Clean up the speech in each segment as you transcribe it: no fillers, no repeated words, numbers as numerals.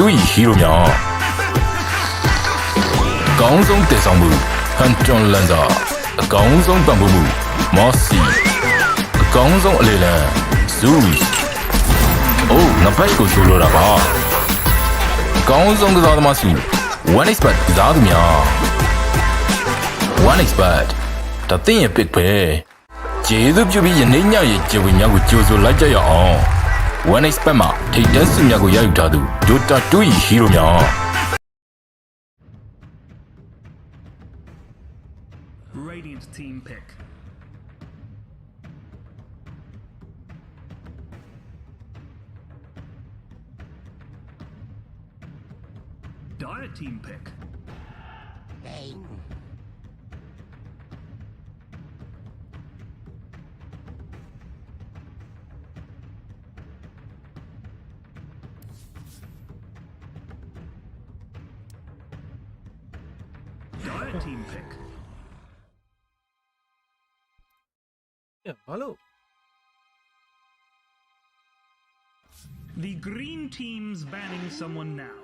တွေးဟီရိုများအကောင်းဆုံးတည်ဆောင်မှုဟန်တွန်လန်စာအကောင်းဆုံးပံ့ပိုးမှုမော့စီအကောင်းဆုံးအလေလံဇူးအိုးငါဘိုက်ကိုချိုးလို့တာပါအကောင်းဆုံးကစားသမားစု1 expert ကစားသူများ1 expert တသိရင်ပစ်ပဲကျေးဇူးပြုပြီးယနေ့ညရဲ့ကျေဝေများကိုကြိုဆိုလိုက်ကြရအောင်1 expert မှာထိတ်တန်းစုများကိုရယူထားသူဒိုတာ2ဟီရိုများ Radiant team pick. Dire team pick. Dire team pick. Yeah, hello. The green team's banning someone now.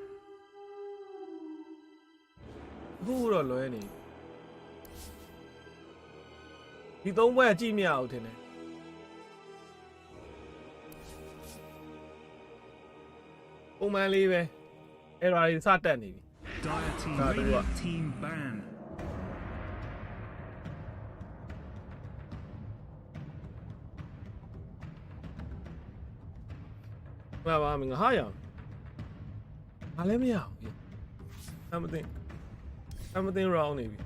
Who are learning? You don't wear Jimmy out in it. Oh man, leave it. Everybody is Saturday. Dire team, Radiant team ban. Well, I mean, higher. Let me out. Something wrong, maybe.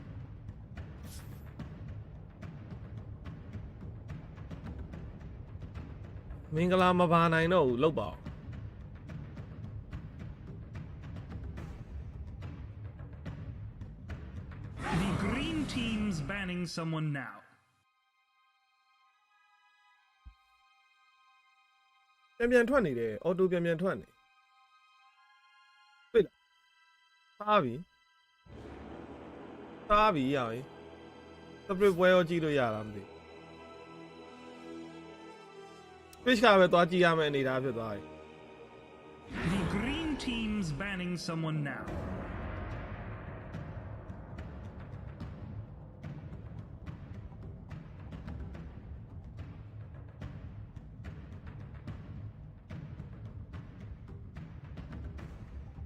Mingala Mavan, I know, low ball. The green team's banning someone now. Champion 20 there, auto champion 20. Wait, Sabi, yeah. The brief way of Gito Yaramdi. Which have a dodgy yam and need after die. The green team's banning someone now.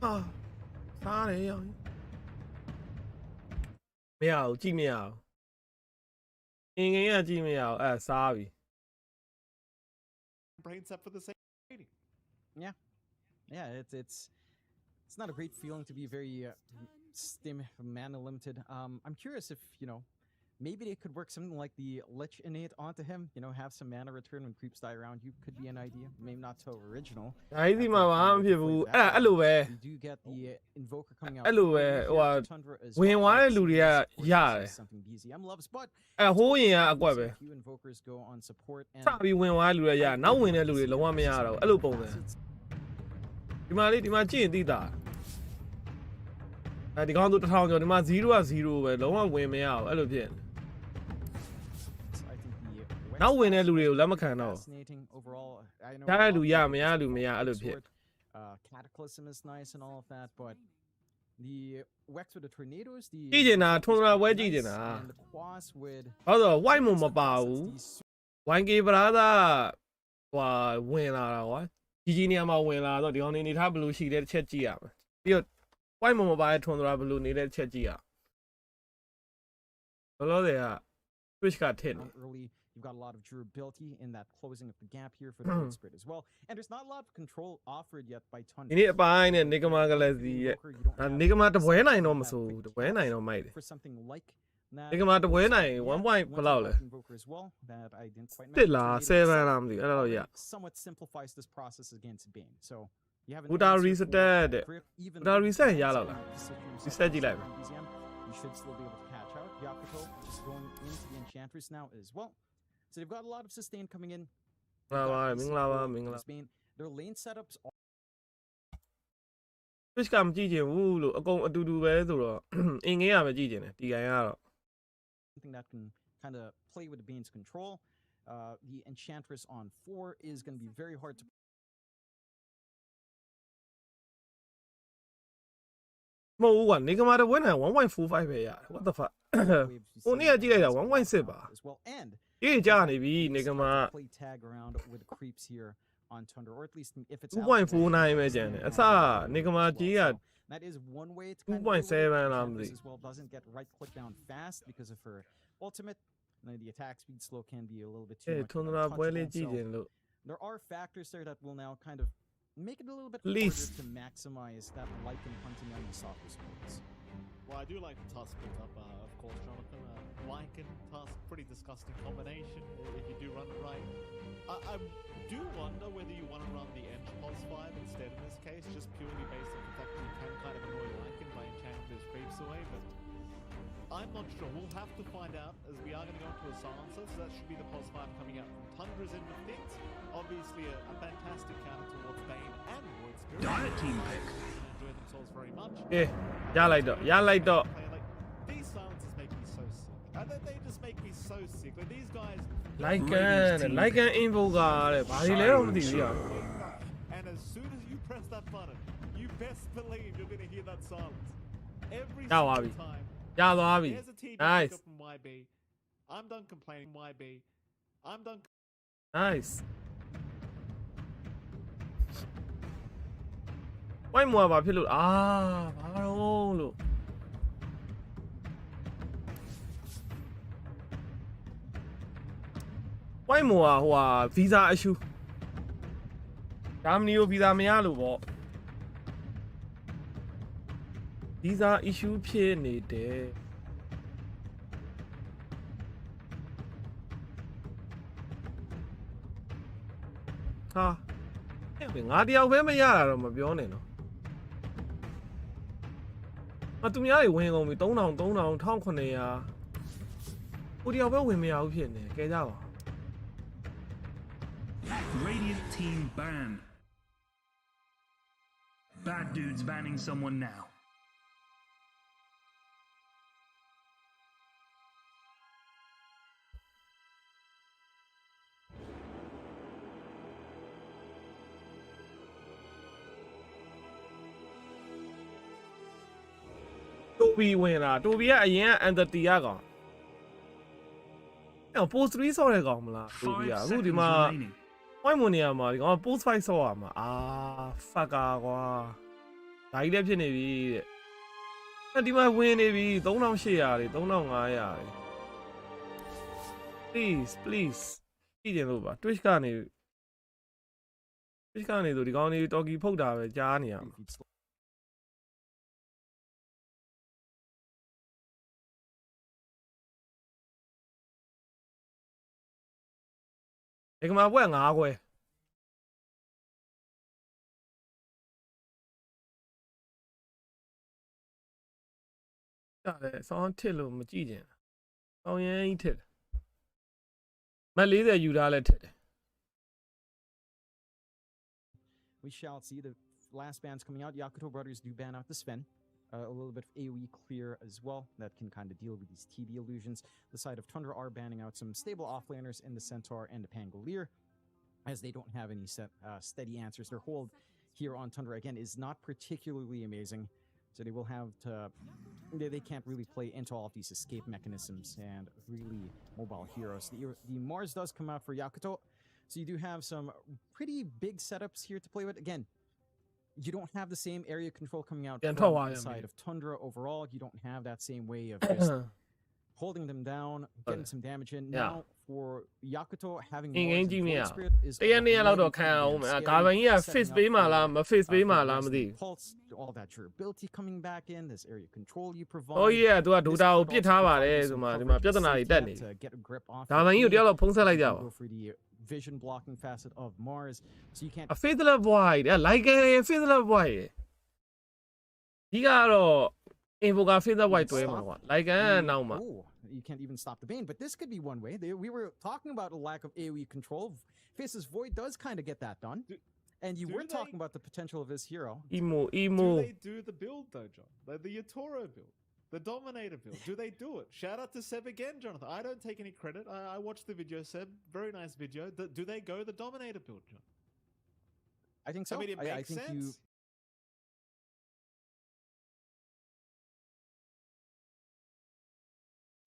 Ah, sorry. Meow, G meow. In a G meow, sorry. Brains up for the same rating. Yeah, it's not a great feeling to be very stim mana limited. I'm curious if maybe they could work something like the Lich innate onto him. Have some mana return when creeps die around you. Could be an idea. Maybe not so original. I think my people. Hello, you do get the invoker coming out. Hello, Tundra as when well. I Luria, yeah. Something easy. I'm loves, but A whole year, a Aquabe. few invokers go on support and Sabi when I Luria, yeah. Now when I Luria, one me out. Hello, Bona. You might imagine that. I can't do the town. You might 0-0. No one win me out. Hello, Jen. Now when I Luria, Lamacan now. Fascinating overall. I know. Hallelujah, me, hello, Pit. Cataclysm is nice and all of that, but the Wex with the tornadoes, the Tundra, where nice, did and the Quas with although why mum about these one gave brother when I Genia when I the only need have blue she did chet Gia. Why mum buy Tundra blue needed chet Gia? Hello there. Which got 10. early. You've got a lot of durability in that closing of the gap here for the Wind Spirit as well. And there's not a lot of control offered yet by Tundra. You need to buy and Nigama Galezi and Nigama the when I know so the when I know might. For something like that. Nigama the when I 1 point below. Invoker as well that I didn't quite Still mention. 7 the oh yeah. Somewhat simplifies this process against Bane. So you have an Without answer reset for that. even Without with reset, the yeah, answer Lola. to sit yourself Reset in like. BZM, you should still be able to catch out. Yakuto just going into the Enchantress now as well. So they've got a lot of sustain coming in. Spain. Their lane setups are Which come teaching Wulu, a go to do better in air, the something that can kind of play with Bane's control. The Enchantress on 4 is going to be very hard to မဟုတ်ဘူးကွာနေကမာတော့ဝင်းနိုင်1.45ပဲရတယ် what the fuck waves we ဟို see နေ့ကကြည့်လိုက်တာ as 1.6ပါ as well. And အေးကြာနေပြီနေကမာ play tag around with creeps here on Tundra, or at least if it's 2.49 ပဲကျန်တယ်အစနေကမာကြီးက that is one way to 2.7 လားမသိ as well doesn't get right click down fast because of her ultimate. The attack speed slow can be a little bit too အေး much. ထွန်းလာပွဲလေးကြည့်ကျင်လို့ There are factors there that will now kind of make it a little bit Please. harder to maximize that lichen hunting on the soccer sports. Well, I do like the Tusk built up, of course, Jonathan. Lichen, Tusk, pretty disgusting combination if you do run it right. I do wonder whether you want to run the Edge Pulse 5 instead in this case, just purely based on the fact that you can kind of annoy Lichen by enchanting those creeps away, but I'm not sure. We'll have to find out as we are going to go into a silencer, so that should be the Pulse 5 coming out from Tundra's end of things. Obviously, a fantastic counter towards Bane and Void Spirit. Dire team pick. Enjoy themselves very much. အေးရလိုက်တော့ Like, these silences make me so sick. They just make me so sick. Like, these guys. လိုက်ကန် info ကတဲ့ဘာတွေလဲတော့မသိဘူးရ And as soon as you press that button, you best believe you're going to hear that silence. Every Yeah, single Wabi. time. ရသွားပြီ There's a TV nice from YB. I'm done complaining, YB. I'm done. nice ဝိုင်းမွာဘာဖြစ်လို့ဘာတော့လို့ဝိုင်းမွာဟိုဟာဗီဇာအရှူဂျာမနီကိုဗီဇာမရလို့ပေါ့ဗီဇာ issue ဖြစ်နေတယ်ဟာအဲ့ငါတယောက်ပဲမရတာတော့မပြောနဲ့နော်သူများတွေဝင်ကုန်ပြီ3000 1900ကိုတယောက်ပဲဝင်မရဘူးဖြစ်နေကဲကြပါ Radiant team ban. Bad dudes banning someone now. Toby ဝင်လာ Toby ကအရင်က entity ကကောင်အဲ့ post 3ဆော့တဲ့ကောင်မလား Toby က 5 အခုဒီ seconds မှာ remaining. point မနေရမှာဒီကောင် post 5ဆော့ရမှာfucker ကွာဒါကြီးလည်းဖြစ်နေပြီတဲ့အဲ့ဒီမှာဝင်နေပြီ3800တွေ3500တွေ please ကြည့်ကြလို့ပါ Twitch ကနေဆိုဒီကောင်နေတော်ကီဖုတ်တာပဲကြားနေရမှာ ဒီကမှာဘွဲ့9ခွဲရတယ်ဆောင်းထစ်လို့မကြည့်ကျင်ဆောင်းရင်ထစ်တယ်မ40ယူထားလဲထစ်တယ် We shall see the last bans coming out. Yakuto Brothers do ban out the Sven. A little bit of AoE clear as well that can kind of deal with these TD illusions. The side of Tundra are banning out some stable offlaners in the Centaur and the Pangolier, as they don't have any steady answers. Their hold here on Tundra, again, is not particularly amazing. So they will have to... They can't really play into all of these escape mechanisms and really mobile heroes. The Mars does come out for Yakuto. So you do have some pretty big setups here to play with. Again, you don't have the same area control coming out from the side of Tundra overall. You don't have that same way of just holding them down, getting some damage in. Now for Yakuto having အင်းကြီး Mars မြ and င် Void Spirit is တရက်နေ့လောက်တော့ခံအောင်မယ်ဂါဗန်ကြီးက face ပေးမှလားမ face ပေးမှလားမသိ Pulse, all that durability coming back in, this area control you provide. ဟိုကြီးကသူကဒူတာကိုပစ်ထားပါတယ်ဆိုမှဒီမှာပြဿနာတွေတက်နေဂါဗန်ကြီးကိုတယောက်တော့ဖုံးဆက်လိုက်ကြပါ for the vision blocking facet of Mars, so you can't. A faithful boy တဲ့ like a faithful boy ဒီကတော့ info က faithful boy တွဲမှာကွာ like a နောက်မှာ Oh, you can't even stop the Bane, but this could be one way. We were talking about a lack of AoE control. Faces Void does kind of get that done. And you were talking about the potential of this hero. emo Do they do the build though, John? Like the Yatoro build, the Dominator build. Do they do it? Shout out to Seb again, Jonathan. I don't take any credit. I watched the video, Seb. Very nice video. Do they go the Dominator build, John? I think so. I mean, it makes think sense. you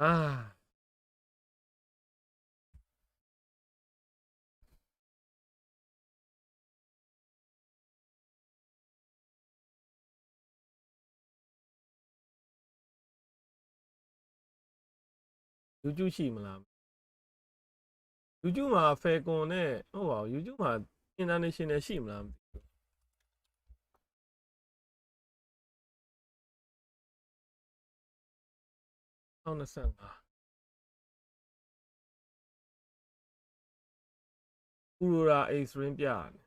အာYouTube ရှိမလား YouTube မှာ Falcon နဲ့ဟုတ်ပါဘူး YouTube မှာ International ရှိမလားမသိဘူး2025ဥရိုရာ Ace Ring ပြရတယ်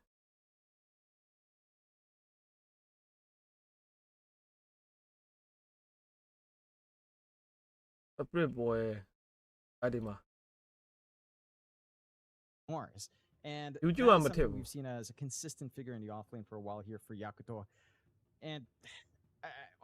စပရစ်ပွဲအဲ့ဒီမှာ Mars. And YouTube that's I'm a something tip. we've seen as a consistent figure in the offlane for a while here for Yakuto. And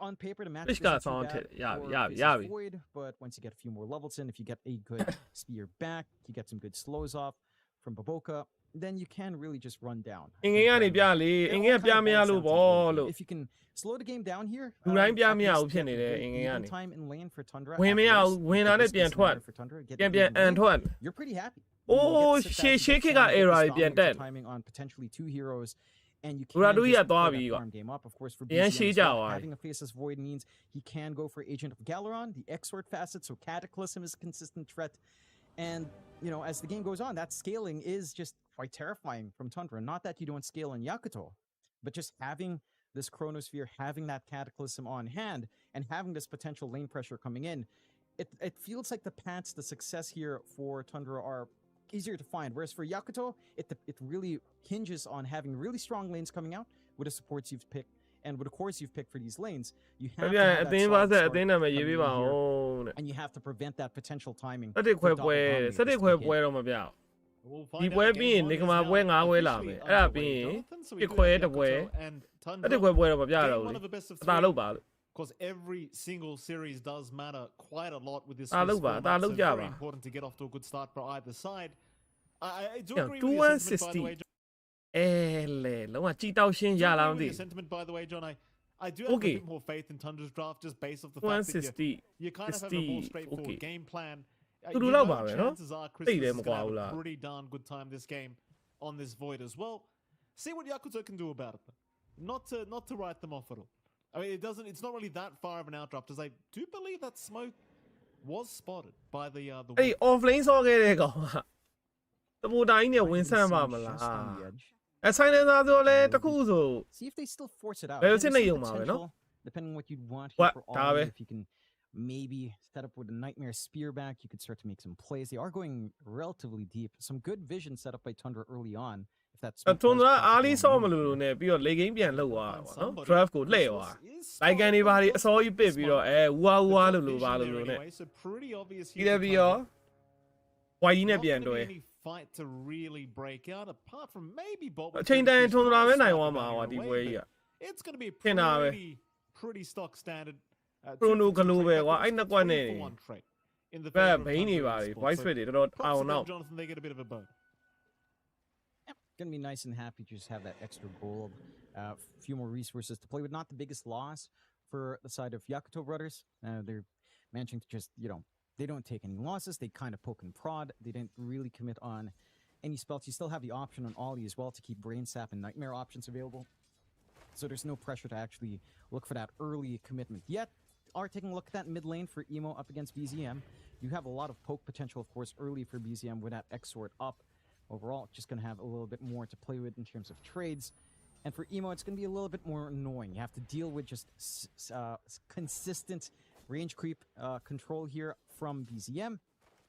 on paper, the match Fish isn't got too on bad to- yeah, for yeah, Face's yeah. Void, but once you get a few more levels in, if you get a good spear back, you get some good slows off from Baboka, then you can really just run down. အင်ငယ်ကနေပြလေ It အင် all ငယ်ပြ kind of မရ boils လို့ down to ပေါ့ early game. လို့ If you can slow the game down here, လူတိုင်းပြ at မရ least ဘူးဖြစ် get နေတယ် good အင်ငယ်ကနေ even time in lane for Tundra. ဝင် at မရ worst, ဘူးဝင် get တာ the နဲ့ boost ပြန် in ထွက် lane for Tundra, get ပြန် the ပြန် good အန် lane. ထွက် You're pretty happy. Oh, You get to sit back, shit, you shit, get kick out some good error, stoppingပြန်တက် timing on potentially 2 heroes, and you Ura can Dui just at play Derby, that got- farm game up. Of course, for Yan BCM shi as well, jiao ai. having a Faceless Void means he can go for Agent of Galeron, the Exort facet, so Cataclysm is a consistent threat. And, you know, as the game goes on, that scaling is just quite terrifying from Tundra. Not that you don't scale in Yakuto, but just having this Chronosphere, having that Cataclysm on hand, and having this potential lane pressure coming in, it feels like the paths to success here for Tundra are easier to find. Whereas for Yakuto, it really hinges on having really strong lanes coming out with the supports you've picked. And with the cores you've picked for these lanes, you ပြ have to ပြန် have အ that သင်းပါ solid ဆက်အ start သင်းနာမည်ရေး coming ပေး in ပါ here, ဦးတဲ့ and you have to prevent that potential timing. စတစ်ခွဲ for ပွဲ double စတစ်ခွဲ dominators to ပွဲ kick in. တော့မပြအောင် We'll ဒီ find ပွဲ out ပြီးရင် game နေ one က is မာ now ပွဲ9ပွဲလာ officially မယ်အဲ့ဒါပြီး underway, ရင် Jonathan. So we တစ် do ခွဲ have တစ်ပွဲ Yakuto and စ Tundra. တစ်ခွဲပွဲတော့မပြတော့ Game ဘူး one လေ of the best of အသာ three. လောက်ပါလို့ Of course, every single series does matter quite a lot with this Ah, Swiss look ba, format, ah, so look very ba. important to get off to a good start for either side. I do Yeah, agree with your sentiment, by the 2160. way, John. အဲလေလုံးဝကြည်တောက်ရှင်း I ရ do လားမ agree with သိ your sentiment, by the way, John. I do have Okay. a bit more faith in Tundra's draft just based off the fact that 160 you kind of have a more 60, straightforward okay. game plan.တူတူ You လောက် know ပါပဲနော် chances are သိ Christmas တယ် is မ going ကွာ to ဘူး have လား a pretty darn good time this game on this void as well. See what Yakuza can do about it. Not to write them off at all. I mean, it's not really that far of an outdraft, as I do believe that smoke was spotted by the အဲ့ offlane ဆော့ခဲ့တဲ့ကောင်ကတပူတိုင်းနဲ့ Might ဝင် even ဆန့်ပါ seem မလား just on the edge. အဆိုင်နေသားဆိုလဲတခုဆို See if they still force it out. Well, Again, it's in there's the some Yoma, no? potential, depending on what you'd want What? here for all Dabe. if you can maybe set up with a Nightmare Spear back, you could start to make some plays. They are going relatively deep. Some good vision set up by Tundra early on. If that's ထွန်ဒရာအားလေးဆော့မလို့လို့နဲ့ပြီးတော့လေဂိမ်းပြန်လောက်သွားတာပေါ့နော် draft ကိုလှည့်သွားလိုက်ကန်တွေပါတွေအစောကြီးပစ်ပြီးတော့အဲဝူဝါဝူဝါလို့လို့ပါလို့လို့နဲ့ So pretty obvious ပြီးတယ်ပြီးတော့ဝိုင်းကြီးနဲ့ပြန်တွဲ fight to really break out apart from maybe Bob အချိန်တန်ထွန်ဒရာပဲနိုင်သွားမှာပါဒီပွဲကြီးက It's going to be ထင်တာပဲ pretty stock standard Chrono Global ကွာအဲ့နှစ်ကွက်နဲ့ in the ဘက် favor of ဘိန်းတွေ Tundra ပါတွေ Esports. voice So fit တွေတော်တော် props အောင် to တော့ them, Jonathan, they get a bit of a bone. Gonna be nice and happy to just have that extra gold, few more resources to play with. Not the biggest loss for the side of Yakuto brothers. They're managing to just, you know, they don't take any losses. They kind of poke and prod. They didn't really commit on any spells. You still have the option on Ollie as well to keep Brain Sap and Nightmare options available. So there's no pressure to actually look for that early commitment. Yet, are taking a look at that mid lane for Emo up against BZM. You have a lot of poke potential, of course, early for BZM with that X-Sword up. Overall, just going to have a little bit more to play with in terms of trades. And for Emo, it's going to be a little bit more annoying. You have to deal with just consistent range creep control here from BZM.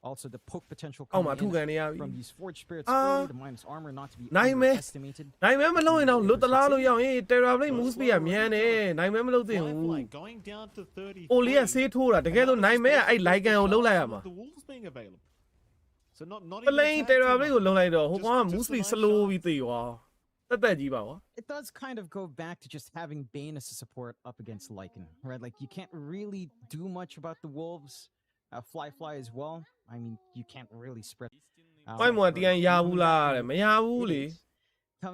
Also, the poke potential အောက်မှာ coming ထု in ခံနေရပြီ from these Forge Spirits Ah. early, the minus armor not to be Nightmare. underestimated. နိုင်မဲမလုံးရင်တော့လွတ်တလားလို့ရအောင်အေး Terra Blade move speed ကမြန်တယ်နိုင်မဲမလုံးသင့်ဘူး Firefly going down to 30. အိုလီကဆေးထိုးတာတကယ်ဆိုနိုင်မဲကအဲ့လိုက်ကန်ကိုလုံးလိုက်ရမှာ The wolves being available. So not ပ even လိန် attack Terra too Blade much. ကိုလုံးလိုက်တော့ဟိုကောင်က Just move a speed nice slow shot. ပြီးသေသွားတက်ကြီးပါကွာ It does kind of go back to just having Bane as a support up against Lycan, right? Like, you can't really do much about the wolves. Fly as well. I mean, you can't really spread. ဘိုင်းမော်တန်ရဘူးလားတဲ့မရဘူးလေ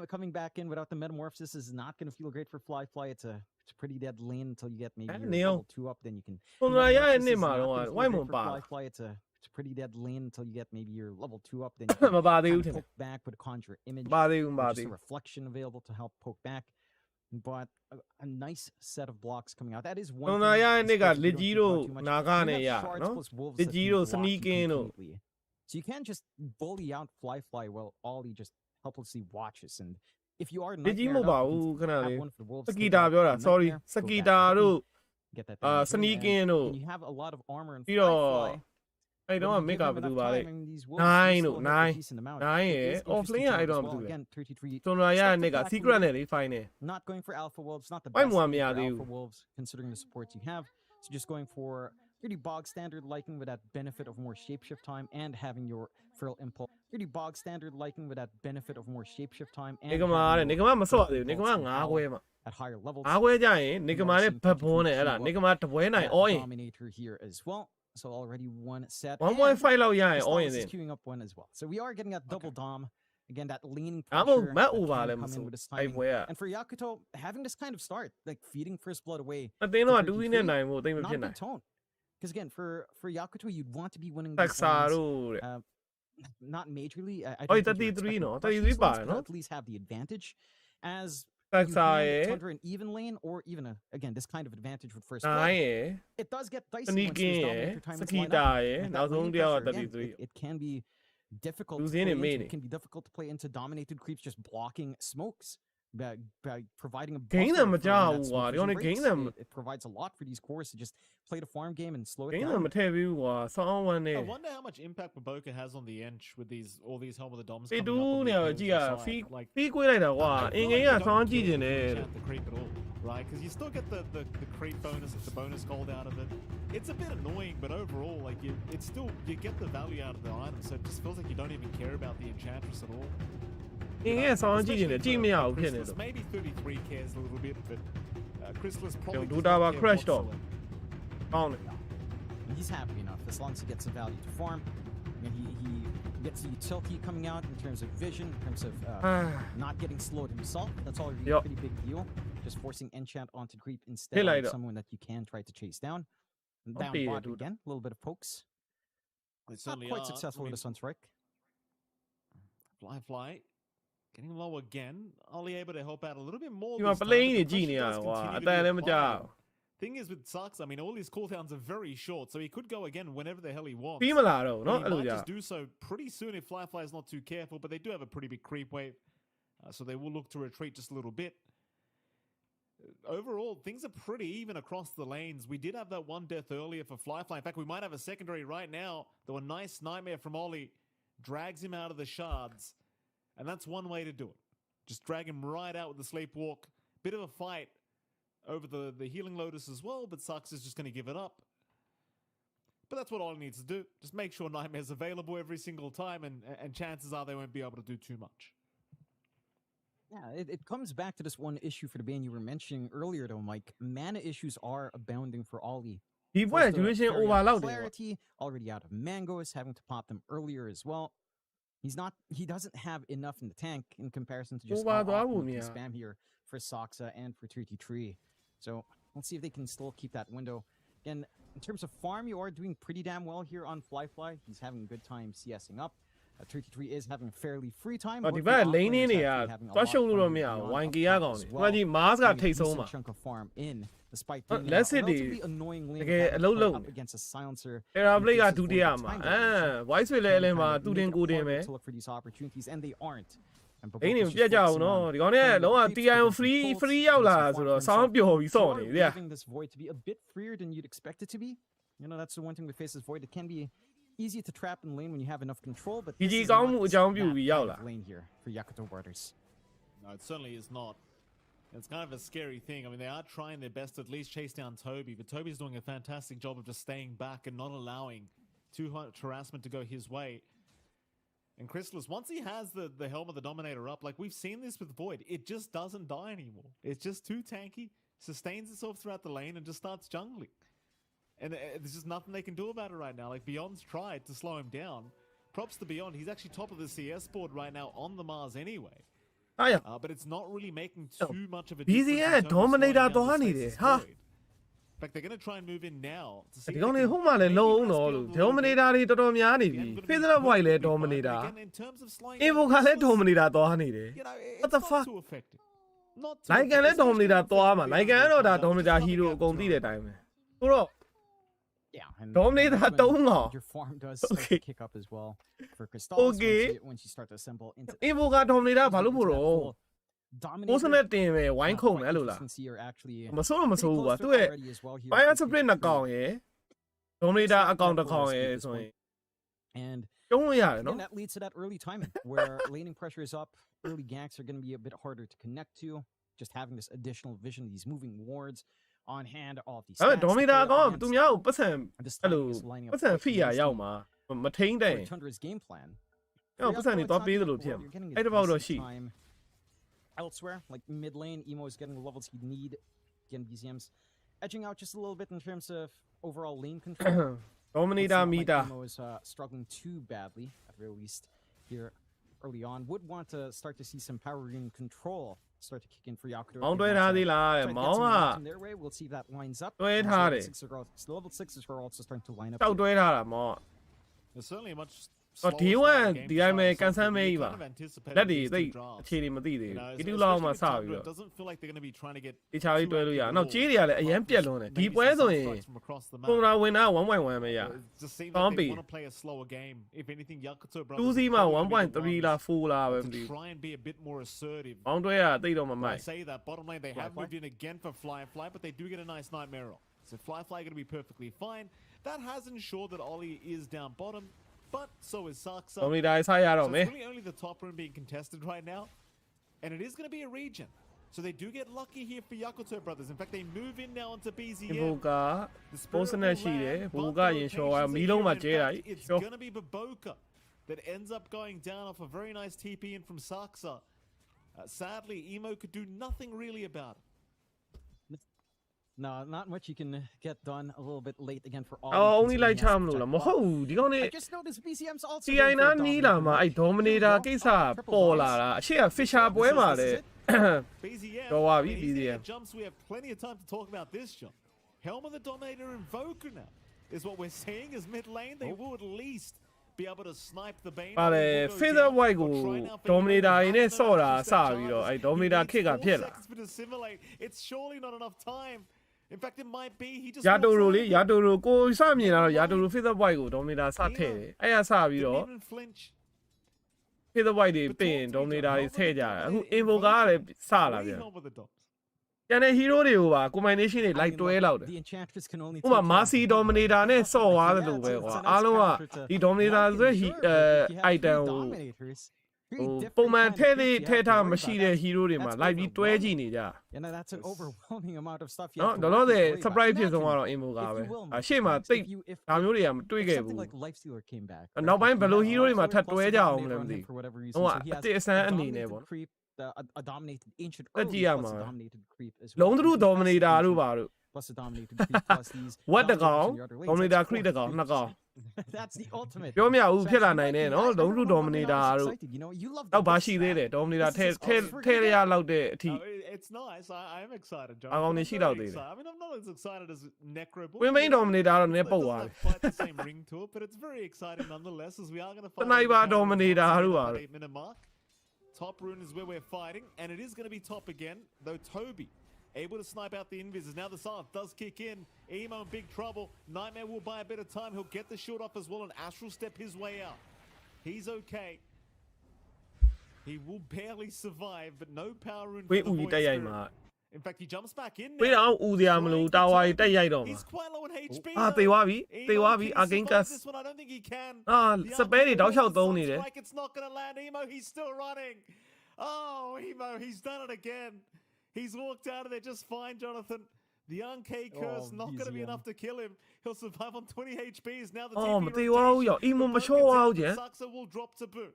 coming back in without the metamorphosis is not going to feel great for Fly. It's a pretty dead lane until you get maybe your Neil. level 2 up. Then you can. Tundra ရရဲ့ Metamorphosis နှစ် is မှာ not တော့ gonna feel why great မ for ပါလား Fly. It's a pretty dead lane until you get maybe your level 2 up. Then you can မပါသေးဘူး kind ထ of င်တယ် poke back with a conjure image. ပါသေးဘူးမပါ Or သေး just a ဘူး reflection available to help poke back. But a nice set of blocks coming out. That is one. တွန်နာ thing, ရရဲ့နှစ်က especially if လက် you ကြီး don't တို့ think about too much. နာဂ You နဲ့ have ရ shards နော် plus wolves လက် that ကြီး can တို့ block you sneaking တို့ completely. So you can't just bully out Fly while Ollie just helplessly watches. And if you are လက်ကြီးမ nightmared ပါ up, ဘူး you ခဏ can လေး have one of the wolves စ take ကီတာ out ပြောတာ the sorry nightmare, စ go ကီ back တာ to တို့ hidden, get that အာ damage in, စနီကင်းတို့ and you have a lot of armor and ပြီးတော့ Fly. အဲ့တော့ When you မစ် give က them ဘယ်သူ enough ပါလဲ time, I mean, these wolves 9 do တို့ still hit a 9 decent amount. 9 It ရယ် is offlane က interesting to အဲ့ note တော့ as မ well. တူဘူး Again, 33 တွန်နာရရဲ့နှစ်က Stuck attack secret movement. နဲ့လေး find နေ Not going for alpha wolves, not the Why best more lane for Miyagi? alpha wolves considering the supports you have. So just going for pretty bog standard liking with that benefit of more shapeshift time and having your feral impulse. Pretty bog standard liking with that benefit of more shapeshift time and နေကမာတဲ့ having နေ your ကမာမဆော့ feral သေးဘူးနေက impulse မာ and 9ခွဲ power မှာ at higher levels. 9ခွဲကြရင်နေကမာနဲ့ဘတ်ဘွန်းနဲ့အဲ့ဒါနေကမာတပွဲနိုင် all in Dominator here as well. So already one set. 1.5 လောက်ရရင်all in Crystallis သ is င် queuing up one as well. So we are getting that double dom. Again, that leaning ဒါမှမဟုတ် pressure မတ် that over can လည်းမ come in ဆို with his အဲ့ timing. ပွဲက And for Yakuto, having this kind of start, like feeding first blood away, အသင်းတော့ to 2 နဲ့ 33, နိုင်ဖို့တိတ်မ not ဖြစ် a နိုင် good tone. Because again, for Yakuto, you'd want to be winning တက် these စာ lanes, တို့တဲ့ not majorly. I Oh, don't think you're 33 expecting no? to crush 33 these lanes,ပါတယ် but နော် at least have the advantage. As တက် you စာ hand ရယ် Tundra an even lane, or even again this kind of advantage with first 9 blood, ရယ် it does get dicey Sneak once there's in, dominator time စ to ကီ line တာ up. ရယ် And နောက် that ဆုံး lane တယောက်က pressure, again, 33 it can be difficult to Losing play it into. meaning. It can be difficult to play into dominated creeps just blocking smokes by providing a Gain buffer them for when that မကြောက်ဘူးကွာ smoke ဒီကောင် vision နဲ့ gain breaks. them It provides a lot for these cores to just play the farm game and slow it gain down. တော့မထည့်ဘူးကွာဆောင်းဝမ်းနဲ့ I wonder how much impact Baboka has on the Ench with all these Helm of the Doms ပေ coming တူ up on နေ the ရာကြည့်ရ opposing ဖီ side. Like, ဖီကွေးလိုက်တာကွာ I အင် feel ငယ် like က you ဆောင်း don't ကြည့် care ကျင်တယ် if you တဲ့ enchant the creep at all, right? Because you still get the creep bonus, the bonus gold out of it. It's a bit annoying, but overall, like you get the value out of the item, so it just feels like you don't even care about the Enchantress at all. အင်ငယ်ကဆောင်းကြည့်ကျင်တယ်ကြည့်မရဘူးဖြစ်နေ Chrysalis, တော့ maybe 33 cares a little bit, but Chrysalis probably do does that not about care Crash Dog. whatsoever. ကောင်းတယ် And he's happy enough as long as he gets some value to farm. And he gets the utility coming out in terms of vision, in terms of အာ not getting slowed himself. That's already Yup. a pretty big deal. Just forcing enchant onto creep instead Hey, of later. someone that you can try to chase down. And down be a bot dude. again, a little bit of pokes. They Not certainly quite are. successful I with mean, the Sunstrike. Fly. Getting low again. Ollie able to help out a little bit more. ဒီမှာ this time, plane but နေ the ကြည့်နေ pressure ရ does ကွာ continue အ to တန် be လည်းမကြောက် applied. Thing is with Sucks, I mean, all his cooldowns are very short, so he could go again whenever the hell he wants. ပြီးမလာတော့ဘူး But เนาะ he အဲ့လို might ကြာ just do so pretty soon if Fly is not too careful, but they do have a pretty big creep wave, so they will look to retreat just a little bit. Overall, things are pretty even across the lanes. We did have that one death earlier for Fly. In fact, we might have a secondary right now. Though a nice nightmare from Ollie drags him out of the shards, and that's one way to do it. Just drag him right out with the sleepwalk. Bit of a fight over the healing Lotus as well, but Sucks is just going to give it up. But that's what Ollie needs to do. Just make sure Nightmare's available every single time, and chances are they won't be able to do too much. Yeah, it comes back to this one issue for the Bane you were mentioning earlier, though, Mike. Mana issues are abounding for Ollie. ဒီပွဲ Forced to duration carry over out လောက်တယ်ကွာ clarity, already out of mangoes, having to pop them earlier as well. He doesn't have enough in the tank in comparison to just Over howသွား often ဖို့ he မြာ can spam here for Soxa and for 33. So let's see if they can still keep that window. Again, in terms of farm, you are doing pretty damn well here on Fly. He's having a good time CSing up. 33 is having a fairly free time. အော် but ဒီ the ဘက် offlane လိန် is နေနေရ actually having a သွား lot ရှုံးလို့တော့ fun မရ beyond ဘူး up ဝိုင်ကီ top ရ as ကောင်တယ် well. ဒီ Mars က Getting a ထိတ်ဆုံး decent မှာ chunk of farm in, despite Oh, being let's a say the- relatively annoying lane တကယ် having အ to လုံး play လုံး up against a silencer. Terra Blade က increases ဒုတိယ void of မှာ time အဲ dilation. voice တွေလည်းအလဲမှာ Can တူ kinda တင် make it ကိုတင် harder ပဲ to look for these opportunities, and they aren't. And အိင်းနေ Baboka's ပြတ် just ကြအောင် focusing နော် on ဒီကောင်နဲ့ playing လုံးဝ with creeps, TIO preventing free pulse, free getting ရောက် some လာ farm ဆို for တော့ himself. ဆောင်းပျော်ပြီး You စော့ are နေဗျာ leaving this void to be a bit freer than you'd expect it to be. You know, that's the one thing with Face's Void. It can be easy to trap in lane when you have enough control, but this GG is ကောင်း not မှုအကြောင်း that ပြုပြီး kind ရောက်လာ of lane here for Yakuto Borders. No, it certainly is not. It's kind of a scary thing. I mean, they are trying their best to at least chase down Toby, but Toby's doing a fantastic job of just staying back and not allowing too much harassment to go his way. And Chrysalis, once he has the Helm of the Dominator up, like we've seen this with Void, it just doesn't die anymore. It's just too tanky, sustains itself throughout the lane, and just starts jungling. And there's just nothing they can do about it right now. Like, Beyond's tried to slow him down. Props to Beyond. He's actually top of the CS board right now on the Mars anyway. အားရ but it's not really making too much of a BZ difference. ရဲ့ dominator သွားနေတယ်ဟာ In fact, they're going to try and move in now to see ဒီ if ကောင် they တွေ can ဟိုမှလည်းလုံး maybe တော့ rescue လို့ a little bit. dominator တွေတော်တော်များနေပြီ Again, Physical White လည်း gonna be fine, but dominator again, in terms of slowing Evo down, ကလည်း this was, dominator သွားနေတယ် you know, What it's the not fuck? too effective. Not too နိုင်ငံလည်း effective, dominator especially သွားမှာ when နိုင်ငံ Tundra ကတော့ဒါ comes out, dominator just hero coming အကုန် out သိ to တဲ့အတိုင်းပဲဆိုတော့ Yeah, and Dominator that's when 3 ငေါ your farm does start Okay. to kick up as well for Crystal. Okay. Once you start to assemble into Evo က dominator ဘာလို့ဖို့တော့ dominator, ကိုစနဲ့တင်ပဲဝိုင်းခုံမယ်အဲ့လိုလား consistency are actually မဆိုးတော့မ pretty ဆိုးဘူး close ကွာ to သူ it ရဲ့ already as well here Fire for Split နှစ်ကောင်ရယ် dominator အကောင်တစ်ကောင်ရယ်ဆိုရင် And ကျုံးလို့ရတယ် again, နော် that leads to that early timing where laning pressure is up, early ganks are going to be a bit harder to connect to. Just having this additional vision, these moving wards on hand, all of these. အဲ့ stats to dominator play အကောင်က against. သူများကိုပတ်စံ And this အဲ့ timing လို is lining up ပတ်စံ quite ဖိရ nicely ရောက်မှာမထိန်တဲ့ for Tundra's game plan. အဲ့တော့ပတ်စံတွေသွားပေးသလိုဖြစ်မှာအဲ့တစ်ပေါက်တော့ရှိ Time elsewhere, like mid lane, Emo is getting the levels he'd need. Again, BZM's edging out just a little bit in terms of overall lane control. dominator It's not like meter Emo is struggling too badly, at very least here early on. Would want to start to see some power rune control start to kick in for Yakuto. မောင်းတွဲထားသေးလားတဲ့ Try to မော get င်း some က momentum their way. We'll see if that lines up. တွဲ As ထား level တယ် sixes are- so level 6s are also starting to line up. တောက်တွဲထားတာမောင်း There's certainly a much Oh, slower D1 start of the gameဒီ to တိုင်းပဲ start us off, ကန်ဆန်း but မဲ we ကြီးပါ kind of anticipated လက်တွေ these သိ two drafts. အခြေအနေမသိသေး You ဘူး know, ဒီတူလောက်မှစ especially ပြီး Tundra, တော့ it doesn't feel like they're going to be trying to get တခြားကြီး too တွဲလို့ရ active နောက် at ကြေး all. တွေကလည်းအရင်ပြက်လွန်းတယ် Maybe ဒီ some ပွဲဆိုရင် sunstrikes from across the map. ပုံလာဝင်တာ1.1 ပဲရ It just seems Can't like they be. want to play a slower game. If anything, Yakuto 2 brothers စီး are မှ probably gonna be the 1.3 လား ones 4လားပဲမ to သိဘူး try and be a bit more assertive. မောင်းတွဲကတိတ်တော့မမို I က် say that bottom lane they have Fly. moved in again for Fly, but they do get a nice nightmare roll. So Fly going to be perfectly fine. That has ensured that Ollie is down bottom, but so is Saksa. dominator ဆက်ရ So တော့မယ် it's really only the top room being contested right now, and it is going to be a region. So they do get lucky here for Yakuto brothers. In fact, they move in now onto ဒီ BZM. ဘူက The spirit ပိုးစနက် will ရှိတယ် land, ဘူ but က the ရင်လျှော်ရ rotations မီး are လုံး here. မှာ In ကျဲလိုက် fact, it's လျှော် going to be Baboka that ends up going down off a very nice TP in from Saksa. Sadly, Emo could do nothing really about it. No, not much you can get done a little bit late again for all. အော် only လိုက်ချမလို့လားမဟုတ်ဘူးဒီကောင်နေ I just noticed BCM's also CI going for နာ a နီးလာမှာအဲ့ dominator ကိစ္စပေါ်လာတာအရှိက Fisher ပွဲမှာလေ BZM, Go on, when he's BZM. in the jumps, we have plenty of time to talk about this jump. Helm and the Dominator Invoker now is what we're seeing as mid lane. They will at least be able to snipe the Bane. ပါလေ Feather White ကို dominator ရင်းနဲ့ဆော့တာစပြီးတော့အဲ့ dominator ခစ်ကဖြစ်လာ It's surely not enough time. In fact, it might be he just ယာတိုရို walks လေ over ယာတိုရိုကိုစမြင်လာတော့ယာတိုရို Feather White ကို dominator စထည့်တယ်အဲ့ရစပြီး didn't တော့ even flinch. Feather White တွေပြင် dominator တွေထည့်ကြတယ်အခု invoker ကလည်းစလာပြန် Helm with the dots. ကျန်တဲ့ hero တွေကိုပါ combination တွေ လိုက်တွဲလောက်တယ် The enchantress can only ဥပမာ Mercy Dominator နဲ့ဆော့သွားတယ်လို့ပဲကွာအားလုံးကဒီ Dominator ဆိုတဲ့ item ကို ပုံမှန်ထည့်ထားမရှိတဲ့ hero တွေမှာလိုက်ပြီးတွဲကြည့်နေကြ And that's an overwhelming amount of stuff. နော်တော့တော့ surprise ဖြစ်ဆုံးကတော့ invoker ပဲအရှေ့မှာတိတ်ဒါမျိုးတွေကမတွေ့ခဲ့ဘူး like Lifestealer came back. နောက်ပိုင်းဘယ်လို hero တွေမှာထပ်တွဲကြအောင်လဲမသိ for whatever ဘူး reason. ဟို So he အ has တစ်အစမ်း a အနေနဲ့ dominated ပေါ့ creep, a dominated ancient တက်ကြည့် early ရ plus မှာ a dominated creep as လုံး well. သူတို့ Dominator တို့ပါတို့ Plus a dominated creep plus these. what တကောင် dominations in the other lanes. Dominator That's creep တကောင် four နှစ်ကောင် creeps. That's the ultimate. ပြောမရဘူး So ဖြစ်လာ actually, နိုင်တယ် Mikey, နော် I လုံးသူ don't know when I was Dominator တို့ excited, you know, you love the တော့ဘာ big ရှိသေးတယ် stat. Dominator This ထဲ is ထဲ awesome. ထဲရလောက်တဲ့အထိ It's nice. I am excited, John. Ang I'm ni very Shilao din. excited. I mean, I'm not as excited as Necro. But ဝင်းမိန် Dominator တော့နည်း it ပုတ် doesn't သွားတယ် have quite the same ring to it, but it's very exciting nonetheless as we are going to fight. Sniper Dominator တို့ပါ 8-minute mark. Top rune is where we're fighting, and it is going to be top again, though Toby able to snipe out the invises. Now the silence does kick in. Emo in big trouble. Nightmare will buy a bit of time. He'll get the shield off as well, and Astral step his way out. He's okay. He will barely survive, but no power rune ဝေး for the ဦး Void တက်ရိုက် Spirit. မှာ In fact, he jumps back in ဝေး now. တော့ဦးစရာမလိုတာဝါကြီးတက်ရိုက်တော့မှာ He's quite low in HP. အာ though. သေသွားပြီ Emo, သေသွားပြီ can he again survive gas this one? I don't think he can. အာ The စပယ်တွေ Arcane တောက်လျှောက် Force သုံးနေတယ် Sunstrike, it's not going to land. Emo, he's still running. Oh, Emo, he's done it again. He's walked out of there just fine, Jonathan. The Unk curse Oh, not going to be BZM. enough to kill him. He'll survive on 20 HPs. Now the အော် TP မသေးပါဘူးရော emo မလျှော့ပါဘူးကျန် Saksa will drop to boot.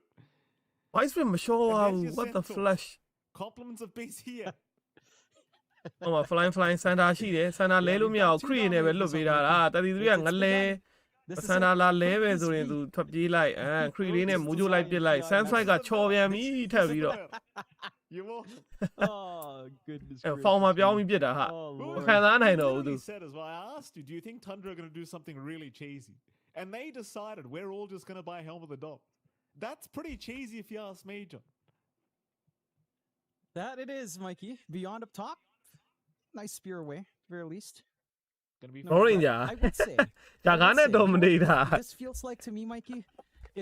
Vice မလျှော့ပါဘူး And there's what the your flash Compliments of beast here. ဟိုမှာ flying Santa ရှိတယ် Santa လဲလို့မရအောင် Cree နဲ့ပဲလွတ်ပေးထားတာ33ကငလဲ This is Santa it. လာလဲ Look ပဲ at this ဆိုရင် speed. သူထွက်ပြေးလိုက်Cree လေးနဲ့မူးကြိုးလိုက်ပစ်လိုက် Sunstrike ကချော်ပြန်ပြီထပ်ပြီးတော့ You will. Oh goodness. ဖောင်မှာ gracious ပြောင်း me. ပြီးပြစ်တာဟာ Oh မ lord. ခံစားနိုင် He တော့ဘူးသူ literally said as well. I asked you, do you think Tundra are going to do something really cheesy? And they decided we're all just going to buy Helm of the Dog. That's pretty cheesy if you ask me, John. That it is, Mikey. Beyond up top. Nice spear away, at the very least. Going to be No, Boring, but yeah. I would say. ဂျာ I ကား would နဲ့ say, you know what dominator This feels like to me, Mikey.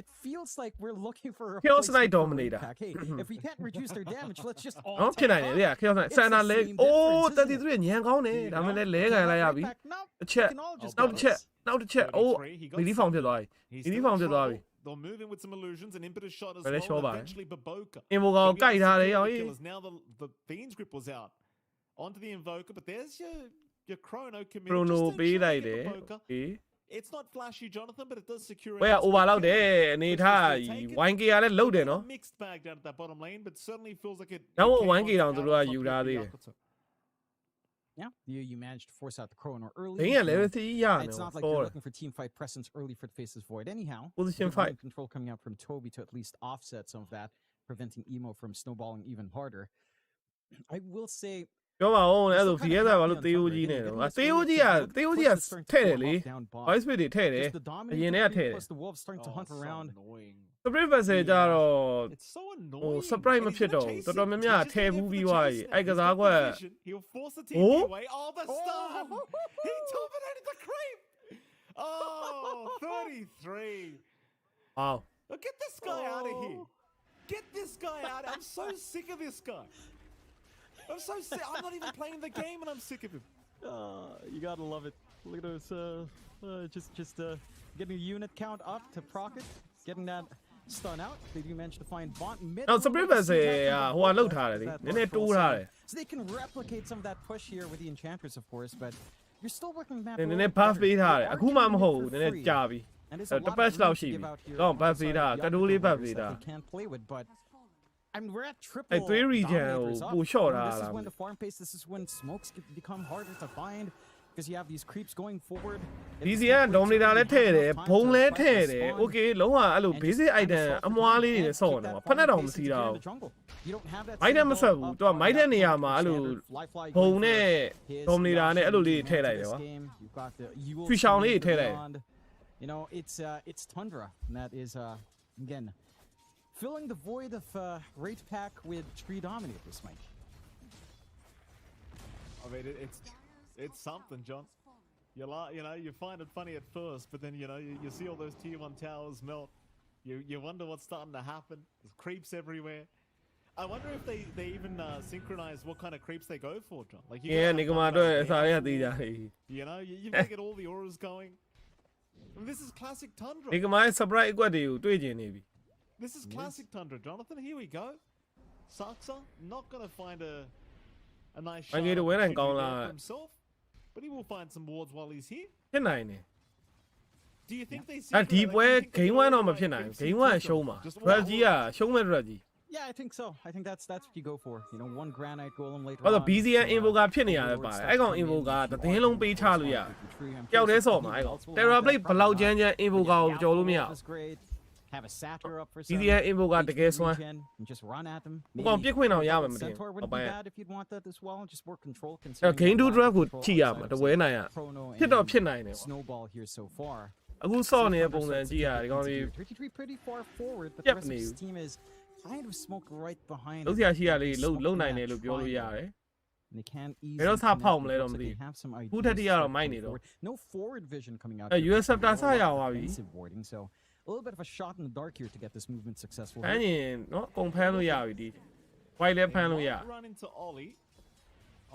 It feels like we're looking for a Chaos Knight replacement for dominator. Red Pack. Hey, if we can't reduce their damage, let's just all နော် take ဖြစ်နိုင်တယ် off. ဗျာခေတ်ဆိုင် It's ဆန်နာ the လဲ same အိုး difference, isn't it? 33ညံကောင်းတယ်ဒါမှလည်းလဲခံလိုက်ရပြီ Red Pack, nope. တစ်ချက် We can all justနောက် do တစ်ချက် this. နောက်တစ်ချက်အိုး 33, he got မီလီဖောင်ဖြစ်သွားပြီ He's မီလီ still ဖောင် in ဖြစ်သွားပြီ trouble. They'll move in with some illusions, an impetus shot as Very well, sure and about it. eventually Baboka. အင်ဗိုကောင်ကိုက်ထားတယ်ရောင် Killers. Now the Fiend's Grip was out. Onto the Invoker, but there's your Chrono committed. ခရိုနို just to ပေး try လိုက် and တယ် get Baboka. အေး It's not flashy, Jonathan, but it does secure. ဘယ်က over လောက်တယ်အနေထား 1k ကလည်းလုတ်တယ်နော် Mixed bag down at that bottom lane, but certainly feels like it. နောက် it came 1k on တောင်သူတို့က out of ယူ top ထား here သေးတယ် for Yakuza. Yeah, you managed to force out the Chrono early. ဘင်းက you know. level 3ရနေ It's not like ပေါ် you're looking for team fight presence early for the Faceless Void. Anyhow, Position good fight. mind control coming out from Toby to at least offset some of that, preventing Emo from snowballing even harder. I will say, ပြောပါဦးအဲ့ I'm လို still ဒီ kinda ကစားဘာ happy လို့ on တေး Tundra ဦးကြီး getting နဲ့ this တော့ early တေးဦးကြီးက kill. Look at တေးဦး the ကြီးက Push is starting to ထဲ့တယ် fall လေ off down bot. voice speed တွေထဲ့တယ် Just the အရင် dominant တည်းကထဲ့ creep တယ် plus the wolves starting to Oh, hunt so around. annoying. Spirit Vessel ကြတော့ It's so ဟို annoying. surprise And မ he's ဖြစ် gonna တော့ဘူး chase တော် it. တော်များများ He's ထဲ just ဘူး gonna ပြီး go သွား for ပြီ the အဲ့က chase စား now. ကွက် He's got vision. He'll force the TP Oh. away. Oh, the stun! He dominated the creep. Oh, 33. wow Now get this guy out of here. Get this guy out. I'm so sick of this guy. I'm so sick. I'm not even playing the game and I'm sick of him. You gotta love it. Look at those, just getting the unit count up to proc it, getting that stun out. They do manage to find bot mid. နောက် Spirit Vessel ဟိုကလောက်ထားတယ်လေနည်းနည်းတိုးထားတယ် So they can replicate some of that push here with the enchanters, of course, but you're still working map. နည်းနည်း buff ပေးထားတယ်အခုမှမဟုတ်ဘူးနည်းနည်းကြာပြီ And there's a တ lot ပတ် of လောက် room ရှိ to ပြီ give out here တော့ on buff the ပေး side တာ of the ကတိုးလေး buff Yakuza ပေး that တာ they can't play with, but I mean, we're at triple အဲ့3 region dominators ကို up. ပို့လျှော့ I mean, ထား this တာ is when the farm pace, this is when smokes become harder to find because you have these creeps going forward. If DC the က creeps Dominator already လည်းထဲ့ have တယ် enough time ဘုံ to လည်း fight ထဲ့ and တယ် spawn okay လုံးဝအဲ့လို and just basic kind of item solve the အမွား problem လေးတွေ and နဲ့စော့ keep နေ that မှာဖက်နဲ့ farm တော့မ pace စီ secure တာ in ဘူး the jungle. You don't have that မိုက်တဲ့မ single ဆွဲဘူး up သူက or မိုက်တဲ့ down နေရာမှာအဲ့လို standard Fly ဘုံ going နဲ့ for his Dominator နဲ့အဲ့လိုလေး Yashin ထည့်လိုက်တယ် into ကွာ this game. You've got the Ewolf ဖီရှောင်းလေး coming ထည့်လိုက် beyond. You know, it's Tundra, and that is again filling the void of Rate Pack with three Dominators, Mike. I mean, it's something, John. You know, you find it funny at first, but then you see all those tier 1 towers melt. You wonder what's starting to happen. There's creeps everywhere. I wonder if they even synchronize what kind of creeps they go for, John. Like you ငယ် gotta နေ have က one မှာ that တော့ dance အစားရ moves. သေးကြတယ် You know, you've got to get all the auras going. I mean, this is classic Tundra. နေကမှာ surprise အကွက်တွေကိုတွေ့ကျင်နေပြီ This is classic Tundra, Jonathan. Here we go. Saksa not gonna find a nice shot Okay, the winner opportunity gone there like- for himself, but he will find some wards while he's here. ဖြစ်နိုင်တယ် Do you think they? အဲ့ဒီ synchronize- ပွဲ like, do you think they game go 1တော့ all မ the ဖြစ် way နိုင်ဘူး creeps game and 1 က Tundra? ရှုံးမှာ Just ဒရက် all ကြီးကရှုံးမဲ့ဒရက်ကြီး Yeah, I think so. I think that's what you go for. You know, one Granite Golem later ဘာလို့ on. BZN so, invoker ဖြစ်နေရလဲ Lord ပါတယ် starts အဲ့ကောင် coming in, invoker you တ can သင်း walk လုံး in, ပေးချ walk လို့ရ out with the tree. I'm တယောက်တည်း curious ဆော့ if မှာ he အဲ့ကောင် also will Terra have that Blade ဘ problem လောက် or ချမ်း not. ချမ်း But invoker ကို yeah, ကြော်လို့ Alpha မရ Wolf ဘူး is great. Have a Satyr up for some. BZN invoker တကယ်ဆွမ်း regen and just run at them. ဟိုကောင် Maybe ပြစ်ခွင့်တော့ရမှာမတင် Centaur ဘူး wouldn't အပိုင်း be က bad if you'd want that as well. Just more control အဲ့ considering တော့ game 2 that lack draft of ကို control ကြည့်ရ outside မှာ of, တဝဲ say, နိုင်ရ Chrono ဖြစ်တော့ and ဖြစ်နိုင်တယ်ပေါ့ Snowball here so far. အခုဆော့နေတဲ့ Thunder ပုံစံ starts to ကြည့်ရ get ဒီကောင်တွေ into gear. 33 pretty far forward, but the Yep, rest of his new. team is kind of smoked right behind လုံး him. စရာရှိရလေး They လုံး smoke လုံး in နိုင်တ that ယ်လို့ပြောလို့ရ triangle. တယ် And they can't ဘယ်တော့ easily စ connect. ဖောက်မ It လဲတော့ looks မ like သိ they have some ဘူးခုထက် ideas တိရတော့ going မိုက်နေတော့ forward. No forward vision coming out. အဲ here, US but Scepter more စရသွားပြီ defensive warding, so a little bit of a shot in the dark here to get this movement successful. ဖမ်းရင်နော်အကုန်ဖမ်းလို့ရပြီဒီ white လည်းဖမ်းလို့ရ They might run into Ollie.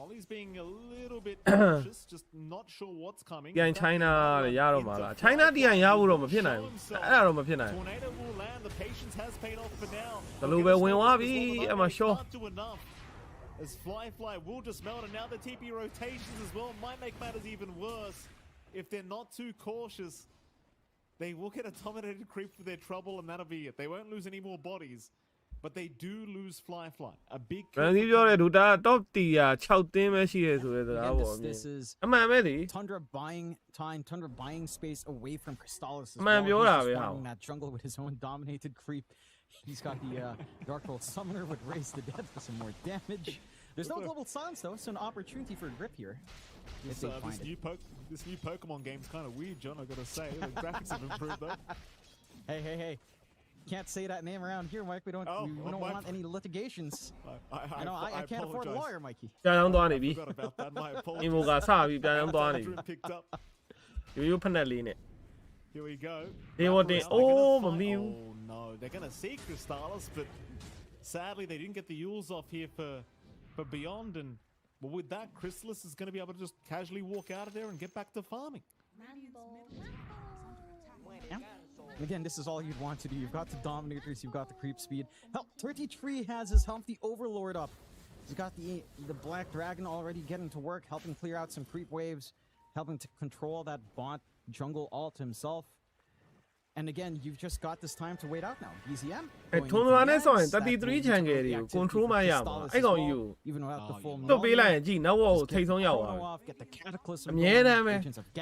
Ollie's being a little bit cautious, just not sure what's coming. ပြန် China တဲ့ရတော့မှာလား China တရန်ရဖို့တော့မဖြစ်နိုင်ဘူးအဲ့ဒါတော့မဖြစ်နိုင်ဘူး Tornado will land. The patience has paid off for now. ဘလို့ပဲဝင်သွားပြီအမရှော့ Can't do enough. As Fly will just melt, and now the TP rotations as well might make matters even worse if they're not too cautious. They will get a dominated creep for their trouble, and that'll be it. They won't lose any more bodies, but they do lose Fly. A big. ဗန်ဒီပြောတဲ့ဒူတာ top တီးရ6တင်းပဲရှိရဲဆိုတဲ့စကား Again, ပေါ့ this is အမှန်ပဲလေ Tundra buying time, Tundra buying space away from Crystallis as Man, well. you're He's out, just yeah. farming that jungle with his own dominated creep. He's got the Dark Bolt Summoner would raise the dead for some more damage. There's no global silence though, so an opportunity for a grip here. If they find it. This new Pokemon game's kind of weird, John. I gotta say, the graphics have improved though. Hey! Can't say that name around here, Mike. We don't want any litigations. I can't afford a lawyer, Mikey. ပြန်အောင်သွားနေပြီ Forgot about that. My အင်မိုကစပြီးပြန်အောင်သွားနေပြီ apologies. Picked up. ရိုးရိုးဖက်နက်လေးနဲ့ Here we go. ဒီဝတ်တင် They're gonna အိုး find- မမီဘူး Oh no, they're gonna see Crystallis, but sadly they didn't get the Yules off here for Beyond, and well, with that, Crystallis is gonna be able to just casually walk out of there and get back to farming. Yeah. Again, this is all you'd want to do. You've got the Dominators, you've got the creep speed. Hell, 33 has his Humpty Overlord up. He's got the Black Dragon already getting to work, helping clear out some creep waves, helping to control that bot jungle alt himself. And again, you've just got this time to wait out now. BZM. အဲထုံးသွားနေဆိုရင်33 channel တွေကို control မရမှာအဲ့ကောင်ယူ Even without the full တုတ်ပေးလိုက်ရင်ကြည့်နောက်ဘောကိုထိတ်ဆုံးရောက်သွားပြီ get the cataclysm အမြဲတမ်းပဲ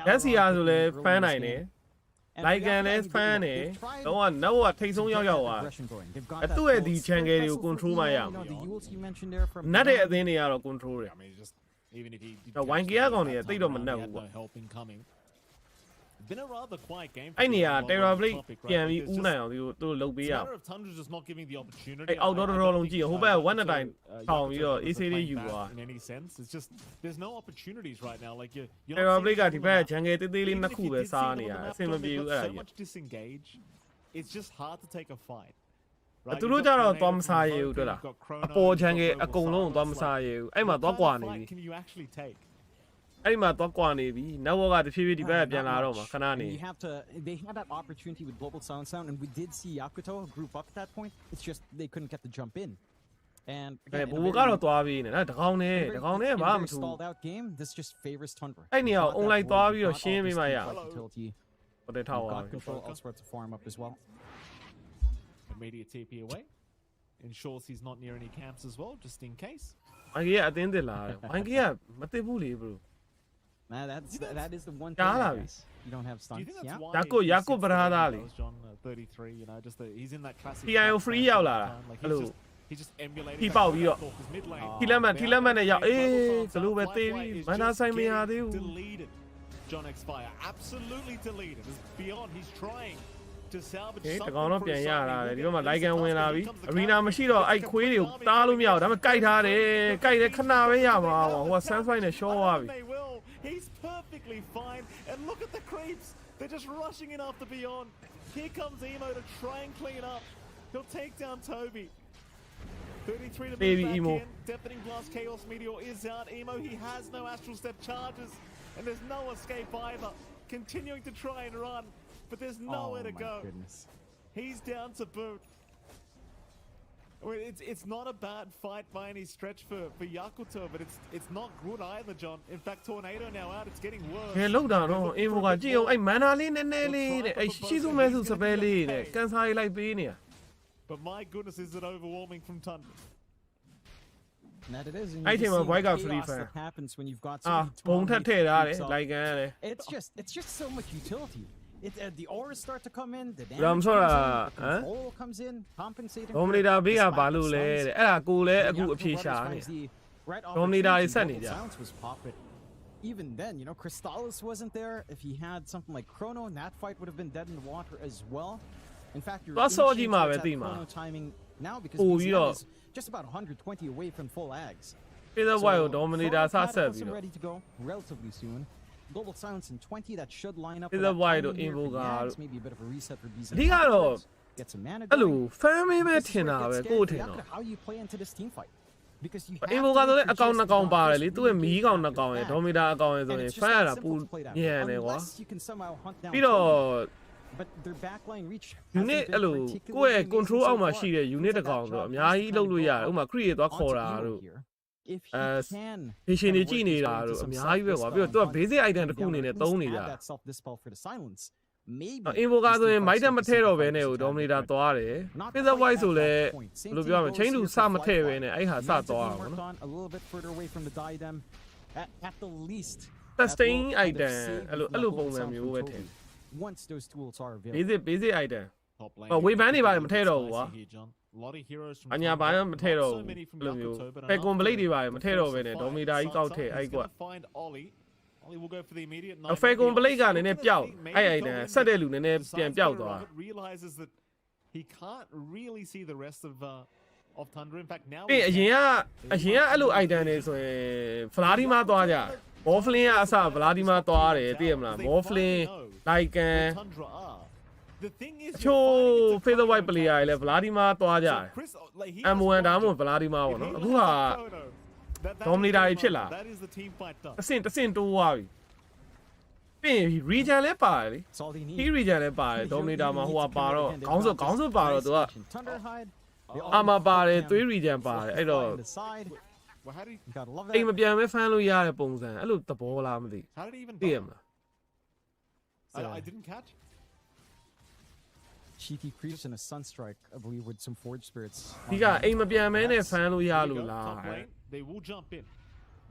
လက်စီယာဆိုလဲဖမ်းနိုင်တယ်လိုက်ကန်လဲဖမ်းတယ်တော့ကနောက်ဘောကထိတ်ဆုံးရောက်သွားအတူရဲ့ဒီ channel တွေကို control မရမှာနတ်တဲ့အသင်းတွေကတော့ control တယ် I mean, just even if he did ဝိုင်ကီယာကောင်တွေကတိတ်တော့မနှက် he ဘူး had ပေါ့ no help incoming. Been a rather quiet game. အဲ့နေရာ Terra Blade Topic, right? ပြန်ပြီး It's ဦး just- နိုင်အောင်သူတို့လုပ်ပေးရ It's a အောင် matter of Tundra just not giving the opportunity. အဲ့အောက်တော့တော်လုံးကြည့်ဟိုဘက်ဝက်နှစ်တိုင်ထောင်ပြီးတော့ Yakuza AC လေး playing ယူ bad သွား in any sense. It's just there's no opportunities right now. Like you're Terra not Blade က seeing ဒီဘက် people channel တေးသေးလေး Even နှစ် if ခု you ပဲ did see စား them နေ on ရ the အ map, ဆင်မ John, ပြေ they've ဘူး got အဲ့ဒါ so ကြီး much disengage. It's just hard to take a fight. သူတို့ကြတော့သွားမစားရဘူးတွေ့လားအပေါ် channel အကုန်လုံးသွားမစားရဘူးအဲ့မှာသွားကွာနေပြီ Can you actually take? အဲ့မှာသွားကွာနေပြီနောက်ဘောကတဖြည်းဖြည်းဒီဘက်ပြန်လာတော့မှာခဏနေ You have to. They had that opportunity with Global Silent Sound, and we did see Yakuto group up at that point. It's just they couldn't get the jump in. And အဲ again, in ဘူ a ကတော့သွားပြီးနေနော်တကောင်နဲ့ very- တကောင်နဲ့ in a ဘာမှ very မထူ stalled out game. This just favors Tundra. အဲ့နေရာကို Got that online ward, သွားပြီးတော့ got ရှင်း all ပေး this မှရ teamfight utility. ဟိုတက်ထောက်ပါ Got control elsewhere to farm up as well. Immediate TP away. Ensures he's not near any camps as well, just in case. ဝိုင်ကီကအတင်းတက်လာတယ်ဝိုင်ကီကမတက်ဘူးလေ bro Nah, that is the one Yeah, thing. I that guess. You don't have Do you stunts. think that's Yeah. why Yakut- he Yakut sits there brada when he ali. goes, John 33, you know, just he's in that classic TIO back free stance ရောက် all လာ the တာ time. Like အဲ့လို he's just emulating ထိ that ပေါက်ပြီးတော့ Falcons mid lane. ထီလက်မှန်ထီလက်မှန်နဲ့ရောက်အေး Global ဂလိုပဲ Silence သေး Sound ပြီ is မနာ just ဆိုင်မရ getting သေးဘူး deleted. John Xfire absolutely deleted. It's beyond. He's trying to salvage အေးတ something ကောင်တော့ for ပြန် his ရ side. လာ He တယ် will ဒီ get ဘက်မှာ this လိုက်ကန်ဝင်လာ task, ပြီ but here comes the အရီနာ counter. မရှိတော့အဲ့ခွေးတွေကိုတားလို့မရဘူးဒါပေမဲ့ကြိုက်ထားတယ်ကြိုက်တယ်ခဏပဲရမှာဟိုက Sunshine နဲ့ show သွားပြီ They will. He's perfectly fine. And look at the creeps. They're just rushing in after Beyond. Here comes Emo to try and clean up. He'll take down Toby. 33 to move Baby back Emo. in. Deafening Blast Chaos Meteor is out. Emo, he has no Astral Step charges. And there's no escape either. Continuing to try and run. But there's nowhere to my go. goodness. He's down to boot. I mean, it's not a bad fight by any stretch for Yakuto, but it's not good either, John. In fact, Tornado now out. It's getting worse. ကဲလောက်တာတော့အင်မိုကကြည့်အောင်အဲ့မန်နာလေးနည်းနည်းလေးတဲ့အဲ့ရှိစုမဲစုစပယ်လေးတဲ့ကန်ဆာကြီးလိုက်ပေးနေရ But my goodness, is it overwhelming from Tundra? And that it is. And I you think just my see the boy got free chaos fire. that happens when you've got အာ so ဘုံ many ထက်ထည့်ထားတယ် creeps up. လိုက်ကန်ရတယ် It's just so much utility. The auras start to come in. The damage Ram comes Sora, in, the huh? control comes in, compensating. ဒိုမနီတာဘေးကဘာလို့လဲတဲ့အဲ့ဒါကိုလည်းအခုအဖြေရှာနေ Dominator is sending, yeah. Silence was pop, but even then, you know, Crystallis wasn't there. If he had something like Chrono, that fight would have been dead in the water as well. In fact, you're That's all inching you ma towards be that thinking, ma. Chrono timing now because Oh, BZM yeah. is just about 120 away from full ags. ပြည်သက်ဝိုင်ကိုဒိုမနီတာဆဆက်ပြီး Catapults တော့ ready to go relatively soon. Global Silence in 20 that should line up. Is for that that why timing the here for Invoker- Yags, maybe a bit of a reset for BZM. အဓိကတော့ Get some mana အဲ့လို going. fan မေးမဲ့ This ထ is င် where တာ it ပဲ gets ကို scary ထင် for တော့ Yakuza, how you play into this team fight. Because you အင် have မို to ကဆို wait လည်း for အကောင် Jess နှစ် to ကောင် drop ပါတယ် this လေသူ့ရဲ့ really မီး big ကောင် amount နှစ်ကောင် of ရဲ့ lag. ဒိုမီတာအကောင်ရဲ့ဆို And ရင် it's ဖ just မ်းရ that တာပူ simple to play that ညံ way. နေကွာ Unless you can somehow hunt down ပြီးတော့ but their backline reach unit hasn't အဲ့ been လို particularly ကိုယ့်ရဲ့ amazing control so အောက်မှာ far. ရှိတဲ့ Seems unit like တစ်ကောင် that ဆို job အများ has ကြီး to လုပ်လို့ kind ရ of တယ် go ဥပမာ create သွားခေါ် onto တာ Emo တို့ here. If he Uh, can Patient kind of ကြီး work နေ his တာ way into တို့ some အများကြီးပဲကွာ self-dispel ပြီးတော့သူက and basic item hunt တစ်ခု down အနေ or နဲ့ at သုံး least နေ add ကြ that self-dispel for the silence. Maybe အင်ဗိုကဆိုရင် this မိုက်တက် device မ could ထည့်တော့ဘဲ simplify နဲ့ things ကို a ဒို tad မီ bit တာ better. သွားတယ် Not ပြသက် quite ဝိုက် at ဆိုလဲ that point. ဘယ် Same လို team ပြောရမလဲ goes chain to here စ for မထည့်ဘဲ flight. နဲ့အဲ့ဟာစ Units are သွား being တာပေါ့ worked နော် on a little bit further away from the diadem. At the least, testing that will kind of item save အဲ့လို the အဲ့လို global ပုံစံ sound မျိုးပဲ from ထင် Toby once those tools are available. basic item top lane. ဝေးပန်းနေပါမ It's ထည့်တော့ဘူး spicy ကွာ here, John. A lot of heroes from အညာဘာ Tundra, မှမထည့် not တော့ so ဘူး many from ဘယ်လိုမျိုး Yakuto, but ဖက်ကွန် enough ပလိတ် to တွေပါမထည့်တော့ force ပဲ the နဲ့ fight. ဒေါမီတာကြီးကောက်ထည့် Sansa အဲ့ is ကွာ gonna find Ollie. Ollie will go for the immediate ဖ knife. က်ကွန်ပလိတ်က He နည်းနည်း also ပျောက် think အဲ့ maybe အဲ့နဲ့ Colin ဆက်တဲ့လူနည်းနည်း decides ပြန် to ပျောက် go သွား around, but realizes that he can't really see the rest of Tundra. In fact, now ပြီး he အရင် can. ကအရင်ကအဲ့လို item တွေဆိုရင်ဖလာဒီမာသွားကြဘောဖလင်းကအစဖလာဒီမာသွားတယ်သိရမလားဘောဖလင်းလိုက်ကန် Where Tundra are. The thing is, ချိုး Feather White player တွေလည်းဖလာဒီမာသွားကြတယ် Chris, like, he M1 has ဒါမှမ one ဟုတ်ဖလာဒီမာ job. ပေါ့နော် If အခု he က lands a photo, that is Dominator the ကြီးဖြစ်လာ That is the team fight done. တဆင့်တိုးသွားပြီပြီးရင် region လည်းပါတယ်လေ That's all they need. Key region လည်းပါတယ် Dominator မှာဟိုကပါတော့ခေါင်းစုပ်ပါတော့သူက Thunder hide. They all အာမပါတယ် have သွေး him. region ပါတယ်အဲ့တော့ Fly in the side. Well, how did You gotta love အိမ် that. မပြန်မဲဖမ်းလို့ရတဲ့ပုံစံအဲ့လိုသဘောလားမသိ how did he even သိရ die? မလား I didn't catch. Cheeky creeps and a sunstrike, I believe, with some forge spirits. ဒီကအိမ်မပြန်မဲနဲ့ဖမ်းလို့ရ Here we လို့ go, လား top lane. They will jump in.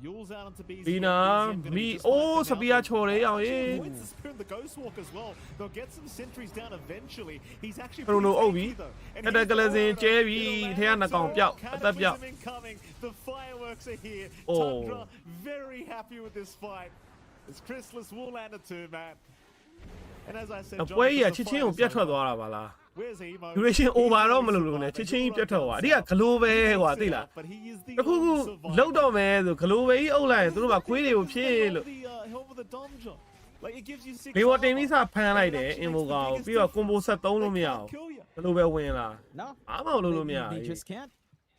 Yule's out onto BZ. ဒီနာ BZM gonna မီ be just အိုး like စပီယာချော်တယ်အောင် Actually ရေး avoids the spear and the ghost walk as well. They'll get some sentries down eventually. He's actually ဘရိုနို pretty အုပ်ပြီ tanky though. And တက်တက်ကလေးစင်ကျဲပြီ here's the ထဲကနှကောင်ပြောက်အသက်ပြောက် Cataclysm incoming. The fireworks are here. Oh. Tundra very happy with this fight. As Chrysalis will land a two, man. And as I said, အ John, ပွဲကြီးက because ချစ် the ချင်းကို fight ပြ is တ်ထွက် over. သွားတာပါလား Where's Emo? duration He's over တော့ the မလို့လို့နဲ့ survivor. ချစ်ချင်း He'll ပြတ်ထွက်သွား run အဓိက down ဂလိုပဲ south. ဟွာ He သိ gets လား it out, but he is the တခုခု only survivor. လောက်တော့မယ်ဆိုဂလိုပဲကြီးအုပ်လိုက်ရင်သူတို့ကခွေးတွေကိုဖြည့်လို့ Help with the dom job. Like it gives you 6 ဘေးပေါ်တင်ပြီးစ armor. ဖမ်းလိုက်တယ် It actually အင်မို makes the ကောင် biggest ပြီးတော့ combo difference. set သုံး They လို့မရ can't ဘူး kill you. ဘယ်လိုပဲဝင်လာ No. အားမလုပ်လို့မရ They ဘူး just can't.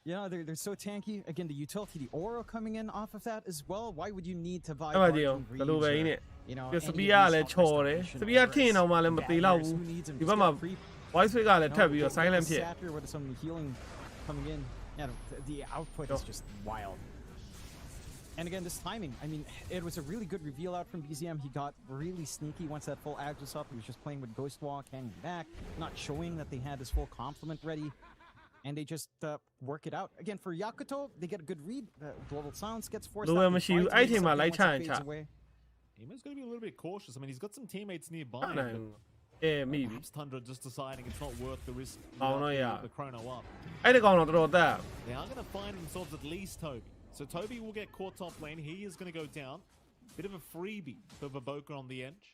You know, they're so tanky. Again, the utility, the aura coming in off of that as well. Why would you need to buy အဲ့ပါကြည့် Barton အောင် Reeves ဘယ်လိုပဲကြီး or, နဲ့ you know, ပြီးစ any ပီ of ယာ these လည်း soft ချော်တယ် restoration စပီယာ auras? ထင်အောင်မှလည်းမသေးတော့ Barriers, ဘူး who needs them? ဒီ Just ဘက်မှာ get creep. voice fake ကလည်း No, ထပ်ပြီးတော့ with silent the ဖြစ် Satyr with some healing coming in. Yeah, the output is just wild. And again, this timing. I mean, it was a really good reveal out from BZM. He got really sneaky once that full ag was up. He was just playing with Ghost Walk, hanging back, not showing that they had his full complement ready. And they just work it out. Again, for Yakuto, they get a good read. Global Silence gets forced Lower out. They machine, try to I make think my something light once it shine fades chat. away. Emo's going to be a little bit cautious. I mean, he's got some teammates nearby. ဟုတ်တယ် But အဲမိပြီ perhaps Tundra just deciding it's not worth the risk. Oh, no, without yeah. the chrono up. အဲ့ဒီကောင်တော့တော်တော်တက် They are going to find themselves at least Toby. So Toby will get caught top lane. He is going to go down. Bit of a freebie for Baboka on the edge.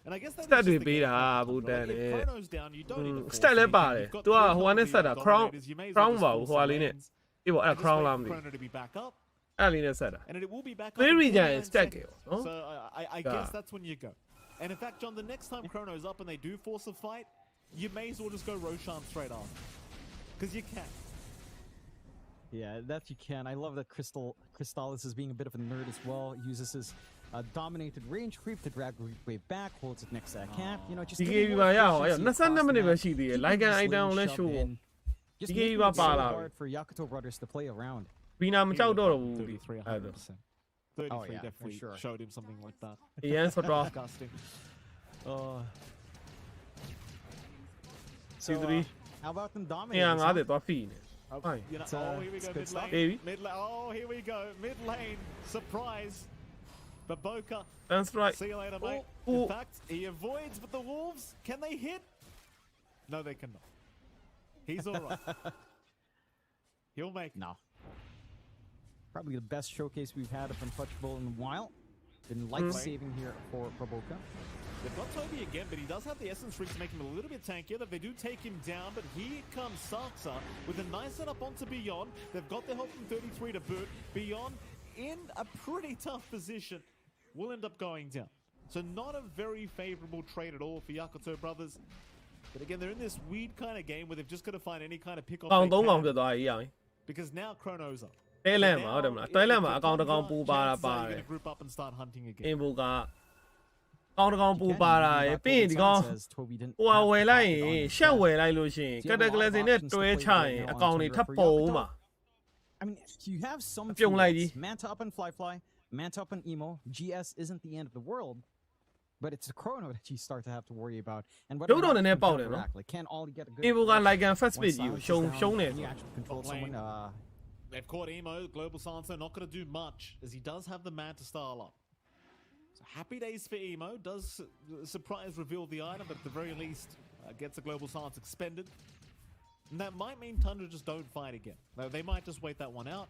And I guess that is Stat just the တွေပေး game တာ plan, ဘူး Tundra. တက် Like, တယ် if Chrono's down, you don't need to force stat လည်း anything. ပါတယ် You've got သူက three ဟိုကနေဆက်တာ dominated crown dominators. You may as well crown just ပါဘူး force ဟို the လေးနဲ့ lanes ဒီပေါ်အဲ့ and just crown wait လားမ for သိ Chrono to be back up. အဲ့လေးနဲ့ဆက်တာ And it will be back up. Three in region 49 stack seconds. ရောနော် So I Yeah. guess that's when you go. And in fact, John, the next time Chrono's up and they do force a fight, you may as well just go Roshan straight after. Because you can. Yeah, that you can. I love that Crystallis is being a bit of a nerd as well. Uses his dominated range creep to drag way back, holds it next to that camp. You know, just ဒီ getting ကေဘီ more မှာရအောင် efficiency 22 across the မိနစ်ပဲ map, ရှိသေးတယ် keeping like an this lane item လည်း shoved ရှိုး in. Justဒီ makingကေဘီ it ပါ so လာပြီ hard for Yakuto brothers to play around. ဘီနာမကြောက်တော့ဘူး 33, အဲ့ဒါ 100%. 33 Oh, yeah, for definitely sure. showed him something like that. အရန်စတော့ Disgusting. So, T3 how about them 150 dominating? huh? သွားဖိနေ Oh, Fine. you know, It's, oh, here we it's go, good mid stuff. Baby. lane. Mid lane. Oh, here we go. Mid lane. Surprise. Baboka. တန်စထရိုက် See you later, mate. Ooh. In fact, he avoids, but the Wolves, can they hit? No, they cannot. He's all right. He'll make it. No. Probably the best showcase we've had of Untouchable in a while. Been life-saving here for Baboka. They've got Toby again, but he does have the Essence Ring to make him a little bit tankier. That they do take him down, but here comes Saksa with a nice setup onto Beyond. They've got the help from 33 to boot. Beyond in a pretty tough position will end up going down. So not a very favorable trade at all for Yakuto brothers. But again, they're in this weird kind of game where they've just got to find any kind of pick off ကောင် they 3ကောင် can, ပြတ်သွားပြီရအောင် because now Chrono's up. တဲလန့်မှာဟုတ်တယ်မလားတဲလန့်မှာအကောင်တစ်ကောင်ပူပါတာပါတ You're ယ် going to group up and start hunting အင် again. ဘူကကောင်တစ်ကောင်ပူပါတာရယ်ပြီးရင်ဒီကောင် Says Toby didn't ဟိုဟာ have ဝယ် to လိုက် pop ရ it on င် his ရှက် shelf. ဝယ်လိုက်လို့ရှိရင် Do က you တ have a က lot လ of စင်နဲ့ options to တွဲ play ချ right ရင် now အ on ကောင်တွေ Tundra ထပ် for ပုံ Yakuto? မှာ I mean, you have some Pyong lai teammates. đi. Manta up and Fly. Manta up and Emo. GS isn't the end of the world. But it's the Chrono that you start to have to worry about. And what ရုပ်တော့နည်းနည်းပေါက်တယ်နော် Like, can Ollie get a good အင်ဘူက grip? like and first Once page ကြီးကို Silence ရှုံ is down, ရှုံးနေ can you actually control Top someone? lane. They've caught Emo. Global Silencer not going to do much as he does have the man to style up. So happy days for Emo. Does surprise reveal the item, but at the very least, gets a global silence expended. And that might mean Tundra just don't fight again. They might just wait that one out.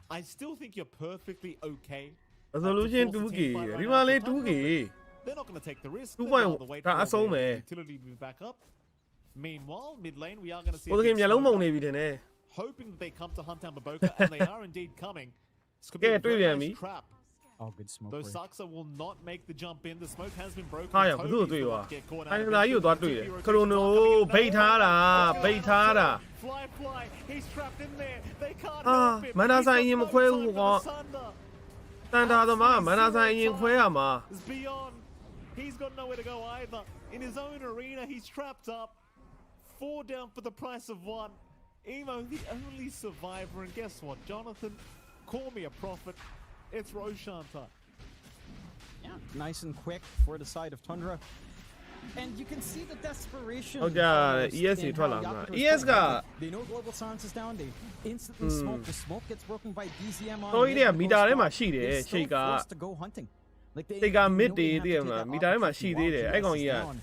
I still think you're perfectly okay. resolution 2k ဒီမှာလေး 2k They're not going to take the risk. 2 They'll point rather wait ဒါ for အဆုံးပဲ their utility to be back up. Meanwhile, mid lane, we are going to see ကိုယ်တကယ်မျက်လုံးမုံနေပြီတင်တယ် hoping that they come to hunt down Baboka, and they are indeed coming. This could be Yeah, a veryတွေ့ပြန် nice ပြီ trap. Oh, good smoke. Though break. Saksa will not make the jump in. The smoke has been broken. ဟာရ Toby's ဘသူ့ကိုတွေ့ the ွာ one to get caught out အိုင် of လာ it. ကြီးကိုသွားတွေ့တယ် Twoခရိုနို rotations coming in. ဘိတ်ထားတာဘိတ်ထားတာ Fly. He's trapped in there. They can't Ah, help him. mana He's sa got inyong no makuha time yung for mukha. the Thunder. တန်တာသမားမန္တဆိုင်အရင်ခွဲရမှာ It's beyond. He's got nowhere to go either. In his own arena, he's trapped up. 4 down for the price of 1. Emo, the only survivor. And guess what, Jonathan? Call me a prophet. It's Roshan time. Yeah, nice and quick for the side of Tundra. And you can see the desperation. ဟုတ်ကြ almost ES တွေ in ထွက် how လာမှာ Yakuza is ES က playing. They know global silence is down. They instantly smoke. The smoke gets broken by DCM on. တော်ကြီးတွေက mid, မီတာ goes ထဲမှာ down. ရှိတယ် They're ရှိတ် still က forced to go hunting. Like they စိတ်က know mid they တွေ have to သိရမ take လား that မီတာထဲမှာ ရှိ opportunity သေးတယ် while အဲ့ကောင် GS ကြီး is က down.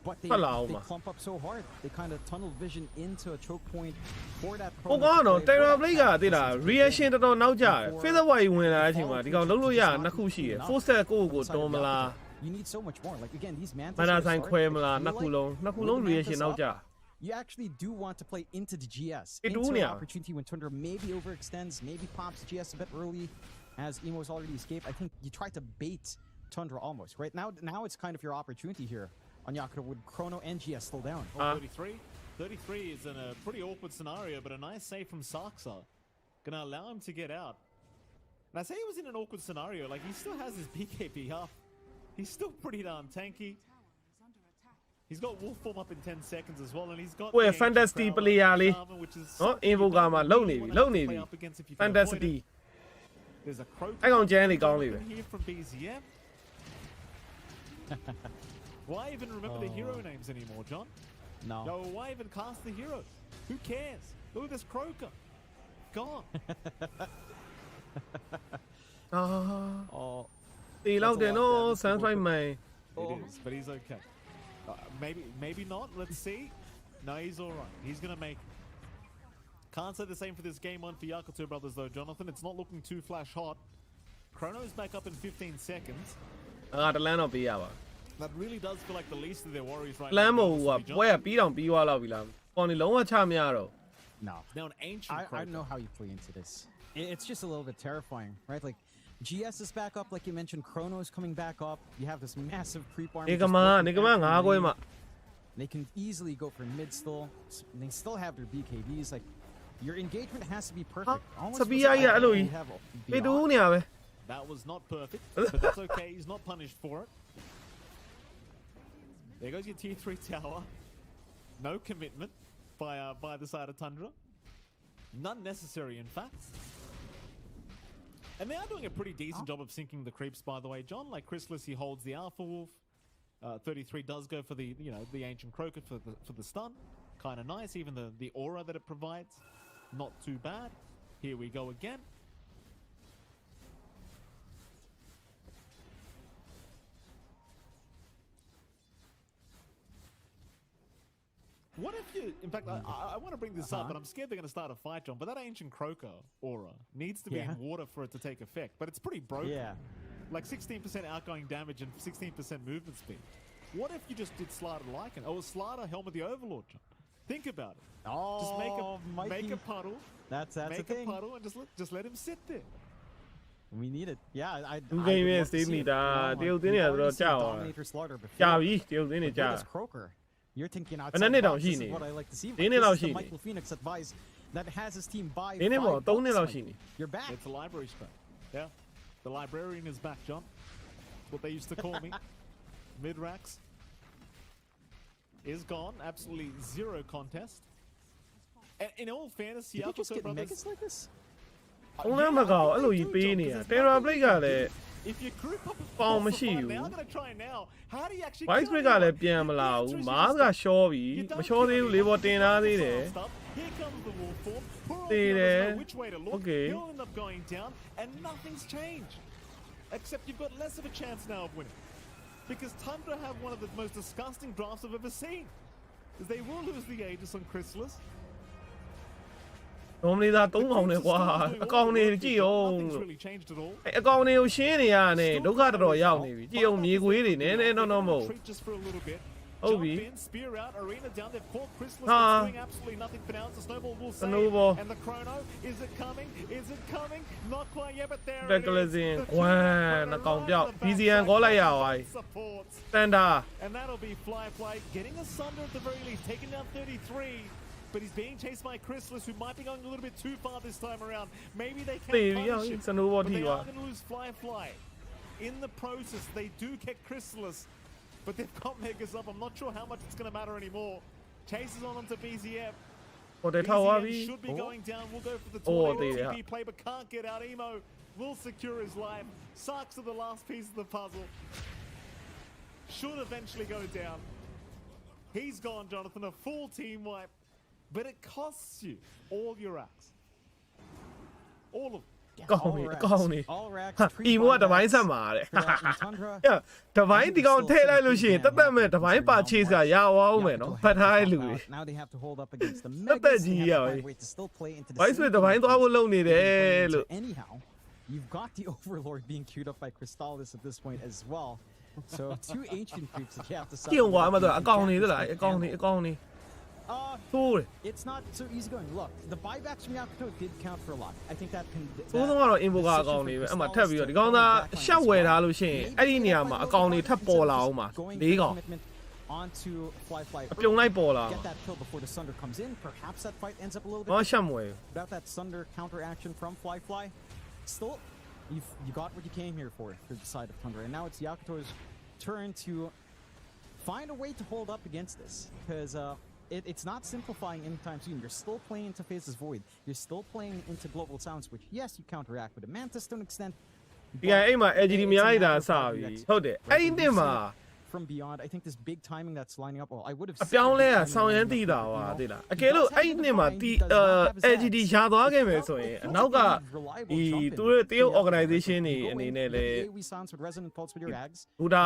But they, ထွက်လာအောင် they ပါ clump up so hard. They kind of tunnel vision into a choke point for that. ဟိုကောင်ကတော့ Terra Blade ကသိလား reaction တော်တော်နောက်ကျတယ် Feather White ဝင်လာတဲ့အချိန်မှာဒီကောင်လုံးလို့ရနှစ်ခုရှိတယ် Full set ကိုတွန်းမလား You need so much more. Like again, these mantas မန္တ here ဆိုင် start, ခွဲမ I လား feel နှစ်ခု like လုံး with the reaction mantas နောက်ကျ up, you actually do want to play into the GS, It into do an now. opportunity when Tundra maybe overextends, maybe pops GS a bit early, as Emo's already escaped. I think you try to bait Tundra almost, right? Now it's kind of your opportunity here on Yakuza with Chrono and GS still down. Oh, 33. 33 is in a pretty awkward scenario, but a nice save from Saksa. Gonna allow him to get out. And I say he was in an awkward scenario, like he still has his BKB up. He's still pretty darn tanky. He's got wolf form up in 10 seconds as well, and he's got ဟို the ancient fantasy prowler, player လေး Shama, which is ဟော invoker မှာလုံနေပြီ fantasy There's a croak အဲ့ကောင်ကျန်းနေကောင်းလေးပဲ here from BZM. Why even remember the hero names anymore, John? No. No, why even cast the hero? Who cares? Look at this croaker. Gone. အာ Oh, တေလောက်တယ်နော် Sunshine Man It is, but he's okay. Maybe not. Let's see. No, he's all right. He's gonna make. Can't say the same for this game one for Yakuza brothers though, Jonathan. It's not looking too flash hot. Chrono's back up in 15 seconds. ငါတလန်းတော့ပေးရပါ That really does feel like the least of their worries right လမ်း now. မို့ဟိုကပွဲကပြီးတော့ပြီးသွားလောက်ပြီလားပေါ်နေလုံးဝချမရတော့ no. Now an ancient. I Croaker. don't know how you play into this. It's just a little bit terrifying, right? Like GS is back up, like you mentioned. Chrono is coming back up. You have this massive creep army. နေက just မ looking နေကမ after ငါး you. ခွဲမှ They can easily go for mid still. They still have their BKBs. Like your engagement has to be perfect. Almost စပီးရကြီးအဲ့လိုကြီး you have ပေတူး beyond. နေရပဲ That was not perfect, but that's okay. He's not punished for it. There goes your tier 3 tower. No commitment by the side of Tundra. None necessary, in fact. And they are doing a pretty decent job of sinking the creeps, by the way, John. Like Chrysalis, he holds the Alpha Wolf. 33 does go for the ancient croaker for the stun. Kind of nice. Even the aura that it provides, not too bad. Here we go again. What if you, in fact, I want to bring this up, but I'm scared they're going to start a fight, John. But that ancient croaker aura needs to be in water for it to take effect. But it's pretty broken. Yeah. Like 16% outgoing damage and 16% movement speed. What if you just did Slaughter Lycan? Oh, Slaughter Helm of the Overlord, John. Think about it. Oh, Just make Mikey. a puddle. That's a Make a thing. puddle and just let him sit there. We need it. Yeah, I သူဂိမ်း would ရဲ့ love to see state it. နေတာ You know, တရုတ်တင်းနေရ we've တော့ already seen ကြာပါ Dominator Slaughter before. ကြာပြီတရုတ်တင်းနေ But ကြာ with this Croaker, you're thinking outside Another the down box. This is Gini. what I like to see. Ini This down is the Gini. Michael Phoenix advice that has his team buy Ini mo, 5 3 နှစ် bucks, လောက် like, ရှိနေ You're back. It's a library strap. Yeah. The librarian is back, John. What they used to call me. Midrax is gone. Absolutely zero contest. And in all fairness, Did you just Yakuza get brothers. megas like this? ဟိုနားမကောက်အဲ့လိုကြီးပေးနေတာ Terra Blade ကလည်း If you group up a Foul boss of machine. one, they are going to try now. How do you actually Vice kill Break က them? လည်းပြန်မလာဘူးမားကရှော့ပြီ You မ don't ရှော့ kill သေးဘူး them. လေးပေါ်တင်ထားသေးတယ် Here comes the wolf form. Poor old သေ Dion တယ် doesn't know which way to look. Okay. He'll end up going down, and nothing's changed. Except you've got less of a chance now of winning. because Tundra have one of the most disgusting drafts I've ever seen. Because they will lose the Aegis on Chrysalis. ဒုံးလေးသား3ကောင်နဲ့ကွာအကောင်နေကြည့်အောင် Nothing's really changed at all. အကောင်တွေကိုရှင်းနေရတယ်ဒုက္ခတော်တော်ရောက်နေပြီကြည့်အောင်မြေခွေးတွေနည်းနည်းတော့မဟုတ် Retreat just for a little bit. Oh, Jump we- in, spear out, arena down. They've caught Chrysalis. Ah. That's doing absolutely nothing for now. It's a snowball will save. Snowball. And the chrono, is it coming? Is it coming? Not quite yet, but there it is. Decisive. The Wow, chrono nó còn right chọc. on the BGM backside có lại with vào the rồi. supports. တန်တာ And that'll be Fly getting a Sunder at the very least, taking down 33. But he's being chased by Chrysalis, who might be going a little bit too far this time around. Maybe they can သေပြီ punish him, စနိုးဘော but ထိ they သွား are going to lose Fly. In the process, they do get Chrysalis, but they've got Megas up. I'm not sure how much it's going to matter anymore. Chases on onto BZM. ဟိုတယ်ထောက်သွားပြီ BZM should be going down. We'll go for the Oh, tornado there. TP play, but can't get out. Emo will secure his life. Sucks to the last piece of the puzzle. Should eventually go down. He's gone, Jonathan. A full team wipe. But it costs you all your racks. All of them. ကောင်းနေကောင်းနေ All racks, ဟာ three အီမိုကတပိုင်း buybacks ဆက်မှာတဲ့ for that in Tundra. တပိုင်းဒီကောင်ထည့်လိုက်လို့ရှိရင်တက်တက်မဲ့တပိုင်းပါချေးစရာရအောင်မယ်နော်ဖတ်ထားတဲ့လူတွေ Now they have to hold up against the Tất Megas. gì They have to vậy? find a way to still play into the ဘိုက်ဆွေတပိုင်းသွားဖို့လုပ်နေတယ်လို့ Anyhow, you've got the Overlord being queued up by Crystallis at this point as well. So two ancient creeps that you have to ကြည့်အောင်ကွာအမတော့ suffer. အကောင်နေသလားအကောင်နေ သိုးတယ် It's not so easy going. Look, the buybacks from Yakuto did count for a lot. I think that can. သိုးဆုံးကတော့ invo ကအကောင်နေပဲအမထပ်ပြီးတော့ဒီကောင်သာရှက်ဝယ်ထားလို့ရှိရင်အဲ့ဒီနေရာမှာအကောင်နေထပ်ပေါ်လာအောင်ပါ၄ကောင် onto Fly အပြုံလိုက်ပေါ်လာ get that kill before the Sunder comes in. Perhaps that fight ends up a little ဘာ bit ရှက်မွယ် without that Sunder counter action from Fly. Still, you got what you came here for the side of Tundra, and now it's Yakuto's turn to find a way to hold up against this because it's not simplifying anytime soon. You're still playing into Phases Void. You're still playing into Global Sound Switch. Yes, you counteract with a Mantis to an extent. ဒီကအဲ့မှာ AGD များလိုက်တာစပြီဟုတ်တယ်အဲ့ဒီနှစ်မှာ From beyond, I think this big timing that's lining up. Well, I would have. အပြောင်းလဲကဆောင်းရမ်းတည်တာပါသိလားအကယ်လို့အဲ့ဒီနှစ်မှာဒီ AGD ရှာသွားခဲ့မယ်ဆိုရင်အနောက်ကဒီသူတို့တရုတ် organization တွေအနေနဲ့လဲ AoE sounds with resonant pulse with your ags. ဘူတာ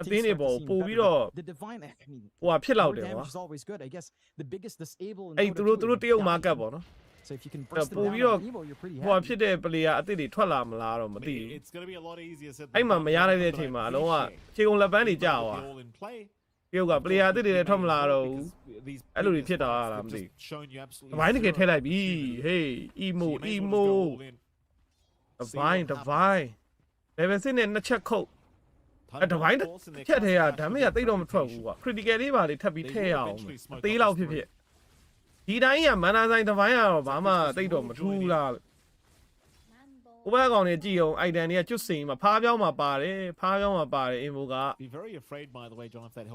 အသင်းတွေပေါ်ပို့ပြီးတော့ The divine, I mean, ဟိုဟာဖြစ်လောက်တယ် more ကွာ damage is always good. I guess the biggest disable. in အဲ့ Dota သူတို့ 2 သူတို့ is တရုတ် down. market ပေါ့နော် So if you can burst them ပို့ down ပြီးတော့ on Evo, you're pretty ဟိုဟာ happy. ဖြစ်တဲ့ player အသစ်တွေထွက်လာမလားတော့မသိဘူး It's going to be a lot easier said အဲ့ than မှာ done, မရလိုက်တဲ့အ but ချိန်မှာ I အလုံးဝ appreciate ခြေကုန်လက်ပန်းတွေကြာ they're သွား all in play. တရုတ်က player အသစ်တွေလည်းထွက်မလာတော့ဘူး Because these အဲ့လိုတွေ previous ဖြစ်တာ fights, လား they've မသိ just shown you absolutely ဘူးဘိုင်းတကယ်ထည့်လိုက်ပြီ zero. hey emo So you may as well just emo go all in. တဘိုင်းတဘိုင်း level 6နဲ့နှစ်ချက်ခုတ်အဲ့တဘိုင်းတစ်ချက်တည်းကဒါမေးကတိတ်တော့မထွက်ဘူးကွာ critical လေးပါလေထပ်ပြီးထည့်ရအောင်အသေးလောက်ဖြစ်ဖြစ်ဒီတိုင်းကမန်နာဆိုင်တဘိုင်းကတော့ဘာမှတိတ်တော့မထူးလားဥပဒေကောင်တွေကြည့်အောင် item တွေကကျွတ်စင်မှာဖားပြောင်းမှာပါတယ်ဖားပြောင်းမှာပါတယ် info က Be very afraid, by the way, John, if that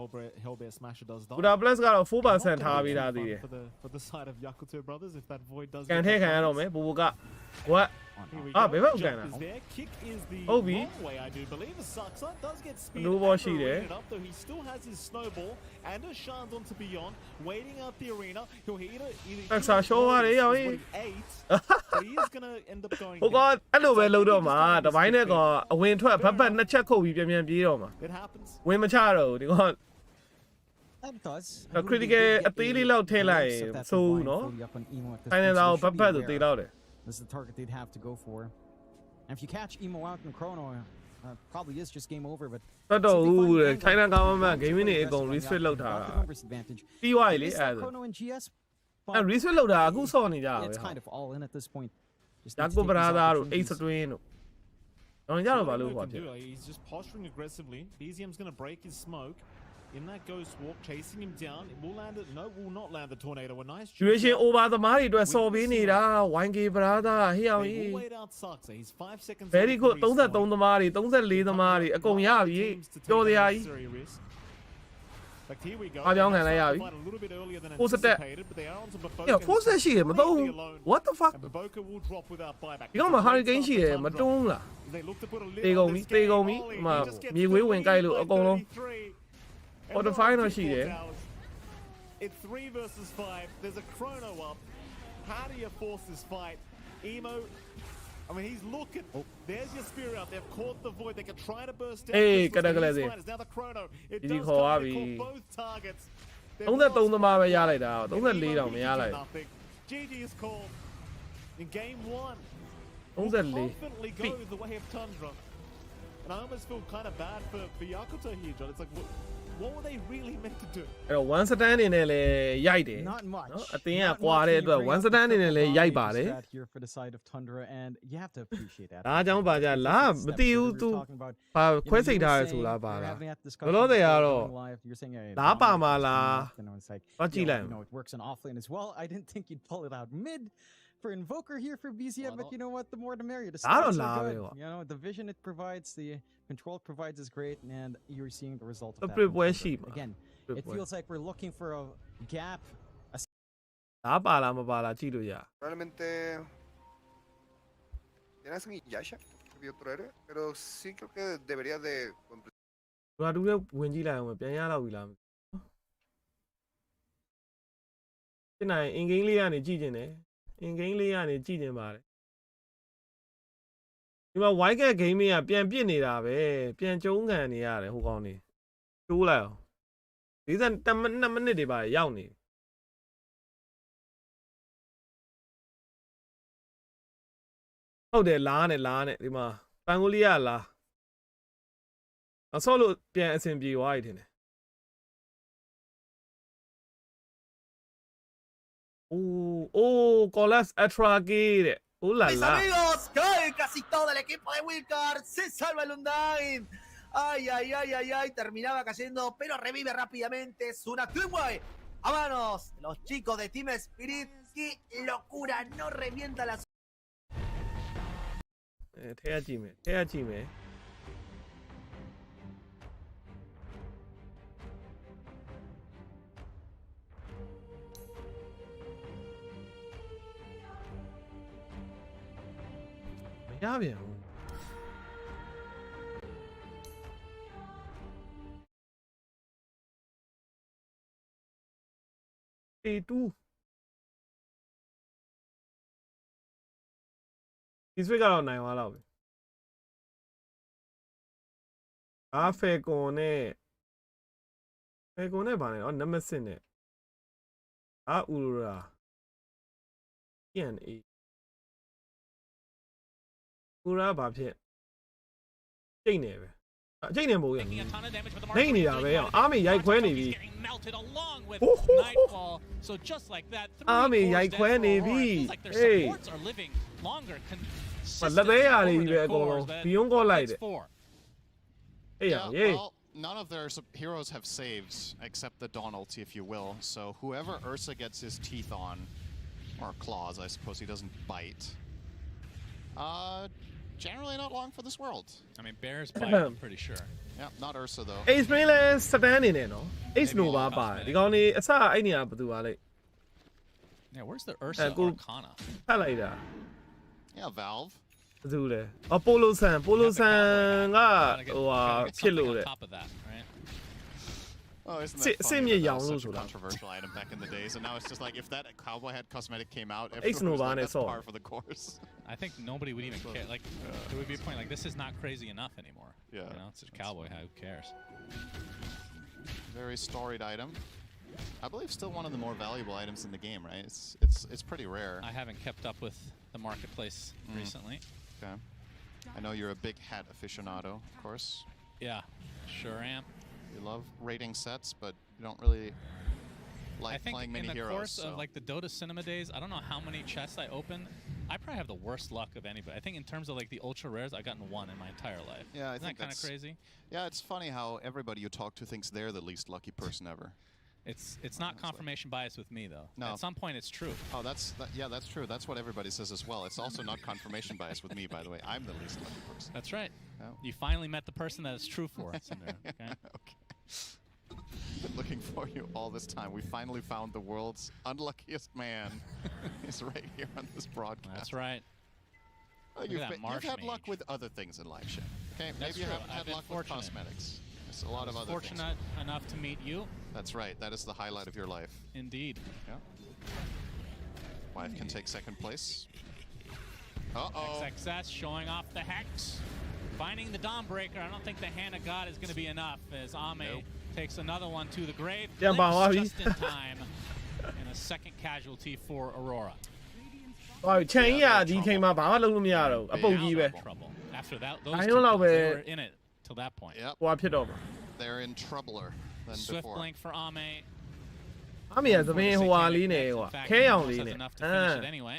Hellbear Smasher does die. ဘူဒါ plus ကတော့ Not 4% gonna ထား be ပေး too ထားသေးတယ် fun for the side of Yakuto brothers if that void does ကန်ထည့်ခံရတော့မယ်ဘူဘူက what Here we Ah, go. bebe ho Jump kana. is there. Kick is the Oh, vi. wrong way, I do believe. The Saksa does get speed Snowball andရှိတယ် arena up, though he still has his snowball and a shant onto beyond, waiting out the arena. He'll either Saksa show ရတယ်ရောက်ရင် but he is gonna end up going ဟိုကအဲ့လိုပဲလုပ်တော့မှာတပိုင်းနဲ့ကအဝင်ထွက်ဖက်ဖက်နှစ်ချက်ခုတ်ပြီးပြန်ပြန်ပြေးတော့မှာ It happens. ဝင်မချတော့ဘူးဒီကောင် That does. The critical အသေးလေးလောက်ထည့်လိုက်ရင်ဆိုးနော် တိုင်းနေတော့ဘက်ဖက်ဆိုတေးတော့တယ် This is the target they'd have to go for. And if you catch Emo out in Chrono, probably is just game over. But တော်တော်ဦးတဲ့ China government gaming တွေအကုန် restrict လုပ်ထားတာ got the numbers advantage. ပြီးသွားပြီလေ It's အဲ့ like ဒါ Chrono and GS. အဲ့ restrict လုပ်တာအခုဆော့နေကြပဲ It's ဟာ kind of all in at this point. Just ဒါ need to ကို take ပ these ရာသာတို့ opportunities. Ace Twin တို့တော့ကြတော့ဘာလို့ What ဟော Emo ဖြစ် can do, he's just posturing aggressively. BZM's gonna break his smoke. In that ghost walk, chasing him down. It will land it. No, will not land the tornado. A nice duration over သမားတွေအတွက်ဆော်ပေးနေတာ 1K brother ဟေ့အောင် They ကြီး will wait out Saksa. He's 5 seconds. very away good from 33 respawn. သမားတွေ34သမားတွေအကုန်ရပြီကြော်တရားကြီး Necessary risk. But here we go. အားပြောင်းခံလိုက်ရပြီ Fight a little bit earlier than Force attack. anticipated, but they are onto Baboka. ဟေ့ force ရှိတယ်မတော့ completely alone. what the fuck And Baboka will drop without buyback. ဒီကောင်မှာ hurricane ရှိတယ်မတွန်းလား They look to put a lid တေ on ကုန် this ပြီ game. တေကုန်ပြီ Ollie, ဟို he မှာ just gets မြေ the ခွေးဝင်ကြိုက်လို့ lead အကုန်လုံး by 33. And Fortify Ollie တော့ရှိတယ် falls out. It's 3 versus 5. There's a chrono up. How do you force this fight? Emo I mean, he's looking. There's your spear out. They've caught the void. They can try to burst down. Hey, Christmas, but Kadagalazi. he's fine. It's now the chrono. It Easy does call, come. They Abby. caught both targets. 33သမားပဲရလိုက်တာ34တောင်မရလိုက် GG is called in game 1. 34 Confidently go the way of Tundra. And I almost feel kind of bad for Yakuto here, John. It's like, what were they really meant to do? အဲ့တော့ one stand အနေနဲ့လည်းရိုက်တယ် Not much. နော်အတင်းက Not ကွာ much တဲ့ when you အတွက် bring one up the stand အနေနဲ့ triple လည်းရိုက် dominate ပါတယ် stat here for the side of Tundra, and you have to appreciate that. ဒါကြောင့်ပါကြလား It's မ a သိ step ဘူး further. သူ We were talking about, ဘာ you know, ခွဲစိ you တ် were ထားရ saying ဆိုလားပါ we're လား having that ဘ discussion လို့တရားတော့ on live. You're saying, hey, ဒါပါမ dominate လား is enough, and it's like, သွားကြည့်လိုက် you know, it works on offlane as well. I didn't think you'd pull it out mid for Invoker here for BZM, but you know what? The more the merrier. The I don't stats are know, good. man. You know, the vision it provides, the control it provides is great, and you're seeing the result of that. Flip from where Tundra. she- Again, Flip it where- feels like we're looking for a gap. ဒါပါလားမပါလားကြည့်လို့ရ Probablemente tienes un Yasha, vi otro héroe, pero sí creo que debería de ဒွာတူလည်းဝင်ကြည့်လိုက်အောင်ပြန်ရတော့ပြီလားဖြစ်နိုင်အင်ဂိမ်းလေးကနေကြည့်ကျင်တယ်အင်ဂိမ်းလေးကနေကြည့်ကျင်ပါတယ်ဒီမှာ white cat game ကပြန်ပြစ်နေတာပဲပြန်ကျုံးခံနေရတယ်ဟိုကောင်နေတိုးလိုက်အောင်42မိနစ်တွေပါရောက်နေဟုတ်တယ်လားနဲ့ဒီမှာပန်ကိုလီယာလားအဆောလို့ပြန်အဆင်ပြေသွားပြီထင်တယ်Oh, collapse atrage တဲ့ Oh la Mis la amigos, cae casi todo el equipo de Wilcard, se salva el Undyne. Ay, ay, ay, ay, ay, terminaba cayendo, pero revive rápidamente. Es una Twinway a manos de los chicos de Team Spirit. ¡Qué locura! No revienta la ထဲရကြည့်မယ် မရပြန်ဘူးA2 ဒီဆွေကတော့နိုင်သွားတော့ပြီအားဖဲကွန်နဲ့ဗာနဲ့နမစစ်နဲ့အာဥရာ PNA ဥရာဘာဖြစ်ကျိတ်နေပဲအကျိတ်နေမို့ရနေနေတာပဲအားမေရိုက်ခွဲနေပြီအားမေရိုက်ခွဲနေပြီဟေးလက်သေးရနေပြီပဲအကုန်လုံးဘီယွန်းကောလိုက်တယ် Yeah, well, none of their heroes have saves except the Dawn ulti, if you will. So whoever Ursa gets his teeth on, or claws, I suppose he doesn't bite. Generally not long for this world. I mean, bears bite, I'm pretty sure. Yeah, not Ursa though. Ace Main လဲစတန်နေနေနော် Ace Nova ပါတယ်ဒီကောင်နေအစအဲ့နေရာဘယ်သူပါလဲ Yeah, where's the Ursa Arcana? ဖတ်လိုက်တာ Yeah, Valve. ဘယ်သူလဲပိုလိုဆန်ကဟိုဟာဖြစ်လို့တဲ့ Top of that, right? Oh, isn't that funny? Similar That young was such a Luzula. controversial item back in the days, and now it's just like if that cowboy hat cosmetic came out, Ace everyone was Nova like, and that's it's all. par for the course. I think nobody would even care. Like, there would be a point like this is not crazy enough anymore. Yeah, You know, it's a cowboy hat. Who cares? Very storied item. I believe still one of the more valuable items in the game, right? It's pretty rare. I haven't kept up with the marketplace recently. Okay. I know you're a big hat aficionado, of course. Yeah, sure am. You love rating sets, but you don't really like I think playing in many the heroes. course of like the Dota cinema days, I don't know how many chests I opened. I probably have the worst luck of anybody. I think in terms of like the ultra rares, I've gotten one in my entire life. Yeah, I Isn't think that kind of that's crazy? Yeah, it's funny how everybody you talk to thinks they're the least lucky person ever. It's not confirmation bias with me though. No. At some point, it's true. Oh, yeah, that's true. That's what everybody says as well. It's also not confirmation bias with me, by the way. I'm the least lucky person. That's right. Yeah. You finally met the person that it's true for. Sundar, okay? Okay. Been looking for you all this time. We finally found the world's unluckiest man. He's right here on this broadcast. That's right. Well, Look at that you've Marsh had luck mage. with other things in life, Shane. Okay, That's maybe you true. haven't I've had been luck with fortunate. cosmetics. There's a lot of other Fortunate enough to meet you. things. That's right. That is the highlight of your life. Indeed. Yeah. Wife can take second place. Uh-oh. XXS showing off the Hex. Finding the Dawnbreaker. I don't think the Hand of God is going to be enough as Ame takes another one to the grave. Glimpse just in time. And a second casualty for Aurora. ဟိုချန်ကြီးကဒီချိန်မှာဘာမှလုပ်လို့မရတော့ဘူးအပုတ်ကြီးပဲ Trouble. After that, those I two don't know, kills, they man. were in it till that point. Yep. ဟိုဖြစ်တော့မှာ They're in troubler than Swift before. blink for Ame. အမေကသမင်းဟိုဟာလေးနဲ့ဟို In fact, ခဲရောင် he လေး almost နဲ့ has enough to finish it anyway.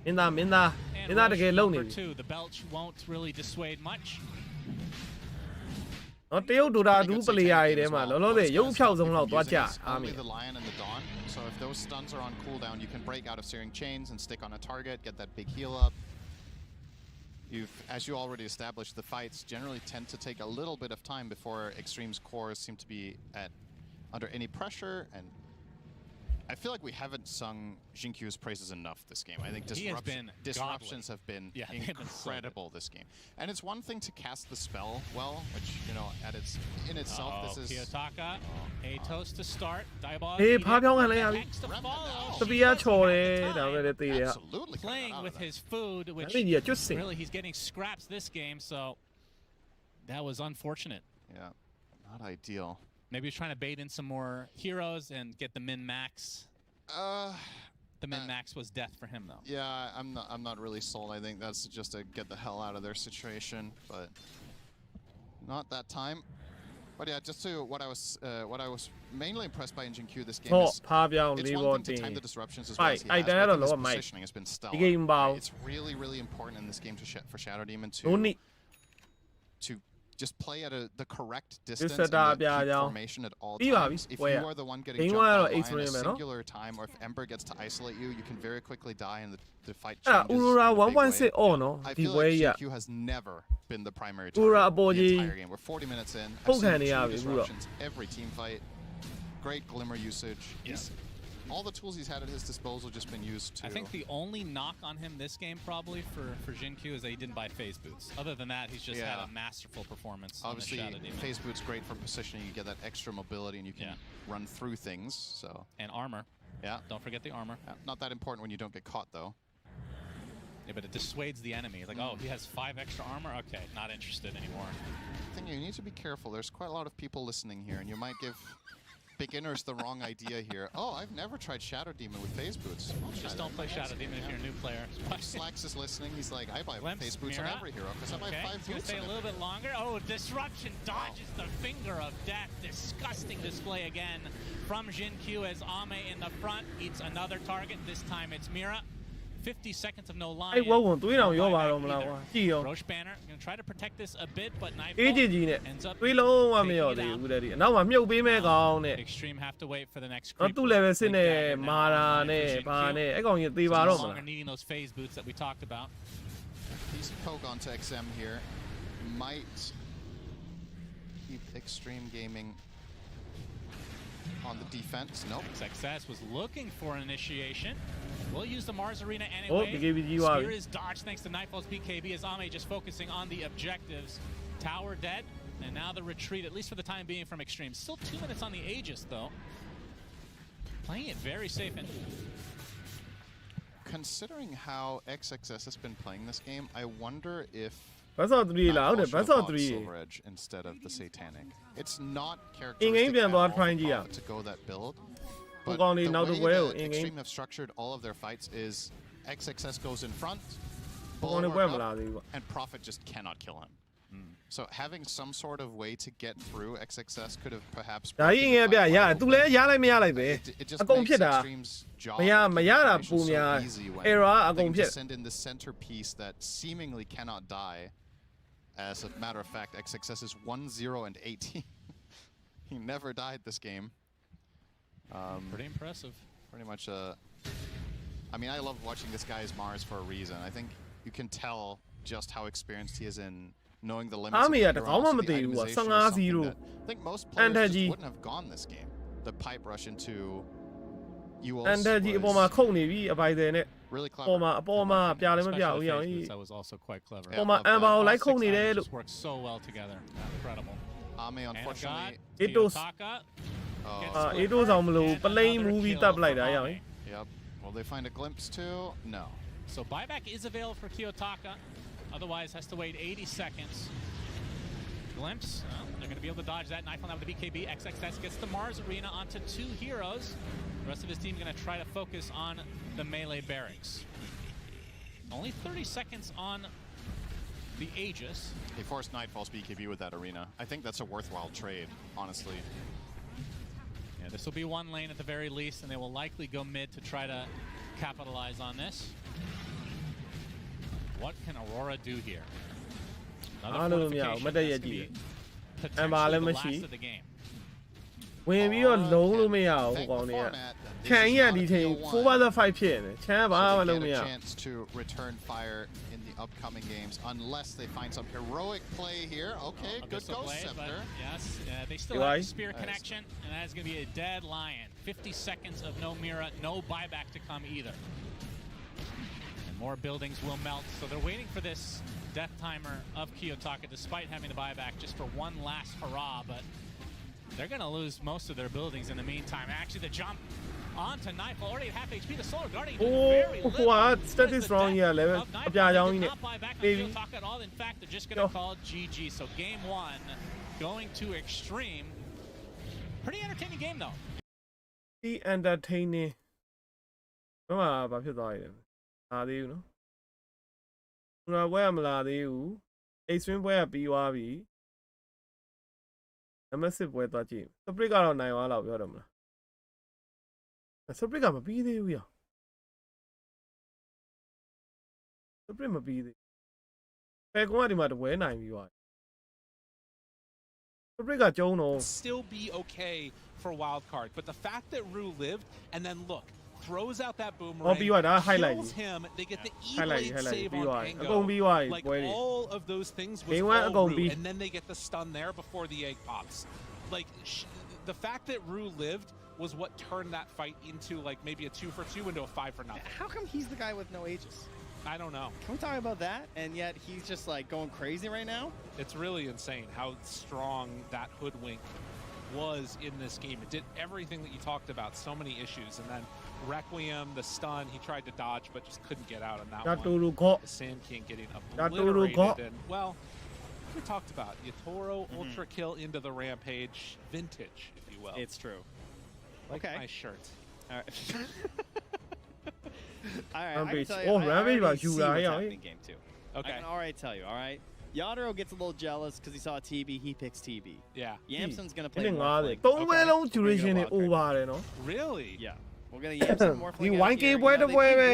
မင်းသားတကယ်လုံနေ Number ပြီ two, the belch won't really dissuade much. နော်တရုတ်ဒိုတာဒူးပလေယာတွေထဲမှာလောလောဆယ်ရုပ်ဖြောက်ဆုံးလောက်သွားကြအားမ Only င်း the Lion and the Dawn. So if those stuns are on cooldown, you can break out of searing chains and stick on a target, get that big heal up. As you already established, the fights generally tend to take a little bit of time before Extreme's cores seem to be under any pressure, and I feel like we haven't sung Jinkyu's praises enough this game. I think disruptions have been incredible this game. And it's one thing to cast the spell well, which, you know, in itself, this is... Kiyotaka, Atos to start, Diabolic အေးဖားပြောင်းခံလိုက်ရပြီ Hex to follow. တပီးကချော်တယ်ဒါပဲလေတည်တယ် Absolutely. Playing with his food, which အဲ့ဒီကကျွတ်စင် really he's getting scraps this game, so that was unfortunate. Yeah, not ideal. Maybe he's trying to bait in some more heroes and get the min-max. The min-max was death for him, though. Yeah, I'm not really sold. I think that's just to get the hell out of their situation, but not that time. But yeah, just to what I was mainly impressed by in Jinkyu this game ဟော is ဖားပြောင်း it's လေး one ပေါ် thing တင် to time the disruptions as well as he Ai, has, ai, but I think đó his là mày. positioning has been Cái stellar. game bao. It's really, really important in this game for Shadow Demon Đúng to đi just play at the correct distance sẽ and đạp keep vào nhau. formation at all Đi vào times. đi, If quay you à. are the one getting Tính jumped qua by rồi a line at a X-ray mà nó. singular time, or if Ember gets to isolate you, you can very quickly die and the fight အဲ့ဒါ changes Aurora in a big way. 116 အော်နော် I ဒီ feel ပွဲ like ကြီးက GQ has never been the primary Aurora target အပေါ် the ကြီး entire game. We're 40 minutes in. I've ဟုတ်ခံ seen နေရ two ပြီအခုတော့ disruptions every team fight. Great glimmer usage. All the tools he's had at his disposal just been used to... I think the only knock on him this game probably for Jinkyu is that he didn't buy phase boots. Other than that, he's just had a masterful performance. Obviously, on the Shadow Demon. phase boot's great for positioning. You get that extra mobility and you can run through things. So And armor. Yeah. Don't forget the armor. Not that important when you don't get caught, though. Yeah, but it dissuades the enemy. It's like, oh, he has 5 extra armor? Okay, not interested anymore. I think you need to be careful. There's quite a lot of people listening here, and you might give beginners the wrong idea here. Oh, I've never tried Shadow Demon with phase boots. Just don't play Shadow Demon if you're a new player. If Slacks is listening, he's like, I buy Glimpse, phase boots Mira. on every hero because I buy 5 It's going boots. to stay a little bit longer. Oh, disruption dodges the finger of death. Disgusting display again from Jinkyu as Ame in the front eats another target. This time it's Mira. 50 seconds of no line. အဲ့ဝုန်းသွေးတောင်ရောပါတော့မလားကွာကြည့်ရော Roche Banner going to try to protect this a bit, but Nightfall အေးကြည့်ကြီးနဲ့ ends up သွေးလုံးဝမရော taking it သေး out. ဘူးတဲ့ဒီအနောက်မှာမြုပ်ပေးမဲ့ကောင်နဲ့ Extreme have to wait for the next တော့ creep. သူ့ level စစ်နဲ့ Link dagger now မာတာနဲ့ for ဘာ Jinkyu. နဲ့အဲ့ကောင်ကြီးသေးပါ No တော့မလား longer needing those phase boots that we talked about. Decent poke onto XM here. Might keep Extreme Gaming on the defense. Nope. Success was looking for an initiation. We'll use the Mars Arena Oh, anyway. BKB Spear is dodged thanks to Nightfall's BKB as Ame just focusing on the objectives. Tower dead, and now the retreat, at least for the time being, from Extreme. Still 2 minutes on the Aegis, though. Playing it very safe. And Considering how XXS has been playing this game, I wonder if ဘတ်ဆော့3လားဟုတ်တယ်ဘတ်ဆော့ Nightfall should have bought 3 Silver Edge instead of the Satanic. It's not In-game characteristic ပြန် at သွား all try for ကြည့်ရ Profit to go that build. ဟို But ကောင်လေး the နောက်တစ် way ပွဲကို that in-game Extreme have structured all of their fights is XXS goes in front, ဟိုကောင်လေးပွဲ bulwark မလာ up, သေးဘူး and Profit just cannot kill him. So having some sort of way to get through XXS could have perhaps... ဒါကြီးအင်္ဂါပြရသူလည်းရလိုက်မရလိုက်ပဲ It just အကုန် makes ဖြစ်တာ Extreme's job မရ of မရတာ keeping ပုံ information များ so easy when error အကုန် they ဖြစ် send in the centerpiece that seemingly cannot die. As a matter of fact, XXS is 1-0 and 18. He never died this game. pretty impressive. Pretty much I mean, I love watching this guy's Mars for a reason. I think you can tell just how experienced he is in knowing the limits of Ame theက hero. တကောင်းမှ Also, မ the သိဘူးကွာ itemization is 15 something 0 that I think most players just Antaji. wouldn't have gone this game. The pipe rush into အန်တက်ကြီးအပေါ်မှာခုန်နေပြီအပိုင်တယ်နဲ့ really အပေါ်မှာ clever. အပေါ်မှာပြလည်းမပြ Especially ဘူးရောင် phase ကြီး boots, that was also quite clever. အပေါ်မှာအန်ဘာကိုလိုက်ခုန်နေတယ် Six လို့ items just work so well together. Incredible. Ame, And unfortunately, God, Itos. Kiyotaka oh, gets အာ split အေးတိုးဆောင်မလို့ and ပလိန် another မူပြီး kill တပ်ပလိုက်တာ for ရောင် Ame. yep. Will they find a glimpse too? No. So buyback is available for Kiyotaka. Otherwise, has to wait 80 seconds. Glimpse. They're going to be able to dodge that. Knife on that with the BKB. XXS gets the Mars Arena onto 2 heroes. The rest of his team going to try to focus on the melee barracks. Only 30 seconds on the Aegis. They forced Nightfall's BKB with that arena. I think that's a worthwhile trade, honestly. Yeah, this will be one lane at the very least, and they will likely go mid to try to capitalize on this. What can Aurora do here? Another fortification. That's gonna be potentially the last of the game. ဝင်ပြီးတော့လုံးလို့မရဘူးဟိုကောင်တွေကခြံကြီးကဒီချိန်4-5ဖြစ်နေခြံကဘာမှလုံးမရ chance to return fire in the upcoming games unless they find some heroic play here. Okay, good go, Scepter. Yes, they still have spear connection, and that is going to be a dead lion. 50 seconds of no Mira, no buyback to come either. And more buildings will melt, so they're waiting for this death timer of Kiyotaka despite having the buyback just for one last hurrah, but they're going to lose most of their buildings in the meantime. Actually, the jump onto Nightfall, already at half HP. The Solar Guardian doing very little. What? That is wrong here. Level. Not buy back on Kiyotaka at all. In fact, they're just going to call GG. So game 1 going to Extreme. Pretty entertaining game, though. The entertaining. ဘာဖြစ်သွားလဲ။လာသေးဘူးနော်။ကျွန်တော်ပွဲကမလာသေးဘူး။ Extreme ပွဲကပြီးသွားပြီ။ Massive ပွဲသွားကြည့်။ Split ကတော့နိုင်သွားတော့ပြောတယ်မလား။ Split ကမပြီးသေးဘူးရ။ Split မပြီးသေး။ဖယ်ကွန်ကဒီမှာတပွဲနိုင်ပြီးသွား။ Split ကကျုံးတော့ still be okay for wild card, but the fact that Rue lived and then look throws out that boomerang, kills him, they get the E-blade save on Pango. Like all of those things was all Rue, and then they get the stun there before the egg pops. Like the fact that Rue lived was what turned that fight into like maybe a 2-for-2 into a 5-for-0. How come he's the guy with no Aegis? I don't know. Can we talk about that? And yet he's just like going crazy right now? It's really insane how strong that hoodwink was in this game. It did everything that you talked about, so many issues, and then Requiem, the stun, he tried to dodge but just couldn't get out on that one. The Sand King getting obliterated, and well, we talked about Yatoro ultra kill into the Rampage, vintage, if you will. It's true. Like okay. My shirt. All right. All right. Rampage. I can tell you, I already see what's happening in game 2. Okay. I can already tell you. All right. Yadro gets a little jealous because he saw TB. He picks TB. Yeah. Yamson's gonna play more flank. 3ပွဲလုံး duration နဲ့ over တယ်နော် Really? Yeah. We're gonna Yamson more flank. ဒီ 1K ပွဲတစ်ပွဲပဲ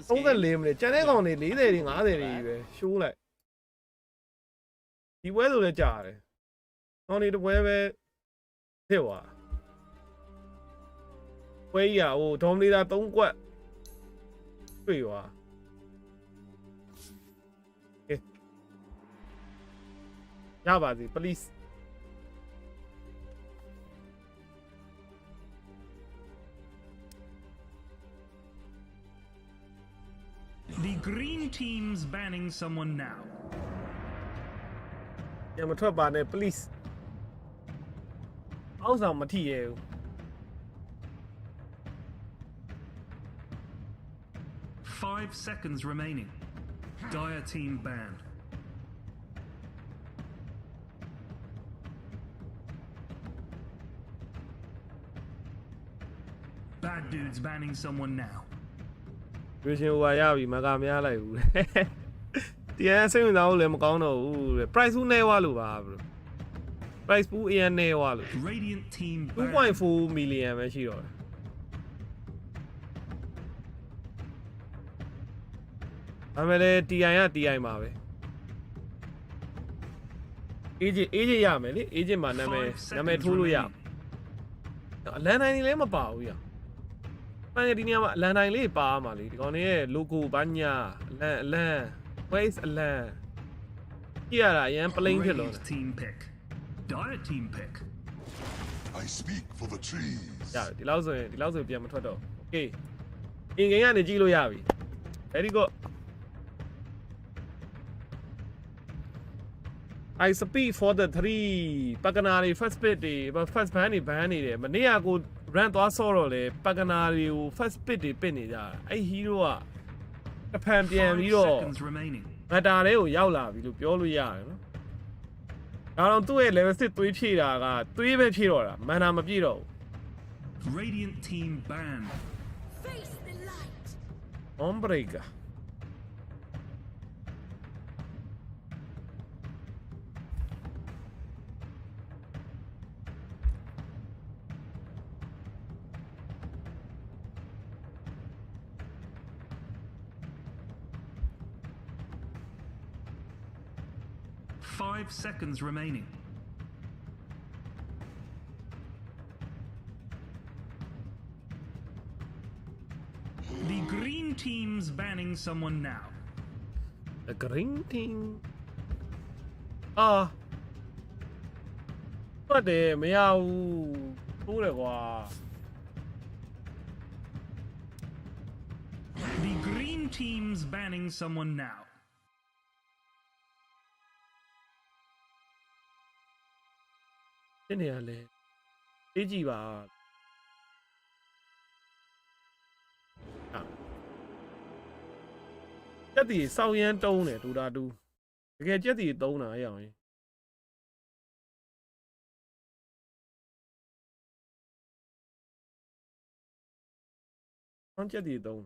34မိနစ်ကျန်တဲ့ကောင်တွေ40တွေ50တွေပဲရှိုးလိုက်ဒီပွဲဆိုလည်းကြာတယ်ကောင်တွေတစ်ပွဲပဲဖြစ်သွားပွဲကြီးอ่ะဟိုဒေါမလီတာ3ကွက်တွေ့သွားရပါစေ please The green team's banning someone now. ညမထွက်ပါနဲ့ please အောက်ဆောင်မထိရဲဘူး 5 seconds remaining. Dire team banned. Bad dudes banning someone now. ရွေးရှင်ဟိုရပြီမကမရလိုက်ဘူးတရားစိတ်ဝင်စားလို့လည်းမကောင်းတော့ဘူး price pool နဲ့ဝါလို့ပါ bro price pool အရင်နဲ့ဝါလို့ Radiant team 2.4 million ပဲရှိတော့တယ်ဒါပေမဲ့လည်း TI က TI မှာပဲ AJ ရမယ်လေ AJ မှာနာမည်ထိုးလို့ရအလန်တိုင်းလည်းမပါဘူးရပန်းဒီနေရာမှာအလန်တိုင်းလေးပါမှာလေဒီကောင်လေးရဲ့ logo ဘာညာအလန် Waze အလန်ကြည့်ရတာအရင် plain ဖြစ်လို့ team pick. Dire team pick. I speak for the trees. ရတယ်ဒီလောက်ဆိုရင်ပြန်မထွက်တော့ Okay အင်ဂိမ်းကနေကြည့်လို့ရပြီ Very good I speak for the 3 ပကနာတွေ first pit တွေ first ban တွေ ban နေတယ်မနေ့ကကို run သွားဆော့တော့လေပကနာတွေကို first pit တွေပစ်နေကြတာအဲ့ hero က အဖန်ပြန်ပြီးတော့ seconds remaining. မတာလေးကိုရောက်လာပြီလို့ပြောလို့ရတယ်နော်ဒါတော့သူ့ရဲ့ level 6သွေးဖြည့်တာကသွေးပဲဖြည့်တော့တာမန်နာမပြည့်တော့ဘူး Radiant team banned. Ombrega. Five seconds remaining. The green team's banning someone now. The green team. Ah. ဟုတ်တယ်မရဘူးထိုးတယ်ကွာ The green team's banning someone now. ဒီနေရာလဲအေးကြည့်ပါကြက်တီစောင်းရမ်းတုံးတယ်ဒူတာတူတကယ်ကြက်တီတုံးတာအရောင်ရင်ဟောင်းကြက်တီတုံး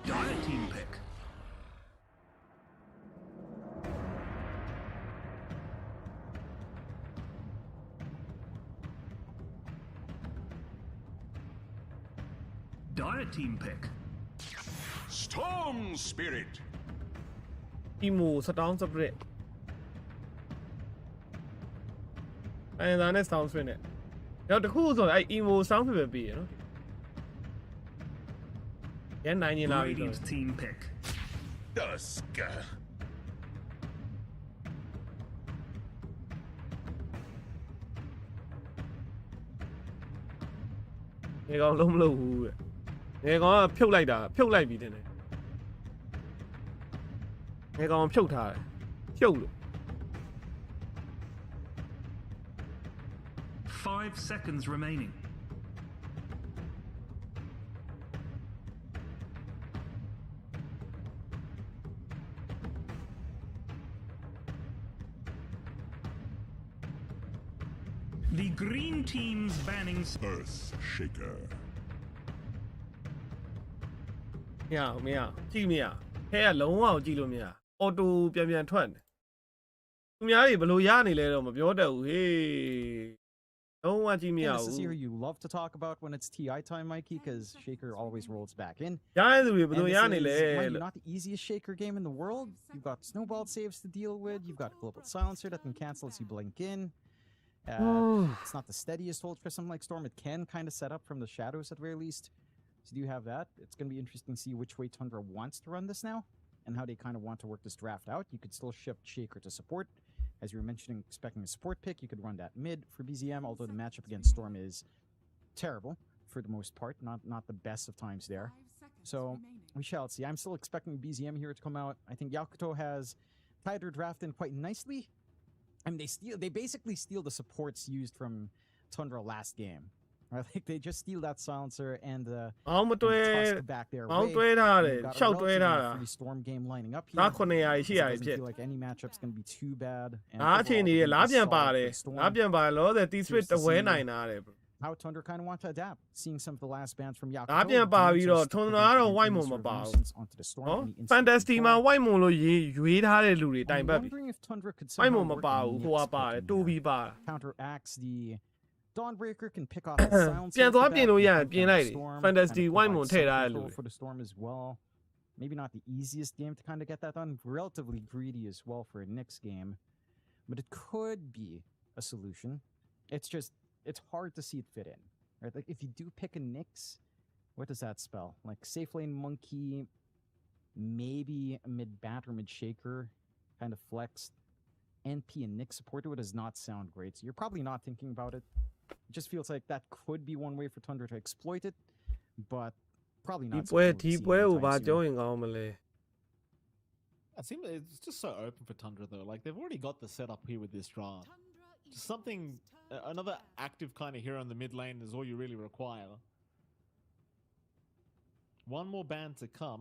Dire team pick. Dire team pick. Storm Spirit. Emo Storm Spirit အဲဒါနဲ့ Storm Spirit နဲ့တော့တခုဆိုအဲ Emo Storm Spirit ပဲပြီးရနော်ရန်နိုင်နေလာပြီ Radiant team pick. Dusk. ငယ်ကောင်လုံးမလို့ဘူးတဲ့ငယ်ကောင်ကဖြုတ်လိုက်တာဖြုတ်လိုက်ပြီတင်တယ်ငယ်ကောင်ဖြုတ်ထားတယ်ဖြုတ်လို့ 5 seconds remaining. The green team's banning Earth Shaker. မရကြည့်မရဟ ထဲကလုံးဝကြည့်လို့မရအော်တိုပြန်ထွက်နေသူများတွေဘယ်လိုရနေလဲတော့မပြောတတ်ဘူးဟေးလုံးဝကြည့်မရ This ဘူး is here you love to talk about when it's TI time, Mikey, because Shaker always rolls back in. ရတဲ့သူတွေဘယ်လိုရနေလဲ Mind you, not the easiest Shaker game in the world. You've got snowball saves to deal with. You've got global silencer that can cancel as you blink in. It's not the steadiest hold for something like Storm. It can kind of set up from the shadows at very least. So do you have that? It's going to be interesting to see which way Tundra wants to run this now and how they kind of want to work this draft out. You could still shift Shaker to support. As you were mentioning, expecting a support pick, you could run that mid for BZM, although the matchup against Storm is terrible for the most part, not the best of times there. So we shall see. I'm still expecting BZM here to come out. I think Yakuto has tied her draft in quite nicely. I mean, they basically steal the supports used from Tundra last game. Right? Like they just steal that silencer and tusk back there. Storm game lining up here. Doesn't feel like any matchup's going to be too bad. And how Tundra kind of want to adapt, seeing some of the last bands from Yakuto. Onto the Storm. Fantasy မှာ white မုံလို့ရွေးထားတဲ့လူတွေတိုင်ပတ်ပြီ wondering if Tundra could white မုံ somehow မပါဘူးဟိုကပါတယ်တူပြီးပါ counteracts the Dawnbreaker, can pick off the silencer. ပြန်သွားပြင်လို့ရရင်ပြင်လိုက်တယ် Fantasy white မုံထည့်ထားတဲ့လူ for the Storm as well. Maybe not the easiest game to kind of get that done. Relatively greedy as well for a Nyx game, but it could be a solution. It's hard to see it fit in, right? Like if you do pick a Nyx, what does that spell? Like safe lane monkey, maybe a mid bat or mid shaker, kind of flexed. NP and Nyx support it does not sound great. So you're probably not thinking about it. It just feels like that could be one way for Tundra to exploit it, but probably not. It seems it's just so open for Tundra though. Like they've already got the setup here with this draft. Just something, another active kind of hero in the mid lane is all you really require. One more band to come.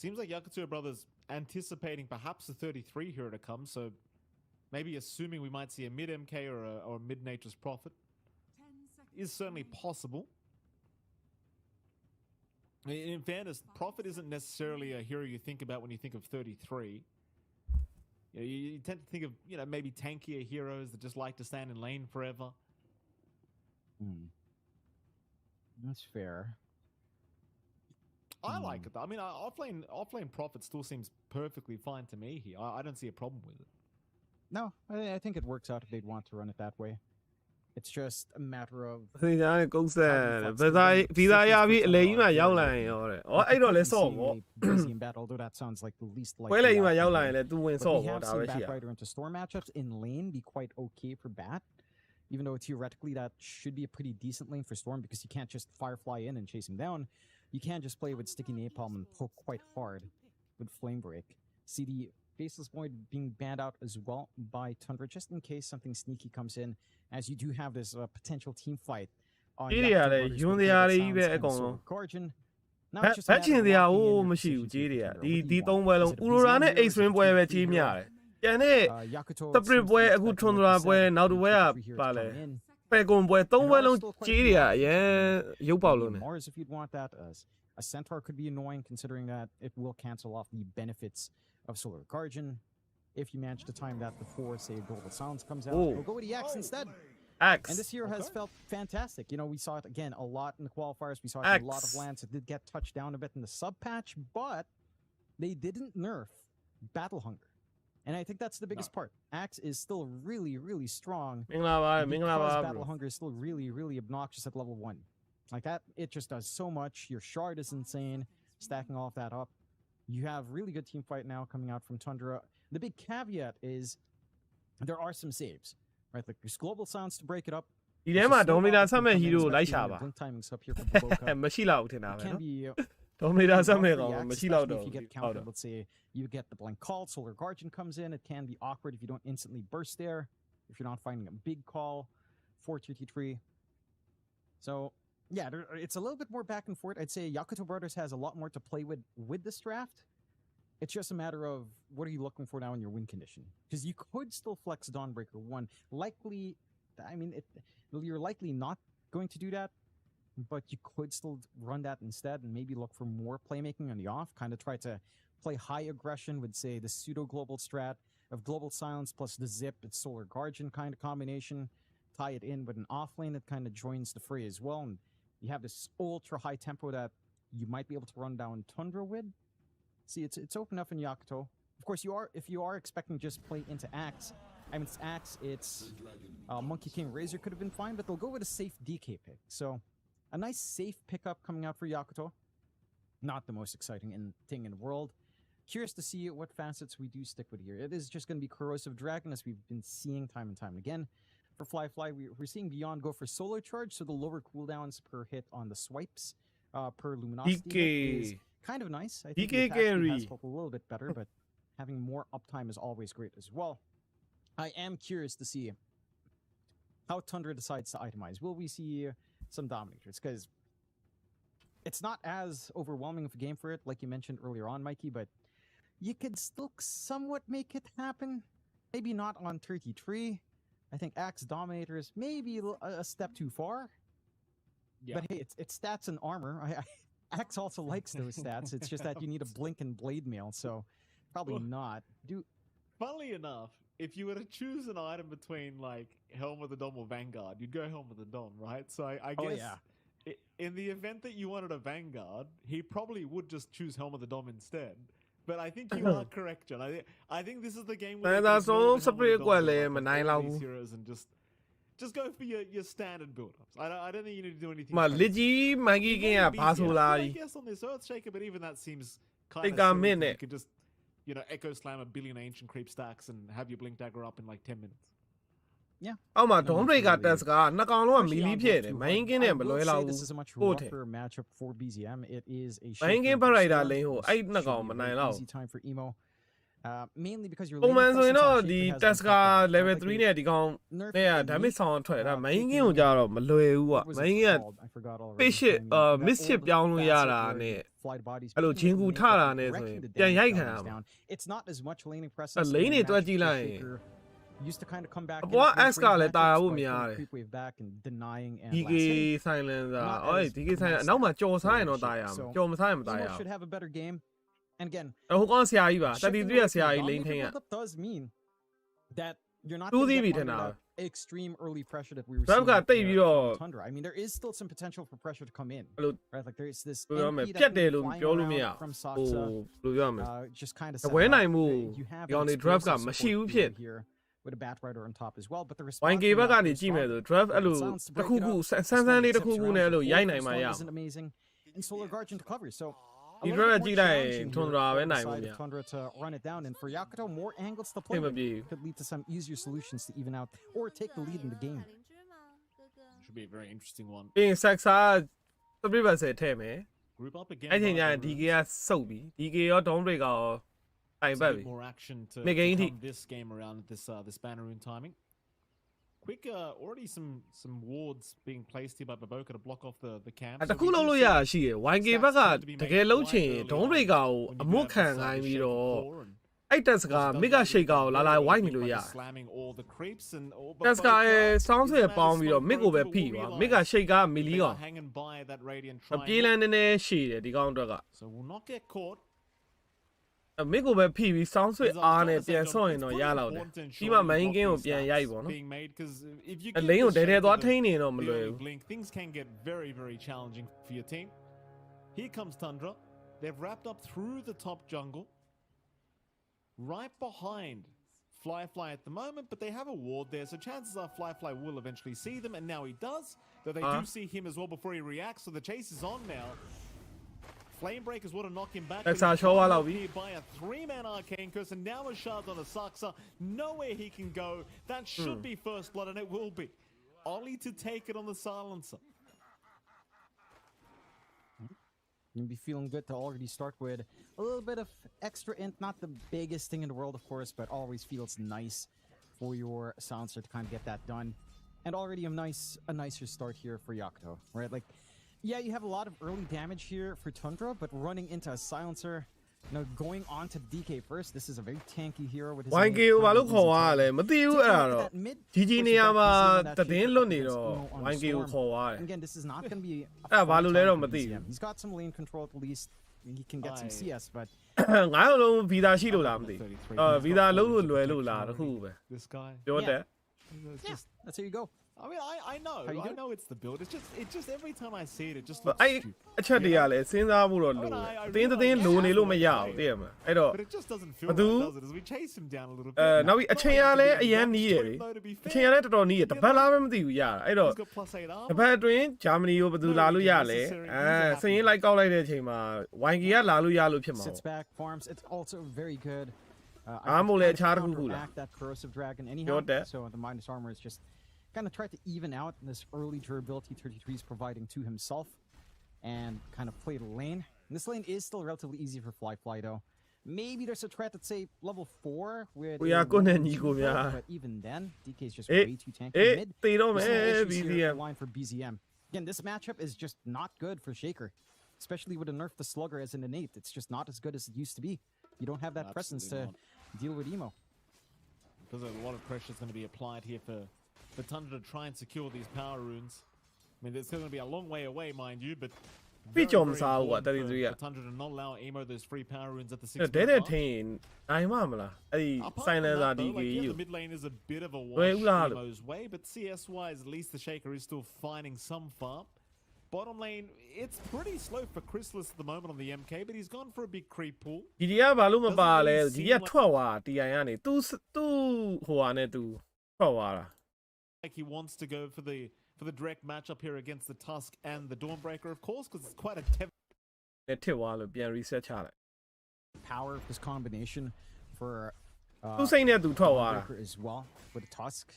Seems like Yakuto Brothers anticipating perhaps a 33 hero to come, so maybe assuming we might see a mid MK or a mid Nature's Prophet is certainly possible. In fairness, Prophet isn't necessarily a hero you think about when you think of 33. You tend to think of, maybe tankier heroes that just like to stand in lane forever. That's fair. I like it though. I mean, offlane Prophet still seems perfectly fine to me here. I don't see a problem with it. No, I think it works out if they'd want to run it that way. It's just a matter of သင်ကြားကုန်းဆက်ဗီဇာရပြီးအလေကြီးမှရောက်လာရင်ရောတဲ့။အဲ့တော့လဲဆော့ပေါ့။ although that sounds like the least likely. ပွဲလေကြီးမှရောက်လာရင်လဲသူဝင်ဆော့ပေါ့ဒါပဲရှိရ Rider into Storm matchups in lane be quite okay for Bat. Even though theoretically that should be a pretty decent lane for Storm because you can't just Firefly in and chase him down. You can just play with Sticky Napalm and poke quite hard with Flame Break. See the Faceless Void being banned out as well by Tundra just in case something sneaky comes in, as you do have this potential team fight on Guardian. Now it's just a matter ofမရှိဘူးကြီးတွေကဒီ3ပွဲလုံး Aurora နဲ့ Ace Win ပွဲပဲကြီးများတယ်။ကျန်တဲ့ Split ပွဲအခု Tundra ပွဲနောက်တစ်ပွဲကပါလဲ။ပဲကွန်ပွဲ3ပွဲလုံးကြီးတွေကအရင်ရုပ်ပေါက်လို့နေ Mars if you'd want that a Centaur could be annoying considering that it will cancel off the benefits of Solar Guardian. If you manage to time that before, say, Global Silence comes out, we'll go with the X instead. X. And this hero has felt fantastic. We saw it again a lot in the qualifiers. We saw it in a lot of lands. It did get touched down a bit in the sub patch, but they didn't nerf Battle Hunger. And I think that's the biggest part. Axe is still really, really strong. Because Battle Hunger is still really, really obnoxious at level 1. Like that, it just does so much. Your shard is insane. Stacking all of that up. You have really good team fight now coming out from Tundra. The big caveat is there are some saves, right? Like there's global sounds to break it up. ဒီထဲမှာ Dominator ဆက်မဲ့ hero လိုက်ရှာပါ timings up here for Boca. မရှိလောက်ထင်တာပဲ Can နော် be Dominator ဆက်မဲ့ကောင်မရှိလောက်တော့ if you get countered, let's say you get the blank call, Solar Guardian comes in, it can be awkward if you don't instantly burst there, if you're not finding a big call for TT3. So yeah, it's a little bit more back and forth. I'd say Yakuto Brothers has a lot more to play with this draft. It's just a matter of what are you looking for now in your win condition? Because you could still flex Dawnbreaker 1. Likely, I mean, you're likely not going to do that. but you could still run that instead and maybe look for more playmaking on the off. Kind of try to play high aggression with, say, the pseudo-global strat of Global Silence plus the Zip, it's Solar Guardian kind of combination. Tie it in with an off lane that kind of joins the fray as well. And you have this ultra high tempo that you might be able to run down Tundra with. See, it's open enough in Yakuto. Of course, if you are expecting just play into Axe, I mean, it's Axe, it's Monkey King Razor could have been fine, but they'll go with a safe DK pick. So a nice safe pickup coming out for Yakuto. Not the most exciting thing in the world. Curious to see what facets we do stick with here. It is just going to be Corrosive Dragon, as we've been seeing time and time again. For Fly, we're seeing Beyond go for Solar Charge, so the lower cooldowns per hit on the swipes per Luminosity is kind of nice. I think the attack speed has felt a little bit better, but having more uptime is always great as well. I am curious to see how Tundra decides to itemize. Will we see some Dominators? Because it's not as overwhelming of a game for it, like you mentioned earlier on, Mikey, but you could still somewhat make it happen. Maybe not on 33. I think Axe Dominators maybe a step too far. Yeah. But hey, it's stats and armor. Axe also likes those stats. It's just that you need a blink and blade mail, so probably not. Funnily enough, if you were to choose an item between like Helm of the Dom or Vanguard, you'd go Helm of the Dom, right? So I guess in the event that you wanted a Vanguard, he probably would just choose Helm of the Dom instead. But I think you are correct, John. I think this is the game where these heroes and just go for your standard build-ups. I don't think you need to do anything. I guess on this Earthshaker, but even that seems kind of silly. You could just, Echo Slam a billion ancient creep stacks and have your Blink Dagger up in like 10 minutes. Yeah. အောက်မှာ Dawn Breaker တက်စကားနှစ်ကောင်လုံးကမီလီဖြစ်တယ်။ Main King နဲ့မလွဲလောက်ဘူး This is a much rougher matchup for BZM. It is a Main King ဘက်ရိုက်တာလိမ့်ဟိုအဲ့နှစ်ကောင်မနိုင်လောက် easy time for Emo. Mainly because you're ပုံမှန်ဆိုရင်တော့ဒီတက်စကား level 3နဲ့ဒီကောင်နဲ့က damage ဆောင်ထွက်တာ Main King ကိုကြတော့မလွယ်ဘူးကွာ Main King က Page miss ပြောင်းလို့ရတာနဲ့အဲ့လိုဂျင်ကူထတာနဲ့ဆိုရင်ပြန်ရိုက်ခံရမှာ It's not as much laning presence. လိမ့်နေတွက်ကြည့်လိုက်ရင် used to kind of come back. အပေါ် S ကလည်းတာယာဖို့များတယ် creep wave back and denying and DK Silencer အော် DK Silencer နောက်မှာကြော်စားရင်တော့တာယာမှာကြော်မစားရင်မတာယာ should have a better game. And again, ဟိုကောင်ဆရာကြီးပါ33ရဆရာကြီးလိမ့်ထင်းရ does mean that you're not 2 going toပြီထ get င်တာ extreme early pressure that we were ဘက်ကတိတ်ပြီးတော့ Tundra. I mean, there is still some potential for pressure to come in. အဲ့လို Right, like there's this ပြောမယ် MP ပြတ် that တယ် can လို့ fly ပြောလို့မရ around from ဟို Saksa, ဘယ်လိုပြောမလဲ just kind of ဝဲနိုင်မှု you have ဒီကောင်တွေ an draft က explosive မရှိ support ဘူးဖြစ် hero here with a Bat Rider on top as well, but the response YK from ဘက် that ကနေ is ကြည့်မယ် strong. ဆို draft အဲ့လို Silence to တစ် break ခု it ခု up. ဆန်းဆန်းလေးတစ်ခုခုနဲ့အဲ့လိုရိုက်နိုင်မှရ Isn't amazing. And Solar Guardian to cover, so aဒီ little draft bit ကြ more ည့်လိုက် challenging here Tundra ပဲ for the နိုင်မှု side မြ of Tundra to run it down, and for Yakuto, more angles to play သိမ with ပြေ could lead to some easier solutions to even out or take the lead in the game. Should be a very interesting one. ပြီးရင် Saksa 30% ထည့်မယ် Group up again. အဲ့ချိန်ကျရင် DK ကစုပ်ပြီ DK ရော Dawn Breaker ရောတိုင်ပတ်ပြီ more action to Mega-in come this game around at this banner rune timing. Quick, already some wards being placed here by Baboka to block off the camp. တခုလုံးလို့ရရှိရ YK ဘက်ကတကယ်လုံးချင် Dawn Breaker ကိုအမှုခံခိုင်းပြီးတော့အဲ့တက်စကား Mega Shaker ကိုလာလာဝိုက်နေလို့ရ slamming all the creeps and တက်စကားရဲ့ sound ဆွဲပေါင်းပြီးတော့ mid ကိုပဲဖိသွား Mega Shaker မီလီကောင် hanging by that radiant ပြေးလန်းနည်းနည်းရှည်တယ်ဒီကောင်အတွက်က so will not get caught. mid ကိုပဲဖိပြီး sound ဆွဲအားနဲ့ပြန်ဆော့ရင်တော့ရလောက်တယ်ပြီးမှ main game ကိုပြန်ရိုက်ပေါ့နော် အလိန်ကိုတဲသွားထိန်းနေတော့မလွယ်ဘူး blink things can get very very challenging for your team. Here comes Tundra. They've wrapped up through the top jungle right behind Fly at the moment, but they have a ward there, so chances are Fly will eventually see them, and now he does, though they do see him as well before he reacts, so the chase is on now. Flamebreaker's want to knock him back, but he's by a 3-man arcane curse, and now a shard on a Saksa. Nowhere he can go. That should be first blood, and it will be. Ollie to take it on the silencer. You'll be feeling good to already start with a little bit of extra int, not the biggest thing in the world, of course, but always feels nice for your silencer to kind of get that done. And already a nicer start here for Yakuto, right? Like, yeah, you have a lot of early damage here for Tundra, but running into a silencer Now going on to DK first, this is a very tanky hero with his 1K ကိုဘာလို့ခေါ်သွားလဲမသိဘူးအဲ့ဒါတော့ GG နေရာမှာတည်င်းလွတ်နေတော့ 1K ကိုခေါ်သွားတယ် Again, this is not going to be အဲ့ဘာလို့လဲတော့မသိဘူး He's got some lane control at least. He can get some CS, but ငါ့လုံးဗီဇာရှိလို့လားမသိဗီဇာလုံးလို့လွယ်လို့လားတခုပဲ This guy. ပြောတယ် yeah, that's how you go. I mean, I know. How you I doing? know it's the build. It's just every time I see it, it just looks အဲ့ stupid. အချက်တွေကလည်းစဉ်းစားဖို့တော့လိုတယ်တင်းလိုနေလို့မရဘူးသိရမလားအဲ့တော့ But it just doesn't feel ဘသူ right, does it? As we chase him down a little bit. နောက်ပြီးအချိန်ရလည်းအရန်နီးတယ်လေအချိန်ရလည်းတော်တော်နီးတယ်တပတ်လားပဲမသိဘူးရတာအဲ့တော့ He's got +8 armor. တပတ်အတွင်းဂျာမနီကိုဘယ်သူလာလို့ရလဲစရင်လိုက်ကောက်လိုက်တဲ့အချိန်မှာ YK ကလာလို့ရလို့ဖြစ်မှာ Sits back, farms. It's also very good. I'm only a child who counteract that corrosive dragon anyhow. that. So the minus armor is just kind of try to even out this early durability 33 is providing to himself and kind of play the lane. And this lane is still relatively easy for Fly though. Maybe there's a threat at say level 4 where we are going to Nico, but even then DK is just way too tanky mid. They don't BZM line for BZM. Again, this matchup is just not good for Shaker, especially with a nerf the slugger as an innate. It's just not as good as it used to be. You don't have that presence to deal with emo. Because a lot of pressure is going to be applied here for Tundra to try and secure these power runes. I mean, it's going to be a long way away, mind you, but very, very important for Tundra to not allow emo those free power runes at the 6 တဲ့တဲ့ထင်းနိုင်မှာမလားအဲ့ဒီ silencer DK the mid lane is a bit of a wash emo's way, but CS wise at least the Shaker is still finding some farm. Bottom lane, it's pretty slow for Chrysalis at the moment on the MK, but he's gone for a big creep pool. ဒီကဘာလို့မပါလဲဒီကထွက်သွား TI ကနေသူဟိုဟာနဲ့သူထွက်သွားတာ Like he wants to go for the direct matchup here against the Tusk and the Dawnbreaker, of course, because it's quite a နဲ့ထစ်သွားလို့ပြန် reset ချလိုက် Power of this combination for သူစိတ်နဲ့သူထွက်သွားတာ as well with the Tusk.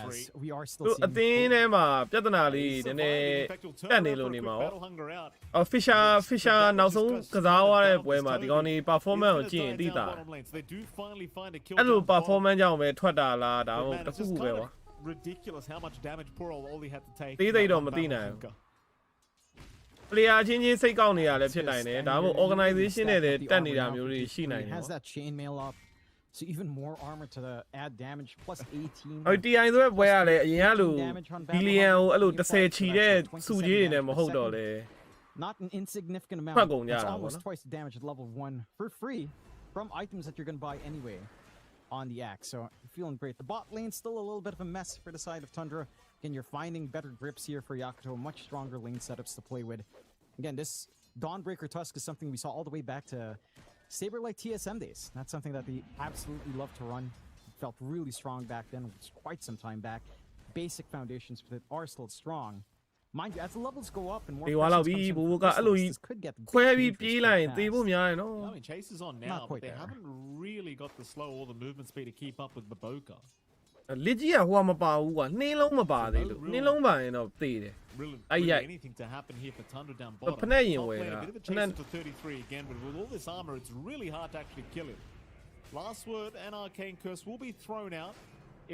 As we are still သူ seeing အသင်းထဲမှာပြဿနာလေးနည်းနည်းတက်နေလို့နေမှာဟော Fisher နောက်ဆုံးကစားသွားတဲ့ပွဲမှာဒီကောင်နေ performance ကိုကြည့်ရင်သိတာအဲ့လို performance ကြောင့်ပဲထွက်တာလားဒါမှမဟုတ်တစ်ခုခုပဲကွာ ridiculous how much damage poor all he had to take သေးသေးတော့မသိနိုင်ဘူး player ချင်းစိတ်ကောက်နေရလဲဖြစ်နိုင်တယ်ဒါမှမဟုတ် organization နဲ့တက်နေတာမျိုးတွေရှိနိုင်တယ် has that chainmail up. So even more armor to the add damage plus 18. ဟို TI ဆိုတဲ့ပွဲကလည်းအရင်ကလိုဘီလီယံကိုအဲ့လို10ချီတဲ့စုကြီးတွေနဲ့မဟုတ်တော့လေ Not an insignificant amount. It's almost twice the damage at level 1 for free from items that you're going to buy anyway on the axe. So feeling great. The bot lane's still a little bit of a mess for the side of Tundra. Again, you're finding better grips here for Yakuto, much stronger lane setups to play with. Again, this Dawnbreaker Tusk is something we saw all the way back to Saber-like TSM days. That's something that they absolutely love to run. It felt really strong back then, which was quite some time back. Basic foundations for it are still strong. Mind you, as the levels go up and more this could get Chase is on now, but they haven't really got the slow or the movement speed to keep up with Baboka. လက်ကြီးကဟိုကမပါဘူးကွာနှင်းလုံးမပါသေးလို့နှင်းလုံးပါရင်တော့သေတယ် Really anything to happen here for Tundra down bottom. Top lane a bit of a chase to 33 again, but with all this armor, it's really hard to actually kill him. Last word, an arcane curse will be thrown out.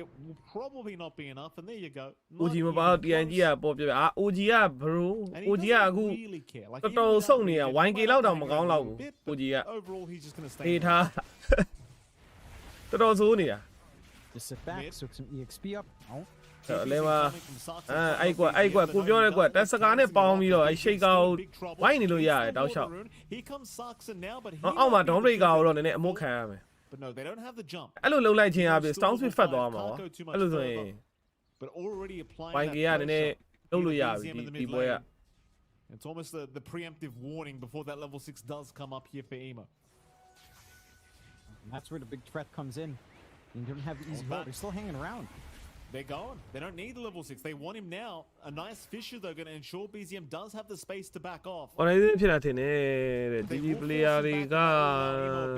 It will probably not be enough, and there you go. OG မပါတော့ TNG ကပေါ်ပြအာ OG က bro OG ကအခုတော်တော်စုံနေတာ 1K လောက်တောင်မကောင်းတော့ဘူး OG က Overall, he's just going to stay. ဒေထားတော်တော်ဆိုးနေတာ Just sit back, soak some EXP up. Oh. လဲမှာအဲ့ကွာကိုပြောရဲကွာတက်စကားနဲ့ပေါင်းပြီးတော့အဲ့ရှိတ်ကောက်ဝိုင်းနေလို့ရတယ်တောက်လျှောက်အောက်မှာ down break ကိုတော့နည်းနည်းအမုတ်ခံရမယ် But no, they don't have the jump. အဲ့လိုလှုပ်လိုက်ခြင်းအပြင် Storm Swift ဖတ်သွားမှာကွာအဲ့လိုဆိုရင် But already applying 1K ကနည်းနည်းလှုပ်လို့ရပြီဒီပွဲက It's almost the preemptive warning before that level 6 does come up here for Emo. And that's where the big threat comes in. You don't have the easy hold. They're still hanging around. They're going. They don't need the level 6. They want him now. A nice Fisher, though, going to ensure BZM does have the space to back off. ဟိုလည်းဖြစ်တာထင်တယ်တဲ့ DG player တွေက a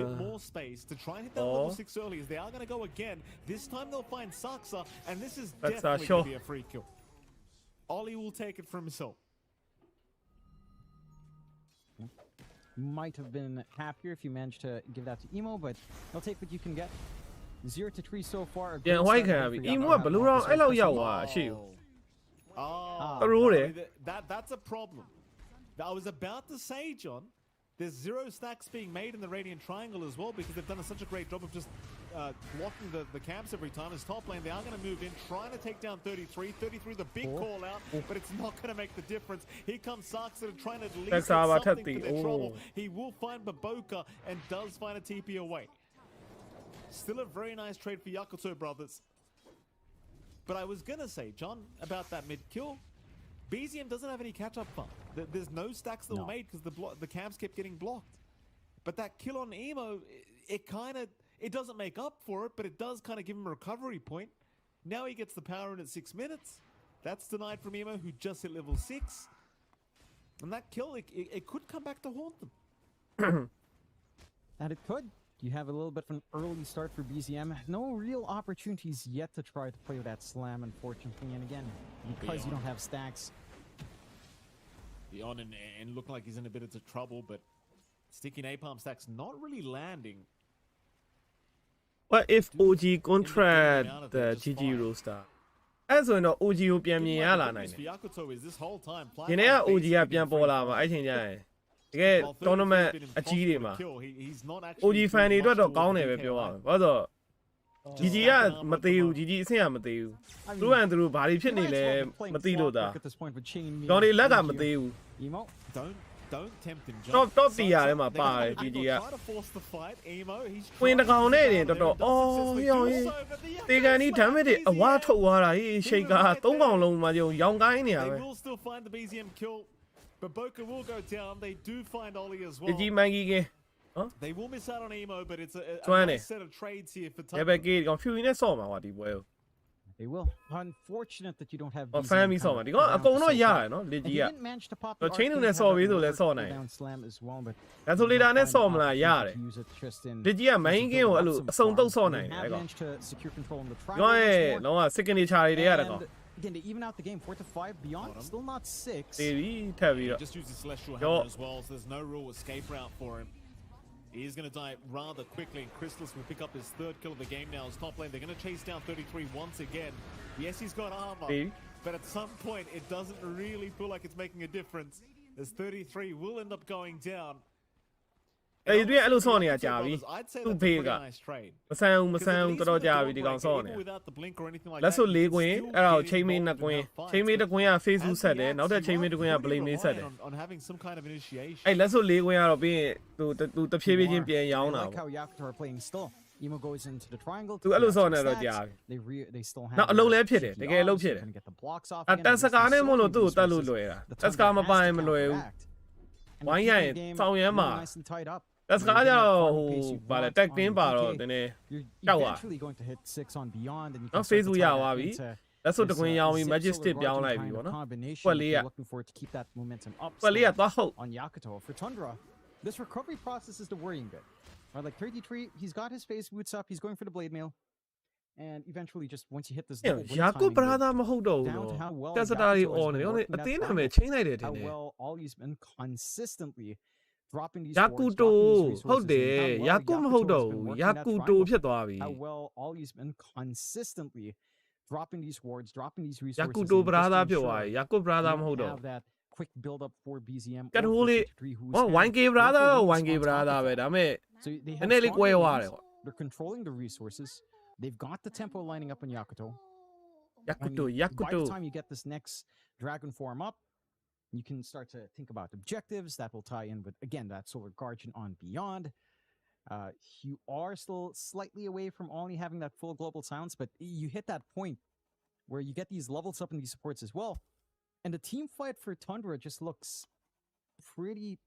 bit more space to try and hit that level 6 early as they are going to go again. This time they'll find Saksa, and this is definitely going to be a free kill. Ollie will take it for himself. Might have been happier if you managed to give that to Emo, but they'll take what you can get. 0 to 3 so far. ပြန်ဝိုက်ခံရပြီ Emo ကဘလူးတော့အဲ့လောက်ရောက်သွားရှေ့ကို That's a problem. I was about to say, John, There's 0 stacks being made in the Radiant Triangle as well because they've done such a great job of just blocking the camps every time. As top lane, they are going to move in, trying to take down 33. 33, the big call out, but it's not going to make the difference. Here comes Sarkson trying to at least get something for their trouble. He will find Baboka and does find a TP away. Still a very nice trade for Yakuto brothers. But I was going to say, John, about that mid-kill, BZM doesn't have any catch-up fun. There's no stacks that were made because the camps kept getting blocked. But that kill on Emo, it doesn't make up for it, but it does kind of give him a recovery point. Now he gets the power in at 6 minutes. That's denied from Emo, who just hit level 6. And that kill, it could come back to haunt them. And it could. You have a little bit of an early start for BZM. No real opportunities yet to try to play with that slam, unfortunately. And again, because you don't have stacks. Beyond and look like he's in a bit of trouble, but sticky napalm stacks not really landing. What if OG contract the GG roster? As we know, OG ကိုပြန်မြင်ရလာနိုင်တယ်။ဒီနေ့က OG ကပြန်ပေါ်လာမှာအဲ့ချိန်ကျရင်တကယ် tournament အကြီးတွေမှာ OG fan တွေအတွက်တော့ကောင်းတယ်ပဲပြောရမယ်။ဘာလို့ဆိုတော့ GG ကမသေးဘူး GG အဆင့်ကမသေးဘူး။သူတို့ကသူတို့ဘာတွေဖြစ်နေလဲမသိလို့သာ။တော်တွေလက်ကမသေးဘူး Don't tempt him, John. Top tier ထဲမှာပါတယ် GG က Queen တကောင်နဲ့တင်တော်တော်အော်ရောင်ရေးတေကန်ဒီ damage တွေအဝါထုတ်သွားတာဟေးရှိတ်က3ကောင်လုံးမှာကြုံရောင်ကိုင်းနေရပဲ They will still find the BZM kill, but Boca will go down. They do find Ollie as well. GG မိုင်းကြီးက They will miss out on Emo, but it's a nice set of trades here for Tundra. ဘယ်ကောင် Fury နဲ့ဆော့မှာကွာဒီပွဲကို They will. Unfortunate that you don't have BZM. Fan ပြီးဆော့မှာဒီကောင်အကုန်တော့ရတယ်နော် Legit က တော့ chain နဲ့ဆော့ပြီးဆိုလဲဆော့နိုင် ဒါဆိုလေတာနဲ့ဆော့မလားရတယ် Legit က main game ကိုအဲ့လိုအစုံတုတ်ဆော့နိုင်တယ်အဲ့ကောင်ရောရဲ့လောက signature တွေရတဲ့ကောင် Again, to even out the game, 4 to 5 beyond, still not 6. Baby,ထပ်ပြီးတော့ Just uses celestial hammer as well, so there's no real escape route for him. He's going to die rather quickly, and Crystallis will pick up his 3rd kill of the game now as top lane. They're going to chase down 33 once again. Yes, he's got armor, but at some point, it doesn't really feel like it's making a difference, as 33 will end up going down. အဲ့ဒီအဲ့လိုဆော့နေတာကြာပြီသူ့ဖေးကမဆန်းဘူးတော်တော်ကြာပြီဒီကောင်ဆော့နေလက်စွပ်၄ကွင်းအဲ့ဒါကိုချိန်မေး2ကွင်းချိန်မေး1ကွင်းက Facebook ဆက်တယ်နောက်တဲ့ချိန်မေး1ကွင်းက Blame လေးဆက်တယ်အဲ့လက်စွပ်၄ကွင်းကတော့ပြီးရင်သူတဖြည်းဖြည်းချင်းပြန်ရောင်းတာပေါ့ Emo goes into the triangle. သူအဲ့လိုဆော့နေတော့ကြာပြီ They still have နောက်အလုံးလဲဖြစ်တယ်တကယ်အလုံးဖြစ်တယ်အတက်စကားနဲ့မို့လို့သူ့ကိုတက်လို့လွယ်တာတက်စကားမပိုင်မလွယ်ဘူးဝိုင်းရရင်စောင်းရမ်းမှာ That's kind of but attack team ပါတော့နည်းနည်းကြောက်သွား going to hit 6 on beyond and you can Facebook ရသွားပြီ That's what the queen ရောင်းပြီး majestic ပြောင်းလိုက်ပြီပေါ့နော်ကွက်လေးက looking for it to keep that momentum up ကွက်လေးကသွားဟုတ် on Yakuto for Tundra this recovery process is the worrying bit right like 33 he's got his face boots up he's going for the blade mail and eventually just once you hit this Yaku brother မဟုတ်တော့ဘူးနော်တက်စတာတွေ on နေတယ်အတင်းနာမယ်ချိန်လိုက်တယ်တင်တယ် well all he's been consistently dropping these Yakuto ဟုတ်တယ် Yaku မဟုတ်တော့ဘူး Yakuto ဖြစ်သွားပြီ well all he's been consistently dropping these wards dropping these resources Yakuto brother ဖြစ်သွားပြီ Yaku brother မဟုတ်တော့ that quick build up for BZM ကတ်ဟိုးလေး 1K brother 1K brother ပဲဒါပေမဲ့နည်းနည်းလေးကွဲသွားတယ် they're controlling the resources they've got the tempo lining up on Yakuto by the time you get this next dragon form up you can start to think about objectives that will tie in with, again, that Solar Guardian on Beyond. You are still slightly away from only having that full global silence, but you hit that point where you get these levels up in these supports as well. And the team fight for Tundra just looks pretty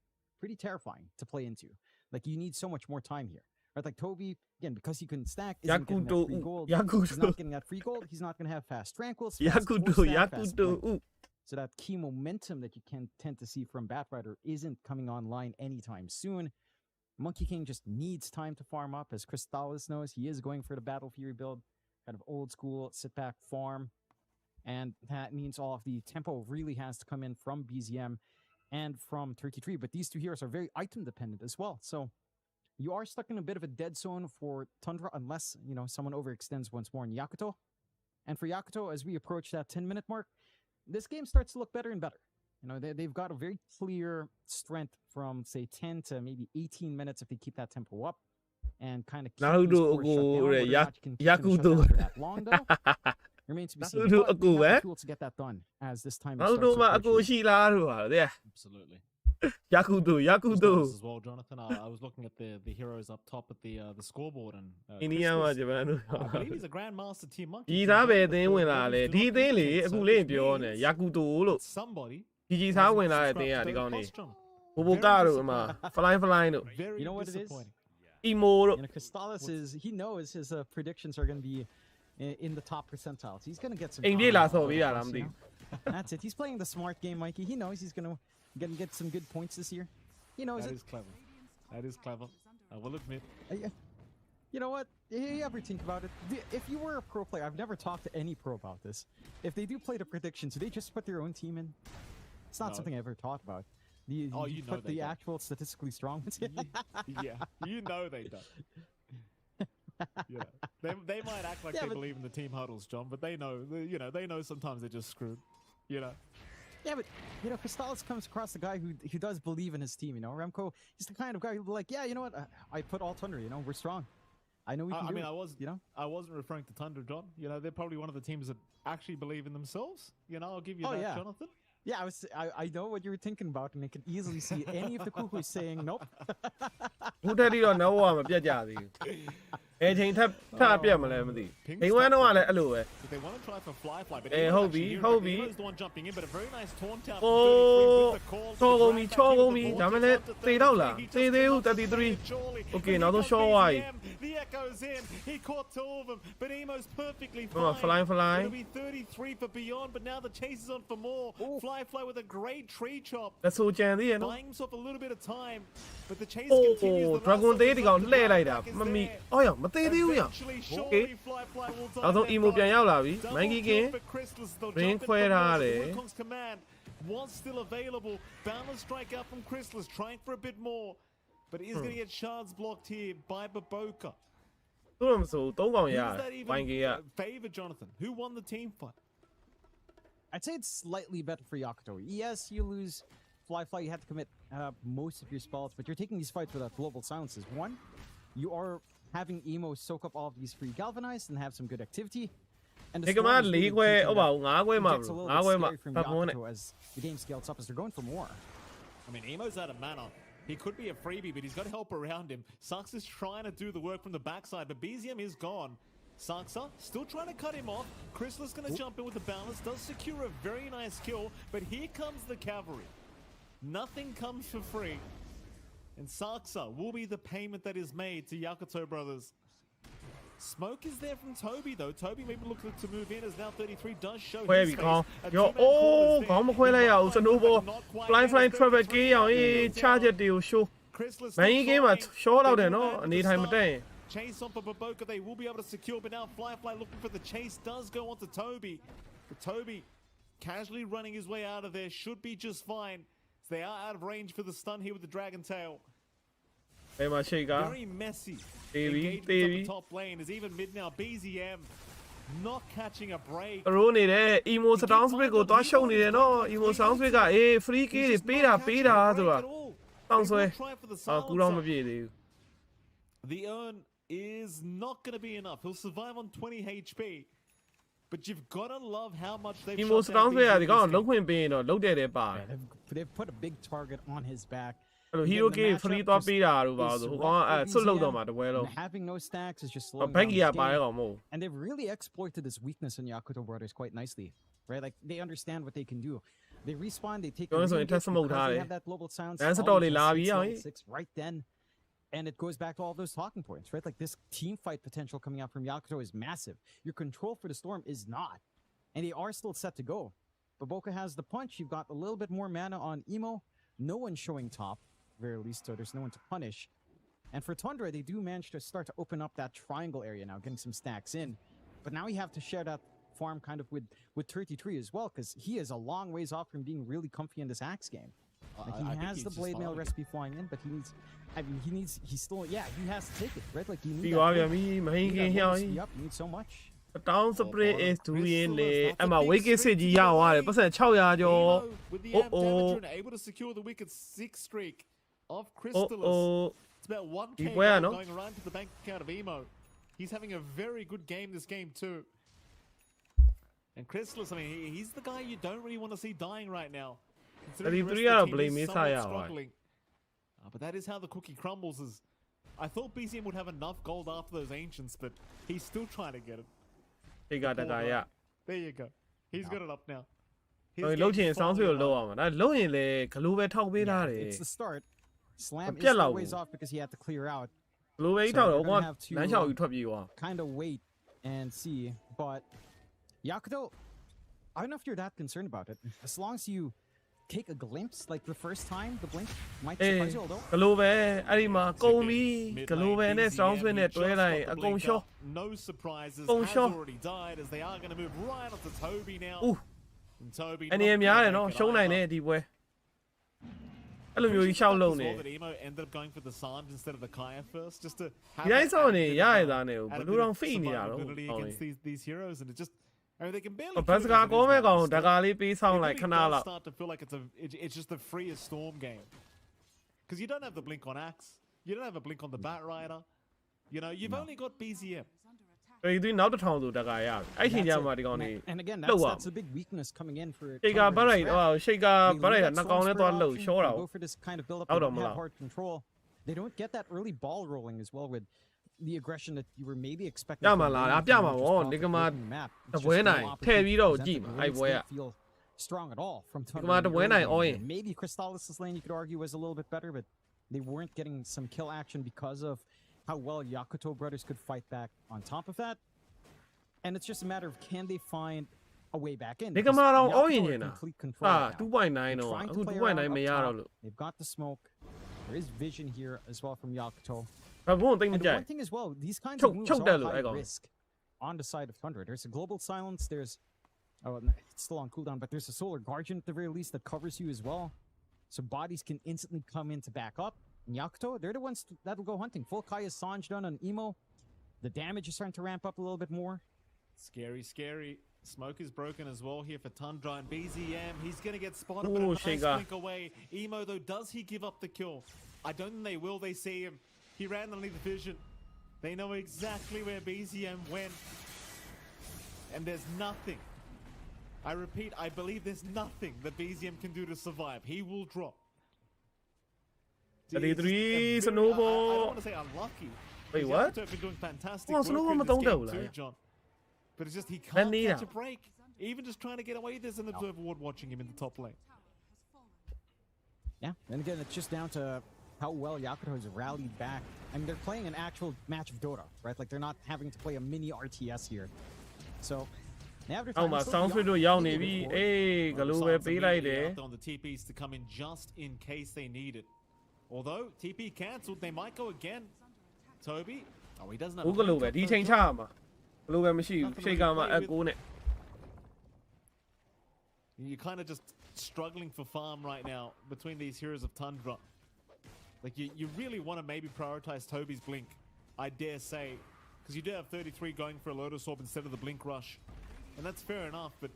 terrifying to play into. Like, you need so much more time here. Right? Like, Toby, again, because he couldn't stack, isn't getting that free gold. He's not getting that free gold. He's not going to have fast tranquils. Yakuto. So that key momentum that you can tend to see from Batrider isn't coming online anytime soon. Monkey King just needs time to farm up. As Crystallis knows, he is going for the Battle Fury build. Kind of old school, sit back, farm. And that means all of the tempo really has to come in from BZM and from 33. But these two heroes are very item dependent as well. So you are stuck in a bit of a dead zone for Tundra unless, you know, someone overextends once more in Yakuto. And for Yakuto, as we approach that 10-minute mark, this game starts to look better and better. You know, they've got a very clear strength from say 10 to maybe 18 minutes if they keep that tempo up and kind of keep these cores shut down. Whether or not you can keep them shut down for that long though remains to be seen. But they have the tools to get that done as this time starts to approach. Absolutely. Yakudo. As well, Jonathan. I was looking at the heroes up top at the scoreboard, and I believe he's a grandmaster team monkey. ကြီးသားပဲအသင်းဝင်လာလေဒီအသင်းလေအခုလေးပြောနေယာကူတိုလို့ Somebody ကြီးသားဝင်လာတဲ့အသင်းကဒီကောင်နေဘိုဘိုကာတို့အမ flying တို့ You know what it is? emo တို့ You know, Crystallis he knows his predictions are going to be in the top percentiles. He's going to get some. အိမ်ပြေးလာဆော်ပေးရလားမသိဘူး That's it. He's playing the smart game, Mikey. He knows he's going to get some good points this year. He knows that it. is clever. That is clever. I will admit. You know what? You ever think about it? If you were a pro player, I've never talked to any pro about this. If they do play the predictions, do they just put their own team in? It's not something I ever thought about. You put the actual statistically strong ones. Yeah, you know they don't. They might act like they believe in the team huddles, John, but they know, they know sometimes they're just screwed. Yeah, but you know, Crystallis comes across the guy who does believe in his team. You know, Remco, he's the kind of guy who'll be like, yeah, you know what, I put all Tundra. You know, we're strong. I know we can do it. I wasn't referring to Tundra, John. You know, they're probably one of the teams that actually believe in themselves. You know, I'll give you that, Jonathan. Yeah, I know what you were thinking about, and I can easily see any of the Kukus saying nope. ဘူးတက်တီတော့ no မပြတ်ကြသေးဘူးအဲချိန်ထပ်ပြတ်မလဲမသိအိမ်ဝမ်းတော့လည်းအဲ့လိုပဲ They want to try for fly, but ဟုတ်ပြီ He's the one jumping in, but a very nice taunt out. ချောကုန်ပြီဒါမှလည်းသေတော့လားသေသေးဘူး33 Okay နောက်ဆုံး short ဝါး The echoes in. He caught two of them, but Emo's perfectly fine. Flying. It'll be 33 for beyond, but now the chase is on for more. Fly with a great tree chop. လက်ဆိုးကြံသေးရနော် Buying himself a little bit of time, but the chase continues. The Dragon သေးဒီကောင်လှည့်လိုက်တာမမီအော်ရမသေးသေးဘူးရ Okay နောက်ဆုံး emo ပြန်ရောက်လာပြီ Monkey ကင်း Ring ခွဲထားတယ် was still available. Boundless strike out from Crystallis, trying for a bit more, but he's going to get shards blocked here by Baboka. သူတို့မဆို3កောင်ရ Monkey က favor Jonathan. Who won the team fight? I'd say it's slightly better for Yakuto. Yes, you lose Fly. You have to commit most of your spells, but you're taking these fights without global silences. One, you are having Emo soak up all of these free galvanized and have some good activity. And the storm is really teaching that gets a little bit scary from Yakuto as the game scales up as they're going for more. I mean, Emo's out of mana. He could be a freebie, but he's got help around him. Sux is trying to do the work from the backside, but BZM is gone. Saxa still trying to cut him off. Crystallis going to jump in with the balance. Does secure a very nice kill, but here comes the cavalry. Nothing comes for free. And Saxa will be the payment that is made to Yakuto brothers. Smoke is there from Toby, though. Toby maybe looking to move in as now 33 does show his face. Yo, ခေါင်းမခွဲလိုက်ရအောင် Snowball flying traffic ကြီးအောင်အေး charge တွေကို show မင်းကြီးမှာ show လောက်တယ်နော်အနေထိုင်မတက်ရင် Chase on for Baboka, they will be able to secure, but now Fly looking for the chase does go on to Toby. But Toby casually running his way out of there, should be just fine. So they are out of range for the stun here with the Dragon Tail. Very messy engagement on the top lane as even mid now BZM not catching a break. ရိုးနေတယ် emo sound split ကိုသွားရှုံနေတယ်နော် emo sound split ကအေး free kill တွေပေးတာဆိုတာတောင်းဆွဲကူတော့မပြည့်သေးဘူး The earn is not going to be enough. He'll survive on 20 HP. But you've got to love how much they've emo sound split ကဒီကောင်လုံးခွင့်ပေးရင်တော့လုံးတဲ့တယ်ပါ They've put a big target on his back. Hero game free သွားပေးတာတို့ပါဆိုဟိုကောင်ကဆွတ်လောက်တော့မှာတပွဲလုံး Having no stacks is just slowing down the game. And they've really exploited this weakness in Yakuto brothers quite nicely, right? Like they understand what they can do. They respawn, they take they have that global sound right then, and it goes back to all those talking points, right? Like this team fight potential coming out from Yakuto is massive. Your control for the storm is not, and they are still set to go. Baboka has the punch. You've got a little bit more mana on Emo. No one showing top. Very least, so there's no one to punish. And for Tundra, they do manage to start to open up that triangle area now, getting some stacks in. But now you have to share that farm kind of with 33 as well, because he is a long ways off from being really comfy in this axe game. Like he has the blade mail recipe flying in, but he needs he has to take it, right? Like you need that. You need so much. down spray is doing လေအဲ့မှာ wicket စစ်ကြီးရသွားတယ်ပတ်စံ600ကျော် with the amp damage and able to secure the wicked 6 streak of Crystallis. It's about 1k going around to the bank account of Emo. He's having a very good game this game too. And Crystallis, I mean, he's the guy you don't really want to see dying right now. Considering the rest of the team is somewhat struggling. But that is how the cookie crumbles. I thought BCM would have enough gold after those ancients, but he's still trying to get it. He got the guy, yeah. There you go. He's got it up now. Loading sounds real low. That loading le Kalube talk with that. It's the start. Slam is the ways off because he had to clear out. Kalube talk kind of wait and see, but Yakuto, I don't know if you're that concerned about it. As long as you take a glimpse, like the first time, the blink might surprise you, although. Kalube, အဲ့ဒီမှာကုန်ပြီ Kalube နဲ့ Strong Swing နဲ့တွဲလိုက်အကုန်ရှော့ No surprises. Has already died as they are going to move right up to Toby now. And Toby အနေနဲ့များတယ်နော်ရှုံးနိုင်တယ်ဒီပွဲအဲ့လိုမျိုးကြီးရှောက်လုံးနေ Emo ended up going for the Sanj instead of the Kaya first just to ဒီတိုင်းစောနေရရသားနေဘယ်လိုတော့ဖိနေတာတော့ against these heroes and it just I mean, they can barely. ဘတ်စကားကောင်းမဲ့ကောင်တကားလေးပေးဆောင်လိုက်ခဏလောက် start to feel like it's just the freest storm game because you don't have the blink on Axe, you don't have a blink on the Bat Rider, you know you've only got BZM. ဒီနောက်တစ်ထောင်ဆိုတကားရတယ်အဲ့ချိန်ကျမှဒီကောင်နေ And again that's a big weakness coming in for ရှိကဘတ်လိုက်ရှိကဘတ်လိုက်နှစ်ကောင်နဲ့သွားလှုပ်ရှောတာ go for this kind of build up and have hard control. They don't get that early ball rolling as well with the aggression that you were maybe expecting. ပြမှာလားပြမှာဗောဒီကမှာတပွဲနိုင်ထည့်ပြီးတော့ကြည့်မှာအဲ့ပွဲက strong at all from Tundra. ဒီမှာတပွဲနိုင် all in maybe Crystallis' lane you could argue was a little bit better, but they weren't getting some kill action because of how well Yakuto brothers could fight back on top of that. And it's just a matter of can they find a way back in. ဒီကမှာတော့ all in နေတာ2.9 တော့အခု2.9မရတော့လို့ They've got the smoke. There is vision here as well from Yakuto. And one thing as well, these kinds of moves are high risk on the side of Tundra. There's a global silence, there's it's still on cooldown, but there's a solar guardian at the very least that covers you as well. So bodies can instantly come in to back up. And Yakuto, they're the ones that'll go hunting. Full Kaya Sanj done on Emo. The damage is starting to ramp up a little bit more. Scary. Smoke is broken as well here for Tundra and BZM. He's going to get spotted, but a nice blink away. Emo, though, does he give up the kill? I don't think they will. They see him. He ran underneath the vision. They know exactly where BZM went. And there's nothing. I repeat, I believe there's nothing that BZM can do to survive. He will drop. 33 snowball. I don't want to say unlucky. Wait, what? He's been doing fantastic work in this game too, John. But it's just he can't catch a break. Even just trying to get away, there's an observer ward watching him in the top lane. Yeah, and again, it's just down to how well Yakuto has rallied back. I mean, they're playing an actual match of Dota, right? Like, they're not having to play a mini RTS here. So, they have their time. Sounds pretty young, maybe. Hey, Galube, be like there. On the TPs to come in just in case they need it. Although, TP cancelled, they might go again. Toby, oh, he doesn't have a Galube, he changed time. Galube, machine, shake on my echo. You're kind of just struggling for farm right now between these heroes of Tundra. Like, you really want to maybe prioritize Toby's blink, I dare say, because you do have 33 going for a Lotus Orb instead of the blink rush. And that's fair enough, but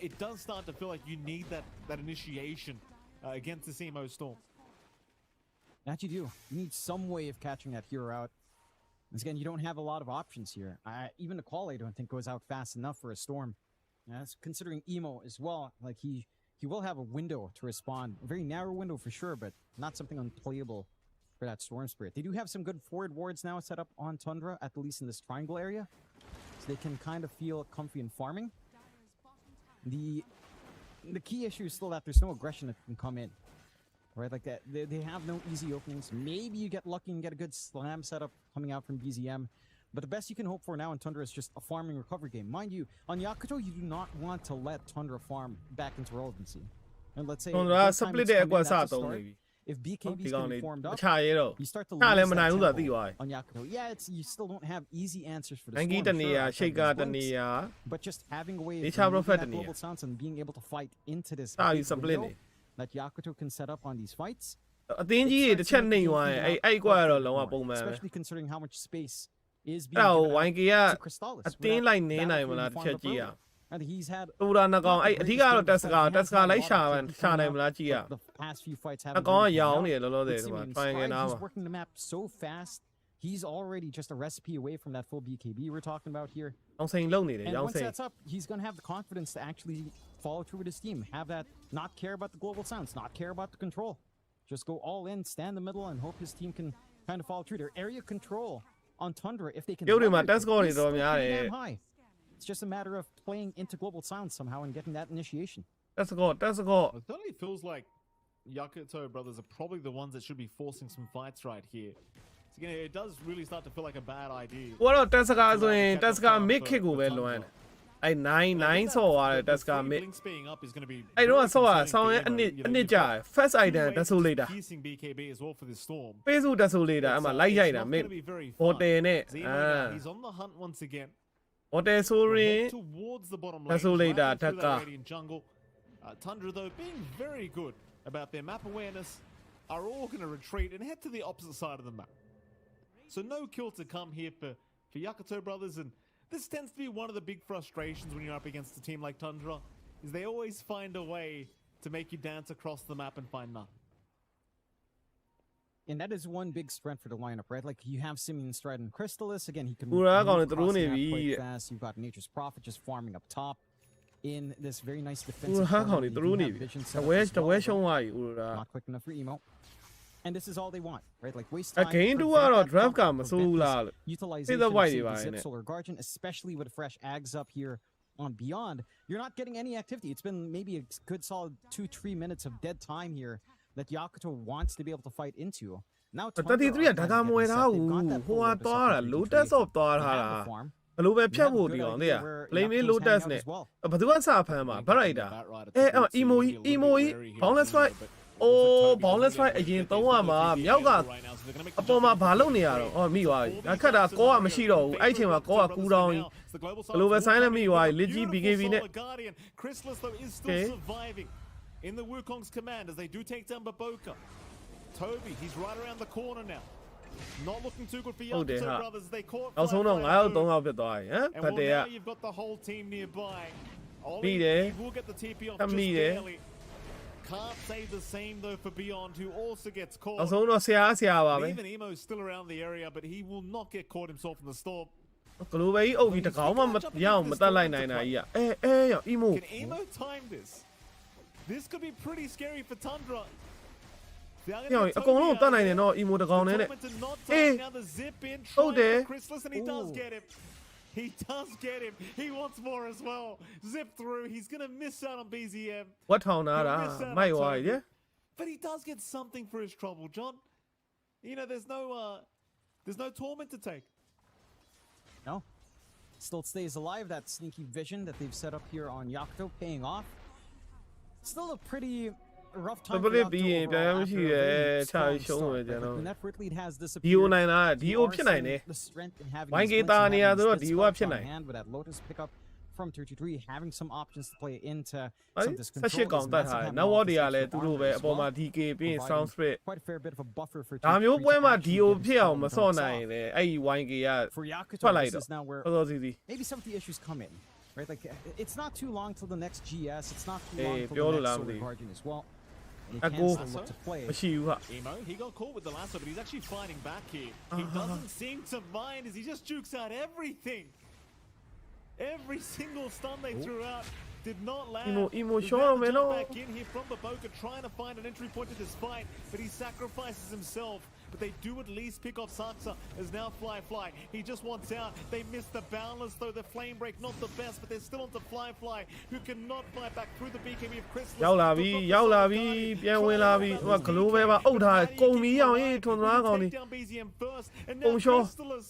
it does start to feel like you need that initiation against this Emo Storm. That you do. You need some way of catching that hero out. Once again, you don't have a lot of options here. Even the qual I don't think goes out fast enough for a Storm. That's considering Emo as well. Like, he will have a window to respond. A very narrow window for sure, but not something unplayable for that Storm Spirit. They do have some good forward wards now set up on Tundra, at least in this triangle area. So they can kind of feel comfy in farming. The key issue is still that there's no aggression that can come in. Right, like that. They have no easy openings. Maybe you get lucky and get a good slam setup coming out from BZM. But the best you can hope for now in Tundra is just a farming recovery game. Mind you, on Yakuto, you do not want to let Tundra farm back into relevancy. And let's say if BKB is getting formed up, you start to lose that tempo on Yakuto. Yeah, you still don't have easy answers for the Storm, sure, but just having a way of that global silence and being able to fight into this window that Yakuto can set up on these fights. Especially considering how much space is being အဲ့ဒါကို given out YK က to Crystallis အတင်း without လိုက်နင်း battle နိုင်မ for လား the တစ် final ချက်ကြည့်ရ approach. And he's had တူတာနှစ်ကောင်အဲ့ not အ the ဓိကတော့ greatest တက်စကာ game, but he has လိုက် had ရှာ a lot of activity ရှာနိုင်မ coming လားကြည့်ရ out. The past few fights အ haven't ကောင်က been ရောင်း panned နေ out. တယ်လောလောဆယ် With ဒီမှာ Simeon's triangle stride, နား he's မှာ working the map so fast. He's already just a recipe away from that full BKB we're talking about here. အောင်စိန်လုံနေတယ် And ရောင်း once စိန် that's up, he's going to have the confidence to actually follow through with his team. Have that not care about the global sounds, not care about the control. Just go all in, stand in the middle, and hope his team can kind of follow through. Their area control on Tundra, if they can ရုပ်တွေမှာ leverage test it, score တွေ is တော် still များတ pretty ယ် damn high. It's just a matter of playing into global sounds somehow and getting that initiation. တက်စကောတက်စကော It certainly feels like Yakuto brothers are probably the ones that should be forcing some fights right here. So again, it does really start to feel like a bad idea. ဟိုကတော့တက်စကာဆိုရင်တက်စကာ mid kick ကိုပဲလွန်တယ်အဲ့9ဆော့သွားတယ်တက်စကာ mid Blinks being up is going to be အဲ့တော့ဆော့ရ concerning ဆောင်း for ရဲ့ Emo. အနစ် You know, အနစ် you've ကြ got တယ် first two item ways တက်ဆိုလိုက်တာ of piecing BKB as well for this storm. ပေးစုတက်ဆိုလိုက်တာအဲ့မှာလိုက်ရိုက်တာ mid ဟိုတယ်နဲ့ Zemo အာ now, he's on the hunt once again. ဟိုတယ်ဆိုရင် Head towards the bottom lane, That's all they driving done, through Taka. that radiant jungle. Tundra, though, being very good about their map awareness, are all going to retreat and head to the opposite side of the map. So no kill to come here for Yakuto brothers, and this tends to be one of the big frustrations when you're up against a team like Tundra, is they always find a way to make you dance across the map and find none. And that is one big strength for the lineup, right? Like you have Simeon Stride and Crystallis. Again, he can Ura, move gonna across throw the ne map bi. quite fast. You've got Nature's Prophet just farming up top in this very nice defensive ဦးဟာ corner. ကောင် You တွေ do သူတို့နေ have ပြီ vision တ set up ဝဲ as တ well, ဝဲ but ရှုံးသွားပြီဦးရာ not quick enough for Emo. And this is all they want, right? Like waste အ time. ဂိမ်းတူ prevent ကတော့ that draft pump, ကမဆိုး prevent ဘူး this လားလို့ utilization the of white say, the divine, Zip innit? Solar Guardian, especially with fresh Ags up here on Beyond. You're not getting any activity. It's been maybe a good solid 2-3 minutes of dead time here that Yakuto wants to be able to fight into. Now 33ကဒါကမဝယ်ထားဘူးဟိုဟာသွားတာ lotus of သွားထားတာဘလို့ပဲဖြတ်ဖို့ဒီအောင်လေplane me lotus နဲ့ဘသူကစဖမ်းမှာဗရိုက်တာအဲ emo boundless fight အိုး boundless fight အရင်သုံးရမှာမြောက်ကအပေါ်မှာဘာလုပ်နေရတော့အော်မိသွားပြီဒါခက်တာကောကမရှိတော့ဘူးအဲ့ချိန်မှာကောကကူးတောင်းဘလို့ပဲဆိုင်လည်းမိသွားပြီလက်ကြီး BKB နဲ့ Crystallis, though, is still surviving in the Wukong's command as they do take down Baboka. Toby, he's right around the corner now. Not looking too good for Yakuto brothers. They caught နောက်ဆုံးတော့9ယောက်3ယောက်ဖြစ်သွားပြီဟမ် and ဖတ် well, တယ်က now you've got the whole team nearby. Ollie, Beat it. he will get the TP off Come just beat it. barely. Can't say the same though for Beyond, who also gets နောက် caught. ဆုံးတော့ဆရာပါပဲ Even Emo's still around the area, but he will not get caught himself in the storm. ဂလိုပဲကြီးအုပ်ပြီးတကောင်မှမရအောင်မတက်လိုက်နိုင်တာကြီးอ่ะအဲရော emo Can Emo time this? This could be pretty scary for Tundra. ရောအကုန်လုံးတတ်နိုင်တယ်နော် emo တကောင်နဲ့ Now the zip in,ဟုတ်တယ် Crystallis, and he does get him. He does get him. He wants more as well. Zip through. He's going to miss out on BZM. ဝတ်ထောင်တာမိုက်သွားပြီ But he does get something for his trouble, John. You know, there's no torment to take. No. Still stays alive. That sneaky vision that they've set up here on Yakuto paying off. Still a pretty rough time for Yakuto overall after a very strong start. But the net lead has disappeared. DO နိုင်လား DO You are ဖြစ်နိုင်တယ် seeing the strength in having YK these wins and တာနေရ having ဆိုတော့ this DO fight ဖြစ် on နိုင် hand with that Lotus pickup from 223, having some options to play into အဲ့ some of this ဆက်ရှစ် control. ကောင်တတ်ထားတယ်နောက်ဝတ်တွေကလည်းသူတို့ပဲအပေါ်မှာ DK ပြီးရင် sound split Quite a fair bit of a buffer for ဒါမျိုး 223 ပွဲ to မှာ actually DO get the ဖြစ်အောင် game မ to စော့ turn နိုင် itself. လေအဲ့ဒီ YK က For Yakuto, ထွက်လိုက် this တော့ is now where စောစောစီစီ maybe some of the issues come in, right? Like it's not too long till the next GS. It's not too Hey, long tillပြော the လို့လား next မသိ Solar Guardian as well. They I can go. still look to play. မရှိဘူးဟာ Emo, he got caught with the lasso, but he's actually fighting back here. He doesn't seem to mind as he just jukes out everything. Every single stun they threw out did not land. Emo He's show now him, jump no. back in here from Baboka, trying to find an entry point to this fight, but he sacrifices himself. But they do at least pick off Saksa as now Fly. He just wants out. They miss the balance though. The flame break not the best, but they're still onto Fly, who cannot fight back through the BKB of Crystallis. ရောက်လာပြီရောက်လာပြီပြန်ဝင်လာပြီဟိုကဂလိုပဲပါအုပ်ထားတယ်ကုန်ပြီအောင်ရေးထွန်သားကောင်နေ Take down BZM first, and Oh, now sure. Crystallis.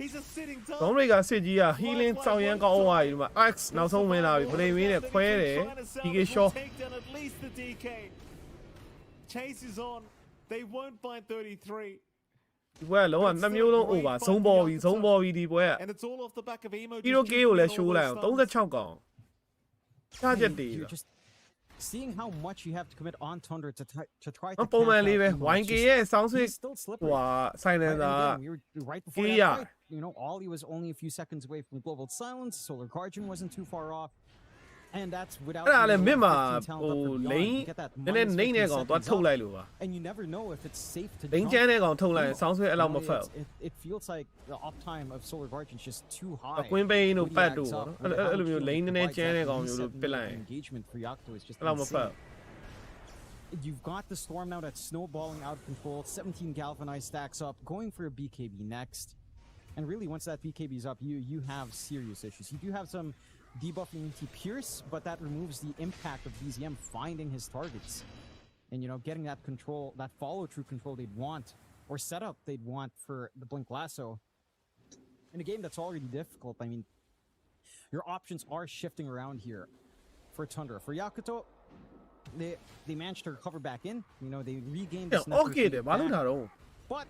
He's a sitting ဒေါ duck. င်းတွေကစစ်ကြီးက healing စောင်းရမ်းကောင်းသွားပြီဒီမှာ X နောက်ဆုံးဝင်လာပြီ play မင်းနဲ့ခွဲတယ် DK shot Take down at least the DK. Chase is on. They won't find 33. ဒီပွဲကလုံးဝနှစ်မျိုးလုံး over ဆုံးပေါ်ပြီဒီပွဲက And it's all off the back of Emo. ဟီရိုကေကိုလည်း show လိုက်အောင်36ကောင်ချချက်တည် You're just seeing how much you have to commit on Tundra to try to ပုံမှန်လေးပဲ count out Emo, it's YK just- ရဲ့ sound he's switch still ဟို slippery. ဟာ silent Right, တာ and again, we were right before that Yeah. fight, you know, Ollie was only a few seconds away from global silence. Solar Guardian wasn't too far off, and that's without အဲ့ဒါလည်း even မြင့်မှာ 15 talent ဟို up for beyond. lane You get that နည်းနည်း minus နှိမ့်တဲ့ 15 ကောင်သွား seconds ထုတ် up, လိုက်လို့ပါ and you never know if it's safe to လိန် jump ချမ်းတဲ့ကောင်ထုတ်လိုက်ရင် Emo. sound switch အဲ့လောက်မ You ဖ know, က်ဘူး it feels like the uptime of Solar Guardian is just too အ high. ကွင်းပိန်းတို့ What he ပတ် adds တို့ up ပေါ့နော် with အဲ့လို how မျိုး much လိန်နည်းနည်း provides ကျန်းတဲ့ that ကောင်မျိုးတို့ reset ပစ်လိုက်ရင် engagement for Yakuto is just အဲ့လောက်မဖက် insane. You've got the storm now that's snowballing out of control. 17 galvanized stacks up, going for a BKB next. And really, once that BKB is up, you have serious issues. You do have some debuffing into Pierce, but that removes the impact of BZM finding his targets. And, you know, getting that control, that follow-through control they'd want, or setup they'd want for the Blink Lasso. In a game that's already difficult, I mean, your options are shifting around here for Tundra. For Yakuto, they managed to recover back in. You know, they regained this network okay feed တယ်ဘာလို့ back. ထားတော့ But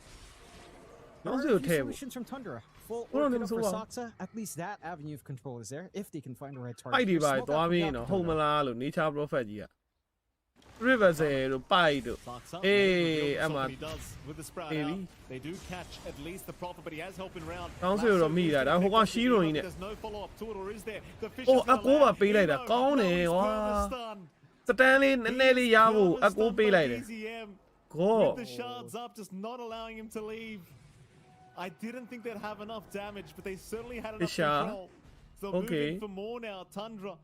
there Don't are do a it, few Table. solutions from Tundra. Full Don't orchid do up so for well. Saksa. At least that avenue of control is there if they can find the right ဖိုက် target. ဒီ Or ပါ smoke သွား out ပြီး for ရင်တော့ Yakuto ဟုတ်မ though. လားလို့ nature prophet ကြီးက River တို့ပိုက်တို့ Sparks up. Hey, Maybe I'm what a- he does with the sprout Maybe. out. They do catch at least the prophet, but he has helping round. Sounds like Lasso a meter. is gonna That pick whole up the Shiro Emo, in but it. There's no follow-up to it, or is there? The fish Oh, is gonna အကိုက land. ပေးလိုက်တာ Emo, ကောင်းတယ် no, he's ဝါ perma-stunned. စတန်လေးနည်းနည်းလေးရဖို့ He's အကိုပေးလိုက်တယ် perma-stunned by BZM. ကော With the shards up, just not allowing him to leave. I didn't think they'd have enough damage, but they certainly had enough shard. control. So Okay. moving for more now. Tundra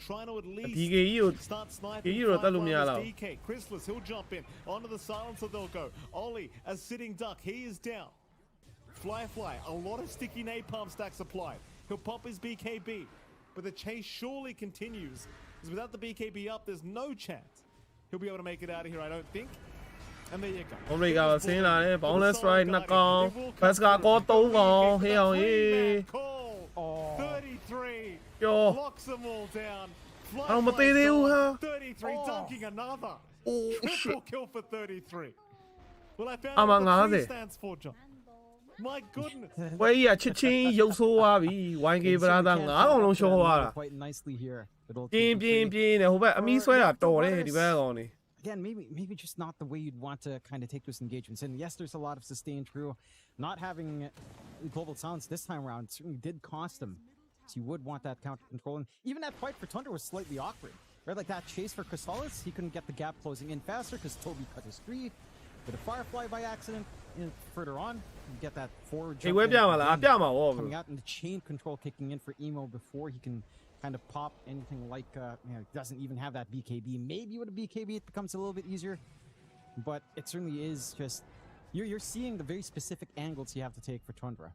trying to at least BKB ကို start ဒီ sniping. ကိုတက်လို့မရ Five တော့ rounders DK. Chrysalis, he'll jump in. Onto the silencer they'll go. Ollie, a sitting duck, he is down. Fly, a lot of sticky napalm stacks applied. He'll pop his BKB, but the chase surely continues. Because without the BKB up, there's no chance he'll be able to make it out of here, I don't think. And there you go. ဘုံရိကဆင်းလာတယ် boundless strike နှစ်ကောင် bus ကကော3ကောင်ဟေးအောင်ဟေး 33 ကျော် locks them all down. အောင်မသေးသေးဘူးဟာ 33 dunking another. Triple kill for 33. Well, I found I'm out what on the 3 it. stands for, John. My goodness. ဝဲကြီးကချစ်ချင်းရုပ်ဆိုးသွားပြီ YK brother 9ကောင်လုံးရှော့သွားတာ Quite nicely here. It'll ပြင်း take ပြင်း the ပြင်းတယ်ဟိုဘက်အမီးဆွဲတာတော်တယ်ဒီဘက်ကောင်နေ Again, maybe just not the way you'd want to kind of take those engagements. And yes, there's a lot of sustained through. Not having global silence this time around certainly did cost him. So you would want that counter control. And even that fight for Tundra was slightly awkward. Right, like that chase for Chrysalis, he couldn't get the gap closing in faster because Toby cut his three. With a Firefly by accident, further on, you get that forward ဒီ jump ဝဲ in ပြမှာလား again, ပြမှာဗော coming out and the chain control kicking in for Emo before he can kind of pop anything like, you know, doesn't even have that BKB. Maybe with a BKB it becomes a little bit easier, but it certainly is just, you're seeing the very specific angles you have to take for Tundra.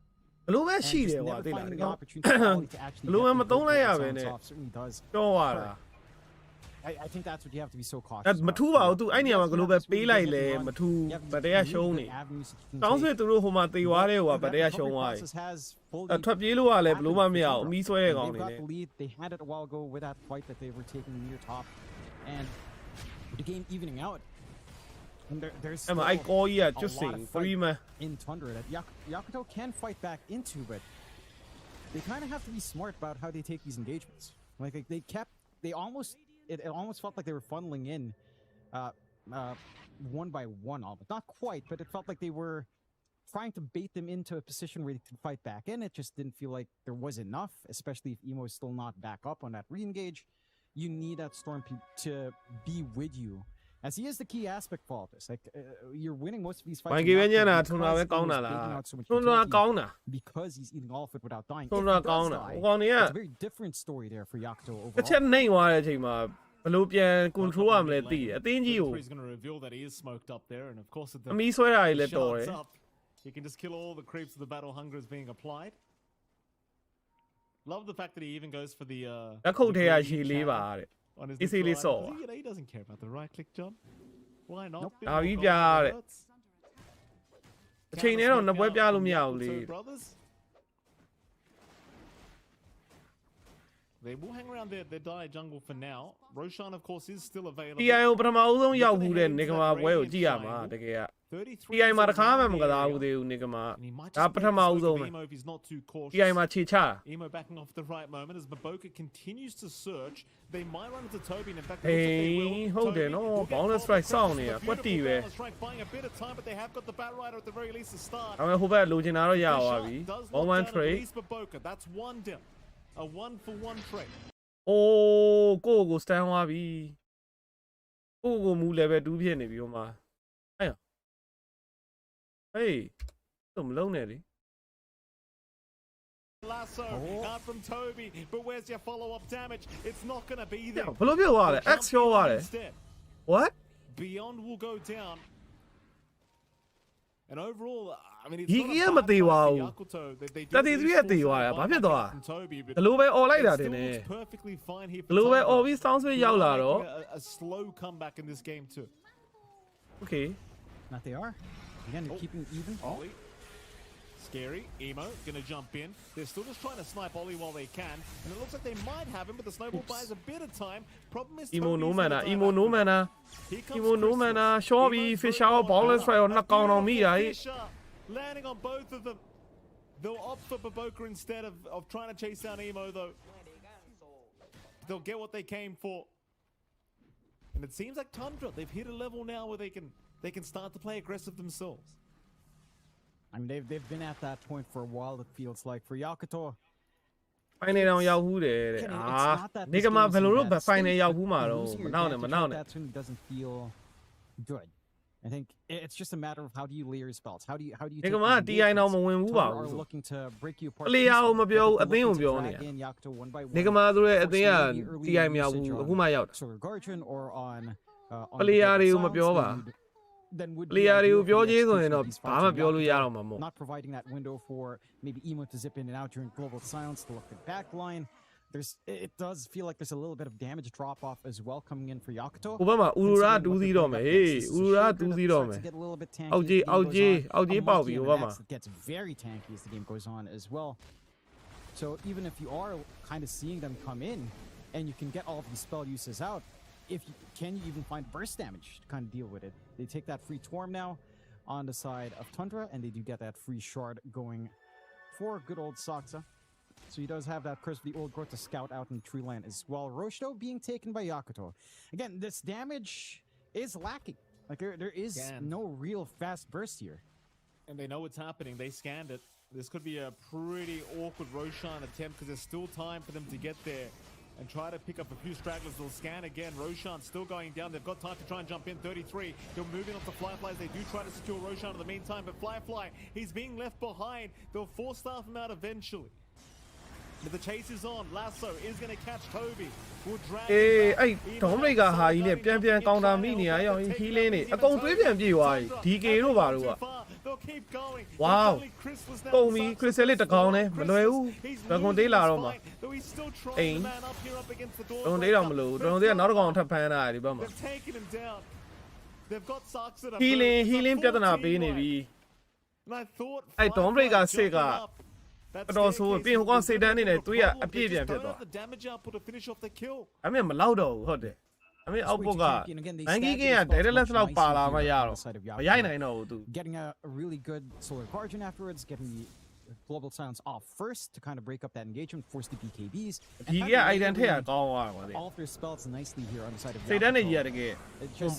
ဘလို့ပဲ And ရှိတ just ယ်ကွာ never သိလား finding ဒီ the ကောင် opportunity for Ollie to actually ဘလို့ get မ the သုံးလိုက်ရ global ပဲ silence နဲ့ off certainly does. ကျော်သွားတာ I think that's what you have to be so cautious အဲ့မ about. ထူးပါဘူးသူအဲ့နေရာမှာ Yes, ဂလို you ပဲ have to ပေး really လိုက် get လဲ it မ on. ထူး You have ဗတရား really ရှုံး good နေ avenues that you can တောင်း take. ဆွေသူတို့ဟိုမှာတေသွားတဲ့ဟိုကဗ That တရား recovery ရှုံးသွားပြီ process has fully အဲ့ထွက်ပြေးလို့ကလည်းဘလို့မှမရအောင် happened အ for မီးဆွဲတဲ့ Tundra. ကောင် They've နေ got နဲ့ the lead. They had it a while ago with that fight that they were taking near top, and the game evening out. And there's အဲ့မှာ still အဲ့ကောကြီးက a ကျွတ်စင် lot of 3 fight man in Tundra that Yakuto can fight back into, but they kind of have to be smart about how they take these engagements. Like they almost it almost felt like they were funneling in one by one, all but not quite, but it felt like they were trying to bait them into a position where they could fight back in. It just didn't feel like there was enough, especially if Emo is still not back up on that re-engage. You need that Storm to be with you, as he is the key aspect for all this. Like you're winning most of these fights. YK ပဲညံ့တာထွန်းတာပဲကောင်းတာလားထွန်းတာကောင်းတာ because he's eating all of it without dying. ထွန်း If တာ he ကောင်း does တာ die, ဟိုကောင်တွေက it's a very different story there for Yakuto တစ် overall. ချက်နှိမ့်သွားတဲ့အချိန်မှာဘလို့ပြန် control ရမလဲသိတယ်အတင်းကြီးကို He's going to reveal that he is smoked up there, and of course, with အမီး the ဆွဲတာကြီးလည်းတော်တယ် shards up, he can just kill all the creeps with the battle hunger is being applied. Love the fact that he even goes for the လက်ခုပ်ထဲက green ရှည်လေးပါ channel တဲ့ on his Easy Nikolai. saw. You know, he doesn't care about the right click, John. Why not? Nope. Bit Ah, more you gold got than it. hurts. အချိန်နဲ့တော့နှစ်ပွဲပြလို့မရဘူးလေ Yakuto brothers. They will hang around their Dire jungle for now. Roshan, of course, is still available. TI ကိုပထမအဦးဆုံးရောက်ဘူးတဲ့နေကမာပွဲကိုကြည့်ရမှာတကယ်က ဒီအိမ်မှာတစ်ခါမှမကစားဘူးသေးဘူးနေကမှာဒါပထမဦးဆုံးပဲဒီအိမ်မှာခြေချ Emo backing off the right moment as Maboka continues to search. They might run into Toby, and in fact, ဟေးဟုတ်တယ်နော် boundless strike စောင့်နေတာကွက်တီပဲ buying a bit of time, but they have got the bat rider at the very least to start. ဒါပေမဲ့ဟိုဘက်လိုချင်တာတော့ရသွားပြီ 1-1 trade Maboka, that's one dim, a 1-for-1 trade. အိုးကိုစတန်သွားပြီကိုမူ level 2ဖြစ်နေပြီဟိုမှာအဲ့ဟေးတော့မလုံးနဲ့လေ Lasso out from Toby, but where's your follow-up damage? It's not going to be there. ဘလို့ပြောသွားလဲ X ရောသွားတယ် What Beyond will go down. And overall, I mean, ဒီကမသေးပါဘူး33ရဲ့သေးသွားတယ်ဘာဖြစ်သွားဘလို့ပဲអော်လိုက်တာတင်နေဘလို့ပဲអော်ပြီး sound switch ရောက်လာတော့ a slow comeback in this game too. Okay Not they are. Again, they're keeping even. Ollie. Scary. Emo gonna jump in. They're still just trying to snipe Ollie while they can. And it looks like they might have him, but the snowball buys a bit of time. Problem is Emo no mana. Emo no mana. Shorby, fish out, ballers try or knock on me, landing on both of them. They'll opt for Baboka instead of trying to chase down Emo though. They'll get what they came for. And it seems like Tundra, they've hit a level now where they can start to play aggressive themselves. I mean, they've been at that point for a while. It feels like for Yakuto. ဖိုင်နေတော့ရောက်ဘူးတယ်တဲ့နေကမှာဘယ်လိုတော့ဖိုင်နေရောက်ဘူးမှာတော့မနောက်နဲ့ That soon doesn't feel good. I think it's just a matter of how do you layer your spells? How do you နေကမှာ TI တော့မဝင်ဘူးပါဘူး looking to break you apart. ပလေယာကိုမပြောဘူးအသင်းကိုပြောနေတာနေကမှာဆိုရဲအသင်းက TI မရောက်ဘူးအခုမှရောက်တာ Guardian or on ပလေယာတွေကိုမပြောပါ player တွေကိုပြောချင်းဆိုရင်တော့ဘာမှပြောလို့ရတော့မှာမဟုတ် not providing that window for maybe Emo to zip in and out during global silence to look at back line. It does feel like there's a little bit of damage drop off as well coming in for Yakuto. ဟိုဘက်မှာ Urura 2-0တော့မယ်ဟေး Urura 2-0မယ်အောက်ကြီးပေါက်ပြီဟိုဘက်မှာ It gets very tanky as the game goes on as well. So even if you are kind of seeing them come in and you can get all of these spell uses out, can you even find burst damage to kind of deal with it? They take that free Torm now on the side of Tundra, and they do get that free shard going for good old Saksa. So he does have that Curse of the Old Growth to scout out in the tree line as well. Roshto being taken by Yakuto. Again, this damage is lacking. Like there is no real fast burst here. And they know what's happening. They scanned it. This could be a pretty awkward Roshan attempt because there's still time for them to get there and try to pick up a few stragglers. They'll scan again. Roshan still going down. They've got time to try and jump in. 33. They're moving on to Fireflies. They do try to secure Roshan in the meantime, but Firefly, he's being left behind. They'll force staff him out eventually. But the chase is on. Lasso is going to catch Toby. Will drag him back. အဲ့ဒေါမရိကဟာကြီးနဲ့ပြန်ကောင်တာမိနေရအောင်ဟီးလင်းနေအကုန်တွေးပြန်ပြေးသွားပြီ DK တို့ပါတို့က Wow ပုံပြီ Crystal လေးတကောင်နဲ့မလွယ်ဘူး Dragon Day လာတော့မှာအိမ် Dragon Day တော့မလို့ Dragon Day ကနောက်တစ်ကောင်ထပ်ဖမ်းတာဒီဘက်မှာ healing ပြဿနာပေးနေပြီအဲ့ဒေါမရိကစစ်ကတော်ဆိုပြင်ဟိုကောင်စိတ်တန်းနေနဲ့တွေးရအပြည့်ပြန်ဖြစ်သွားအမေမလောက်တော့ဘူးဟုတ်တယ်အမေအောက်ပုတ်ကဘန်ကီကင်းက Daedalus လောက်ပါလာမှရတော့မရိုက်နိုင်တော့ဘူးသူ Getting a really good Solar Guardian afterwards, getting the global silence off first to kind of break up that engagement, force the BKBs. ဒီကအိုင်ဒန်ထက်ကကောင်းသွားပါလေ All of their spells nicely here on the side of စိတ်တန်းနေကြီးရတကယ်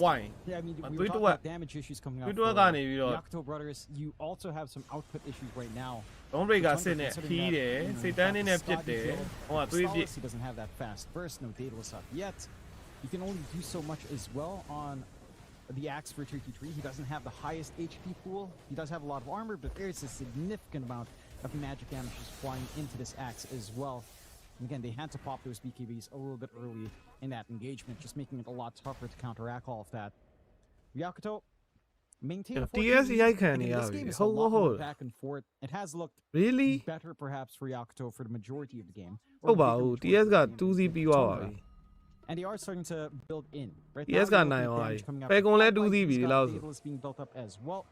point yeah, I mean we talk about damage issues coming out ကနေပြီးတော့ Yakuto brothers, you also have some output issues right now. ဒေါမရိကစစ်နဲ့ခီးတယ်စိတ်တန်းနေနဲ့ပြစ်တယ်ဟိုကတွေးပြစ် He doesn't have that fast burst, no Daedalus up yet. You can only do so much as well on the axe for Turkey 3. He doesn't have the highest HP pool. He does have a lot of armor, but there's a significant amount of magic damage just flying into this axe as well. And again, they had to pop those BKBs a little bit early in that engagement, just making it a lot tougher to counteract all of that. Yakuto maintain a this game is a lot more back and forth. It has looked really better perhaps for Yakuto for the majority of the game. ဟုတ်ပါဘူး TS က 2C ပြီးသွားပါပြီ And they are starting to build in. Right TS ကနိုင်သွားပြီပေကွန်လဲ 2C ပြီးဒီလောက်ဆို is being built up as well.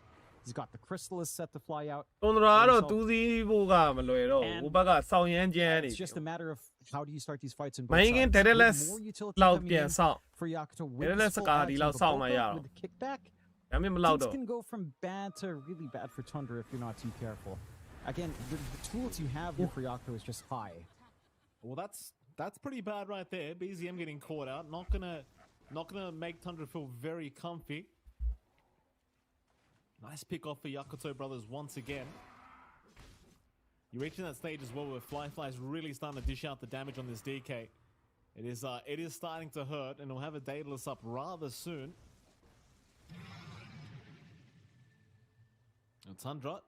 He's got the crystal is set to fly out. Tundra ကတော့ 2C ဖို့ကမလွယ်တော့ဘူးဟိုဘက်ကစောင်းရမ်းကျန်းနေ It's just a matter of how do you start these fights in both မိုင်းကင်း Daedalus လောက်ပြန်ဆောက် for Yakuto Daedalus ကဒီလောက်ဆောက်မှရတော့ with the kickback. Things can go from bad to really bad for Tundra if you're not too careful. Again, the tools you have here for Yakuto is just high. Well, that's pretty bad right there. BZM getting caught out. Not gonna make Tundra feel very comfy. Nice pick off for Yakuto brothers once again. You're reaching that stage as well where Fly's really starting to dish out the damage on this DK. It is starting to hurt, and he'll have a Daedalus up rather soon. And Tundra,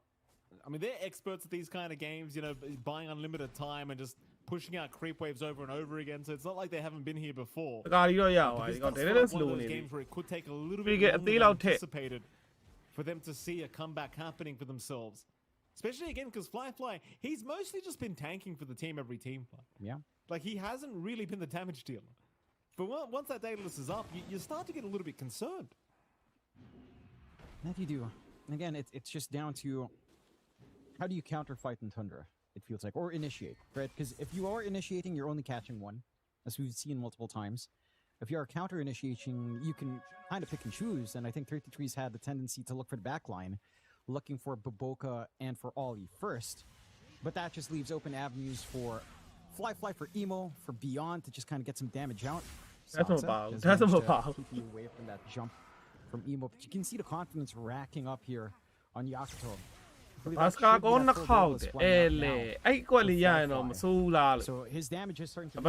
I mean, they're experts at these kind of games, you know, buying unlimited time and just pushing out creep waves over and over again. So it's not like they haven't been here before. One of those games where it could take a little bit longer than anticipated for them to see a comeback happening for themselves. Especially again because Fly, he's mostly just been tanking for the team every team fight. Yeah. Like he hasn't really been the damage dealer. But once that Daedalus is up, you start to get a little bit concerned. That you do. Again, it's just down to how do you counter fight in Tundra, it feels like, or initiate, right? Because if you are initiating, you're only catching one, as we've seen multiple times. If you are counter initiating, you can kind of pick and choose, and I think 33's had the tendency to look for the back line, looking for Baboka and for Ollie first, but that just leaves open avenues for Fly for Emo, for Beyond to just kind of get some damage out. That's Keep you away from that jump from Emo, but you can see the confidence racking up here on Yakuto. So his damage is starting to be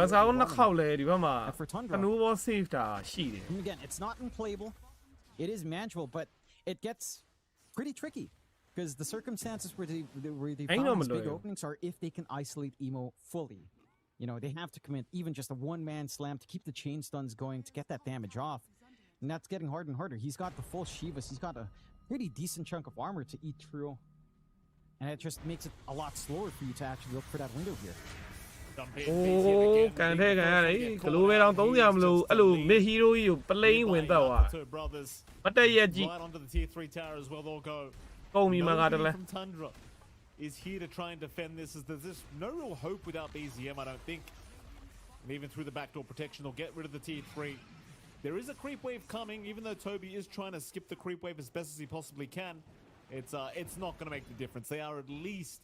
for Tundra. Again, it's not unplayable. It is manageable, but it gets pretty tricky because the circumstances where they found these big openings are if they can isolate Emo fully. You know, they have to commit even just a one-man slam to keep the chain stuns going to get that damage off. And that's getting harder and harder. He's got the full Shivas. He's got a pretty decent chunk of armor to eat through. And it just makes it a lot slower for you to actually look for that window here. Oh, can't take it. Glue around mid hero you playing with the but they right onto the tier 3 tower as well. They'll go. Nobody from Tundra is here to try and defend this. As there's just no real hope without BZM, I don't think. And even through the backdoor protection, they'll get rid of the tier 3. There is a creep wave coming, even though Toby is trying to skip the creep wave as best as he possibly can. It's not going to make the difference. They are at least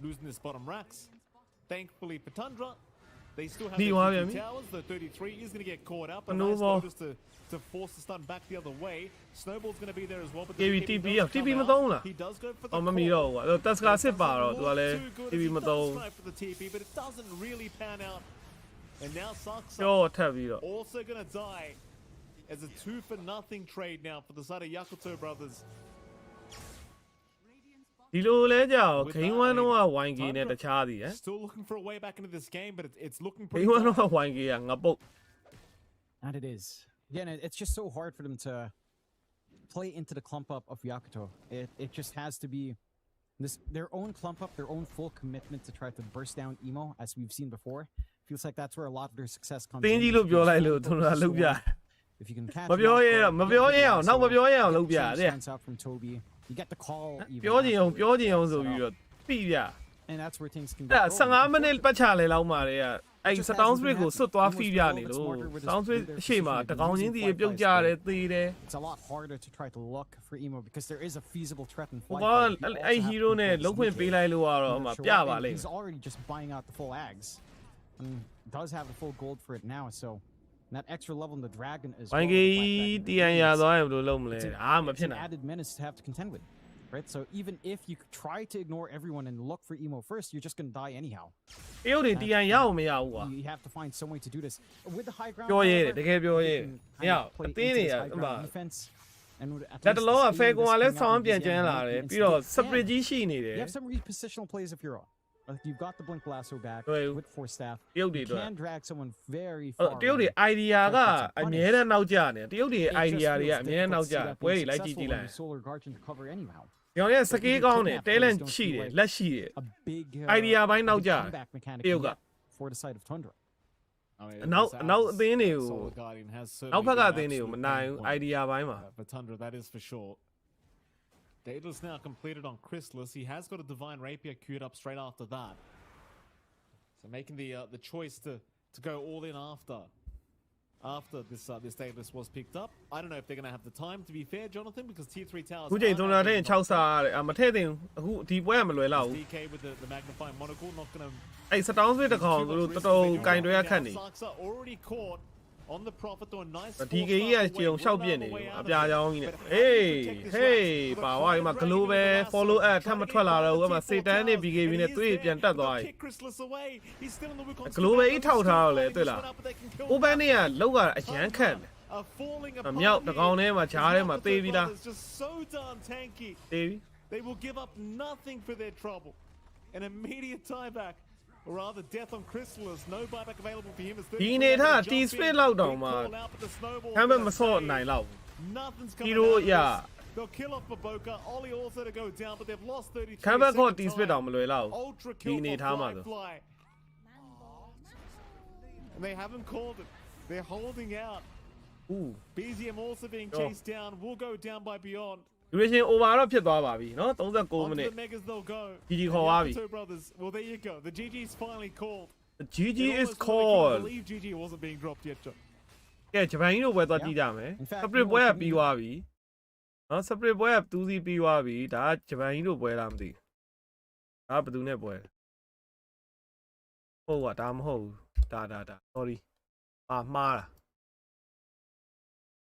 losing this bottom racks. Thankfully for Tundra, they still have their 2 towers. The 33 is going to get caught up. A nice notice to force the stun back the other way. Snowball's going to be there as well. But he does go for the core. That's got to for the TP, but it doesn't really pan out. And now Saksa also going to die as a 2-for-0 trade now for the side of Yakuto brothers. Still looking for a way back into this game, but it's looking pretty tough. And it is. Again, it's just so hard for them to play into the clump up of Yakuto. It just has to be their own clump up, their own full commitment to try to burst down Emo, as we've seen before. Feels like that's where a lot of their success comes in. If you can catch out from Toby, you get the call. And that's where things can go. It's a lot harder to try to look for Emo because there is a feasible threat in flight. He's already just buying out the full Ags. And does have the full gold for it now, so that extra level in the dragon is an added menace to have to contend with, right? So even if you try to ignore everyone and look for Emo first, you're just gonna die anyhow. You have to find some way to do this with the high ground. Defense. And you have some repositional plays of your own. You've got the Blink Lasso back with Force Staff. You can drag someone very far. Solar Guardian to cover anyhow. A big comeback mechanic for the side of Tundra. Solar Guardian has certainly for Tundra, that is for sure. Daedalus now completed on Chrysalis. He has got a Divine Rapier queued up straight after that. So making the choice to go all in after. after this status was picked up. I don't know if they're going to have the time, to be fair, Jonathan, because tier 3 towers. ခုချိန်Tundra တဲ့6စာမထည့်သင့်အခုဒီပွဲကမလွယ်တော့ဘူး DK with the magnifying monocle not going to အဲ့ Storm Spirit တစ်ကောင်သူတို့တော်တော်ကင်တွဲရခတ်နေ already caught on the prophet or nice DK ကြီးကခြေုံလျှောက်ပြစ်နေအပြာရောင်းကြီးနဲ့ hey ပါဝါဒီမှာ global follow up ထပ်မထွက်လာတော့ဘူးအမစေတန်းနဲ့ BKB နဲ့တွေ့ပြန်တက်သွားပြီ global ကြီးထောက်ထားတော့လေတွေ့လား open နဲ့ကလောက်ကအရန်ခတ်အမြောက်တကောင်ထဲမှာဂျားထဲမှာသေးပြီလားသေးပြီ They will give up nothing for their trouble. An immediate tieback. Or rather, death on Chrysalis. No buyback available for him. ဒီအနေထား T split လောက်တောင်မှခမ်းမဲ့မစော့နိုင်လောက် Nothing's ဒီ coming လို out. ရ They'll kill off Maboka. Ollie also to go down, but they've lost 33. ခမ်းမဲ့ခေါ် T split တောင်မလွယ်လောက် Ultra ဒီ kill အနေ for ထားမှာဆို Firefly. And they haven't called it. They're holding out. BZM also being chased down. Will go down by Beyond. duration over တော့ဖြစ်သွားပါပြီเนาะ39မိနစ် The Megas they'll go. GG ခေါ်သွားပြီ The brothers. Well, there you go. The GG's finally called. The GG is I called believe GG wasn't being dropped yet, John. ကဲဂျပန်ကြီးတို့ပွဲသွားကြည့်ကြမယ် separate ပွဲကပြီးသွားပြီเนาะ separate ပွဲက2စီပြီးသွားပြီဒါကဂျပန်ကြီးတို့ပွဲလားမသိဒါကဘယ်သူနဲ့ပွဲဟုတ်ပါဒါမဟုတ်ဘူးဒါ sorry မှားတာ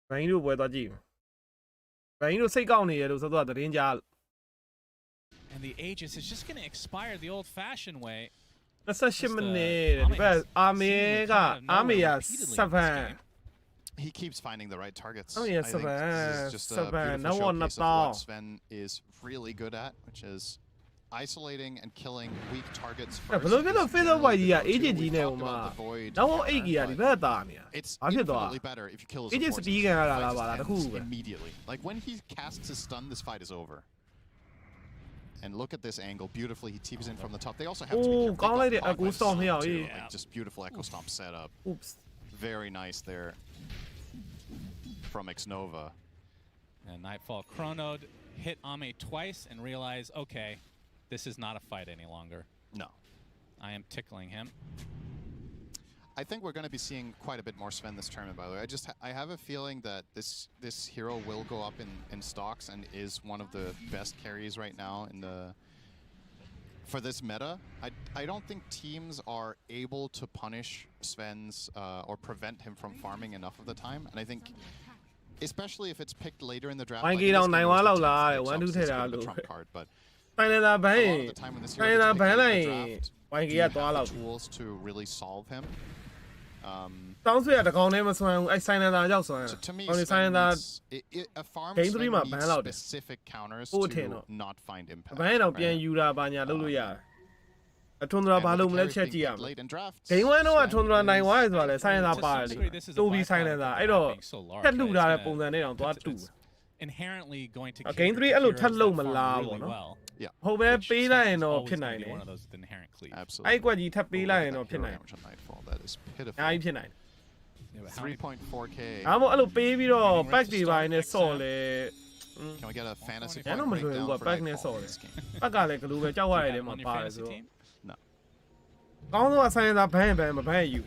ဂျပန်ကြီးတို့ပွဲသွားကြည့်မယ်ဂျပန်ကြီးတို့စိတ်ကောက်နေရလို့ဆိုတော့သတင်းကြား And the Aegis is just going to expire the old-fashioned way. 28မိနစ်ဒီဘက်အာမေကအာမေရ7 He keeps finding the right targets. Oh yeah, I think this is just a beautiful showcase of what Sven is really good at, which is isolating and killing weak targets first. ဘယ်လိုဖြစ်လို့face off ကြီးက agent ကြီးနဲ့ဟိုမှာနောက်8ကြီးကဒီဘက်တာနေတာ It's ဘာဖြစ်သွား infinitely better if you kill his agent supports. speed ကန်ရတာလား Fight ပါလားတ ends ခုပဲ immediately. Like when he casts his stun, this fight is over. And look at this angle beautifully. He TPs in from the top. They also have to be careful. ကောင်းလိုက်တဲ့ They got echo caught by storm the ဟေ့ sun, အောင် too. ကြီး Like just beautiful echo stomp setup. Oops. Very nice there from Xnova. And Nightfall chronoed, hit Ame twice, and realized, okay, this is not a fight any longer. No. I am tickling him. I think we're going to be seeing quite a bit more Sven this tournament, by the way. I have a feeling that this hero will go up in stocks and is one of the best carries right now in the for this meta. I don't think teams are able to punish Sven's or prevent him from farming enough of the time, and I think especially if it's picked later in the draft. Like this,နိုင်ဝါလောက်လား1 2ထည့်တာလို့တိုင်းလာဘန်းတိုင်းလာဘန်းလိုက်ဝိုင်းကြီးကသွားလောက် tools to really solve him. တောင်းဆွေရတကောင်နဲ့မဆွမ်းဘူးအဲ့ဆိုင်နန်သာရောက်ဆွမ်း To me, ဟိုဆိုင်နန်သာ a farm Game 3 Sven မှာ needs ဘန်းလောက်တယ် specific counters ဟုတ်တယ် to နော် not find impact. ဘန်းတော့ပြန်ယူတာပါညာလုပ်လို့ရတယ်အထွန်ဒရာဘာလို့မလဲချက်ကြည့်ရမယ် late in draft. ဂိမ်း1တော့အထွန်ဒရာနိုင်သွားရဆိုတာလဲဆိုင်နန်သာပါတယ်လေတူပြီးဆိုင်နန်သာအဲ့တော့ထက်လှူထားတဲ့ပုံစံနဲ့တောင်သွားတူ Inherently going to Game 3အဲ့လိုထက်လို့မလားပေါ့နော် Yeah. ဟုတ်ပဲပေးလိုက်ရင်တော့ဖြစ်နိုင်တယ် One of those with inherent cleave. အဲ့ကွက်ကြီးထပ်ပေးလိုက်ရင်တော့ဖြစ်နိုင် Damage on Nightfall. That is pitiful. အားကြီးဖြစ်နိုင် 3.4k. အားမို့အဲ့လိုပေးပြီးတော့ back တွေပိုင်းနဲ့ဆော့လဲ Can we get a fantasy ကျွန် point တော်မလွယ် breakdown ဘူး for က back နဲ့ Nightfall ဆော့ in တယ် this game? back ကလည်းဂလူပဲကြောက်ရတဲ့မှာ On your ပါတယ် fantasy ဆို team? ကောင်းဆုံးအဆိုင်သာဘန်းမဘန်းယူ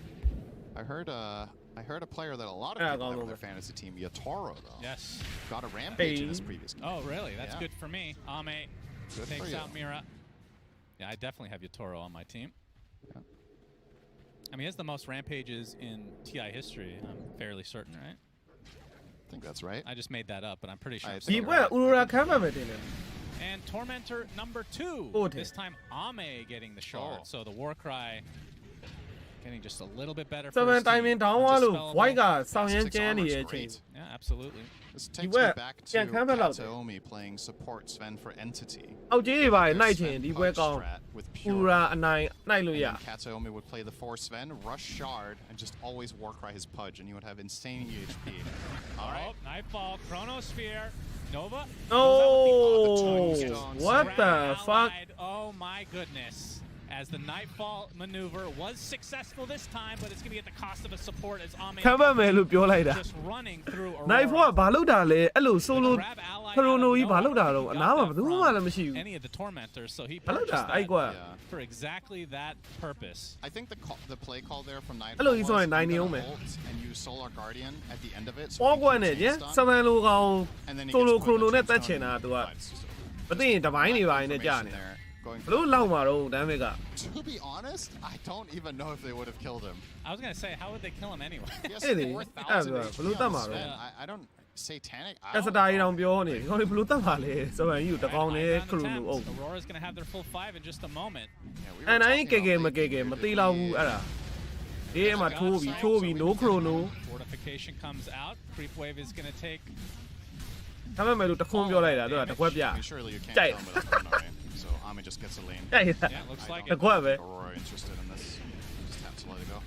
I heard a player that a lot of Yeah, people have go on their fantasy team, Yatoro, though. Yes. Got a rampage in his previous game. Oh, really? That's Yeah. good for me. Ame Good for takes you. out Mira. Yeah, I definitely have Yatoro on my team. Yeah. I mean, he has the most rampages in TI history. I'm fairly certain, right? I think that's right. I just made that up, but I'm pretty sure. I I'mဒီ saying ဘက် right. ဥရရာခမ်းမှမယ်တင်တယ် And Tormentor number 2. Okay. This time Ame getting the shard. Oh. So the Warcry getting just a little bit better. 7 timing တောင်းသွားလို့ white ကစောင်းရမ်း Six ကျန်းနေ armor's တဲ့အချိန် great. Yeah, absolutely. This takes were- me back to yeah, camera out there. Katsuomi playing support Sven for Entity. အောက်ကြီးတွေပါနိုင်ချင် Sven ဒီပွဲ punch ကောင်း strat with ဥ pure. ရာအနိုင်နိုင်လို့ And ရ then Katsuomi would play the 4 Sven, rush shard, and just always Warcry his Pudge, and you would have insane EHP. All right. Oh, Nightfall, Chronosphere, Nova. Oh, tombstones. what the fuck Allied. Oh my goodness. as the Nightfall maneuver was successful this time, but it's going to be at the cost of a support as Ame ခံပတ်မယ်လို့ပြောလိုက်တာ just running through Aurora. Night 4ကဘာလုပ်တာလဲအဲ့လို solo Grab ally chrono ကြီး out ဘာ of လုပ်တာတော့ nowhere. အနားမှာဘယ်သူမှလည်းမရှိဘူး Any of the tormentors, so he ဘာလုပ်တာ purchased အဲ့ကွာ that for exactly that purpose. I think the play call there from Night အဲ့လိုကြီးဆိုရင်နိုင်နေအောင်မယ် and use Solar Guardian at the end of it. ပေါ်ကွက်နဲ့ကျစပန်လိုကောင် and then he solo gets chrono put နဲ့ in တက်ချင်တာသူကမသိရင်တပိုင်းနေပါနေကြနေ there, going ဘလို့လောက်မှာတော့ damage က To be honest, I don't even know if they would have killed him. I was going to say, how would they kill him anyway? He has အဲ့ဒီ 4,000 အဲ့ HP ဘလို့တတ် on မှာ Sven. တော့ I don't satanic. I ကစ don't တာရီ know. တောင်ပြောနေဒီကောင်လေးဘလို့တတ်မှာလဲစပန်ကြီးကိုတကောင်နဲ့ Round chrono attempts. အုပ် Aurora's going to have their full 5 in just a moment. Yeah, we were အဲ့တိုင်း talking ကဲ about မ late ကဲ game မသိလောက်ဘူးအဲ့ဒါဒီအမှထိုးပြီး no chrono Fortification comes out. Creep wave is going to take. ခံပတ်မယ်လို့တခွန်းပြောလိုက်တာသူကတကွက်ပြ I mean, surely you can't Jay. kill him with a Chrono, so Ame just gets a lane. အဲ့ဒါ Yeah, looks like တ it. ကွက်ပဲ Aurora interested in this. Just have to let it go.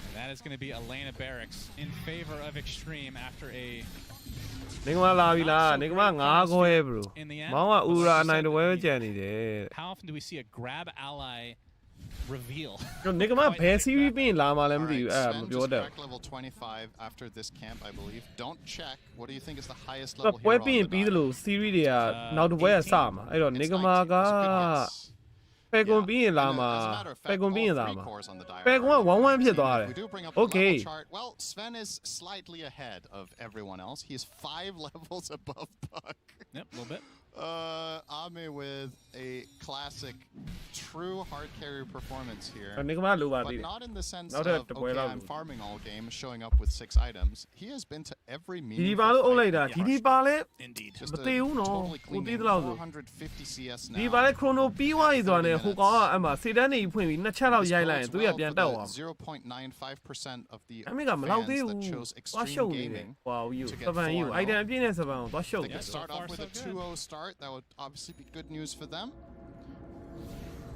And that is going to be a lane of barracks in favor of Extreme after a နေကမလာပြီလားနေကမ9ခွဲ bro မောင်ကဥရာအနိုင်တဝဲကြံနေတယ် How often do we see a grab ally reveal? နေကမဘယ် series ပြီးလာမှလည်းမသိဘူးအဲ့ဒါမ Sven ပြော just တတ် cracked level 25 after this camp, I believe. Don't check. What do you think is the highest သူ level ပွဲ hero ပြီးရင် on ပြီး the သလို dial? series တွေကနောက်တစ်ပွဲကစမှာအဲ့တော့နေ It's ကမ 19. က It's a good guess. ဖယ်ကွန်ပြီးရင်လာမှာ As a matter of ဖယ် fact, ကွန်ပြီးရင် all လာ three မှာ cores on the dial ဖယ်ကွန်က are 1-1 ဖြစ်သွားတယ် We do bring up the Okay. level chart. Well, Sven is slightly ahead of everyone else. He's 5 levels above Puck. Yep, a little bit. Ame with a classic, true hard carry performance here. နေကမလိုပါ But သေးတယ် not in the sense Not of, at the okay, way I'm out. farming all game, showing up with 6 items. He has been to every ဒီ meaningful ပါလို့အုပ်လိုက် fight. တာဒီပါလဲ Indeed. Just မသေးဘူးနော် totally ကိုတီး cleaning တလောက်ဆို 450 CS ဒီ now. ပါလဲ chrono ပြီးသွားပြီဆိုတာနဲ့ဟိုကောင်ကအဲ့မှာစေတန်းနေဖွင့်ပြီးနှစ်ချက်လောက်ရိုက်လိုက်ရင်သူကပြန်တက်သွား 0.95% of the အမေကမလောက်သေး fans ဘူး that chose သွားရှုပ် extreme နေတယ် gaming. ဟွာယူ to စ get ပန်ယူ 4-0. အိုင်တန်အပြည့်နဲ့စပန်ကိုသွားရှုပ် They တယ် could start So off far, with a so good. 2-0 start. That would obviously be good news for them.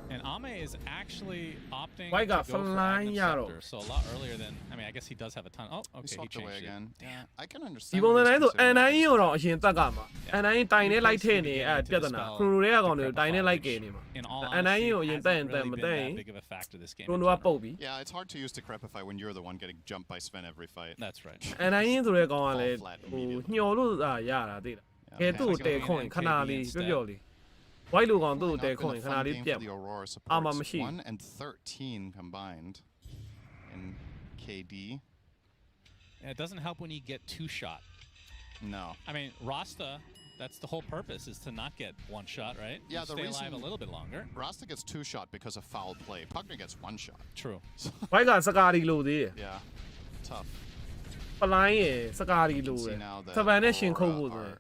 And Ame is actually opting Why to got go for flying Agnes yaro? Scepter, so a lot earlier than. I mean, I guess he does have a ton. Oh, He okay, he swapped away changed again. it. Yeah. I can ဒီ understand. ပုံစံ what တိုင်း he's ဆိုအန်တိုင်း considering. ရောတော့အရင်တက်ကမှာအန်တိုင်းတိုင်နဲ့လိုက်ထည့်နေအဲ့ပြဿနာ chrono တွေကကောင်တွေတိုင်နဲ့လိုက်ကေနေမှာ In all အန်တိုင်း honesty, ကိုအရင် hasn't တက်ရင် really တက်မ been တက် that ရင် big of a factor this game. in chrono က general. ပုတ်ပြီ Yeah, it's hard to use Decrepify when you're the one getting jumped by Sven every fight. That's right. အန်တိုင်းဆိုတဲ့ကောင်ကလည်း Fall flat ဟို immediately. ညှော်လို့ရတာသိလား Yeah, ကဲသူ့ကို okay. တဲခွန်ခဏလေးပြောပြောလေး white လိုကောင်သူ့ကိုတဲ Not ခွန် been a ခဏ fun လေး game ပြ for တ် the Aurora Ama supports. machine. 1 and 13 combined in KD. And it doesn't help when you get two shot. No. I mean, Rasta. That's the whole purpose, is to not get one shot, right? Yeah, You the stay reason- alive a little bit longer. Rasta gets 2 shot because of foul play. Pugner gets 1 shot. True. white ကစကားဒီလိုသေးတယ် Yeah. Tough. ပလိုင်းရယ်စကားဒီလိုပဲ See now that စပန်နဲ့ရှင်ခုတ် Aurora ဖို့ဆိုရ are င်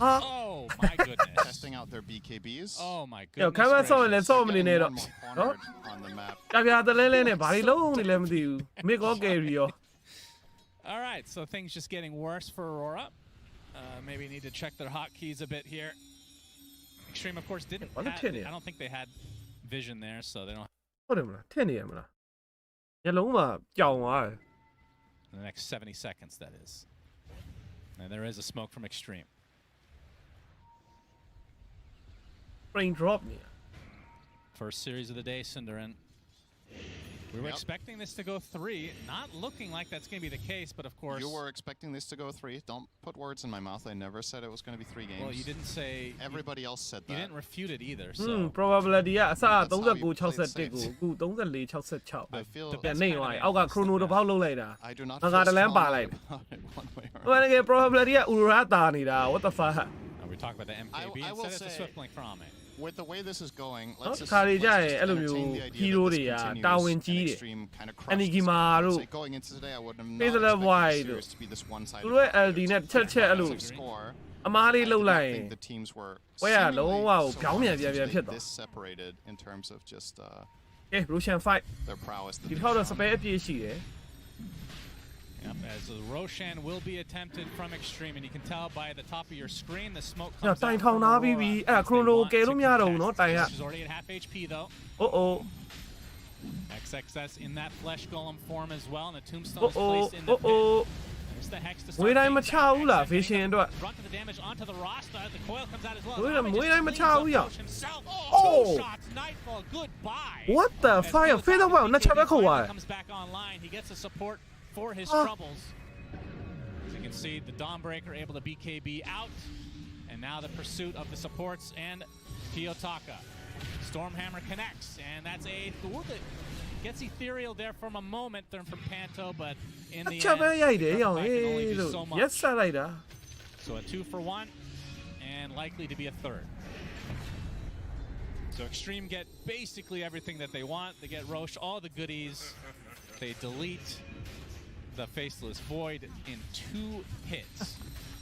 ဟာ Oh my goodness. testing out their BKBs. Oh my ရော goodness. ခမ်းမဆော့ရင်လည်း gracious. ဆော့မနေနဲ့ Getting တော့ more and more နော် cornered on the map. ကြပြတလဲလဲနဲ့ဘာတွေလုံးနေလဲမသိဘူးမစ်ကောကယ်ရီရော All right, so things just getting worse for Aurora. Maybe need to check their hotkeys a bit here. Extreme, of course, didn't. What a Have, tinny. I don't think they had vision there, so they don't. ဟုတ်တယ်မလားထင်နေရမလားညလုံးမှာကြောင်သွားတယ် In the next 70 seconds, that is. And there is a smoke from Extreme. brain drop နေ First series of the day, Cinderin. We were Yep. expecting this to go 3. Not looking like that's going to be the case, but of course. You were expecting this to go 3. Don't put words in my mouth. I never said it was going to be 3 games. Well, you didn't say. Everybody else said You that. didn't refute it either, อื so. ม probability ကအစ That's how you 39 play 61ကို safe. အခု34 66 I feel ပြန် That's နေ kind of သွားတယ် the အောက်က essence chrono of တစ် that. ပေါက်လုံးလိုက်တာ I do not ငါ feel တလန်း strongly ပါလိုက် about it one way or ဟိုတကယ် probability က Urara တာနေတာ what the fuck We talk about the MKB. I will Instead, it's a say- Swift Link from Ame. With the way this is going, နော် let's just, ခါရီကြရင် let's အဲ့လို just မျိုး entertain the idea hero that တွေ this က continues တာဝန် and ကြီးတယ် Extreme kind of crushes Enigma this. I wouldတို့ say going into today, I would have not Face the expected wide the series to be this one-sided. သူတို့ရဲ့ fight. LD နဲ့ချက်အဲ့လို Score. အမားလေး I လှုပ် did not လိုက်ရင် think the teams were ပွဲကလုံးဝကို seemingly ပြောင်းပြန်ပြန် so ပြန်ဖြစ်သွား this separated in terms of just ကဲ Russian fight their prowess. that ဒီ they've ထောက်တော့ shown. spare အပြည့်ရှိတယ် Yep, as the Roshan will be attempted from Extreme, and you can tell by the top of your screen, the smoke ည comes တိုင် out ထောင် from သားပြီး Aurora ပြီ as အဲ့ they chrono want ကယ် to လို့မရတော့ဘူးเนาะ contest. တိုင်က She's already at half HP though. အိုးအိုး XXS in that flesh golem form as well, and the tombstone is Uh-oh, placed in the pit. uh-oh. There's force the Hex to မွေး start တိုင်းမ being ချဘူးလား back. vision အတွက် Run to the damage onto the roster. The coil comes out as well. မွေး Ame မွေး just တိုင်းမ cleans ချ up ဘူးရ Roche himself. Oh! Two shots, Nightfall, goodbye. What the As fire Kiyotaka 飛得喂နှစ်ချက်ပဲခုတ်သွားတယ် comes back online. He gets the support for his Ah. troubles. As you can see, the Dawnbreaker able to BKB out. And now the pursuit of the supports and Kiyotaka. Stormhammer connects, and that's a Thor that gets ethereal there from a moment there from Panto, but in the တစ်ချက်ပဲ end, ရိုက်တယ် the ရောင် fight can only အေး do လို့ so ရက် much. ဆက်လိုက်တာ So a 2 for 1, and likely to be a third. So Extreme get basically everything that they want. They get Roche all the goodies. They delete the Faceless Void in 2 hits.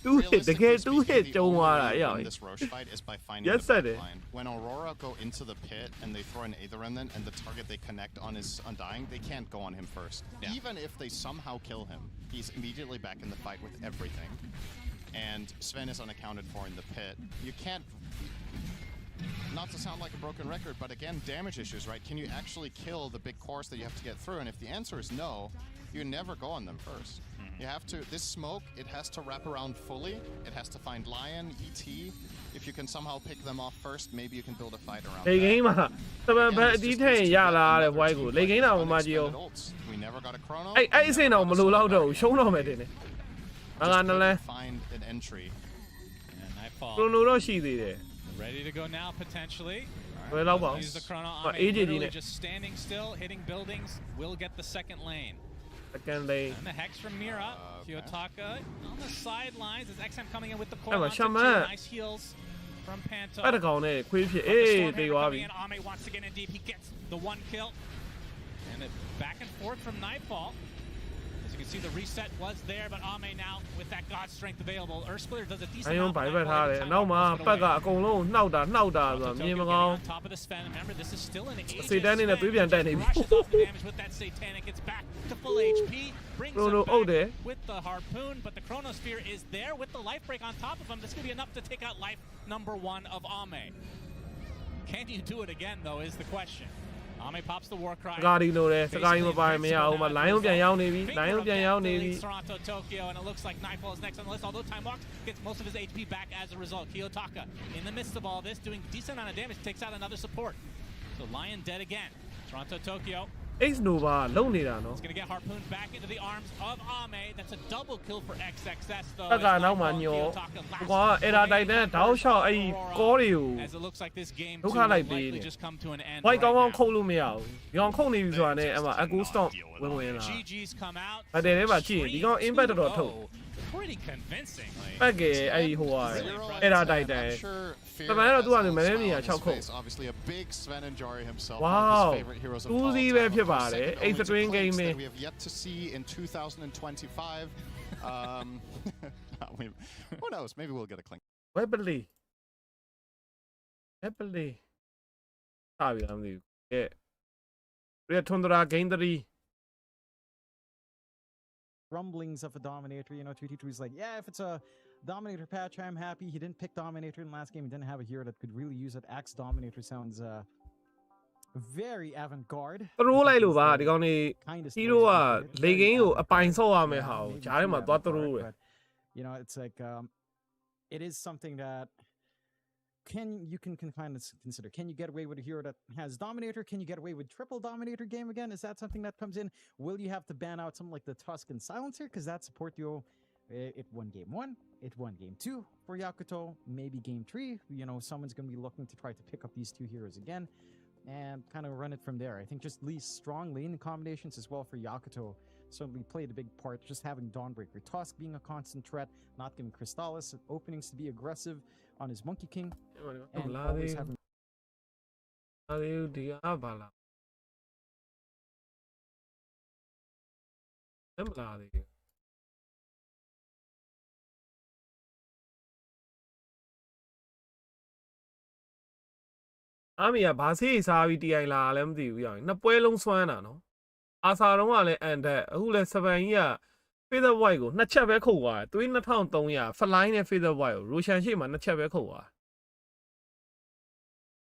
2 hit တကယ် 2 hit ကျုံသွားတာ The ရောင် only way to win this Roche fight is by finding Yes, the sir. backline. When Aurora go into the pit and they throw an Aether Remnant and the target they connect on is Undying, they can't go on him first. Yeah. Even if they somehow kill him, he's immediately back in the fight with everything. And Sven is unaccounted for in the pit. You can't... Not to sound like a broken record, but again, damage issues, right? Can you actually kill the big cores that you have to get through? And if the answer is no, you never go on them first. You have to, this smoke, it has to wrap around fully. It has to find Lion, ET. If you can somehow pick them off first, maybe you can build a fight around လေဂိမ်း that. မှာတပံပန်းအတီးထည့်ရလာတဲ့ဘွိုင်းကိုလေဂိမ်းတော့မမကြည့်အောင် Unexpended ults. We never got a chrono. အဲ့အဆင့်တော့မလိုတော့တော့ဘူးရှုံးတော့မယ်တင်တယ် Just ငါနလဲ couldn't find an entry. And Nightfall ခရိုနိုတော့ရှိသေးတယ် ready to go now, potentially. ဘယ်တော့ပါ Use the chrono. အေး Ame ကြီးကြီး literally နဲ့ just standing still, hitting buildings, will get the second lane. second lane And the Hex from Mira. Okay. Kiyotaka on the sidelines as XM coming in with the Hey, coil. but onto Shaman. Jin. Nice heals from Panto. အဲ့တကောင်နဲ့ခွေးဖြစ် But the အေး Stormhammer တေးသွား coming ပြီ in. Ame wants to get in deep. He gets the 1 kill. And it back and forth from Nightfall. As you can see, the reset was there, but Ame now with that God strength available. Earthsplitter does a decent အယုံ amount. ပိုင် but ပဲ Nightfall ထား every တယ် time နောက်မှာ knocks it ဘက်က away. အကုန်လုံးနှောက်တာဆိုတော့ Tokyo မြင်မ getting ကောင်း on top of the Sven. Remember, this is still an Aegis. စေတန်းနေနဲ့သွေးပြန်တက်နေပြီ Rushes off the damage with that Satanic. It's back to full HP. Brings Chrono him out back there. with the harpoon, but the Chronosphere is there with the life break on top of him. This could be enough to take out life number 1 of Ame. Can you do it again, though, is the question. Ame pops the war cry. စကားဒီလိုလဲစကားကြီးမပိုင်မရဘူးမလိုင်းအောင်ပြန်ရောက်နေပြီလိုင်းအောင်ပြန်ရောက်နေပြီ Toronto, Tokyo, and it looks like Nightfall is next on the list. Although Time Walks gets most of his HP back as a result. Kiyotaka, in the midst of all this, doing decent amount of damage, takes out another support. So Lion dead again. Toronto, Tokyo. X Nova လုံနေတာနော် He's going to get harpooned back into the arms of Ame. That's a double kill for XXS, though. တက်ကနောက်မှညောကွာအဲ့ဒါတိုက်တန်းတောက်လျှောက်အဲ့ကောတွေကို As it looks like this game ဒုက္ခ too လိုက် will ပေး likely နေ just come to an end ဘိုက်ကောင်း right ကောင်း now. ခုတ်လို့မရဘူးဒီကောင်ခုတ်နေပြီဆိုတာနဲ့အမအကူ stop ဝင်လာ GG's come out. အဲ့တဲ့ထဲမှာကြည့်ရင်ဒီကောင် impact တော်တော်ထုတ် Pretty convincingly. ပက်ကအဲ့ဟိုဟာအဲ့ဒါတိုက်တန်း Sven တမန်တော့သူကလည်းမနေမြာ6ခုတ် Obviously a big Sven and Jari himself. Wow. One of his favorite heroes of all 2 စီး time. ပဲဖြစ်ပါတယ် Second အဲ့ only to string game Climax နဲ့ that we have yet to see in 2025. Who knows? Maybe we'll get a clink. Webleyစပြီလားမသိဘူးကဲရ Tundra game 3 Rumblings of a Dominator. You know, 2T2 is like, yeah, if it's a Dominator patch, I'm happy. He didn't pick Dominator in the last game. He didn't have a hero that could really use it. Axe Dominator sounds very avant-garde. သရိုးလိုက်လို့ပါဒီကောင်နေ Kind of ဟီးရိုးကလေဂိမ်းကိုအပိုင်ဆော့ရမယ်ဟာကိုဂျားထဲမှာသွားသရိုးတယ် You know, it's like it is something that you can kind of consider. Can you get away with a hero that has Dominator? Can you get away with triple Dominator game again? Is that something that comes in? Will you have to ban out something like the Tuscan Silencer? Because that support duo, it won game 1, it won game 2 for Yakuto, maybe game 3. You know, someone's going to be looking to try to pick up these 2 heroes again and kind of run it from there. I think just Lee's strong lane combinations as well for Yakuto certainly played a big part. Just having Dawnbreaker Tusk being a constant threat, not giving Crystallis openings to be aggressive on his Monkey King, and always having ဒီအားပါလားမလာသေးဘူးအမေကဘာစီးစားပြီး TI လာလည်းမသိဘူးရောနှစ်ပွဲလုံးစွမ်းတာနော်အာဆာတော့ကလည်းအန်တက်အခုလည်းစပန်ကြီးက Feather White ကိုနှစ်ချက်ပဲခုတ်သွားတယ်သွေး2300 fly နဲ့ Feather White ကို Roshan ရှေ့မှာနှစ်ချက်ပဲခုတ်သွား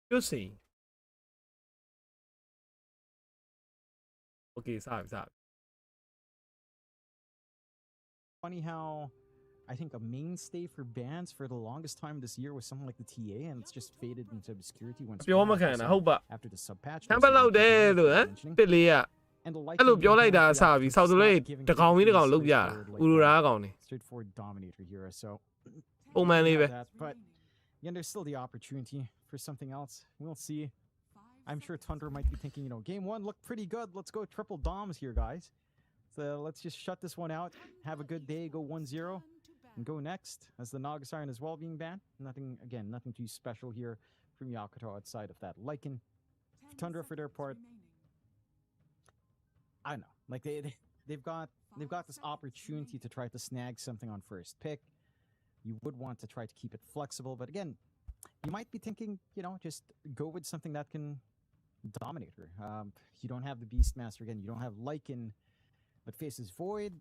ပြုတ်စီ Okay စပြီ funny how I think a mainstay for bans for the longest time this year was something like the TA, and it's just faded into obscurity once ပြောမခံတာဟုတ်ပါ after the sub patch. တမ်းပတ်လောက်တယ်လို့ဟမ်တစ်လေးက And the like အဲ့လိုပြောလိုက်တာအစားပြီးဆောက်သူလေးတကောင်ကြီးတကောင်လုတ်ပြတာဥရရာကောင်နေ straightforward dominator hero. So ပုံမှန်လေးပဲ but again, there's still the opportunity for something else. We'll see. I'm sure Tundra might be thinking, game one looked pretty good. Let's go triple doms here, guys. So let's just shut this one out. Have a good day. Go 1-0 and go next. As the Naga Siren as well being banned. Nothing too special here from Yakuto outside of that. Lycan, Tundra for their part. I don't know. Like they've got this opportunity to try to snag something on first pick. You would want to try to keep it flexible, but again, you might be thinking, just go with something that can dominate her. You don't have the Beastmaster again. You don't have Lycan, but Faces Void.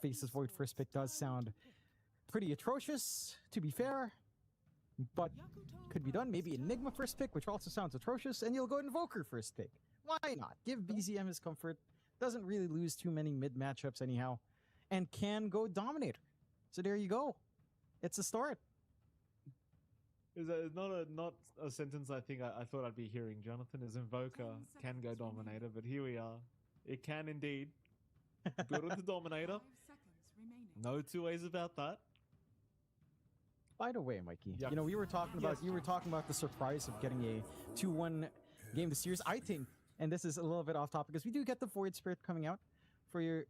Faces Void first pick does sound pretty atrocious, to be fair, but could be done. Maybe Enigma first pick, which also sounds atrocious, and you'll go Invoker first pick. Why not? Give BZM his comfort. Doesn't really lose too many mid matchups anyhow, and can go Dominator. So there you go. It's a start. Is not a sentence I think I thought I'd be hearing, Jonathan, is Invoker can go Dominator, but here we are. It can indeed. Good with the Dominator. No two ways about that. By the way, Mikey, we were talking about the surprise of getting a 2-1 game this series. I think, and this is a little bit off topic, because we do get the Void Spirit coming out for your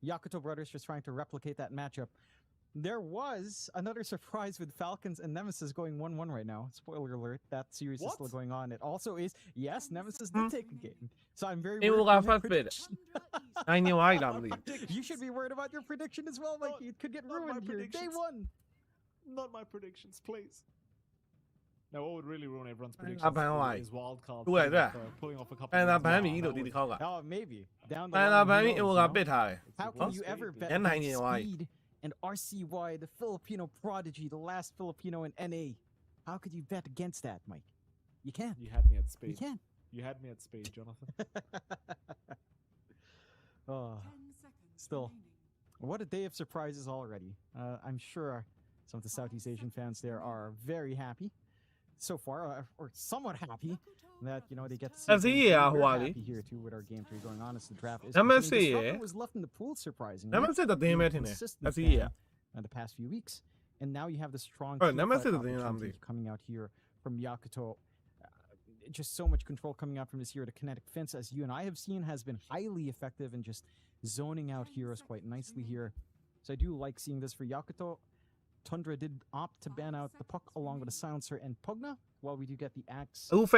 Yakuto brothers just trying to replicate that matchup. There was another surprise with Falcons and Nemesis going 1-1 right now. Spoiler alert, that series is still going on. It also is, yes, Nemesis did take a game. So I'm very worried about your prediction. You should be worried about your prediction as well, Mikey. It could get ruined here. Day one. Not my predictions, please. Now, what would really ruin everyone's predictions is wildcard pulling off a couple of Oh, maybe. Down the line. How can you ever bet speed and RCY, the Filipino prodigy, the last Filipino in NA? How could you bet against that, Mike? You can't. You had me at speed. You can't. You had me at speed, Jonathan. Still, what a day of surprises already. I'm sure some of the Southeast Asian fans there are very happy so far, or somewhat happy that they get to see. We're happy here too with our game 3 going on as the draft is. Disruptor was left in the pool, surprisingly. In the past few weeks, and now you have the strong coming out here from Yakuto. Just so much control coming out from this hero. The kinetic fence, as you and I have seen, has been highly effective in just zoning out heroes quite nicely here. So I do like seeing this for Yakuto. Tundra did opt to ban out the puck along with the silencer and Pugna, while we do get the axe. So at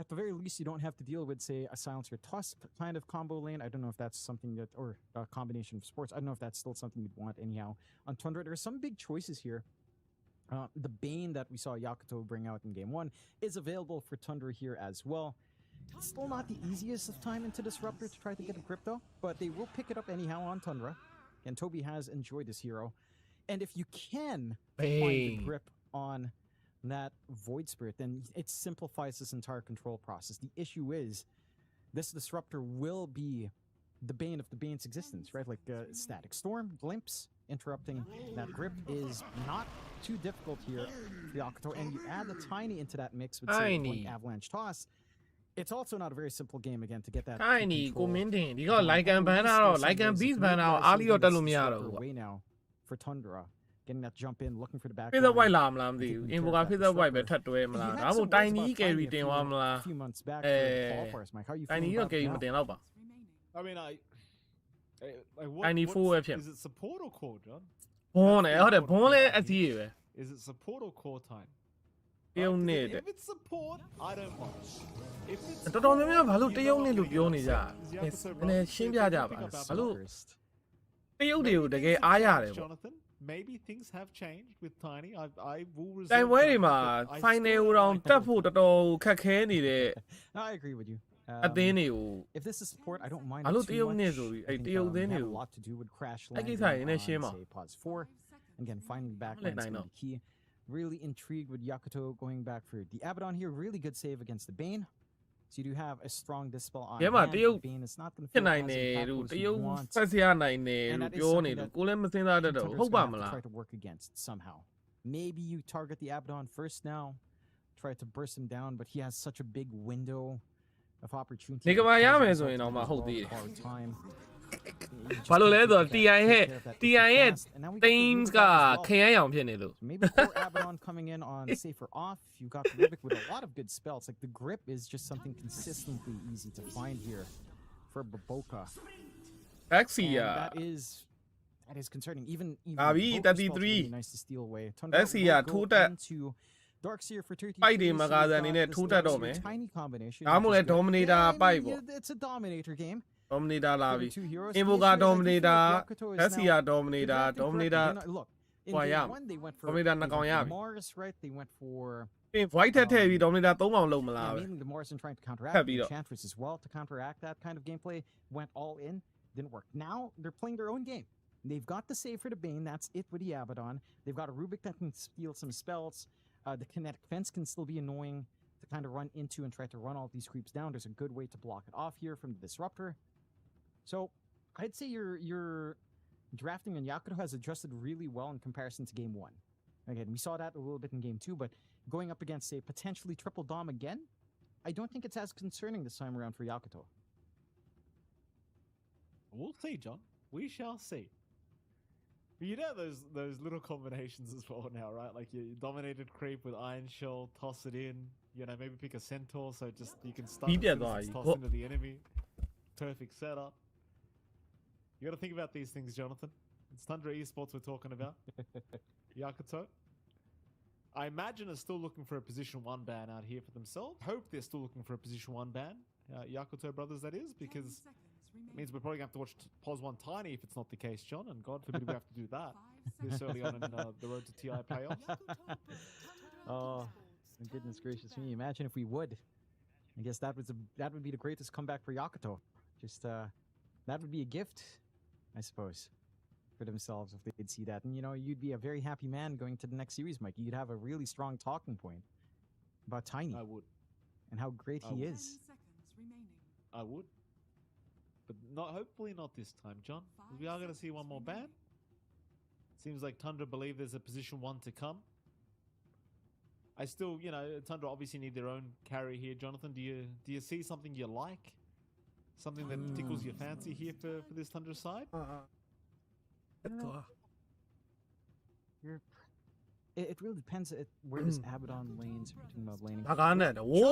the very least, you don't have to deal with, say, a silencer tusk kind of combo lane. I don't know if that's something that, or a combination of sports. I don't know if that's still something you'd want anyhow. On Tundra, there are some big choices here. The Bane that we saw Yakuto bring out in game 1 is available for Tundra here as well. It's still not the easiest of time into Disruptor to try to get a grip though, but they will pick it up anyhow on Tundra. And Toby has enjoyed this hero. And if you can find the grip on that Void Spirit, then it simplifies this entire control process. The issue is this Disruptor will be the bane of the Bane's existence, right? Like Static Storm, Glimpse, interrupting that grip is not too difficult here for Yakuto. And you add the Tiny into that mix with, say, one Avalanche Toss. It's also not a very simple game again to get that. Tiny, you got Lycan ban out, Lycan Beast ban out, Ali or Talumiado. Away now for Tundra. Getting that jump in, looking for the back. White lam Invoka Pizza White, but Tatu Mala. I will Tiny carry Wamla. A few months back. Mike, how are you feeling? Tiny, I mean, I need 4 FM. Is it support or core, John? Is it support or core time? If it's support, I don't mind. If it's Jonathan, maybe things have changed with Tiny. I will reserve. I agree with you. If this is support, I don't mind it too much. I think, have a lot to do with crash landing on, say, pause 4. Again, finding the back line is going to be key. Really intrigued with Yakuto going back for the Abaddon here. Really good save against the Bane. So you do have a strong dispel on Yeah, but hand. you Bane is not going to ဖြစ် feel နိုင် as တယ် impactful လို့ as တ you ရုတ် want. ဖက်စရနိုင်တယ် And လို့ that is ပြောနေ something လို့ that ကိုလည်းမစင်စားတတ် Team တော့ Tundra ဟု is တ်ပါ gonna မ have to လား try to work against somehow. Maybe you target the Abaddon first now, try to burst him down, but he has such a big window of opportunity. နေကမာရ because of မယ် his ဆိုရင်တော့ ultimate မ as ဟုတ် well, သေးတယ် hard time. You just ဘာလို့လဲ can't ဆိုတော့ take that- TI take ရဲ့ care of that TI issue ရဲ့ fast. And now we got the Things Rubik က as well. ခရမ်းရောင်ဖြစ်နေလို့ So maybe poor Abaddon coming in on safer off. You got Rubik with a lot of good spells. Like the grip is just something consistently easy to find here for Baboka. ဘက်စီယာ And that is concerning. Even Abi, Baboka's 33. spells would be nice to steal away. Tundra Bexia, will go ထိုးတက် into Darkseer for 33. ပိုက်တွေ So မ you've ကားစံ got အနေနဲ့ this ထိုးတက်တော့ Darkseer မယ် tiny combination. ဒါမှမဟုတ်လဲ which is good. Dominator Yeah, I ပိုက် mean, ပေါ့ it's a Dominator game. Dominator လာပြီ For the two heroes. Invoker The issue is I do feel Dominator like Yakuto is ဘက်စီယာ now Dominator drafting Dominator correctly. Look, in ဟွာရ game one they went for Dominator they နှစ် went ကောင်ရ for ပြီ Mars, right? They went for ပြီး void ထက်ထည့်ပြီး Dominator 3ကောင်လုံးမလား yeah, ပဲ mainly the Morrison trying to Cut counteract beat the up. Enchantress as well to counteract that kind of gameplay. Went all in, didn't work. Now they're playing their own game. They've got the save for the Bane. That's it with the Abaddon. They've got a Rubik that can steal some spells. The kinetic fence can still be annoying to kind of run into and try to run all these creeps down. There's a good way to block it off here from the Disruptor. So I'd say your drafting on Yakuto has adjusted really well in comparison to game one. Again, we saw that a little bit in game two, but going up against, say, potentially triple Dom again, I don't think it's as concerning this time around for Yakuto. We'll see, John. We shall see. But you know those little combinations as well now, right? Like you dominated creep with Iron Shell, toss it in. You know, maybe pick a Centaur so just you can stun Beat as that soon as guy. it's tossed What? into the enemy. Perfect setup. You got to think about these things, Jonathan. It's Tundra Esports we're talking about. Yakuto. I imagine are still looking for a position 1 ban out here for themselves. Hope they're still looking for a position 1 ban. Yakuto brothers, that is, because it means we're probably going to have to watch POS 1 Tiny if it's not the case, John, and God forbid we have to do that this early on in the road to TI playoffs. Oh, goodness gracious me! Imagine if we would. I guess that would be the greatest comeback for Yakuto. Just that would be a gift, I suppose, for themselves if they could see that. And you know, you'd be a very happy man going to the next series, Mikey. You'd have a really strong talking point about Tiny. I would. And how great he is. I would. But hopefully not this time, John. We are going to see one more ban. Seems like Tundra believe there's a position 1 to come. I still, you know, Tundra obviously need their own carry here. Jonathan, do you see something you like? Something that tickles your fancy here for this Tundra side? It really depends at where this Abaddon lanes if you're talking about laning. ဒါကနဲ့โอ้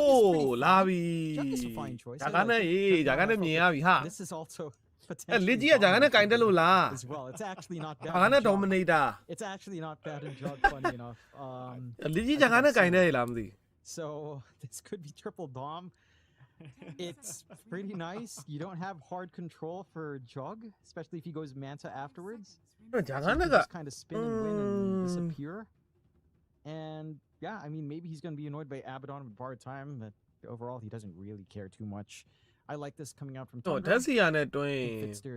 လာပြီ Chuck is a fine choice. ဒါကနဲ့အေးဒါကနဲ့မြင်ရပြီဟာ This is also အဲ potentially လက်ကြီးကဒါကနဲ့ကင်တက်လို့လား as well. It's actually not bad. ဒါကနဲ့ in jog. Dominator It's actually not bad in jog, funny enough. လက်ကြီးဒါကနဲ့ကင်တက်ရလားမသိ So this could be triple Dom. It's pretty nice. You don't have hard control for Jog, especially if he goes Manta afterwards. ဒါက So he နဲ့ can က just kind of spin and win and disappear. And yeah, I mean, maybe he's going to be annoyed by Abaddon with bar time, but overall, he doesn't really care too much. I like this coming out from တော့ Tundra. ဓာတ်စီယာနဲ့တွင်း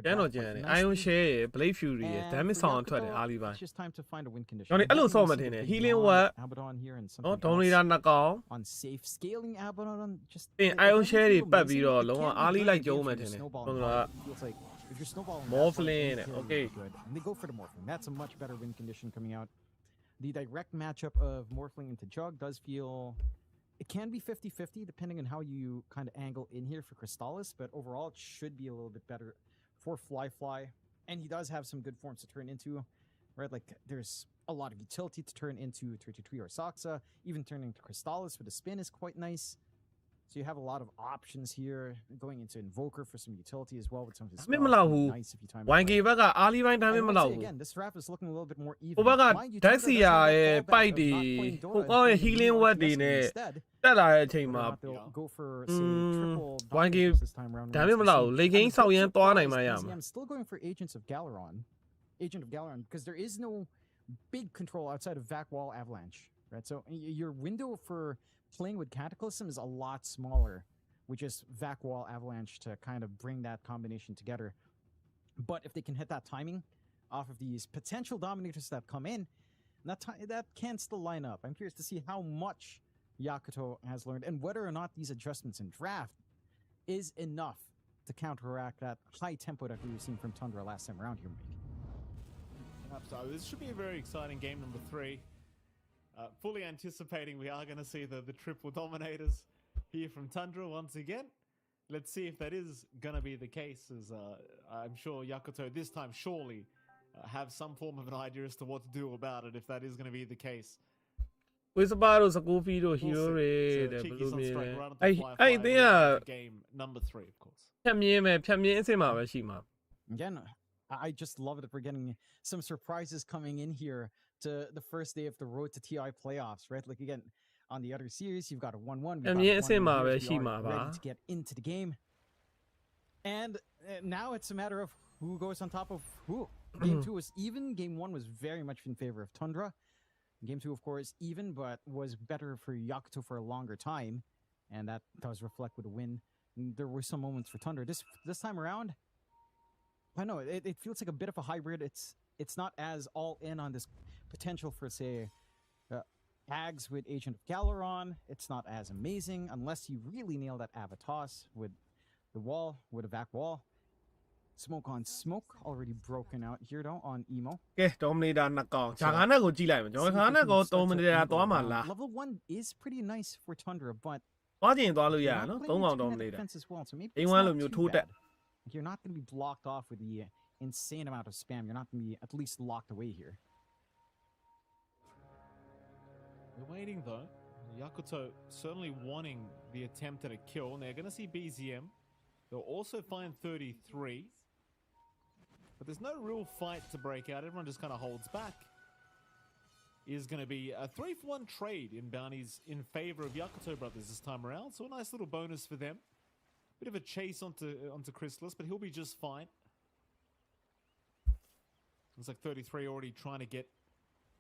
ကျန်တော့ကျန်တယ် Iron Share ရဲ့ Blade Fury ရဲ့ And Damage for ဆောင်ထွက်တယ် Yakuto, အားလေးပိုင်း it's just time to find a win condition. ကျွန်တော်အဲ့လိုဆော့မှထင်တယ် Healing Word Abaddon here and နော် something Dominator else နှစ်ကောင် on safe scaling Abaddon. Just ပြီး it Iron doesn't Share တွေ feel ပတ်ပြီး amazing. တော့ It လုံးဝ can be အားလေး good လိုက် in ကျုံး games မှ when ထင် you're တယ် snowballing ကျွန်တော် hard. It feels like if you're snowballing, Morphling, that's what okay. good. And they go for the Morphling. That's a much better win condition coming out. The direct matchup of Morphling into Jug does feel... It can be 50-50 depending on how you kind of angle in here for Crystallis, but overall it should be a little bit better for Fly. And he does have some good forms to turn into, right? Like there's a lot of utility to turn into 33 or Soxa. Even turning to Crystallis with a spin is quite nice. So you have a lot of options here. Going into Invoker for some utility as well with some of his ဒါမှမလားဘူး nice if you time it 1K right. ဘက်ကအားလေးပိုင်းဒါမှ I မ will လား say ဘူး again, this draft is looking a little bit more even. ဟိုဘက်က Mind you, ဓာတ် Tundra စီ does ယာ have a ရဲ့ fallback ပိုက် of တွေ not playing Dora ဟို and ကောင်းရဲ့ playing Healing Nemo Word တွေ Kinesis နဲ့ instead. တက်လာတဲ့အချိန် Whether မှာ or not they'll go for, say, triple 1K dominators this time around. ဒါ remains မှမ to be လား seen. လေ I ဂိမ်း mean, ဆောက် good ရ so မ်းသွား far နိုင် is မှရ easy. မှာ I'm still going for Agent of Galeron, because there is no big control outside of Vac Wall Avalanche, right? So your window for playing with Cataclysm is a lot smaller, with just Vac Wall Avalanche to kind of bring that combination together. But if they can hit that timing off of these potential dominators that come in, that can still line up. I'm curious to see how much Yakuto has learned, and whether or not these adjustments in draft is enough to counteract that high tempo that we were seeing from Tundra last time around here, Mike. So this should be a very exciting game number 3. Fully anticipating we are going to see the triple dominators here from Tundra once again. Let's see if that is going to be the case, as I'm sure Yakuto this time surely have some form of an idea as to what to do about it if that is going to be the case. ဝစ်စပါတို့စကူပီတို့ဟီရိုတွေတဲ့ဘယ်လိုမြင်လဲအဲ့တင်းက game number 3 of course ဖြတ်မြင်းပဲဖြတ်မြင်းအစ်စ်မှာပဲရှိမှာ Again, I just love that we're getting some surprises coming in here to the first day of the road to TI playoffs, right? Like again, on the other series, you've got a 1-1. Ready to get into the game. And now it's a matter of who goes on top of who. Game 2 was even. Game 1 was very much in favor of Tundra. Game 2, of course, even, but was better for Yakuto for a longer time. And that does reflect with a win. There were some moments for Tundra. This time around, I know it feels like a bit of a hybrid. It's not as all in on this potential for, say, Ags with Agent of Galeron. It's not as amazing unless you really nail that Avatos with the wall, with a back wall. Smoke on smoke already broken out here though on Emo. ကဲ Dominator နှစ်ကောင်ဂျာဂါနဲ့ကိုကြည့်လိုက်မယ်ကျွန်တော်ခါနဲ့ကို Dominator သွားမှာလား Level 1 is pretty nice for Tundra, but သွားကျင်သွားလို့ရရနော်3ကောင် Dominator အိမ်ဝမ်းလိုမျိုးထိုးတက် You're not going to be blocked off with the insane amount of spam. You're not going to be at least locked away here. We're waiting though. Yakuto certainly wanting the attempt at a kill. And they're going to see BZM. They'll also find 33. But there's no real fight to break out. Everyone just kind of holds back. Is going to be a 3-for-1 trade in bounties in favor of Yakuto brothers this time around. So a nice little bonus for them. Bit of a chase onto Chrysalis, but he'll be just fine. Looks like 33 already trying to get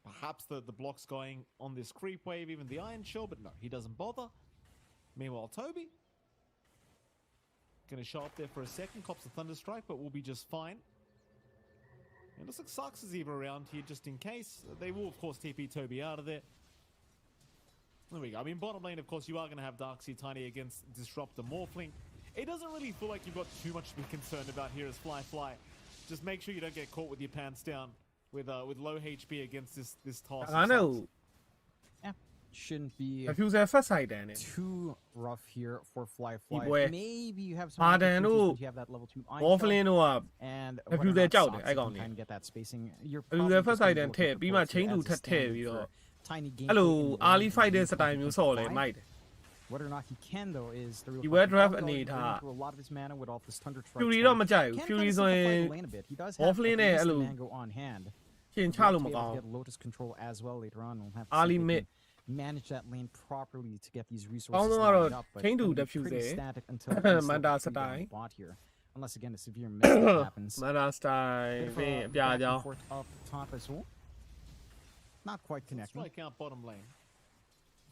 perhaps the blocks going on this creep wave, even the Iron Shell, but no, he doesn't bother. Meanwhile, Toby going to show up there for a second, cops the Thunderstrike, but will be just fine. It looks like Sarks is even around here just in case. They will, of course, TP Toby out of there. There we go. I mean, bottom lane, of course, you are going to have Darkseid Tiny against Disruptor Morphling. It doesn't really feel like you've got too much to be concerned about here as Fly. Just make sure you don't get caught with your pants down with low HP against this toss. I know. Yeah, shouldn't be too rough here for Fly. Maybe you have some you have that level 2 Morphling and I kind of get that spacing. You're tiny game. Hello, Ali Fighters at time you saw it, mate. Whether or not he can though is the real question. Draft a need a lot of his mana with all this Tundra Trike. Fury don't match. Fury's on. He does have a mango on hand. Get Lotus control as well later on. We'll have to Ali mid manage that lane properly to get these resources lined up, but change to pretty static until Manda style bot here. Unless again a severe miss happens. Manda style. Up top as well. Not quite connecting. Strike out bottom lane.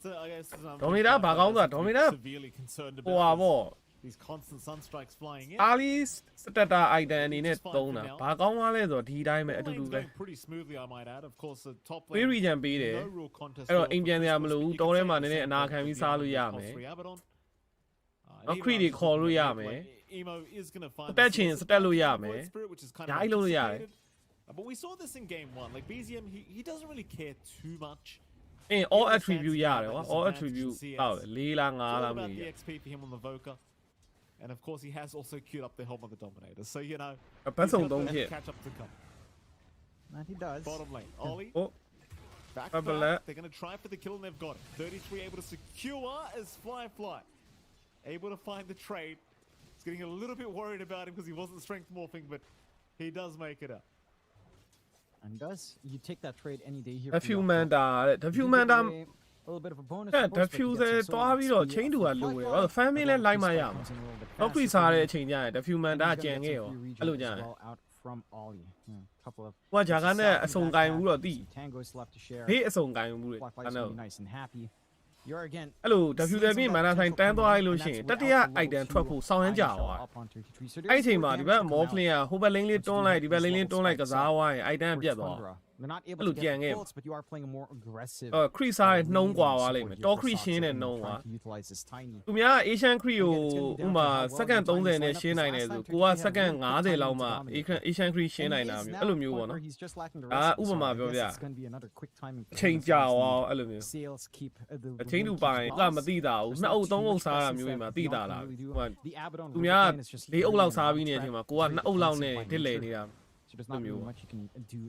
So I guess Dominator severely concerned about these constant sunstrikes flying in. Ali's starter item အနေနဲ့သုံးတာဘာကောင်းသွားလဲဆိုတော့ဒီတိုင်းပဲအတူတူပဲ pretty smoothly I might add. Of course the top lane ပေးregion ပေးတယ်အဲ့တော့အိမ်ပြန်စရာမလိုဘူးတောထဲမှာနည်းနည်းအနာခံပြီးစားလို့ရမယ်နောက် crit တွေခေါ်လို့ရမယ် Emo is going to find တက်ချင်စတက်လို့ရမယ် ညာအိလို့ရတယ် But we saw this in game 1. Like BZM he doesn't really care too much. all attribute ရတယ်ကွာ all attribute ဟုတ်တယ်4လား5လားမသိဘူး the XP for him on the Voka. And of course he has also queued up the helm of the Dominator. So you know ဘတ်ဆုံး3 hit catch up to come. And he does. Bottom lane. Ollie. Back. They're going to try for the kill and they've got it. 33 able to secure as Fly. Able to find the trade. He's getting a little bit worried about him because he wasn't strength morphing, but he does make it up. And does you take that trade any day here? A few man a little bit of a bonus. တဖြူစဲသွားပြီးတော့ chain တူကလိုရယ်ဟော family လဲလိုက်မှရမှာနောက်ခွေစားတဲ့အချိန်ကျရင်တဖြူ man ကြံခဲ့ရောအဲ့လိုကြရင် from Ollie. Couple of ဟိုဂျာကနဲ့အစုံကင်ဘူးတော့တိ Tangos left to share. ဘေးအစုံကင်ဘူးလေ I know. Nice and happy. You're again. အဲ့လိုတဖြူတယ်ပြီးမန်နာဆိုင်တန်းသွားလိုက်လို့ရှိရင်တတိယ item ထွက်ဖို့စောင်းရမ်းကြသွားအဲ့အချိန်မှာဒီဘက် morphling ကဟိုဘက် lane လေးတွန်းလိုက်ဒီဘက် lane လေးတွန်းလိုက်ကစားသွားရင် item ပြတ်သွား They're not able to get the bullets, but you are playing a more aggressive. Chris ကနှုံးกว่าသွားလိမ့်မယ်တော် Chris ရှင်းတဲ့နှုံးကသူများ Asian Chris ကိုဥမာစက္ကန့်30နဲ့ရှင်းနိုင်တယ်ဆိုကိုကစက္ကန့်50လောက်မှ Asian Chris ရှင်းနိုင်တာမျိုးအဲ့လိုမျိုးပေါ့နော်ဥပမာပြောပြအချိန်ကြာသွားအဲ့လိုမျိုးအချိန်တူပိုင်ကမသိတာဘူး2အုပ်3အုပ်စားတာမျိုးတွေမှာသိတာလားသူများ4အုပ်လောက်စားပြီးနေတဲ့အချိန်မှာကိုက2အုပ်လောက်နဲ့တစ်လဲနေတာ So there's not really much you can do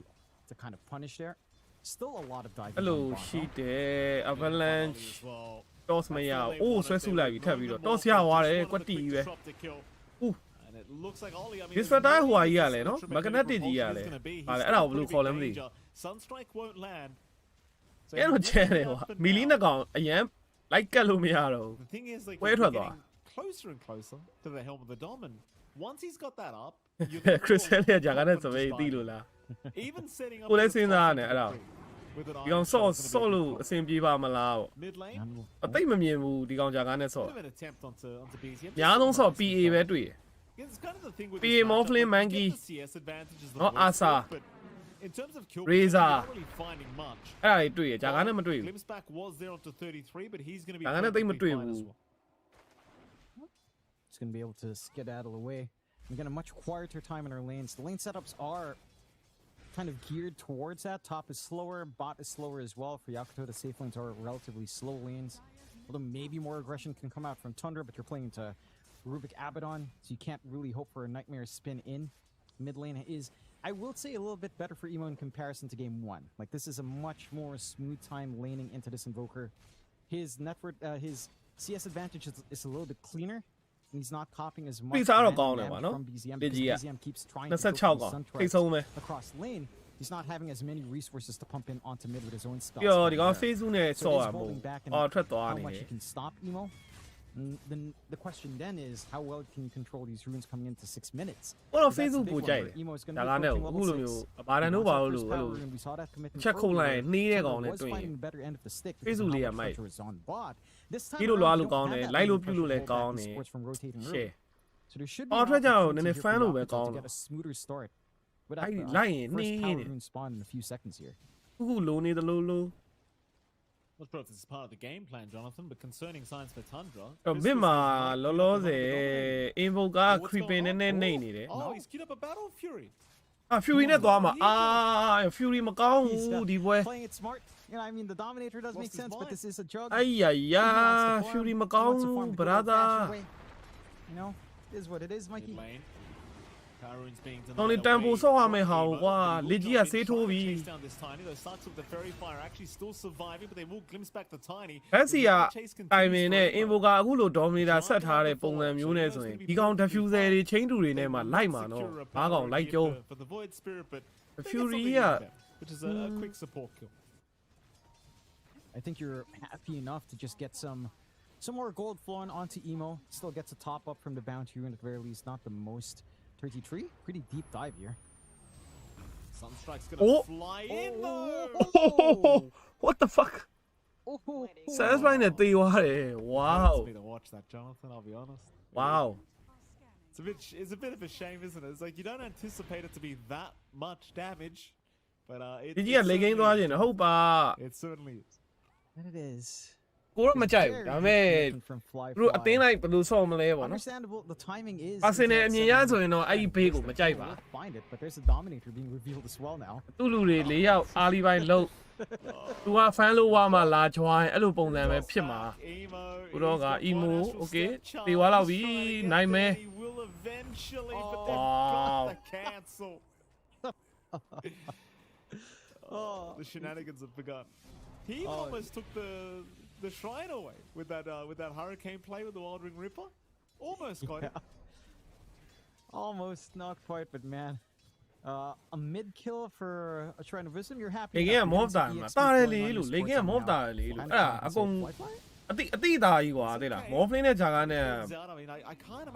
to kind of punish there. Still a lot of diving. Hello, she did avalanche. Toss မရအိုးဆွဲဆုလိုက်ပြီထပ်ပြီးတော့ toss ရသွားတယ်ကွက်တီပဲဦး This for die ဟိုကြီးရလဲနော် magnetic ကြီးရလဲဗါလဲအဲ့ဒါကိုဘယ်လိုခေါ်လဲမသိဘူးအဲ့တော့ကျဲတယ်ဟိုမီလီနှစ်ကောင်အရန်လိုက်ကတ်လို့မရတော့ဘူးပွဲထွက်သွား closer and closer to the helm of the dom and once he's got that up Chris ရဲ့ဂျာကနဲ့စပယ်တီးလို့လား even setting up ကိုလည်းစဉ်းစားရတယ်အဲ့ဒါဒီကောင်ဆော့လို့အဆင်ပြေပါမလားပေါ့အသိမမြင်ဘူးဒီကောင်ဂျာကနဲ့ဆော့ညာဆုံးဆော့ PA ပဲတွေ့တယ် PA Morphling Monkey နော် Asa Razor အဲ့ဒါတွေ့ရဂျာကနဲ့မတွေ့ဘူးဂျာကနဲ့သိမတွေ့ဘူး It's going to be able to skedaddle away. We get a much quieter time in our lanes. The lane setups are kind of geared towards that. Top is slower, bot is slower as well. For Yakuto, the safe lanes are relatively slow lanes. Although maybe more aggression can come out from Tundra, but you're playing into Rubik Abaddon, so you can't really hope for a nightmare spin in. Mid lane is, I will say, a little bit better for Emo in comparison to game 1. Like, this is a much more smooth time laning into this Invoker. His network, his CS advantage is a little bit cleaner. He's not copying as much from BZM. BZM keeps trying to go across lane. He's not having as many resources to pump in onto mid with his own spells. So he's holding back and how much he can stop Emo. Then the question then is how well can you control these runes coming into 6 minutes? Well, Facebook ပိုကြိုက်တယ်ဒါကနဲ့အခုလိုမျိုးဘာတန်တို့ပါလို့အဲ့လိုချက်ခုတ်လိုက်နှီးတဲ့ကောင်နဲ့တွေ့ရင် Facebook လေးကမိုက်ဒီလိုလွားလို့ကောင်းတယ်လိုက်လို့ပြုလို့လည်းကောင်းတယ် share So there should be အော်ထွက်ကြအောင်နည်းနည်း fan လို့ပဲကောင်းတယ် get a smoother start. But လိုက်ရင်နှီးနေ rune spawn in a few seconds here. အခုလိုနေတယ်လို့ Not sure if this is part of the game plan, Jonathan, but concerning signs for Tundra. မြစ်မှာလောလောဆယ် invoker creeping နဲ့နေနေတယ် Oh, he's queued up a battle Fury. Fury နဲ့သွားမှာFury မကောင်းဘူးဒီပွဲ Playing it smart. You know, I mean, the Dominator does make sense, but this is a jug. Ay, Fury မကောင်းဘူး brother. You know, it is what it is, Mikey. Only tempo ဆော့ရမယ်ဟာကွာလက်ကြီးကဆေးထိုးပြီ Fancy ကတိုင်မင်နဲ့ Invoker အခုလို Dominator ဆက်ထားတဲ့ပုံစံမျိုးနဲ့ဆိုရင်ဒီကောင် Diffuser တွေ chain တူတွေနဲ့မှလိုက်မှာနော်ဘာကောင်လိုက်ကြုံ Fury က which is a quick support kill. I think you're happy enough to just get some more gold flowing onto Emo. Still gets a top up from the bounty rune at the very least, not the most. 33, pretty deep dive here. Sunstrike's gonna fly in though. What the fuck? Satisfying that they were. Wow. Me to watch that, Jonathan. I'll be honest. Wow. It's a bit of a shame, isn't it? It's like you don't anticipate it to be that much damage, but Did you get legging though? Hope it certainly is. And it is. ကိုတော့မကြိုက်ဘူးဒါပေမဲ့သူတို့အသင်းလိုက်ဘယ်လိုဆော့မလဲပေါ့နော် Understandable. The timing is. အစင်းနဲ့အမြင်ရဆိုရင်တော့အဲ့ဒီဘေးကိုမကြိုက်ပါ Find it, but there's a Dominator being revealed as well now. သူ့လူတွေ၄ယောက်အာလီပိုင်းလုံးသူက fan လို့ဝါမှာလာချွိုင်းအဲ့လိုပုံစံပဲဖြစ်မှာကိုတော့က emo okay တေဝါလောက်ပြီနိုင်မယ် The shenanigans have begun. He almost took the shrine away with that hurricane play with the Wild Ring Ripper. Almost got it. Almost, not quite, but man. A mid kill for a Shrine of Wisdom. You're happy. လေကင်းကမော့တာမှာတားတယ်လေလို့လေကင်းကမော့တာလေလို့အဲ့ဒါအကုန်အတိသားကြီးကွာသိလားမော့ဖလင်းနဲ့ဂျာကနဲ့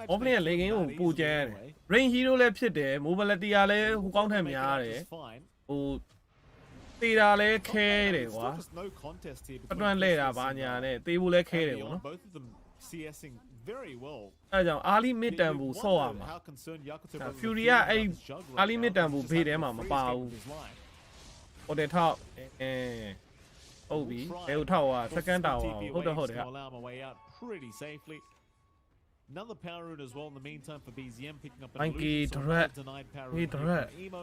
မော့ဖလင်းရဲ့လေကင်းကိုပူကျန်းတယ် rain hero လည်းဖြစ်တယ် mobility ကလည်းဟိုကောင်းထက်များတယ်ဟိုတေးတာလည်းခဲတယ်ကွာအတွန်းလဲတာဘာညာနဲ့တေးဖို့လည်းခဲတယ်ကွာနော် very well အဲ့ကြောင့် early mid တန်ဘူးဆော့ရမှာ Fury ကအဲ့ early mid တန်ဘူးဘေးထဲမှာမပါဘူး ဟိုတယ်ထောက်ဟုတ်ပြီဘယ်ကိုထောက်อ่ะ second tower ဟုတ်တယ် allow my way out pretty safely. Another power route as well in the meantime for BZM picking up an Monkey illusion, direct. denied power He route direct. from Emo.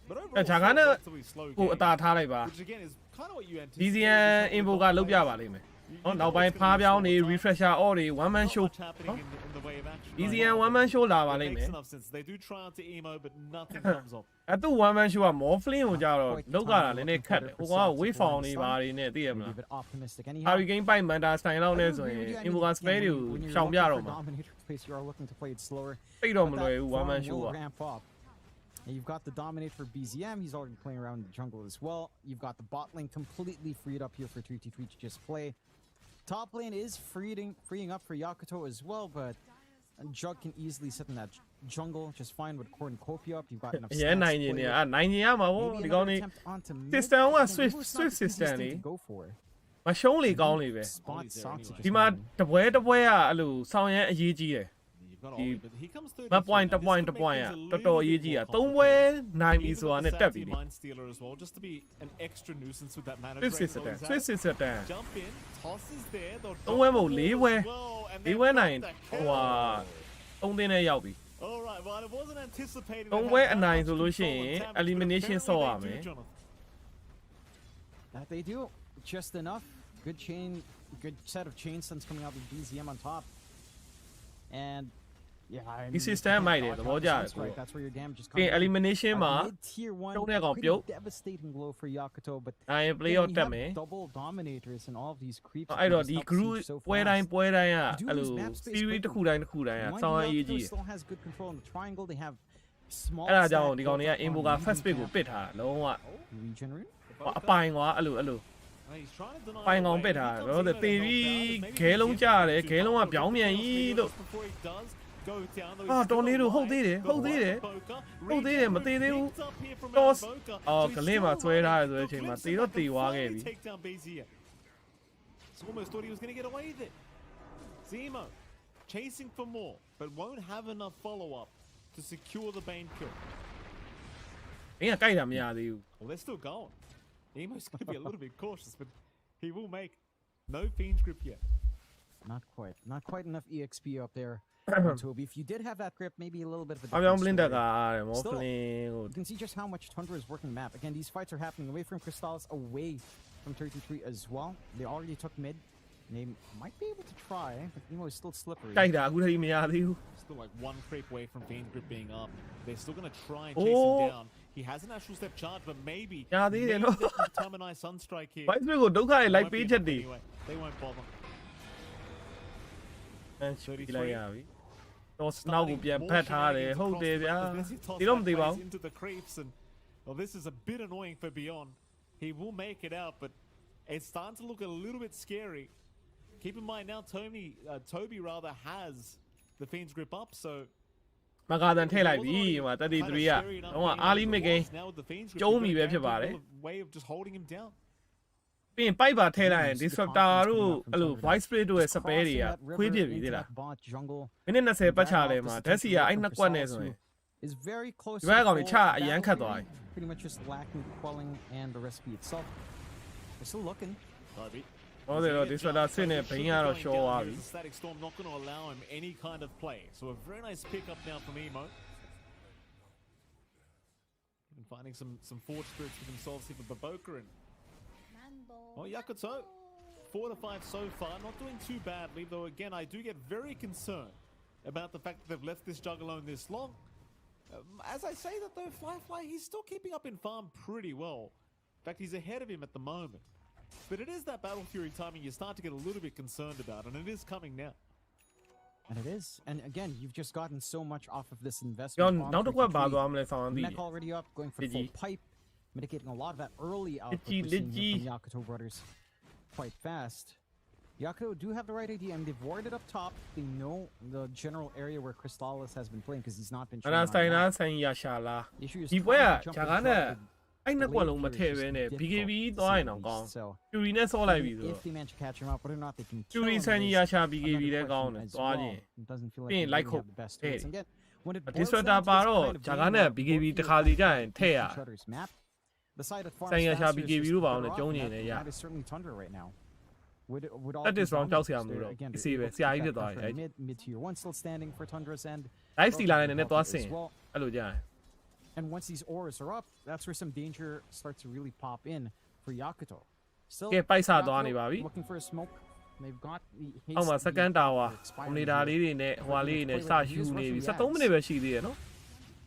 But ဂျာကနဲ့ relatively slow ကို game, အသာထားလိုက်ပါ which again is kind of what you anticipate. DZN info ကလောက်ပြပါလိမ့်မယ်ဟောနောက်ပိုင်းဖားပြောင်းနေ refresher all တွေ one man show Not much happening in the way of action. DZN one man show လာပါ It လိမ့်မ makes ယ် enough sense. They do try out to Emo, but nothing comes off. အဲ့သူ one man show က more flame ကိုကြတော့လောက်ကတာလည်းနည်းခတ်တယ်ဟိုက wave form တွေပါတွေနဲ့သိရမလား Leave it optimistic. Harry Game ပိုက် Manta style လောက်နဲ့ဆိုရင် info က spare တွေကိုရှောင်ပြတော့မှာ You are looking to play it slower. သိတော့မလွယ်ဘူး one man show က ramp up. And you've got the dominate for BZM. He's already playing around in the jungle as well. You've got the bot lane completely freed up here for 3T3 to just play. Top lane is freeing up for Yakuto as well, but Jug can easily sit in that jungle just fine with cornucopia up. You've got enough ရဲနိုင်နေတယ်အဲ့နိုင်နေရမှာဗော Maybe ဒီကောင်း another နေ attempt onto mid. system က And swift Evo's not the easiest system thing နေ to go for. မရှုံးလေကောင်းလေပဲ Spot Sox to just ဒီမှာ win. တပွဲကအဲ့လိုဆောင်းရဲအရေးကြီးတယ် You've got Ollie, but he comes third. မ point တ point တ point อ่ะတော်တော်အရေးကြီးอ่ะ3ပွဲနိုင်ပြီဆိုတာနဲ့တက်ပြီလေ Mind stealer as well, just to be an extra nuisance with that mana. Swift system Swift system Jump in, tosses there. 3ပွဲမဟုတ်4ပွဲ4ပွဲနိုင်ဟိုဟာ3တင်းနဲ့ရောက်ပြီ All right, well, I wasn't anticipating. 3ပွဲအနိုင်ဆိုလို့ရှိရင် elimination ဆော့ရမယ် That they do just enough. Good chain, good set of chain stuns coming out with BZM on top. And yeah, I mean, ဒီ system မိုက်တယ်သဘောကျတယ် that's where your damage is ပြင် coming. elimination မှာ Tier 1, တုံးတဲ့ကောင်ပြုတ် pretty devastating blow for Yakuto, but နိုင် play then out you တက် have မယ် double dominators and all of these creeps. အဲ့ that တော့ just ဒီ help group siege so ပွဲတိုင်း fast. ပွဲတိုင်းက You do အဲ့လို lose map space series quickly. တစ်ခုတိုင်းဆောင်းရအရေးကြီး Yakuto still has good control in the triangle. They have small အဲ့ဒါကြောင့် stack ဒီကောင်တွေက built up info on က leading first pick ကို camp. ပစ်ထားတာလုံးဝ Regen rune? အပိုင်ကွာအဲ့လို He's trying to deny ပိုင် the ကောင် way. ပစ်ထား He တာ comes တော့ in with တေ a ပြီး knockdown. Maybe ခဲလုံး he ကြရတယ် gets ခဲလုံးက too ပြောင်းပြန်ကြီးလို့ just before he does go down, though, အာ he's still တော်နေလို့ alive. ဟုတ်သေးတယ် Got ဟုတ်သေးတယ် one Boca. ဟုတ်သေးတယ်မသေးသေးဘူး Picked up here from toss Boca. အော် So က he's လေးမှာ still ဆွဲထားရ alive. ဆိုတဲ့အချိန်မှာ Glimpse တေ of တော့ that တေ can သွားခဲ့ finally ပြီ take down BZM. So almost thought he was going to get away with it. Zemo chasing for more, but won't have enough follow-up to secure the Bane kill. မင်းကကြိုက်တာမရသေးဘူး Well, they're still going. Emo's going to be a little bit cautious, but he will make no Fiend's grip yet. Not quite enough EXP up there. Toby, if you did have that grip, maybe a little bit of a အပြောင်း different ဘလင်းတ story. က်ကတယ်မော Still, ဖလင်းကို You can see just how much Tundra is working the map. Again, these fights are happening away from Crystals, away from 33 as well. They already took mid. They might be able to try, but Emo is still slippery. ကြိုက်တာအခုတည်းမရသေးဘူး Still like one creep away from Fiend's grip being up. They're still going to try and chase Oh. him down. He has an actual step charge, but maybe, Yeah, they maybe know. they can terminize Sunstrike here. Vice ကိုဒုက္ခတွေ It လိုက် won't ပေး be ချက် enough တွေ anyway. They won't bother. အန်ချီလိုက်ရပြီတော့နောက်ကိုပြန်ဖတ်ထားတယ်ဟုတ်တယ်ဗျာဒီတော့မသိပါဘူး into the creeps, and well, this is a bit annoying for Beyond. He will make it out, but it's starting to look a little bit scary. Keep in mind now, Toby rather has the Fiend's grip up, so မကာတန်ထည့်လိုက်ပြီဟို33ကတော့အာလီမစ်ကိန်း now with the Fiend's grip, ကျုံးပြီပဲဖြစ်ပါတယ် way of just holding him down. ပြင်ပိုက်ပါထည့်လိုက်ရင် disruptor တို့အဲ့လို voice spray တို့ရဲ့ spare တွေကခွေးပြစ်ပြီသိလား Bot jungle မိနစ်20ပတ်ချလဲမှာဓာတ်စီကအဲ့နှစ်ကွက်နဲ့ဆိုရင် is very close. ဒီဘက်ကောင်တွေချအရန်ခတ်သွားပြီ Pretty much just lacking quelling and the recipe itself. They're still looking. Toby. ဟောတယ်တော့ disruptor ဆစ်နဲ့ဘိန်းကတော့ရှော့သွားပြီ The static storm not going to allow him any kind of play. So a very nice pickup now from Emo. And finding some forge spirits for themselves here for Baboka and well, Yakuto 4 to 5 so far, not doing too badly, though again I do get very concerned about the fact that they've left this jug alone this long. As I say that though, Fly, he's still keeping up in farm pretty well. In fact, he's ahead of him at the moment. But it is that Battle Fury timing you start to get a little bit concerned about, and it is coming now. And it is. And again, you've just gotten so much off of this ကျောင်း investment. နောက်တစ်ခွက်ပါသွားမလဲဆောင်းသိ Mech already up, going for full pipe, mitigating a lot of that early output Litchi, we're seeing here litchi. from Yakuto brothers quite fast. Yakuto do have the right idea, and they've warded up top. They know the general area where Crystallis has been playing because he's not been အနာ showing ဆိုင် on နာ map. ဆိုင်ရရှာလာ The issue is ဒီပွဲက trying to jump ဂျာ in ကနဲ့ front of အဲ့နှစ်ကွက် the လုံးမ late ထည့်ပဲ players နဲ့ is BKB difficult သွားရ to င်တော့ကောင်း see, so ကျူရီနဲ့ဆော့လိုက်ပြီဆို if they manage to catch him up, whether or not they can ကျူ kill ရီ him ဆန်ကြီးရ is ရှာ BKB another လည်းကောင်းတယ် question as သွား well. ခြင်း It doesn't feel like ပြီးရင် they လိုက် really ခုတ် have the best ထည့် tools. And again, when it boils Disrupt down to this Paro, kind of game Jagana, where BKB both the fields have Khadija and each Thea. other's map, the side that farms Saying faster shall is BKB just Ruba on better the off, Johnny and and yeah. that is certainly Tundra right now. With all That is these wrong, dominance, Chelsea, they're- I'm again, wrong. they're able to See, keep I that did pressure that, mid tier 1 still standing for Tundra's end. Nice Relatively line and it healthy was as seen. well. Hello, yeah. And once these auras are up, that's where some danger starts to really pop in for Yakuto. Still, Okay, paisa Yakuto doani ba bhi. looking for a smoke. They've got the haste အောက်မှာ to be second able to tower expire ကွန်ပျူတာလေးတွေနဲ့ဟိုဟာလေးတွေနဲ့စယူနေပြီ73မိနစ်ပဲရှိသေးတယ်နော်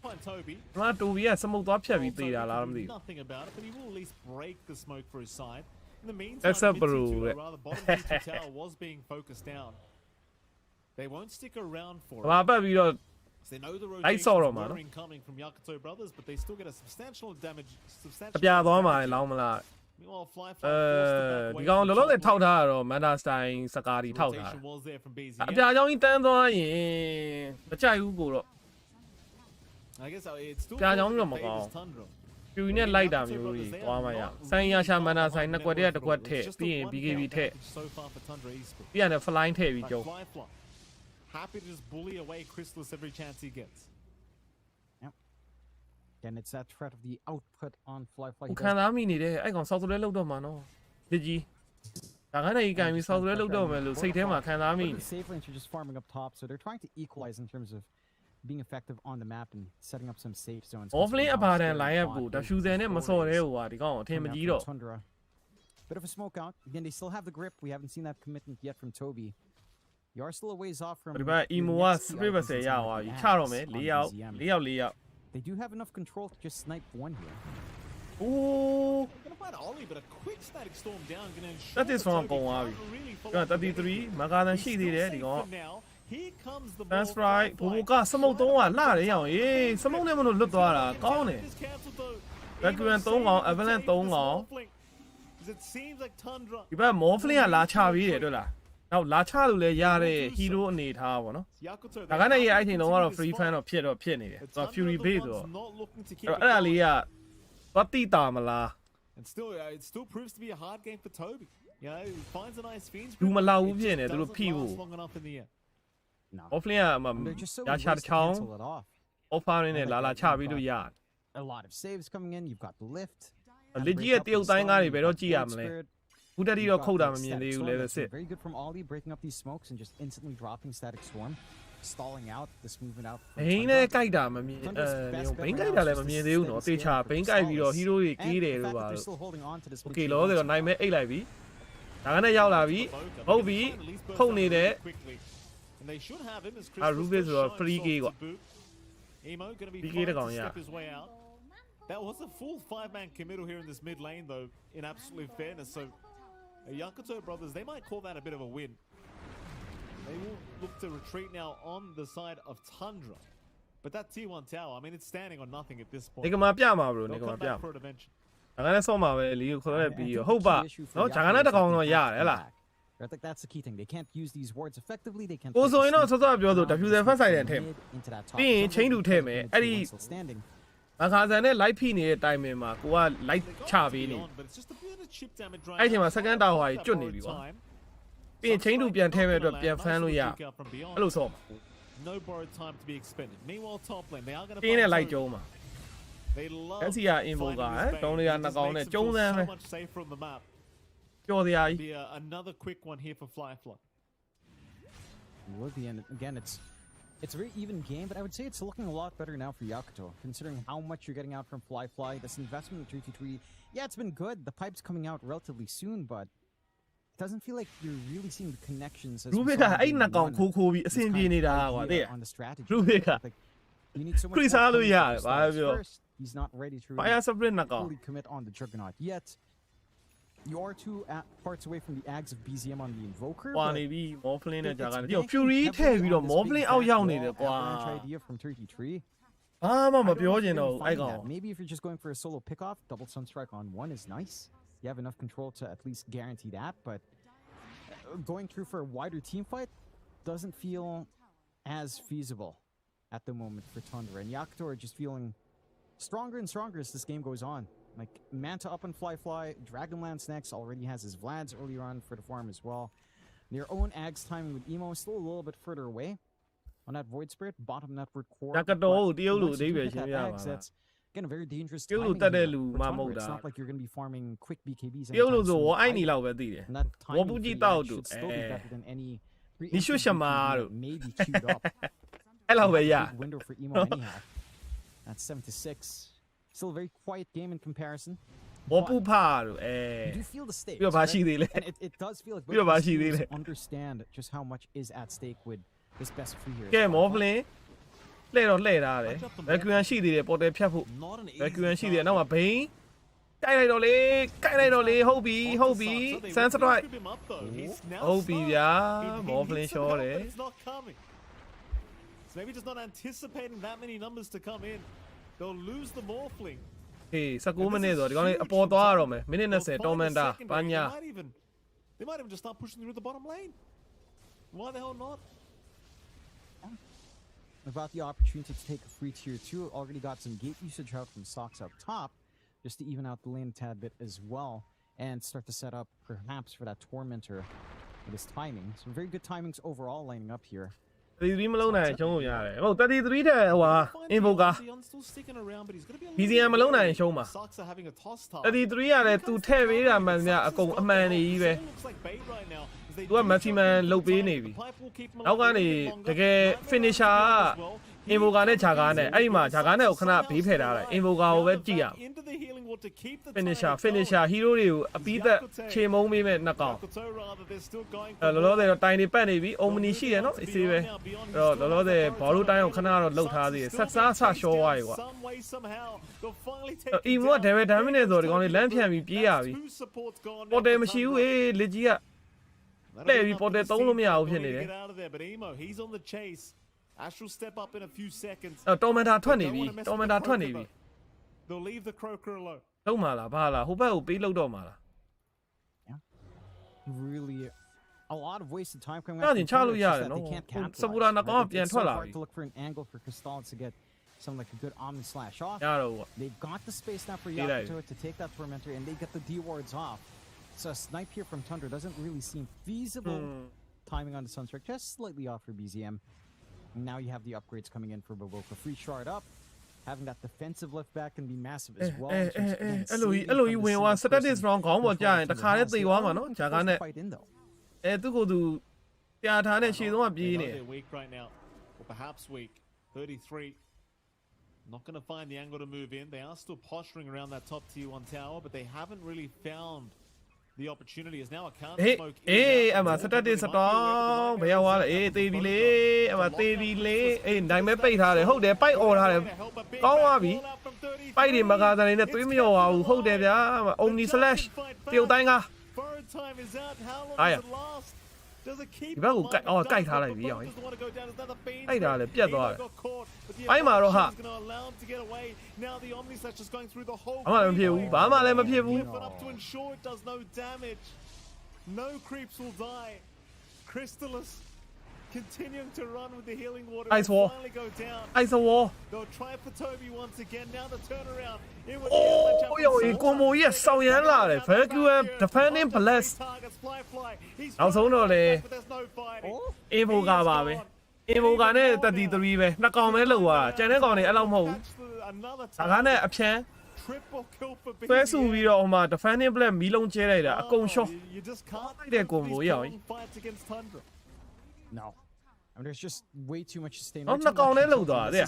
Fine, Toby. ဒီမှာတူဘီကစမုတ်သွားဖြတ်ပြီးသေးတာလားမသိဘူး Nothing about it, but he will at least break the smoke for his side. In the meantime, That's a mid T2, bro. or rather bottom T2 tower was being focused down. They won't stick around for ဘာ it. ပတ်ပြီးတော့ They know the Light saw rotations him, man. were incoming from Yakuto Brothers, but they still get a substantial damage. တ Substantial ပြားသွားမှာ damage. လောင်းမလား Meanwhile, Fly ဒီကောင်လောလောဆယ်ထောက်ထားရတော့မန်တာစတိုင်စကာဒီထောက်ထား rotation was there from BZ. အပြားကြောင်းကြီးတန်းသွားရင်မကြိုက်ဘူးကိုတော့ I guess it's still ပြားကြောင်းတော့မ favors ကောင်း Tundra. ပြူနဲ့လိုက်တာမျိုးကြီးသွားမှရဆိုင်ရရှာမန်တာဆိုင်နှစ်ကွက်တည်းတစ်ကွက်ထည့်ပြီးရင် BKB ထည့် So far for Tundra Esports. ပြီးရတယ် flying ထည့်ပြီး Like ကျုံ Fly. Happy to just bully away Chrysalis every chance he gets. Again, it's that threat of the output on Fly. ဟိုခံစားမိနေတယ်အဲ့ကောင်ဆောက်သွဲလောက်တော့မှာနော်ဒီကြီးဒါကနေကြီးကင်ပြီးဆောက်သွဲလောက်တော့မယ်လို့စိတ်ထဲမှာခံစားမိနေ The safe lanes are just farming up top, so they're trying to equalize in terms of being effective on the map and setting up some safe zones. offlane အပါတန် line up ကို diffuser နဲ့မစော်တဲ့ဟိုဟာဒီကောင်အထင်မကြီးတော့ Tundra. Bit of a smoke out. Again, they still have the grip. We haven't seen that commitment yet from Toby. You are still a ways off from. ဒီဘက် your emo က next key spray ပဲ items ဆယ် in ရ terms of သွားပြီ the ချတော့မယ် ads ၄ on ယောက် BZM. ၄ယောက်၄ယောက် They do have enough control to just snipe one here. အိုး Gonna find Ollie, but a quick static storm down. Gonna ensure တက်တစ် that ဆောင် Toby ကုန်သွားပြီ can't really က follow up with 33မကားတန် He's ရှိ still သေးတယ် safe ဒီကောင် for now. Here comes the That's ball. right ဘူဘူကစမုတ်3ကလှတယ်ရအောင်အေးစမုတ်နဲ့မလို့လွတ်သွားတာကောင်းတယ် Vacuum 3កောင် Avalanche 3កောင် It seems like Tundra ဒီဘက် Morphling ကလာချပြီးတယ်တွေ့လားနောက်လာချလို့လည်းရတဲ့ hero အနေထားပါနော် Yakuto. ဒါကနဲ့ရဲ့အဲ့ချိန်လုံးကတော့ free fan တော့ဖြစ်နေတယ်သူက fury base ဆိုတော့ not looking to keep အဲ့ဒါလေးကပတ်တိတာမလား And still, it still proves to be a hard game for Toby. You know, he finds a nice fiends. လူမလောက်ဘူးဖြစ်နေသူတို့ Doesn't ဖိဖို့ last long enough in the air. No. Morphling က They're just so ရ erased ချ to တစ်ချောင်း cancel it off. offer နဲ့လာလာချပြီးလို့ရ A lot of saves coming in. You've got the lift. လက်ကြီးရဲ့တရုတ်တိုင်းကားတွေဘယ်တော့ကြည့်ရမလဲ ခုတက်တီတော့ခုတ်တာမမြင်သေးဘူးလေစစ် Very good from Ollie breaking up these smokes and just instantly dropping static storm, stalling out this movement out. ဘိန်းနဲ့ကြိုက်တာမမြင်ဘိန်းကြိုက်တာလည်းမမြင်သေးဘူးနော်တေချာဘိန်းကြိုက်ပြီးတော့ hero တွေကေးတယ်လို့ပါလို့ Okay လောဆယ်တော့နိုင်မဲ့အိတ်လိုက်ပြီဒါကနဲ့ရောက်လာပြီဟုတ်ပြီခုတ်နေတဲ့ And they should have him as Rubis Chris or free gay to boot. Emo gonna be Free trying gay to to go, yeah. step his way out. That was a full 5-man committal here in this mid lane though, in absolute fairness. So Yakuto Brothers, they might call that a bit of a win. They will look to retreat now on the side of Tundra. But that T1 tower, I mean, it's standing on nothing at this point. နေကမှာပြမှာ bro နေ They'll ကမှာ come ပြ back မှာ for it eventually. ဒါကနဲ့ဆော့မှာပဲလီကိုခေါ်ရက်ပြီးဟုတ်ပါနော်ဂျာကနဲ့တကောင်တော့ရတယ်ဟလား I think that's the key thing. They can't use these wards effectively. They can't. ကိုဆိုရင်တော့ဆော့ဆော့ပြောဆို diffuser first side နဲ့ထည့် into that top. ပြီးရင် chain တူထည့်မယ်အဲ့ဒီ Still standing. မခါဆန်နဲ့ light ဖိနေတဲ့ timing မှာကိုက light ချပေးနေ But it's just a bit of chip damage right အဲ့ချိန်မှာ now. second tower ကြီးကျွတ်နေပြီကွာ ပြီးရင် chain တူပြန်ထည့်မဲ့အတွက်ပြန်ဖမ်းလို့ရအဲ့လိုဆော့မှာ No borrowed time to be expended. Meanwhile, top lane, they are going to တင်းနဲ့ light ကျုံးမှာ They love အဲ့စီက info ကတောင်းလေးကနှစ်ကောင်နဲ့ကျုံးစမ်းပဲ so much safer on the map. ကြော်စရာကြီး Be another quick one here for Fly. It would be, and again, it's a very even game, but I would say it's looking a lot better now for Yakuto, considering how much you're getting out from Fly. This investment in 3v3, yeah, it's been good. The pipe's coming out relatively soon, but it doesn't feel like you're really seeing the connections. As လူ we ဘ saw က်က in အဲ့ game နှစ်ကောင် one. ခိုးခိုးပြီးအဆင်ပြေနေတာကွာတဲ့ On the strategy. လူဘက်က Like, you need so much ခရစ်စားလို့ရတယ် more ဘာပြော first. He's not ready to fire split နှစ်ကောင် fully commit on the Juggernaut yet. You are two parts away from the Ags of BZM on the Invoker. ကွာ but နေပြီး Morphling နဲ့ it's ကြာကနေ banking ဒီ Fury heavily ထည့်ပြီးတော့ on this big Morphling back အောက်ရောက် wall နေတယ်ကွာ avalanche idea from 33. ဘာမှမ I don't know ပြော if ချင် you're တော့ really အဲ့ finding ကောင် that. Maybe if you're just going for a solo pickoff, double Sunstrike on one is nice. You have enough control to at least guarantee that, but going through for a wider team fight doesn't feel as feasible at the moment for Tundra. And Yakuto are just feeling stronger and stronger as this game goes on. Like, Manta up on Fly, Dragonlance next, already has his Vlads earlier on for the farm as well. Their own Ags timing with Emo is still a little bit further away. on that Void Spirit, bottom network core. ဒါကတော့တရုတ်လူ Once အ you ဓိပ္ပာယ် hit ရှင်း that ပြပါ eggs, လား that's again a very dangerous တရုတ်လူ timing တက်တဲ့ here လူ for မှမ Tundra. ဟုတ် It's တာ not like you're going to be farming quick BKBs တရုတ်လူ anytime ဆို soon. ဝိုင်းနီလောက်ပဲသိတယ် And that ဝေါ် timing ပူ for ကြီး the တောက် egg တူ should still be better than any နီရွှေရှမာတို့ that may be queued up. အဲ့လောက်ပဲရ Big window for Emo anyhow. That's 7 to 6. Still a very quiet game in comparison. ဝေါ်ပူဖာတို့ You do feel the stakes. ပြီးတော့ဘာ right? ရှိသေးလဲ And it does feel like ပြီးတော့ဘာ both ရှိ these သေးလဲ teams understand just how much is at stake with this best free here. ကဲမောဖလင်းလှည့်တော့လှည့်ထားတယ်ဘယ်ကွန်ရှိသေးတယ်ပေါ်တယ်ဖြတ်ဖို့ဘယ်ကွန်ရှိသေးတယ်နောက်မှာဘိန်းကိုက်လိုက်တော့လေကိုက်လိုက်တော့လေဟုတ်ပြီဟုတ်ပြီဆန်စထရိုက်ဟုတ်ပြီဗျာမောဖလင်းရှောတယ် So maybe just not anticipating that many numbers to come in. They'll lose the morphling. ဟေး19မိနစ်ဆိုတော့ဒီကောင်လေးအပေါ်သွားရတော့မယ်မိနစ်20တော်မန်တာဘာညာ They might even just start pushing through the bottom lane. Why the hell not? About the opportunity to take a free tier 2, already got some gate usage out from Sox up top, just to even out the lane a tad bit as well, and start to set up perhaps for that Tormentor with his timing. Some very good timings overall lining up here. 33မလုံးနိုင်ရှုံးလို့ရတယ်ဟုတ်33တဲ့ဟိုဟာအင်ဗိုကာ BCM မလုံးနိုင်ရှုံးပါ33ရတယ်သူထည့်ပေးတာမှန်များအကုန်အမှန်နေကြီးပဲသူက maximum လုတ်ပေးနေပြီနောက်ကနေတကယ် finisher ကအင်ဗိုကာနဲ့ဂျာကာနဲ့အဲ့ဒီမှာဂျာကာနဲ့ကိုခဏဘေးဖယ်ထားလိုက်အင်ဗိုကာကိုပဲကြည့်ရ finisher hero တွေကိုအပြီးသက်ခြေမုံပေးမဲ့နှစ်ကောင်လောလောဆယ်တော့တိုင်နေပတ်နေပြီအုံမနီရှိတယ်နော်အစီပဲအဲ့တော့လောလောဆယ်ဘောလုံးတိုင်းကိုခဏတော့လှုပ်ထားသေးတယ်ဆက်စားဆရှောသွားပြီကွာအီမိုက damage နဲ့ဆိုတော့ဒီကောင်လေးလမ်းဖြန်ပြီးပြေးရပြီပေါ်တယ်မရှိဘူးလက်ကြီးကလှည့်ပြီးပေါ်တယ်သုံးလို့မရဘူးဖြစ်နေတယ် Astral step up in a few seconds. တော်မန်တာထွက်နေပြီတော်မန်တာထွက်နေပြီ They'll leave the croaker alone. လုံးမှာလားဘာလားဟိုဘက်ကိုပေးလို့တော့မှာလား Really a lot of wasted time coming အဲ့ out ဒီ from ချလို့ Tundra, ရ it's တ just ယ် that နော် they can't စ capitalize. ပူရာနှစ်ကောင်ပြန်ထွက်လာ It's ပြီ hard to look for an angle for Crystal to get something like a good Omni slash off. ရတော့ပေါ့ They've got the space now for Right. Yamato to take that Tormentor, and they get the D wards off. So a snipe here from Tundra doesn't really seem feasible. Timing on the Sunstrike just slightly off for BZM. And now you have the upgrades coming in for Boboka. Free shard up. Having that defensive lift back can be massive as well. အဲ့လိုကြီးဝင်သွား status round ခေါင်းပေါ်ကြာရင်တခါတည်းသေသွားမှာနော်ဂျာကာနဲ့သူ့ကိုသူပြာထားနဲ့ရှေ့ဆုံးကပြေးနေ They're weak right now, or perhaps weak. 33. Not going to find the angle to move in. They are still posturing around that top tier 1 tower, but they haven't really found the opportunity. Is now a counter smoke. အမ status တော့ဘယ်ရောက်သွားလဲသေပြီလေအမသေပြီလေနိုင်မဲ့ပိတ်ထားတယ်ဟုတ်တယ်ပိုက်អော်ထားတယ်ကောင်းသွားပြီပိုက်တွေမကားတိုင်းနဲ့သွေးမရောပါဘူးဟုတ်တယ်ဗျာ Omni slash တရုတ်တိုင်းက Forward time is out. How long Ah, does yeah. it last? Does it keep ဒီဘက်ကိုကိုက်အော်ကိုက်ထားလိုက်ပြီအောင်အဲ့ဒါလည်းပြတ်သွားတယ်ပိုင်းမှာတော့ဟာဘာမှလည်းမဖြစ်ဘူးဘာမှလည်းမဖြစ်ဘူး No creeps will die. Crystallis continuing to run with the healing water. Ice wall. Finally go down. Ice wall. They'll try for Toby once again. Now the turnaround. 哦哟，ကွန်ဘိုကြီးဆောင်းရမ်းလာတယ် Vacuum defending bless နောက်ဆုံးတော့လေအင်ဗိုကာပါပဲအင်ဗိုကာနဲ့33ပဲနှစ်ကောင်ပဲလောက်သွားတာကျန်တဲ့ကောင်တွေအဲ့လောက်မဟုတ်ဘူးဒါကနဲ့အဖြန်းဆွဲဆူပြီးတော့ဟိုမှာ defending bless မီးလုံးကျဲလိုက်တာအကုန်ရှော့လိုက်တဲ့ကွန်ဘိုရောက် No. I mean, there's just way too much to stay. နောက်နှစ်ကောင်လည်းလောက်သွားတယ်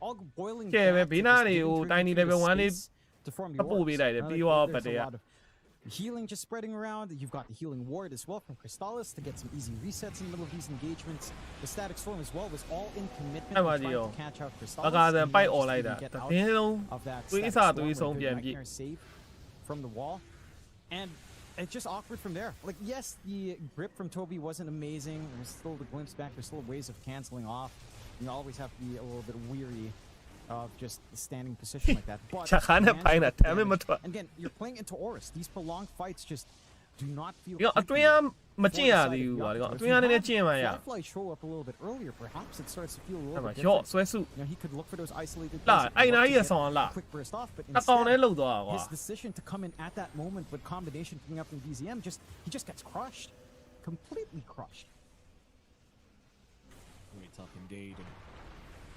All boiling ကဲပဲ back ဘေး to နား just တွေကို getting tiny through level the 1လေး space to form the အပို့ wards. ပေးလိုက်တယ် Now, ပြီးသွား there's ပတ်တ a ည်း lot of healing just spreading around. You've got the healing ward as well from Crystallis to get some easy resets in the middle of these engagements. The static storm as well was all in commitment to trying to catch out Crystallis. အကားစံပိုက်អော်လိုက်တာ Get တ out င်းလုံး of that သွေး static စာ storm သွေး with a ဆုံး good ပြန်ပြည့် nightmare save from the wall. And it's just awkward from there. Like, yes, the grip from Toby wasn't amazing. There's still the glimpse back. There's still ways of canceling off. You always have to be a little bit weary of just the standing position like that. But again, you're playing into Horus. These prolonged fights just do not feel. အတွင်းမကျင့်ရသေးဘူးကွာဒီကောင်အတွင်းကနေလည်းကျင့်မှရ Fly show up a little bit earlier. Perhaps it starts to feel a အဲ့ little မှာ bit ရော့ different. ဆွဲစု You know, he could look for those isolated. လာ places, အဲ့နာ look ကြီး to ရ get ဆောင်လာ a quick burst off, but အကောင်လည်း instead, လှုပ်သွားကွာ his decision to come in at that moment with combination coming up from BZM he just gets crushed, completely crushed. Very tough indeed.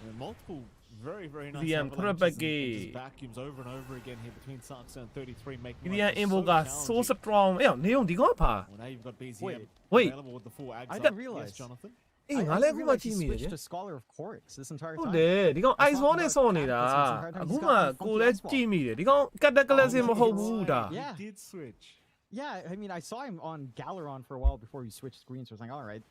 And multiple very nice Vivian avalanches and Purabaki. just vacuums over and over again here between Saksa and 33, making Vivian life so Invoga so challenging. strong. Hey, Neon, di ko pa. Well, now you've got BZM Wait. available with the full Ags I up. didn't Yes, realize. Jonathan. Hey, I ngale didn't ko realize ma he chi mi switched le. to Scholar of Chorix this entire ဟုတ် time. တယ်ဒီကောင် I ice thought wall နဲ့ about စော့နေတာ Cactus this entire time. အခု He's မှ got ကို funky လည်း ice wall. ကြည့်မိတယ်ဒီကောင်ကတ်တက်ကလစင်မဟုတ်ဘူးဒါ Yeah. He did switch. Yeah, I mean, I saw him on Galeron for a while before he switched screens. So I was like, all right,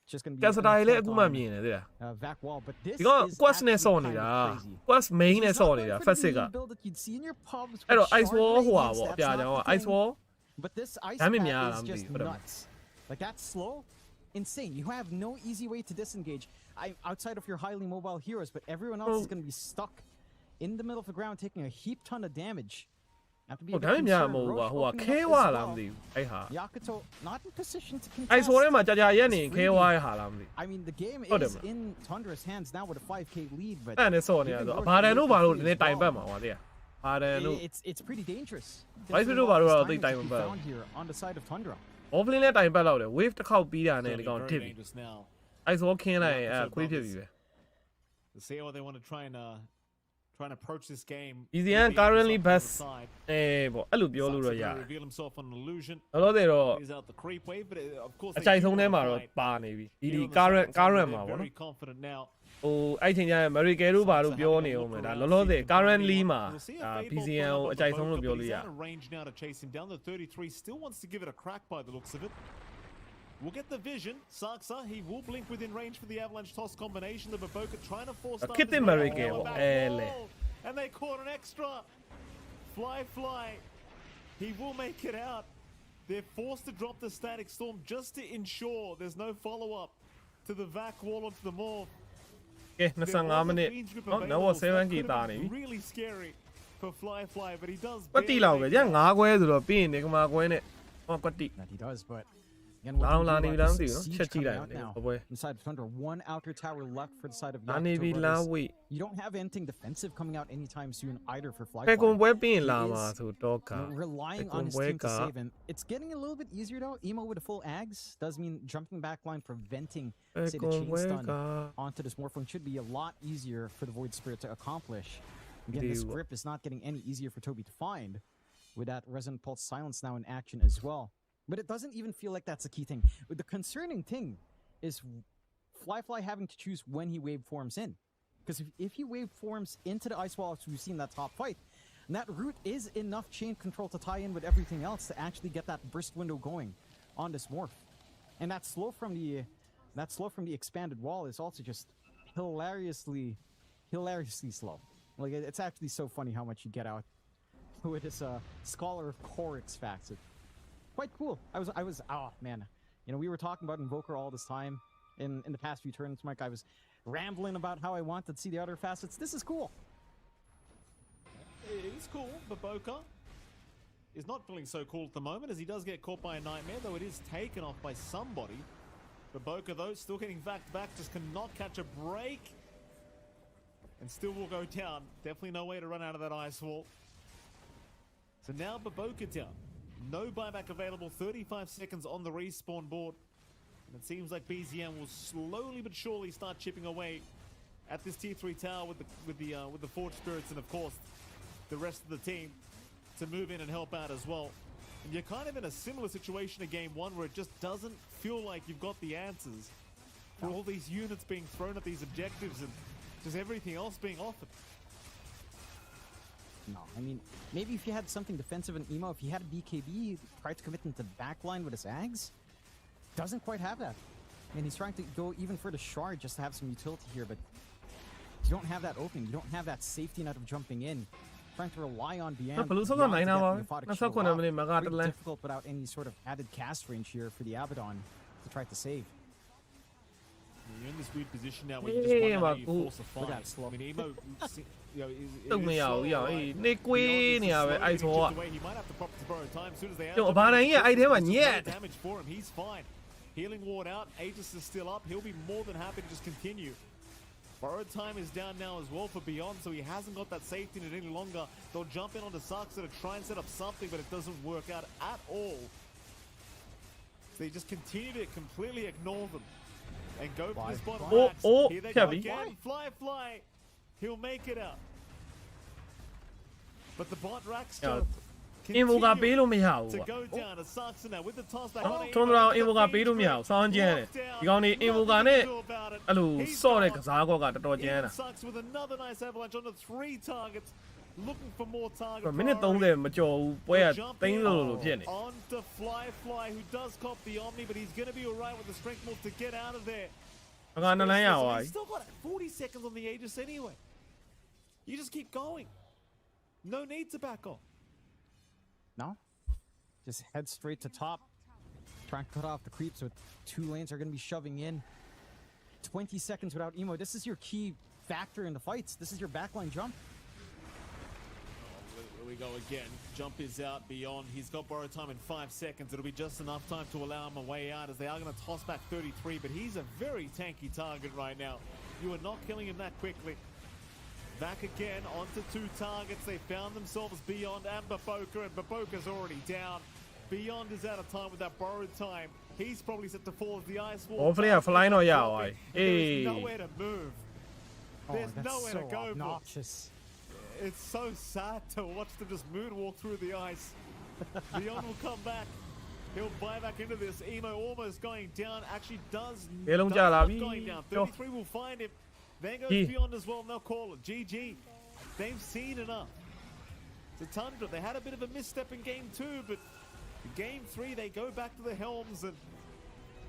it's just gonna be ကတ်စတာကြီးလည်း an အခု effect မှ on, မြင်တယ်သိလား Vac wall, but this ဒီကောင် is quest နဲ့ actually စော့ kind နေတာ of crazy. quest main နဲ့ He's စော့ not နေတာ going for the fast က main build that you'd see in your pubs အဲ့ with တော့ ice shard wall ဟိုပါ lanes. ပေါ့အ That's ပြာ not ကြောင် the ice thing. wall But this ice Dami path niya is alam just di, pero- nuts. Like that's slow, insane. You have no easy way to disengage. Outside of your highly mobile heroes, but everyone else is going to be stuck in the middle of the ground, taking a heap ton of damage. Have to be ဟို a ဒါ bit ပေမဲ့များ concerned. မဟုတ်ဘူး Roche ဟိုက opening ခဲ up ဝါ as လားမ well. သိဘူးအဲ့ဟာ Yakuto not in position to contest. ice wall ထဲမှာကြာကြာရက်နေခဲဝါရဲ့ဟာလားမသိ I mean, the game Oh, is damn. in Tundra's hands now with a 5k lead, but အဲ့နဲ့စော့နေတာဆိုဘာဒန်တို့ဘာလို့နည်းတိုင်ပတ်မှာဟောတဲ့ဘာဒန်တို့ it's pretty dangerous. Vice There's Video a lot ofဘာလို့ diamonds သိတိုင် to မ be ပတ် found here on the side of Tundra. offlane နဲ့တိုင်ပတ်လောက်တယ် wave တစ်ခေါက်ပြီးတာနဲ့ဒီ Certainly ကောင် very တစ်ပြီ dangerous now. ice wall ခင်းလိုက်ရင်အဲ့ခွေးဖြစ်ပြီပဲ To see how they want to try and approach this game. BZM Reveal currently himself on the best side. အေးပေါ့အဲ့လိုပြောလို့တော့ Saksa ရ gonna reveal himself on an illusion. လောလောဆယ်တော့ He's out the creep wave, but of course အ they ကြိုက် do ဆုံးထဲ wanna မှာတော့ fight. ပါနေပြီဒီ Here on the current side, current they're မှာပေါ့နော် very confident now. ဟိုအဲ့ချိန်ကျရင် American တို့ဘာလို့ပြောနေအောင်လဲဒါလောလောဆယ် currently မှာ We'll see a ဒါ fade ball BZM pull ကို up အကြိုက် on ဆုံးလို့ Boca, ပြော but လို့ he's ရ out of range now to chase him down. The 33 still wants to give it a crack by the looks of it. We'll get the vision. Saksa, he will blink within range for the avalanche toss combination. The Baboka trying to force Kit his way American, out. Back ele. wall. And they caught an extra. Fly. He will make it out. They're forced to drop the static storm just to ensure there's no follow-up to the Vac wall onto the morph. ကဲ There was 25 a မိနစ် fiends group ဟော available, နောက် so 7 that ကီ could တာ have နေ been ပြီ really scary for Fly, but he does ကွက်တီလောက်ပဲည5ခွဲဆိုတော့ပြီးရင်ဒီကမာကွဲနဲ့ဟောကွက်တီ That he does, but again, Lao what do Lani you do about Lang this Di, no? siege Check coming Chi out Lai, now? boy. Inside of Tundra, one outer tower left for the side of လာနေပြီ Yakuto, လာ butဝေး you don't have anything defensive coming out anytime soon either for Fly. ဖဲကွန်ပွဲပြီးရင် He လာမှာ is, ဆိုတော့က relying Pekon on hisပွဲ team to က save him. It's getting a little bit easier though. Emo with the full Ags does mean jumping back line preventing, say, the ကွန် chain ပွဲ stun က onto this Morphling should be a lot easier for the Void Spirit to accomplish. Again, this Deal. grip is not getting any easier for Toby to find with that Resonant Pulse Silence now in action as well. But it doesn't even feel like that's a key thing. But the concerning thing is Fly having to choose when he wave forms in. Because if he wave forms into the ice wall, as we've seen that top fight, and that route is enough chain control to tie in with everything else to actually get that burst window going on this morph. And that slow from the expanded wall is also just hilariously slow. Like it's actually so funny how much you get out with this Scholar of Chorix facet. Quite cool. I was oh man. You know, we were talking about Invoker all this time in the past few tournaments, Mike. I was rambling about how I wanted to see the other facets. This is cool. It is cool, but Boca is not feeling so cool at the moment as he does get caught by a nightmare, though it is taken off by somebody. But Boca, though, still getting back, just cannot catch a break. And still will go down. Definitely no way to run out of that ice wall. So now Baboka down. No buyback available. 35 seconds on the respawn board. And it seems like BZM will slowly but surely start chipping away at this tier 3 tower with the Forge Spirits and of course the rest of the team to move in and help out as well. And you're kind of in a similar situation to game 1 where it just doesn't feel like you've got the answers for all these units being thrown at these objectives and just everything else being offered. No, I mean, maybe if you had something defensive in Emo, if he had a BKB, try to commit into the backline with his Ags. Doesn't quite have that. And he's trying to go even for the Shard just to have some utility here, but you don't have that opening. You don't have that safety net of jumping in. Trying to rely on Bian. Very difficult without any sort of added cast range here for the Abaddon to try to save. You're in this weird position now where you just wonder how you force a Look at fight. that slow. I mean, Emo, you know, is တုံမရဘူးရအေးနေကွေးနေရပဲအဲ့ဆိုက He might have to prop to borrow time as soon as they ကျွန်တော်ဘာနိုင်ရဲ့အဲ့ထဲမှာညက် damage for him. He's fine. Healing ward out. Aegis is still up. He'll be more than happy to just continue. Borrowed time is down now as well for Beyond, so he hasn't got that safety net any longer. They'll jump in onto Saksa to try and set up something, but it doesn't work out at all. So they just continue to completely ignore them. and go for the spot. Oh, racks. oh, Here they go heavy. again. Fly. He'll make it out. But the bot racks just Invo ကပေးလို့မရဘူး to ကွာ go down. A Saxon now with the toss back. ထွန်းတော့ Invo ကပေးလို့မရဘူးစောင်းကျန်းတယ်ဒီကောင်နေ Invo ကနဲ့အဲ့လိုစော့တဲ့ကစားကောကတော်တော်ကျန်းတာ Sucks with another nice avalanche on the 3 targets. Looking for more target. မိနစ်30မကျော်ဘူးပွဲကသိန်းလို့ဖြစ်နေ On to Fly, who does cop the Omni, but he's going to be alright with the strength move to get out of there. ငါနလန်းရပါ He's still got 40 seconds on the Aegis anyway. You just keep going. No need to back off. No? Just head straight to top. Try and cut off the creeps with 2 lanes are going to be shoving in. 20 seconds without Emo. This is your key factor in the fights. This is your backline jump. Here we go again. Jump is out beyond. He's got borrowed time in 5 seconds. It'll be just enough time to allow him a way out as they are going to toss back 33, but he's a very tanky target right now. You are not killing him that quickly. Back again onto 2 targets. They found themselves Beyond and Baboka, and Baboka's already down. Beyond is out of time with that borrowed time. He's probably set to fall as the ice wall. Hopefully a fly no yeah. There's nowhere to move. There's that's nowhere so to go. obnoxious. It's so sad to watch them just moonwalk through the ice. Beyond will come back. He'll buy back into this. Emo almost going down. Actually does not going down. 33 will find him. There goes Beyond as well, and they'll call it GG. They've seen enough. The Tundra, they had a bit of a misstep in game 2, but game 3 they go back to the helms, and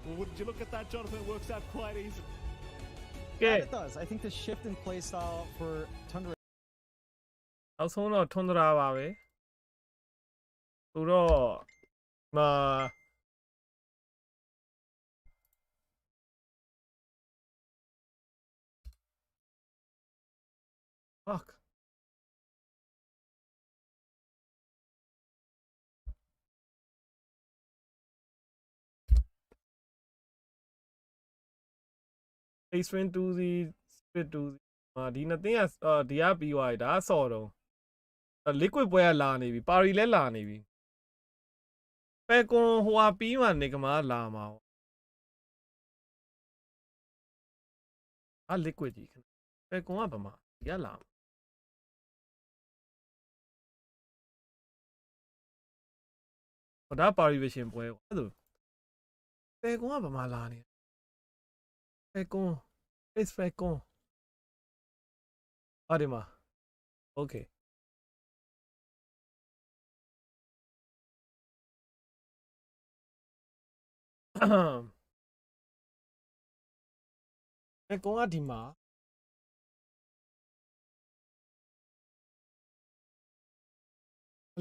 well, wouldn't you look at that, Jonathan? It works out quite easy. Yeah, it does. I think the shift in play style for Tundra. နောက်ဆုံးတော့ထွန်းဒရာပါပဲသူတော့မှာ fuck 8 2 split 2ဒီနှစ်သင်းကဒီကပြီးသွားပြီဒါကဆော့တော့ liquid ပွဲကလာနေပြီပါရီလည်းလာနေပြီဖဲကွန်ဟိုဟာပြီးမှနေကမာလာမှာliquid ကြီးဖဲကွန်ကဘာမှဒီကလာဟိုဒါပါရီဗီရှင်ပွဲအဲ့လိုဖဲကွန်ကဘာမှလာနေဖဲကွန် is ဖဲကွန်ဒီမှာ okay ကောကဒီမှာ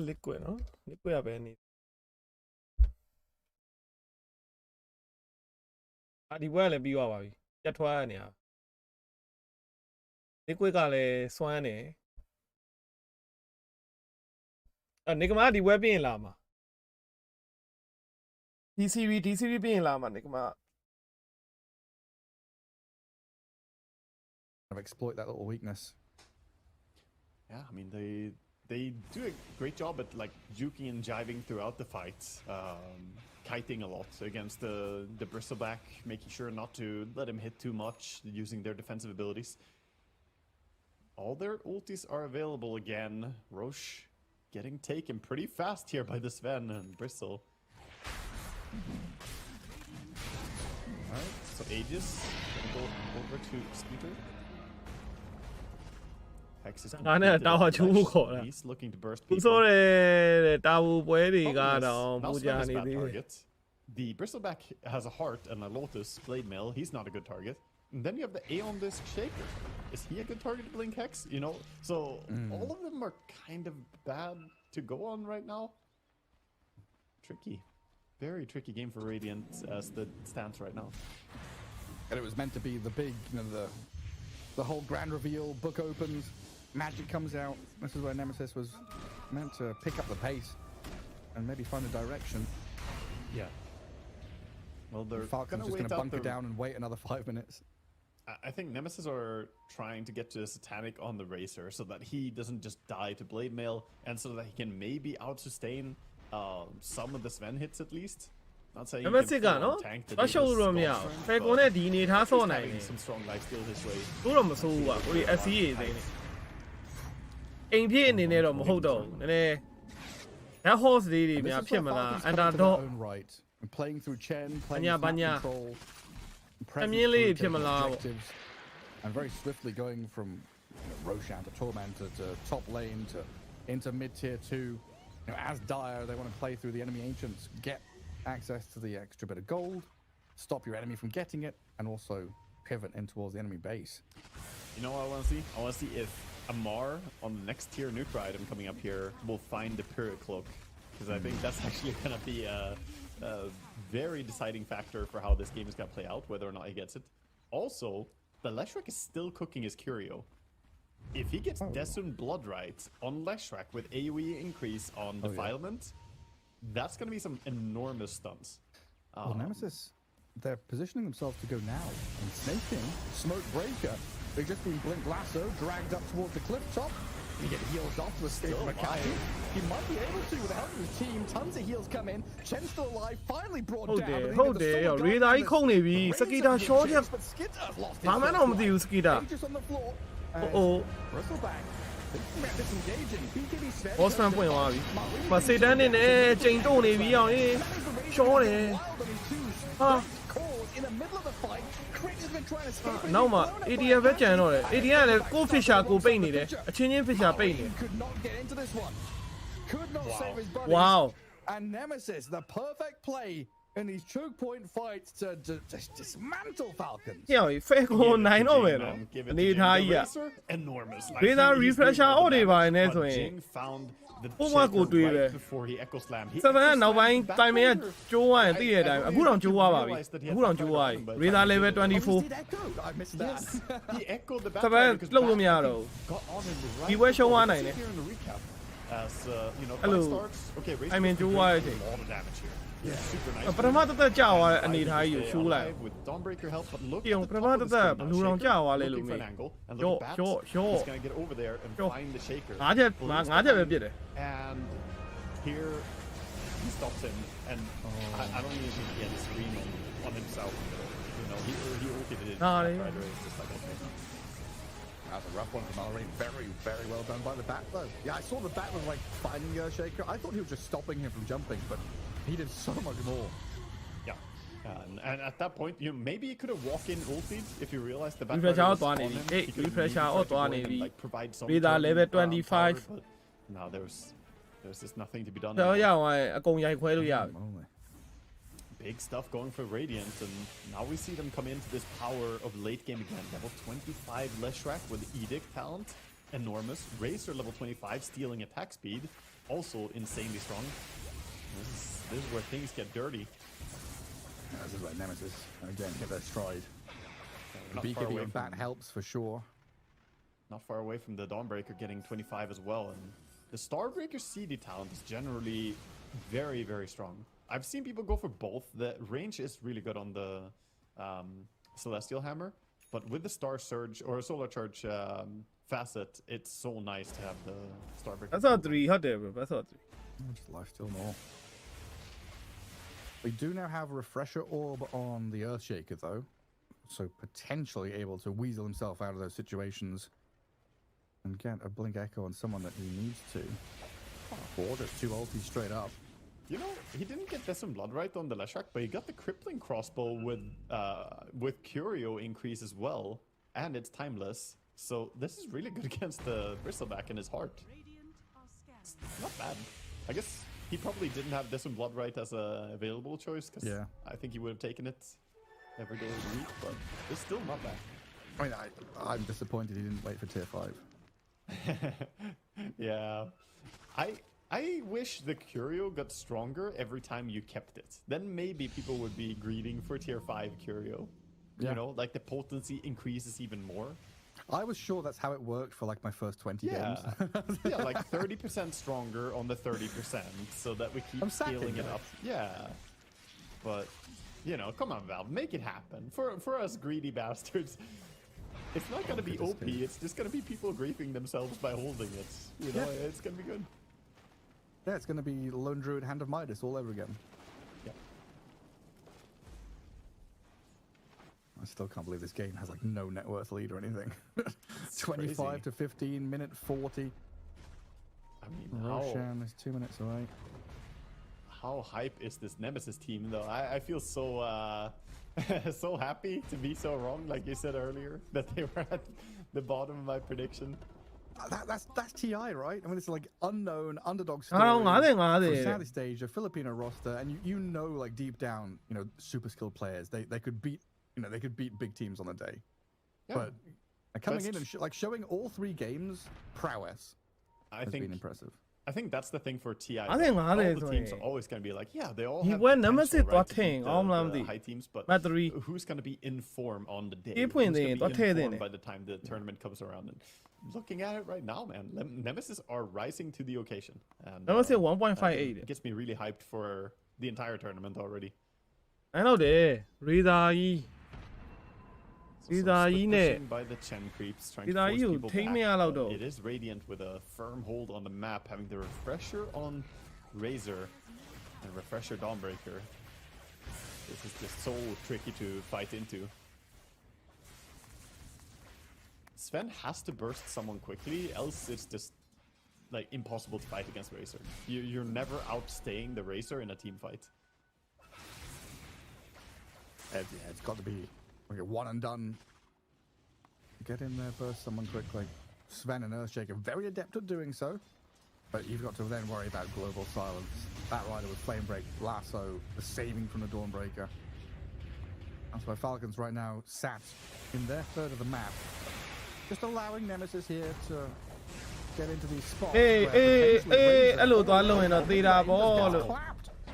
liquid နော် liquid ကပဲနေဒီဘွဲကလည်းပြီးသွားပါပြီပြတ်ထွားရနေတာ liquid ကလည်းစွမ်းတယ်နေကမာဒီဘွဲပြင်လာမှာ DCV ပြင်လာမှာနေကမာ exploit that little weakness. Yeah, I mean they do a great job at like juking and jiving throughout the fight, kiting a lot against the bristleback, making sure not to let him hit too much, using their defensive abilities. All their ultis are available again. Roche getting taken pretty fast here by the Sven and Bristle. Alright, so Aegis gonna go over to Skeeter. Hex is he's looking to burst people. The Bristleback has a heart and a Lotus Blade Mail. He's not a good target. And then you have the Aeon Disc Shaker. Is he a good target to blink Hex? You know, so all of them are kind of bad to go on right now. Tricky. Very tricky game for Radiant as the stance right now. And it was meant to be the big, you know, the whole grand reveal, book opens, magic comes out. This is where Nemesis was meant to pick up the pace and maybe find a direction. Yeah. Well, they're Falcon's just going to bunker down and wait another 5 minutes. I think Nemesis are trying to get to the Satanic on the Racer so that he doesn't just die to Blade Mail and so that he can maybe out-sustain some of the Sven hits at least. Not saying နံ you ပါတ် can 6က full-on နော် tank the ဘာရှုပ် Davis လို့မရ Storm ဘူး Strength, ဖယ်ကွန် but နဲ့ဒီအနေထားဆော့နိုင် having တယ် some strong life steal his way. ဘူးတော့မဆိုးဘူးကွာကိုဒီ SC ရေးသိနေအိမ်ဖြစ်အနေနဲ့တော့မဟုတ်တော့ဘူးနည်းနည်း that horse လေးတွေ And this များ is ဖြစ် where မလား Falcons come into underdog their own right. And playing through Chen, playing Banya, with map banya. control, အ presence မြင်လေး through ဖြစ်မ taking လားပေါ့ objectives, and very swiftly going from Roshan to Tormentor to top lane to into mid tier 2. As Dire, they want to play through the enemy ancients, get access to the extra bit of gold, stop your enemy from getting it, and also pivot in towards the enemy base. You know what I want to see? I want to see if Amar on the next tier nuke item coming up here will find the Period Cloak. Because I think that's actually going to be a very deciding factor for how this game is going to play out, whether or not he gets it. Also, the Leshrac is still cooking his Curio. If he gets Desun Bloodright on Leshrac with AoE increase on Defilement, that's going to be some enormous stunts. Well, Nemesis, they're positioning themselves to go now. And Snaking, Smoke Breaker, they've just been Blink Lasso, dragged up towards the cliff top. He get healed off to escape from a captain. He might be able to with the help of his team. Tons of heals come in. Chen's still alive, finally brought down. ဟုတ်တယ်ရေသားကြီးခုန်နေပြီစကီတာရှော့ချက် But Skitter lost his ဘာမှတော့မသိဘူးစကီတာ Just on the floor. Bristleback. Disengaging. BKB said. ဘောစဖန်ပွင့်သွားပြီမစေတန်းနေနဲ့ချိန်တုံနေပြီအောင်ရေးရှော့တယ်ဟာ In the middle of the fight, Crit has been trying to escape. နောက်မှ ADF ပဲကြံတော့တယ် ADF ကလည်းကို Fisher ကိုပိတ်နေတယ်အချင်းချင်း Fisher ပိတ်နေ Could not get into this one. Could not save his buddies. Wow. And Nemesis, the perfect play in these choke point fights to just dismantle Falcons. ဟဲ့ဖဲကိုနိုင်တော့မယ်နော် Give it အနေ to ထား Jing. ကြီး The က Racer, enormous. Razer he's doing refresher all the အော်တွေပါနေ damage, ဆို but ရင် Jing found the ပုံမှန်ကို shaker တွေ့ပဲ right before he echo slammed. He စပန်က echo နောက်ပိုင်း slammed တိုင်မင်က back ကျိုးသွားရင် over. သိရတဲ့အတိုင်းအခုတော့ကျိုးသွားပါပြီအခုတော့ကျိုးသွားပြီ Razer level 24 I missed that. He echoed the စပန် because လှုပ်လို့မရတော့ got on him right ဒီပွဲရှုံးသွားနိုင် before. တယ် Here in the recap, as you know, အဲ့လို fight starts. Okay, Razer တိုင်မင် is ကျိုး doing သွားတဲ့အချိန် a lot of damage here. Yeah, super nice. ပထမတစ်သက်ကြာသွားတဲ့အနေထားကြီးကိုရှိုးလိုက် With Dawnbreaker help, but look ပြုံ at ပ the ထမ top of တစ် the သက် screen ဘ now. လူးတော် Shaker ကြာသွားလေလို့ looking မေ for an angle, and look ရော့ at Bats. ရော့ရော့ He's gonna get over there and Yo. find the shaker. ငါးချက် Balloons ငါးချက်ပဲ down, ပြစ်တယ် and here he stops him, and I don't even think he had a screen on himself. You know, he ulted it. Nah, Right yeah. away, just like, okay. That's a rough one from Mallory. Very, very well done by the bat, though. Yeah, I saw the bat was like finding Shaker. I thought he was just stopping him from jumping, but he did so much more. Yeah. And at that point, you know, maybe he could have walked in ulted if he realized the Refresh backfire out wasသွား on နေ him. ပြီ He could have refresh really out tried to go သွား in နေ and, ပြီ like, provide some Razer turn, level power, 25 but no, there's just nothing to be done. တော့ရအောင်အကုန်ရိုက်ခွဲလို့ရပြီ Big stuff going for Radiant, and now we see them come into this power of late game again. Level 25 Leshrac with Edict talent, enormous. Racer level 25 stealing attack speed, also insanely strong. This is where things get dirty. This is like Nemesis again hit their stride. Not The far BKB away on bat from- helps for sure. Not far away from the Dawnbreaker getting 25 as well, and the Starbreaker CD talent is generally very, very strong. I've seen people go for both. The range is really good on the Celestial Hammer, but with the Star Surge or Solar Charge facet, it's so nice to have the Starbreaker. That's not 3 ဟုတ်တယ် bro that's not 3 Just life still more. We do now have a refresher orb on the Earthshaker though, so potentially able to weasel himself out of those situations and get a blink echo on someone that he needs to. Or just 2 ulties straight up. You know, he didn't get some Bloodright on the Leshrac, but he got the Crippling Crossbow with Curio increase as well, and it's timeless. So this is really good against the Bristleback in his heart. It's not bad. I guess he probably didn't have this Bloodright as a available choice, because I think he would have taken it every day of the week, but it's still not bad. I mean, I'm disappointed he didn't wait for tier 5. Yeah. I wish the Curio got stronger every time you kept it. Then maybe people would be greeting for tier 5 Curio. Yeah. You know, like the potency increases even more. I was sure that's how it worked for like my first 20 games. Yeah, like 30% stronger on the 30% so that we keep scaling it up. Yeah. But, you know, come on, Valve, make it happen. For us greedy bastards, it's not going to be OP, it's just going to be people griefing themselves by holding it. You know, it's going to be good. Yeah, it's going to be Lone Druid Hand of Midas all over again. Yeah. I still can't believe this game has like no net worth lead or anything. 25 crazy. to 15, minute 40. I mean, Roshan is 2 minutes away. How hype is this Nemesis team, though? I feel so so happy to be so wrong, like you said earlier, that they were at the bottom of my prediction. That's TI, right? I mean, it's like unknown underdog I don't know, story I from think. Southeast stage, a Filipino roster, and you know, like deep down, you know, super skilled players, they could beat, you know, they could beat big teams on the day. Yeah. But coming in and like showing all 3 games prowess has been impressive. I think that's the thing for TI. I think all the teams are always going to be like, yeah, they all have went potential, Nemesis right, to beat the high teams, but who's going to be in form on the day? Who's going to be in form by the time the tournament comes around? And looking at it right now, man, Nemesis are rising to the occasion. And Nemesis 1.58. It gets me really hyped for the entire tournament already. I know that. Ridai. By the Chen creeps, trying to force people take me back, out but though. it is Radiant with a firm hold on the map, having the refresher on Razor and refresher Dawnbreaker. This is just so tricky to fight into. Sven has to burst someone quickly, else it's just like impossible to fight against Razor. You're never outstaying the Razor in a team fight. Yeah, it's got to be like a one and done. Get in there, burst someone quickly. Sven and Earthshaker very adept at doing so, but you've got to then worry about global silence. That rider with Flame Break, Lasso, the saving from the Dawnbreaker. That's why Falcons right now sat in their third of the map, just allowing Nemesis here to get into these spots. Hello,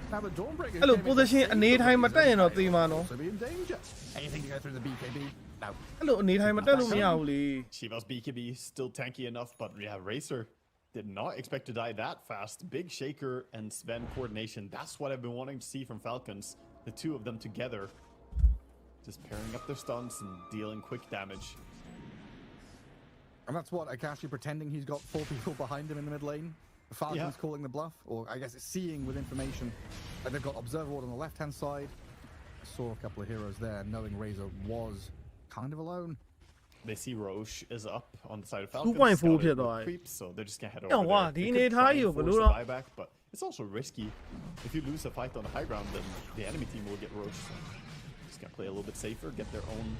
now the Dawnbreaker. Hello, position. Need time at the not the man. Also be in danger. Anything to go through the BKB? No. Hello, need time at the Shiva's BKB still tanky enough, but yeah, Racer did not expect to die that fast. Big Shaker and Sven coordination. That's what I've been wanting to see from Falcons. The two of them together. Just pairing up their stunts and dealing quick damage. And that's what Akashi pretending he's got 4 people behind him in the mid lane. The Falcons calling the bluff, or I guess it's seeing with information that they've got Observer Ward on the left-hand side. I saw a couple of heroes there, knowing Razor was kind of alone. They see Roche is up on the side of Falcons. 2.4 creeps, so they're just gonna head over there. They could try and force a buyback, but it's also risky. If you lose a fight on the high ground, then the enemy team will get Roche. So just gonna play a little bit safer, get their own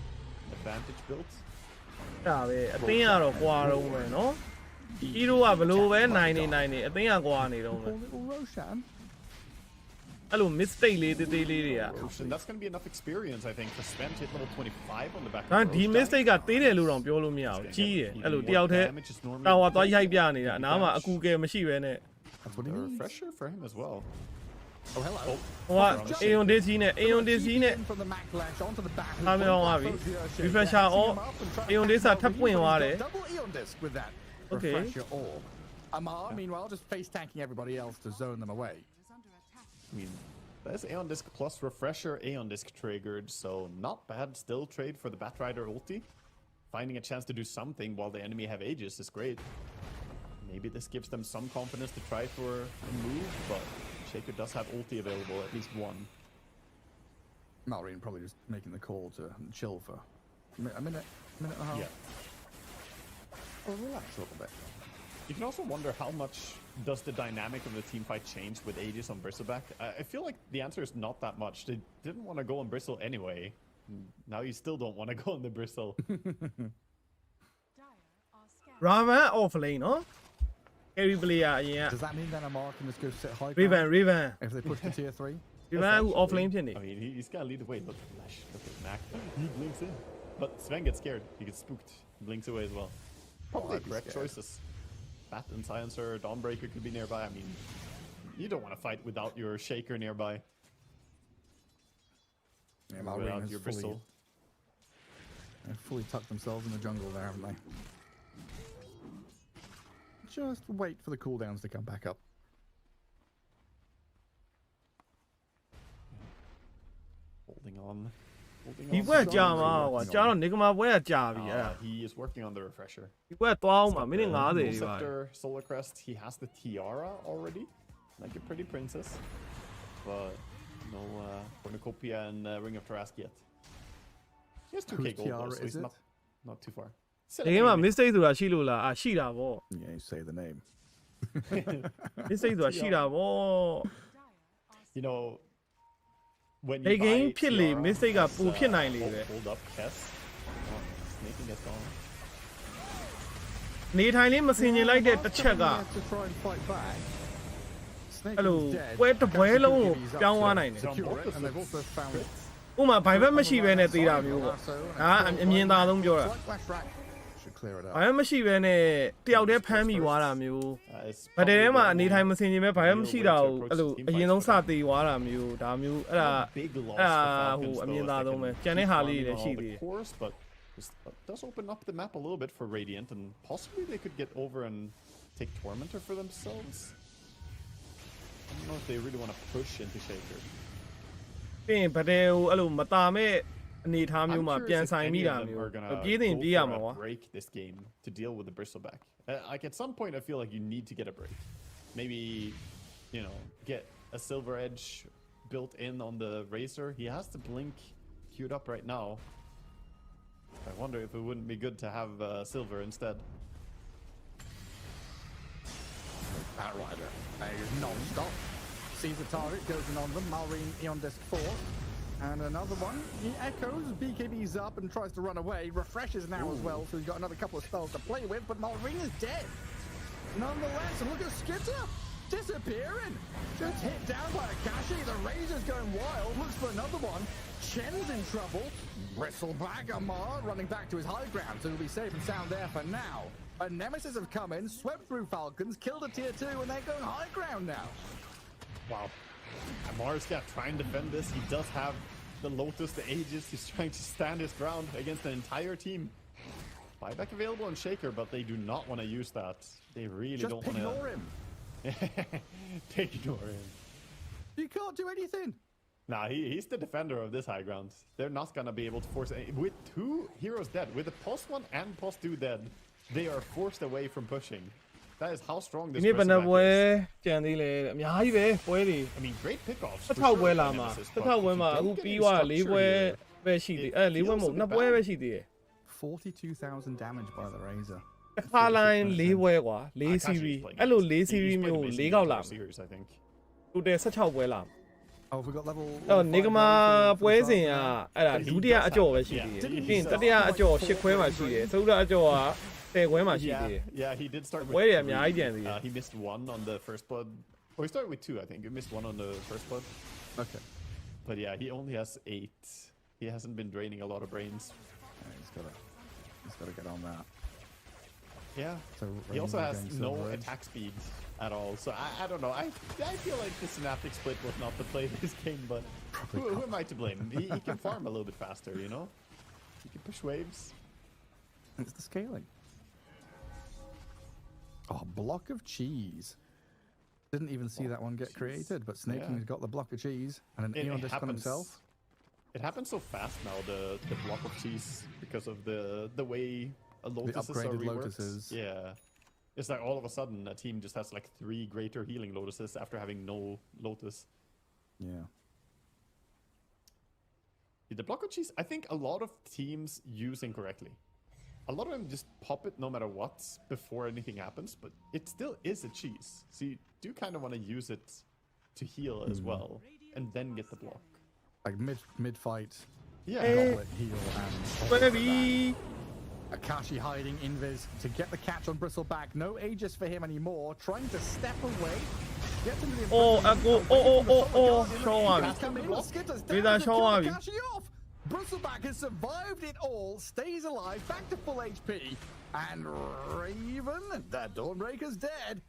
advantage built. Yeah, I think I'm going to Hero are below 90. I think I'm going to Roshan. Hello, mistake lady. And that's going to be enough experience, I think, for Sven to hit level 25 on the back. And the mistake got 3 little on Piolo Meow. Gee, hello, the out here. Now, I thought you had Piani. Now, I'm a cool game machine. That's what he needs. Refresher for him as well. Oh, hello. What? Aeon this unit. Aeon this unit. From the Maclash onto the back. I'm on Avi. Refresh out. Aeon this are top win. Double Aeon disc with that. Okay. Refresher all. Amar, meanwhile, just face tanking everybody else to zone them away. I mean, there's Aeon Disc plus Refresher Aeon Disc triggered, so not bad. Still trade for the Batrider ulti. Finding a chance to do something while the enemy have Aegis is great. Maybe this gives them some confidence to try for a move, but Shaker does have ulti available, at least one. Malrine probably just making the call to chill for a minute and a half. Yeah. Or relax a little bit. You can also wonder how much does the dynamic of the team fight change with Aegis on Bristleback? I feel like the answer is not that much. They didn't want to go on Bristle anyway. Now you still don't want to go on the Bristle. Rava off lane, huh? Carry player, yeah. Does that mean then Amar can just go sit high? Riven. If they push to tier 3? Riven off lane. I mean, he's got to lead the way. Look at Mac. He blinks in. But Sven gets scared. He gets spooked. Blinks away as well. Probably correct choices. Bat and Silencer, Dawnbreaker could be nearby. I mean, you don't want to fight without your Shaker nearby. Yeah, without your Bristle. They've fully tucked themselves in the jungle there, haven't they? Just wait for the cooldowns to come back up. Holding on. He went down. He is working on the refresher. He went down. Scepter, Solar Crest. He has the tiara already, like a pretty princess, but no cornucopia and Ring of Tarrasque yet. He has 2k gold, though, so he's not too far. ဒီမှာ mistake ဆိုတာရှိလို့လားရှိတာဗော Yeah, you say the name. mistake ဆိုတာရှိတာဗော You know, when ဒီ you game buy ဖြစ်လေ TR, mistake ကပိုဖြစ်နိုင်လေပဲ hold up Kess. Snaking gets on. နေထိုင်လေးမစင်ကျင်လိုက်တဲ့တစ်ချက်က To try and fight back. အဲ့လိုပွဲတစ်ပွဲလုံးကိုပြောင်းသွားနိုင်တယ် Secure it, and they've also found it. ဥမာဘိုင်ဘက်မရှိဘဲနဲ့သေးတာမျိုးပေါ့ဒါအမြင်သာဆုံးပြောတာ Flash rack should clear it ဘိုင် up. ဘက်မရှိဘဲနဲ့တယောက်တည်းဖမ်းမိသွားတာမျိုး It's ဗတ်တဲထဲ probably မှာ the အနေထိုင်မစင်ကျင်ပဲဘိုင်ဘက်မရှိတာကို real way to အဲ့လို approach အ team ရင်ဆုံးစ fights. သေးသွားတာမျိုးဒါမျိုးအဲ့ဒါ Big loss အဲ့ဒါ for ဟို Falcons, အမြင် though, သာ if they ဆုံးပဲ can ကျန်တဲ့ဟာလေး farm တွေလည်း all ရှိ the သေးတယ် cores, but this does open up the map a little bit for Radiant, and possibly they could get over and take Tormentor for themselves. I don't know if they really want to push into Shaker. ပြီးရင်ဗတ်တဲကိုအဲ့လိုမတာမဲ့အနေထား I'm မျိုးမှာ curious ပြန် if ဆိုင် any မိ of တာ them မျိုး are gonna ပြေးတင် go ပြေးရ for မှာ a ကွာ break this game to deal with the Bristleback. Like at some point, I feel like you need to get a break. Maybe, you know, get a Silver Edge built in on the Razor. He has the Blink queued up right now. I wonder if it wouldn't be good to have Silver instead. Bat Rider. Non-stop. Sees the target, goes in on them. Malrine, Eon Disc 4. And another one. He echoes, BKB's up and tries to run away. Refreshes now as well, so he's got another couple of spells to play with, but Malrine is dead. Nonetheless, and look at Skitter disappearing. Just hit down by Akashi. The Razor's going wild. Looks for another one. Chen's in trouble. Bristleback Amar running back to his high ground, so he'll be safe and sound there for now. But Nemesis have come in, swept through Falcons, killed a tier 2, and they're going high ground now. Wow. Amar's trying to defend this. He does have the Lotus, the Aegis. He's trying to stand his ground against the entire team. Buyback available on Shaker, but they do not want to use that. They really don't want to. Ignore him. Ignore him. You can't do anything. Nah, he's the defender of this high ground. They're not going to be able to force it. With 2 heroes dead, with the post 1 and post 2 dead, they are forced away from pushing. That is how strong this ဒီနေ့ဘယ်နှပွဲ is. ကြံသေးလဲအများကြီးပဲပွဲတွေ I mean, great pickoffs. တစ်ထောက်ပွဲလာမှာတစ်ထောက်ပွဲမှာအခုပြီးသွား4ပွဲပဲရှိသေးအဲ့4ပွဲမဟုတ်2ပွဲပဲရှိသေးတယ် 42,000 damage by the Razor. တစ်ခါလိုင်း4ပွဲကွာ4 series အဲ့လို4 series မျိုး4ကောက်လာ series, I think. total 16ပွဲလာ Oh, we got level. အဲ့နေကမာပွဲစဉ်ကအဲ့ဒါဒုတိယအကြော်ပဲရှိသေးတယ်ပြီးရင်တတိယအကြော်10ခွဲမှာရှိတယ်သုဒ္ဓအကြော်က10ခွဲမှာရှိသေးတယ် Yeah, he did start with ပွဲတွေအများကြီးကြံသေးတယ် he missed 1 on the first blood. Oh, he started with 2, I think. He missed 1 on the first blood. Okay. But yeah, he only has 8. He hasn't been draining a lot of brains. Yeah, he's got to get on that. Yeah. So He also has against no Silver Edge. attack speed at all. So I don't know. I feel like the Synaptic Split was not the play this game, but who am I to blame? He can farm a little bit faster, you know? He can push waves. It's the scaling. Oh, block of cheese. Didn't even see that one get created, but Snaking's got the block of cheese and an Eon Disc on himself. It happens so fast now, the block of cheese, because of the way Lotuses are upgraded reworked. Lotuses. Yeah. It's like all of a sudden a team just has like 3 greater healing Lotuses after having no Lotus. Yeah. The block of cheese, I think a lot of teams use incorrectly. A lot of them just pop it no matter what before anything happens, but it still is a cheese. So you do kind of want to use it to heal as well, and then get the block. Like mid fight. Yeah. Goblet, heal, and baby. Akashi hiding invis to get the catch on Bristleback. No Aegis for him anymore. Trying to step away. Gets into the show on. Razor Akashi off. Bristleback has survived it all, stays alive, back to full HP, and Raven, that Dawnbreaker's dead.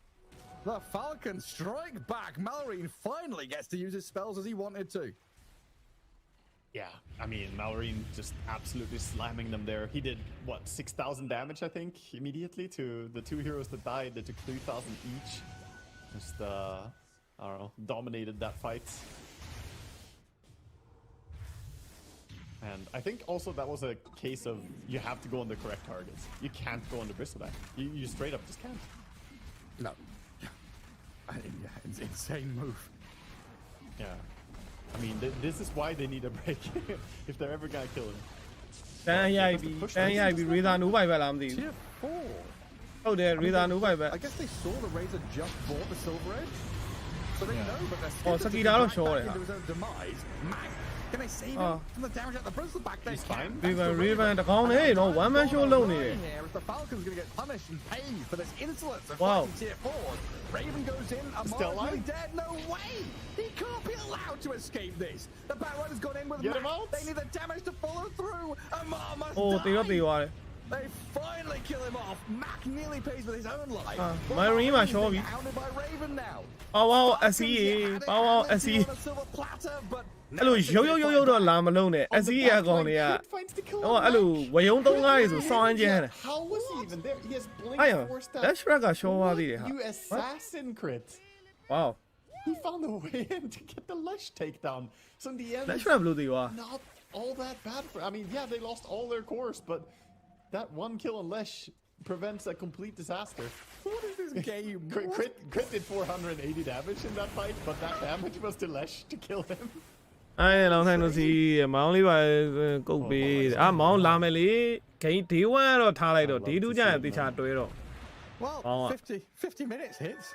The Falcons strike back. Malrine finally gets to use his spells as he wanted to. Yeah, I mean, Malrine just absolutely slamming them there. He did, what, 6,000 damage, I think, immediately to the 2 heroes that died. They took 3,000 each. Just, I don't know, dominated that fight. And I think also that was a case of you have to go on the correct targets. You can't go on the Bristleback. You straight up just can't. No. Yeah, it's insane move. Yeah. I mean, this is why they need a break if they're ever gonna kill him. တန်းရိုက်ပြီးရေသာနိုးပိုက်ပဲလားမသိဘူး Tier 4. ဟုတ်တယ်ရေသာနိုးပိုက်ပဲ I guess they saw the Razor just bought the Silver Edge. So they know, but they're Oh, still Sakira don't show it. into his own demise. Mac, can they save him from the damage at the bristle back? They can. ရေဗန်တကောင်းနေနော် one man show လုပ်နေတယ် Here is the Falcon's going to get punished and paid for this insolence of Wow. fighting Tier 4. Raven goes in. Still Amar's really alive? dead. No way. He can't be allowed to escape this. The Batrider's gone in with Get him Mac. out. They need the damage to follow through. Amar must အိုးတေတော့တေ die. သွားတယ် They finally kill him off. Mac nearly pays with his own life. Marine မှာရှော့ပြီ Hounded by Raven now. ပေါဝါအစီပေါဝါအစီ On a silver platter, but အဲ့လိုရုပ်တော့လာမလုံးနဲ့အစီရအကောင်တွေကဟောအဲ့လိုဝယုံသုံးကားရေဆိုစောင်းကျန်းတယ် How was he even there? He has အဲ့ blink ရ force that. Dash Rack ကရှော့သွားသေးတယ်ဟာ You assassin crit. Wow He found a way in to get the Lesh takedown. So in the end, Dash Rack ဘလို့သေးသွား not all that bad for. I mean, yeah, they lost all their cores, but that one kill on Lesh prevents a complete disaster. what is this game? Crit did 480 damage in that fight, but that damage was to Lesh to kill him. အဲ့လောင်းထိုင်လို့စီမောင်းလေးပါကုတ်ပေးအာမောင်းလာမယ်လေဂိမ်းဒေး1တော့ထားလိုက်တော့ဒေး2ကျရင်တေချာတွဲတော့ Well, 50 minutes hits.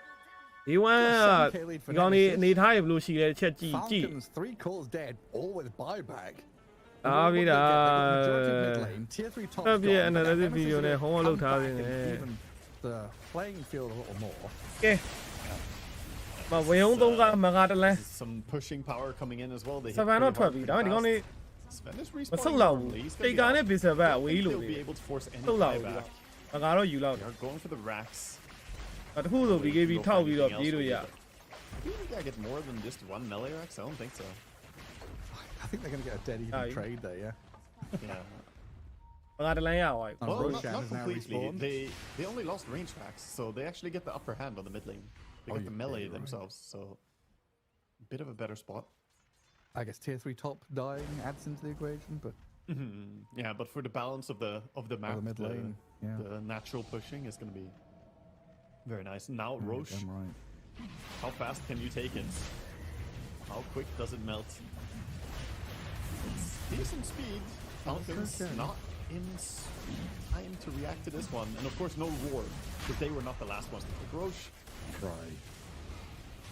ဒေး1ဒီကောင်လေးအနေထားရဘလို့ရှိလဲချက်ကြည့် Falcons 3 calls dead, all with buyback. အားပြီးတာ Tier 3 top. ပြည့် analysis video နဲ့ဟောလောက်ထားနေတယ် Even the playing field a little more. ကဲမဝယုံသုံးကားမကတလန်း Some pushing power coming in as well. They စပန်တော့ထွက်ပြီဒါပေမဲ့ဒီကောင်လေး Sven is မ respawning ဆုတ်လောက်ဘူး normally. He's တေ gonna ကာ be နဲ့ out. ဘစ်ဆယ်ဘက်အဝေး I လို think နေ they'll be able to force any ဆုတ်လောက်ဘူး buyback. မကတော့ယူလောက် They are going for the racks. တခုဆို BKB ထောက်ပြီးတော့ပြေးလို့ရ You think I get more than just one melee rax? I don't think so. I think they're going to get a dead even trade there, yeah. Yeah. မကတလန်းရသွားပြီ Well, Roshan not has now completely. respawned. They only lost range racks, so they actually get the upper hand on the mid lane. They Oh, get the yeah, melee you're right. themselves, so bit of a better spot. I guess tier 3 top dying adds into the equation, but Yeah, but for the balance of the map, mid lane, yeah. the natural pushing is going to be very nice. Now Roche, I'm right. how fast can you take it? How quick does it melt? It's decent speed. Falcons not in time to react to this one, and of course no roar, because they were not the last ones to pick Roche. Try.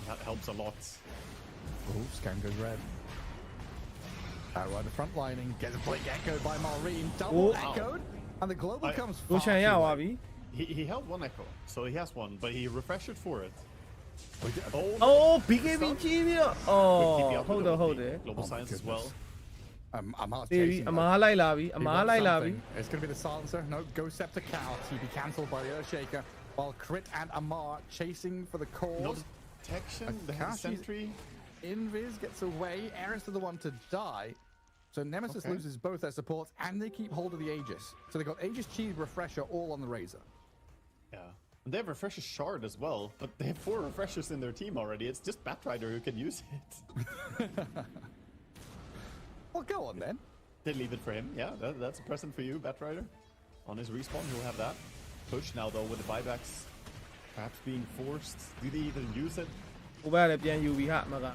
That helps a lot. Oh, scan goes red. Right, the front lining gets a blink echoed by Maureen, double Oh. echoed, and the global comes ရိုချန် far ရ too သွား late. ပြီ He held one echo, so he has one, but he refreshed for it. Oh, he did- Oh, အိုး BKB ကြီးပြီးတော့အော် keep the ဟုတ် upper တယ် goal. ဟုတ်တယ် Global Oh, my science as goodness. well. Amar's တေးပြီး chasing အ though. မားလိုက်လာပြီ He အမား wants လိုက်လာပြီ something. It's going to be the silencer. No, go Scepter Cow. TP cancelled by the Earthshaker. While Crit and Amar chasing for the No cause. detection. They have a Akashi's sentry. Invis gets away. Eris is the one to die. So Nemesis Okay. loses both their supports and they keep hold of the Aegis. So they've got Aegis Chi Refresher all on the Razor. Yeah. And they have Refresher Shard as well, but they have 4 Refreshers in their team already. It's just Batrider who can use it. Well, go on then. They leave it for him. Yeah, that's a present for you, Batrider. On his respawn, he'll have that. Push now, though, with the buybacks perhaps being forced. Do they even use it? ဟိုဘက်လည်းပြန်ယူပြီဟာမက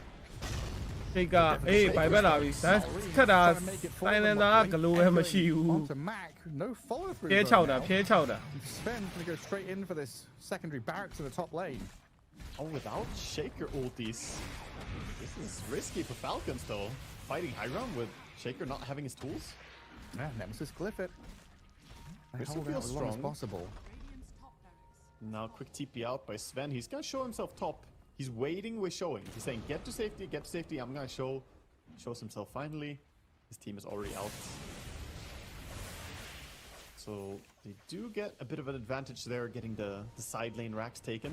စိတ်ကအေးဘိုင်ဘက်လာပြီဒါခက်တာဆိုင်လန်သာဂလိုပဲမရှိဘူး Onto Mac. No follow through. ဖြဲ6တာဖြဲ6တာ Sven's going to go straight in for this secondary barracks in the top lane. Oh, without Shaker ultis. This is risky for Falcons, though. Fighting high ground with Shaker not having his tools. Yeah, Nemesis glyph it. They Crystal hold out feels as long as strong. possible. Now quick TP out by Sven. He's gonna show himself top. He's waiting with showing. He's saying, get to safety, get to safety. I'm gonna show. Shows himself finally. His team is already out. So they do get a bit of an advantage there, getting the side lane racks taken.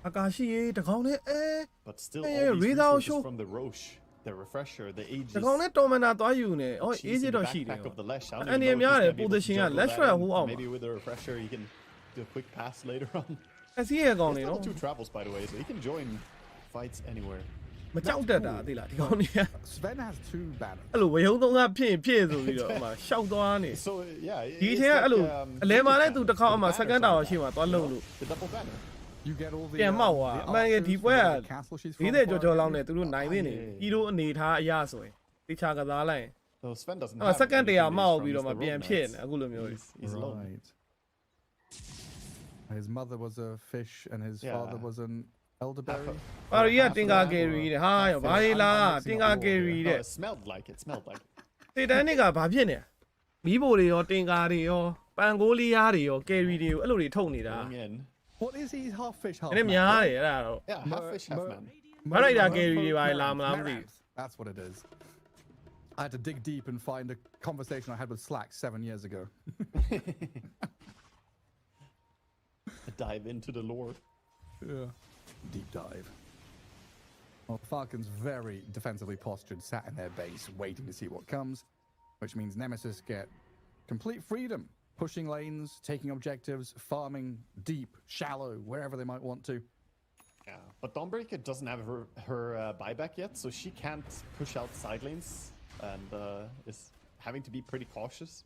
အကာရှိရေတကောင်နဲ့အဲ But still, Hey, all these read our resources show. from the Roche, the Refresher, the Aegis. တကောင်နဲ့တော်မန်နာသွားယူနေအော် Cheese အေး in စစ် the တော့ရှိတယ် backpack of the Lesh. I don't အန် even ဒီ know if များ he's တယ် gonna be able to positionက juggle let's that try in. ဟိုအောင် Maybe with the Refresher, he can do a quick pass later on. အစီရဲ့ကောင် He's နေ level နော် 2 travels, by the way, so he can join fights anywhere. မကြောက်တတ်တာသိလားဒီကောင်တွေက Sven has 2 banners. အဲ့လိုဝယုံသုံးကဖြစ်ရင်ဖြစ်ဆိုပြီးတော့အမှရှောက်သွားနေ So yeah, ဒီ it's ထဲက like, အဲ့လိုအလဲမှာလဲသူ the တစ်ခေါက်အမှ banner second tower somewhere. ရှိမှသွားလုံလို့ The double banner. You get all the ပြန်မောက်သွား the အမှန်က archers ဒီပွဲက from the castle she's from 40ကျော်ကျော် for. လောက်နဲ့သူတို့နိုင်နေတယ်ဤတို့အနေထားအရဆိုရင်တေချာကစားလိုက်ရင် So Sven doesn't အဲ့ have စက္ကန့် anything 100 to မောက် use ပြီး from, တော့မှ he's the ပြန် rogue ဖြစ် knight. နေအခုလိုမျိုး He's alone. Right. His mother was a fish and his Yeah. father was an elderberry. ပါရီကတင်ကာကယ်ရီတဲ့ဟာရောဘာလေးလားတင်ကာကယ်ရီ No, တဲ့ it smelled like it. Smelled like it. တေတန်းတွေကဘာဖြစ်နေမီးဘိုတွေရောတင်ကာတွေရောပန်ကိုလီယားတွေရောကယ်ရီတွေကိုအဲ့လိုတွေထုတ်နေတာ Going in. What is he? Half fish, half အဲ့ဒါ man? များတယ်အဲ့ဒါတော့ Yeah, half fish, half man. မရိုက်တာကယ်ရီတွေပါလာမလားမသိဘူး That's what it is. I had to dig deep and find a conversation I had with Slack 7 years ago. A dive into the lore. Yeah. Deep dive. Well, Falcon's very defensively postured, sat in their base, waiting to see what comes, which means Nemesis get complete freedom, pushing lanes, taking objectives, farming deep, shallow, wherever they might want to. Yeah, but Dawnbreaker doesn't have her buyback yet, so she can't push out side lanes and is having to be pretty cautious.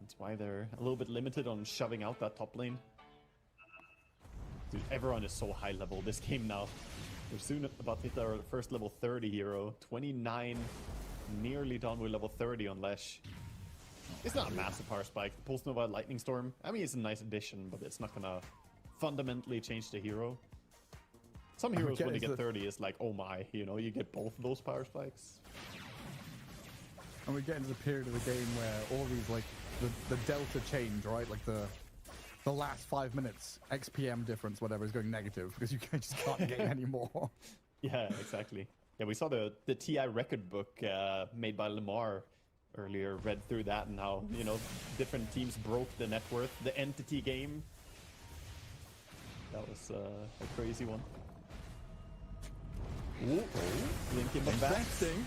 That's why they're a little bit limited on shoving out that top lane. Dude, everyone is so high level this game now. We're soon about to hit our first level 30 hero. 29, nearly done with level 30 on Lesh. It's not a massive power spike. Pulse Nova Lightning Storm, I mean, it's a nice addition, but it's not gonna fundamentally change the hero. Some heroes when they get 30 is like, oh my, you know, you get both of those power spikes. And we get into the period of the game where all these, like, the delta change, right? Like the last 5 minutes, XPM difference, whatever, is going negative because you just can't gain anymore. Yeah, exactly. Yeah, we saw the TI record book made by Lamar earlier, read through that, and how, you know, different teams broke the net worth, the entity game. That was a crazy one. Ooh, Link in the back. Investing.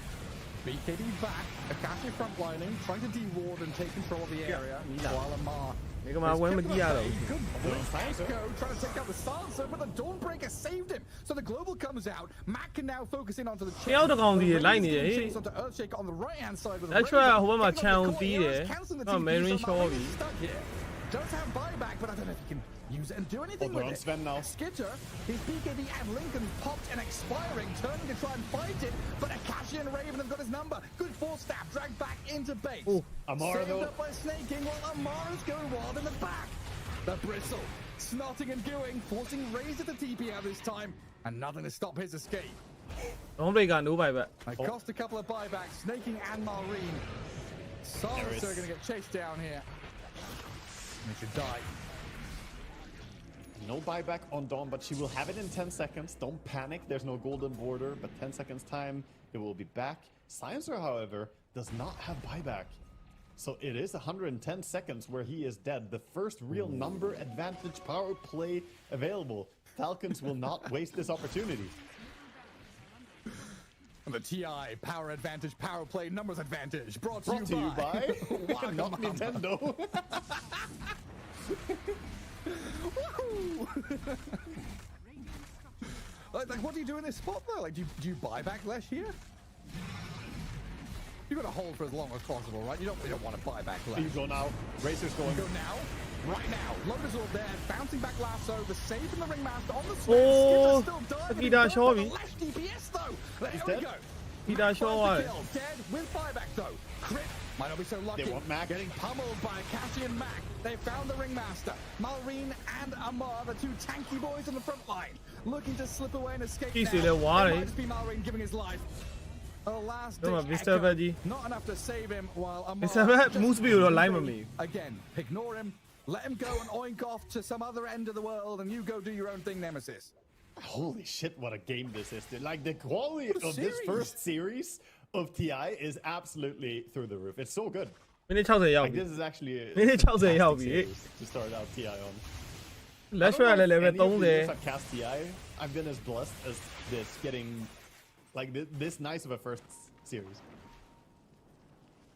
BKB back, Akashi frontlining, trying to de-ward and take control of the area, while Amar ဒီကမှာဝဲမကြည့်ရတော့ဘူး good go, trying to take out the Sansa, but the Dawnbreaker saved him. So the global comes out. Matt can now focus in onto the တယောက်တစ်ကောင်စီလိုက်နေတယ်ဟေး onto Earthshaker on the right-hand side with the That's right ဟိုဘက်မှာခြံအောင်တီးတယ်တော့ Marine Shaw ပြီ does have buyback, but I don't know if he can use it and do anything We're on with it. Sven now. Skitter, his BKB and Lincoln popped and expiring, turning to try and fight it, but Akashi and Raven have got his number. Good force stab, dragged back into base. Amar Saved though. up by Snaking while Amar is going wild in the back. The Bristle, snotting and gooing, forcing Razor to TP out this time, and nothing to stop his escape. Dawnbreaker no buyback They cost a couple of buybacks, Snaking and Marine. Sansa are going to get chased down here. They should die. No buyback on Dawn, but she will have it in 10 seconds. Don't panic, there's no golden border, but 10 seconds time, it will be back. Silencer, however, does not have buyback. So it is 110 seconds where he is dead. The first real number advantage power play available. Falcons will not waste this opportunity. And the TI power advantage, power play, numbers advantage, brought to you by Why not Nintendo. Like, what do you do in this spot though? Like, do you buy back Lesh here? You got to hold for as long as possible, right? You don't want to buy back Lesh. You go now. Racer's going. Go now. Right now. Lotus all there. Bouncing back lasso. The save from the Ringmaster on the Oh, Skitter's still diving. Akita Shawi. Lesh DPS though. There we go. Akita Shawi. Dead with buyback though. Crit. Might not be so lucky. They want Mac. Getting pummeled by Akashi and Mac. They found the Ringmaster. Malrine and Amar, the two tanky boys on the front line. Looking to slip away and escape now. It might just be Malrine giving his life. A last ditch echo. Not enough to save him while Amar moves me to line me. Again, ignore him. Let him go and oink off to some other end of the world and you go do your own thing, Nemesis. Holy shit, what a game this is, dude. Like, the quality of this first series of TI is absolutely through the roof. It's so good. Like, this is actually a fantastic series to start out TI on. Let's try a level 3 I've cast TI. I've been as blessed as this, getting like this nice of a first series.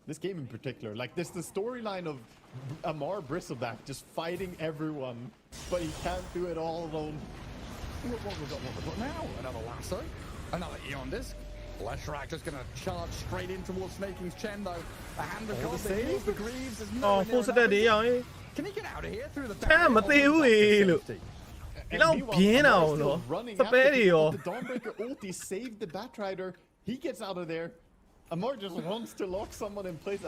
This game in particular, like this, the storyline of Amar Bristleback just fighting everyone, but he can't do it all alone. What we got now? Another lasso, another Eon disc. Leshrak just going to charge straight in towards Snaking's Chen though. A hand of God, the heals, the Greaves. Oh, full set that Can he get out of here through the Damn, but they will. And don't bien still running after the Dawnbreaker ulti saved the Batrider. He gets out of there. Amor just wants to lock someone in place.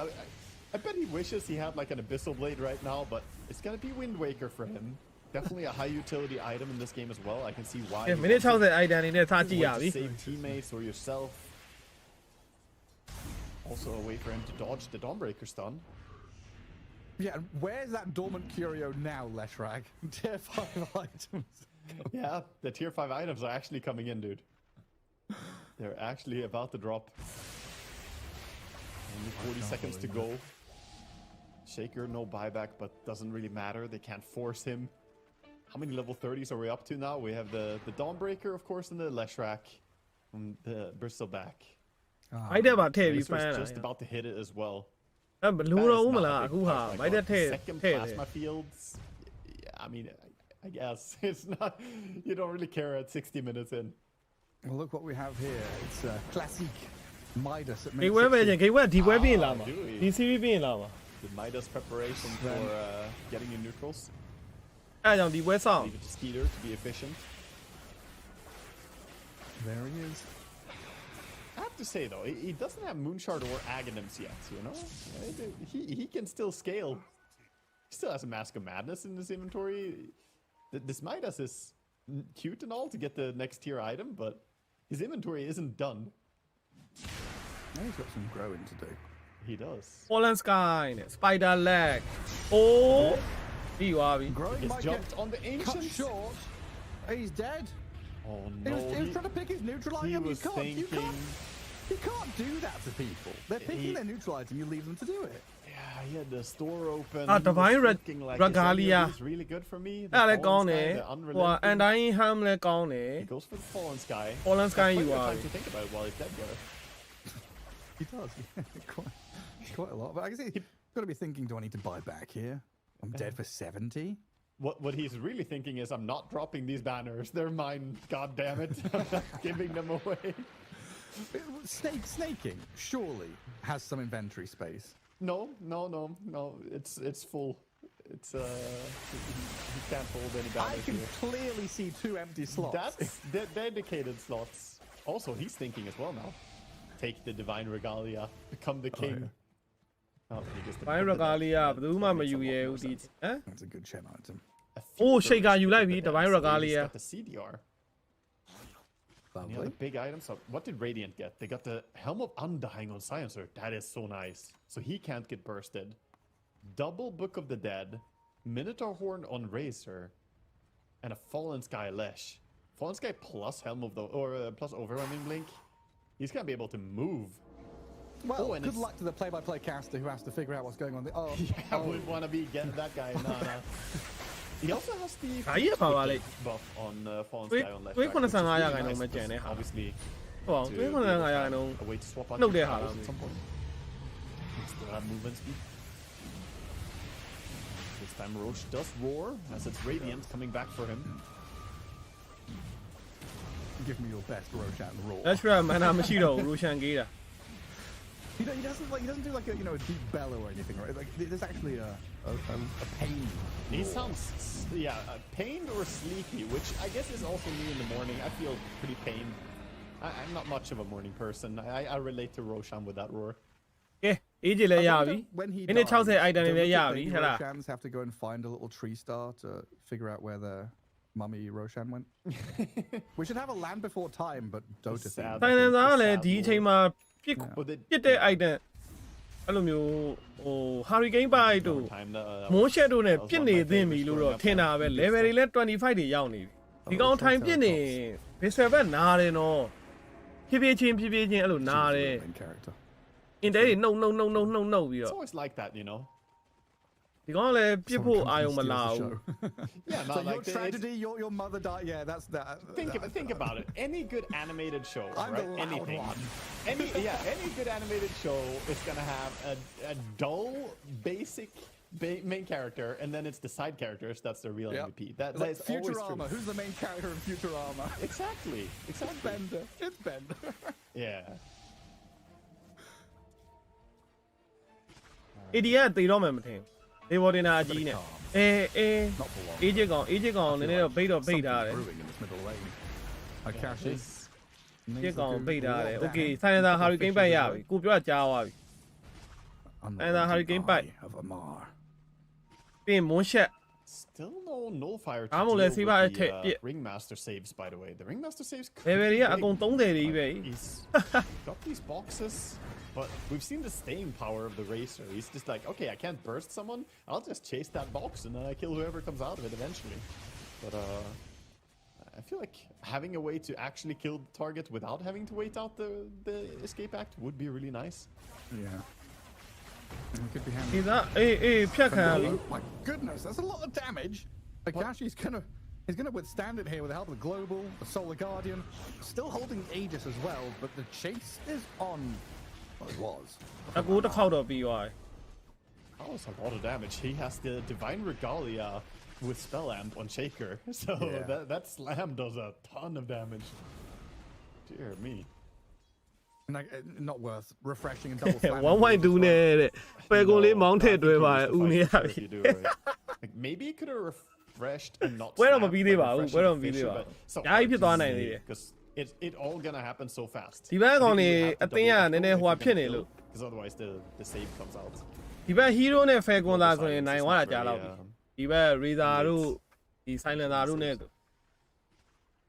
I bet he wishes he had like an Abyssal Blade right now, but it's gonna be Wind Waker for him. Definitely a high utility item in this game as well. I can see why. Yeah, minute 60 item အနေနဲ့ထားကြည့်ရပြီ Save teammates or yourself. Also a way for him to dodge the Dawnbreaker stun. Yeah, where's that dormant curio now, Leshrag? Tier 5 items. Yeah, the tier 5 items are actually coming in, dude. They're actually about to drop. Only 40 seconds to go. Shaker, no buyback, but doesn't really matter. They can't force him. How many level 30s are we up to now? We have the Dawnbreaker, of course, and the Leshrac. And the Bristleback. Just about to hit it as well. Second plasma fields. Yeah, I mean, I guess it's not. You don't really care at 60 minutes in. Well, look what we have here. It's classic Midas. The Midas preparation for getting your neutrals. အဲ့ကြောင့်ဒီပွဲဆောင် Leave it to Skeeter to be efficient. There he is. I have to say though, he doesn't have Moonshard or Aghanims yet, you know? He can still scale. He still has a Mask of Madness in his inventory. This Midas is cute and all to get the next tier item, but his inventory isn't done. Now he's got some growing to do. He does. Fallen Sky နဲ့ Spider Leg အိုးပြီးသွားပြီ Growing He's might jumped get on the cut ancients. short. He's dead. Oh no. He was trying to pick his neutral He item. was thinking. You can't do that to people. They're picking their neutral item. You leave them to do it. Yeah, he had the store open. Divine Regalia is really good for me. အဲ့လည်းကောင်းတယ်ဟို Undying Ham လည်းကောင်းတယ် He goes for the Fallen Sky. Fallen Sky ယူ Plenty of သွား time ပြီ to think about it while he's dead there. He does. Quite a lot. But I guess he's got to be thinking, do I need to buy back here? I'm dead for 70. What he's really thinking is, I'm not dropping these banners. They're mine. God damn it! I'm not giving them away. Snaking surely has some inventory space. No. It's full. It's he can't hold any banners. I can here. clearly see 2 empty slots. That's dedicated slots. Also, he's thinking as well now. Take the Divine Regalia, become the king. Divine Regalia ဘယ်သူမှမယူရဲဘူးဒီဟမ် That's a good chain item. အိုး Shaker ယူလိုက်ပြီ Divine Regalia He's got the CDR. Any other big items? So what did Radiant get? They got the Helm of Undying on Silencer. That is so nice. So he can't get bursted. Double Book of the Dead, Minotaur Horn on Razor, and a Fallen Sky Lesh. Fallen Sky plus Helm of the plus Overwhelming Blink. He's gonna be able to move. Well, good luck to the play-by-play caster who has to figure out what's going on. I wouldn't want to be getting that guy. No. He also has the buff on Fallen Sky on left. 95ရာခိုင်နှုန်းပဲကျန်တဲ့ဟာ Obviously. ဟော95ရာခိုင်နှုန်း A way to swap out နှုတ်တဲ့ဟာ at some point. He still have movement speed. This time Roche does roar as it's Radiant coming back for him. Give me your best Roshan roar. That's right, man. မရှိတော့ဘူး Roshan ကြီးတာ He doesn't do like a a deep bellow or anything, right? Like there's actually a pain. He sounds pained or sleepy, which I guess is also me in the morning. I feel pretty pained. I'm not much of a morning person. I relate to Roshan with that roar. ကဲအေးကြီးလည်းရပြီ When he ဒီနေ့60 item တွေလည်းရပြီဟဲ့လား Roshans have to go and find a little tree star to figure out where the mummy Roshan went. We should have a land before time, but Dota. တိုင်းနေသားလည်းဒီအချိန်မှာပြစ်တဲ့ item အဲ့လိုမျိုးဟို Hurricane Bite တို့ Motion တို့နဲ့ပြစ်နေသင့်ပြီလို့တော့ထင်တာပဲ level တွေလည်း25တွေရောက်နေပြီဒီကောင် time ပြစ်နေ Visual ဘက်နားတယ်နော်ဖြည်းဖြည်းချင်းအဲ့လိုနားတယ် in there နှုတ်ပြီးတော့ It's always like that, you know. ဒီကောင်လည်းပြစ်ဖို့အာယုံမလာဘူး Yeah, not so like your tragedy, your mother died. Yeah, that's that. Think about it. Any good animated show, I'm right? the loud Anything. one. Any good animated show is gonna have a dull, basic main character, and then it's the side characters that's the real MVP. That Like is always Futurama. true. Who's the main character in Futurama? Exactly. It's Bender. It's Bender. Yeah. အေဒီကတေတော့မှမထင်ဒေဘော်တင်နာအကြီးနဲ့အေးချစ်ကောင်နည်းနည်းတော့ဘိတ်ထားတယ် Brewing in this middle lane. Akashi. ပြစ်ကောင်ပိတ်ထားတယ် Okay ဆိုင်သာ Hurricane ပိုက်ရပြီကိုပြောတာကြားသွားပြီဆိုင်သာ Hurricane ပိုက်ပြီး Moonshot Still no nullifier to I'm deal gonna with see about the it. Ringmaster saves, by the way. The Ringmaster saves could Level be ကြီး big. အကုန်30တွေပဲ He's got these boxes, but we've seen the staying power of the Racer. He's just like, okay, I can't burst someone. I'll just chase that box and then I kill whoever comes out of it eventually. But I feel like having a way to actually kill the target without having to wait out the escape act would be really nice. Yeah. It could be handy. ဒီသားအေးဖြတ်ခံရပြီ Oh my goodness, that's a lot of damage. Akashi's he's gonna withstand it here with the help of the Global, the Solar Guardian, still holding Aegis as well, but the chase is on. Well, it was. အကူတစ်ခေါက်တော့ပြီးသွားပြီ That was a lot of damage. He has the Divine Regalia with Spell Amp on Shaker, so that slam does a ton of damage. Dear me. Like, not worth refreshing and double slamming. 1.2 နဲ့တဲ့ပယ်ကုန်လေးမောင်းထည့်တွဲပါတယ်ဦးနေရပြီ Like, maybe it could have refreshed and not ပွဲတော့မ snapped, ပြီးသေး but ပါဘူး refreshed ပွဲတော့ and မပြီးသေး fisher, ပါ but ဘူး so အများကြီးဖြစ်သွား hard to နိုင်သေး see, တယ် 'cause it all gonna happen so fast. ဒီဘက်ကောင်နေ Maybe you have to အတင်းက double နည်းနည်း control ဟို if ဖြစ် you နေ can လို့ kill, 'cause otherwise the save comes out. ဒီဘက် hero နဲ့ Falcon သာဆိုရင် Silence နိုင် is သွားတာ not ကြာ very, တော့ပြီဒီဘက် Razor တို့ဒီ Silencer တို့နဲ့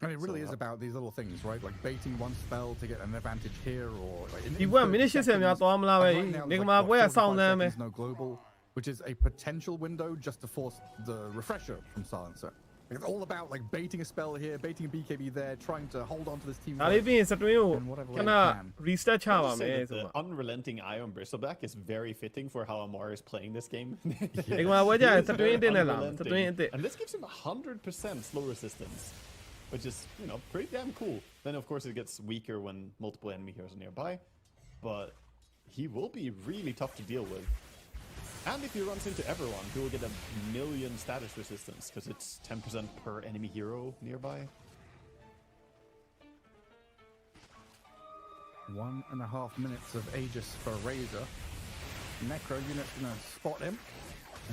And it really is about these little things, right? Like baiting one spell to get an advantage here, or like in ဒီပွဲ 30 minute 80 seconds, များသွားမလားပဲ and right now ဒီ there's မှာ like, ပွဲက what, စောင့် 45 နှမ်းပဲ seconds, no global, which is a potential window just to force the refresher from Silencer. Like, it's all about like baiting a spell here, baiting a BKB there, trying to hold on to this team. ဒါလေးပြီးရင် Stream ကိုခဏ reset ချပါ I မယ် say ဆို that တော့ the unrelenting eye on Bristleback is very fitting for how Amar is playing this game. ဒီမှာပွဲကြရင် He is Stream very တင်နေလား unrelenting. Stream အစ် And this gives him 100% slow resistance, which is, you know, pretty damn cool. Then of course it gets weaker when multiple enemy heroes are nearby, but he will be really tough to deal with. And if he runs into everyone, he will get 1,000,000 status resistance because it's 10% per enemy hero nearby. 1.5 minutes of Aegis for Razor. Necro unit's gonna spot him.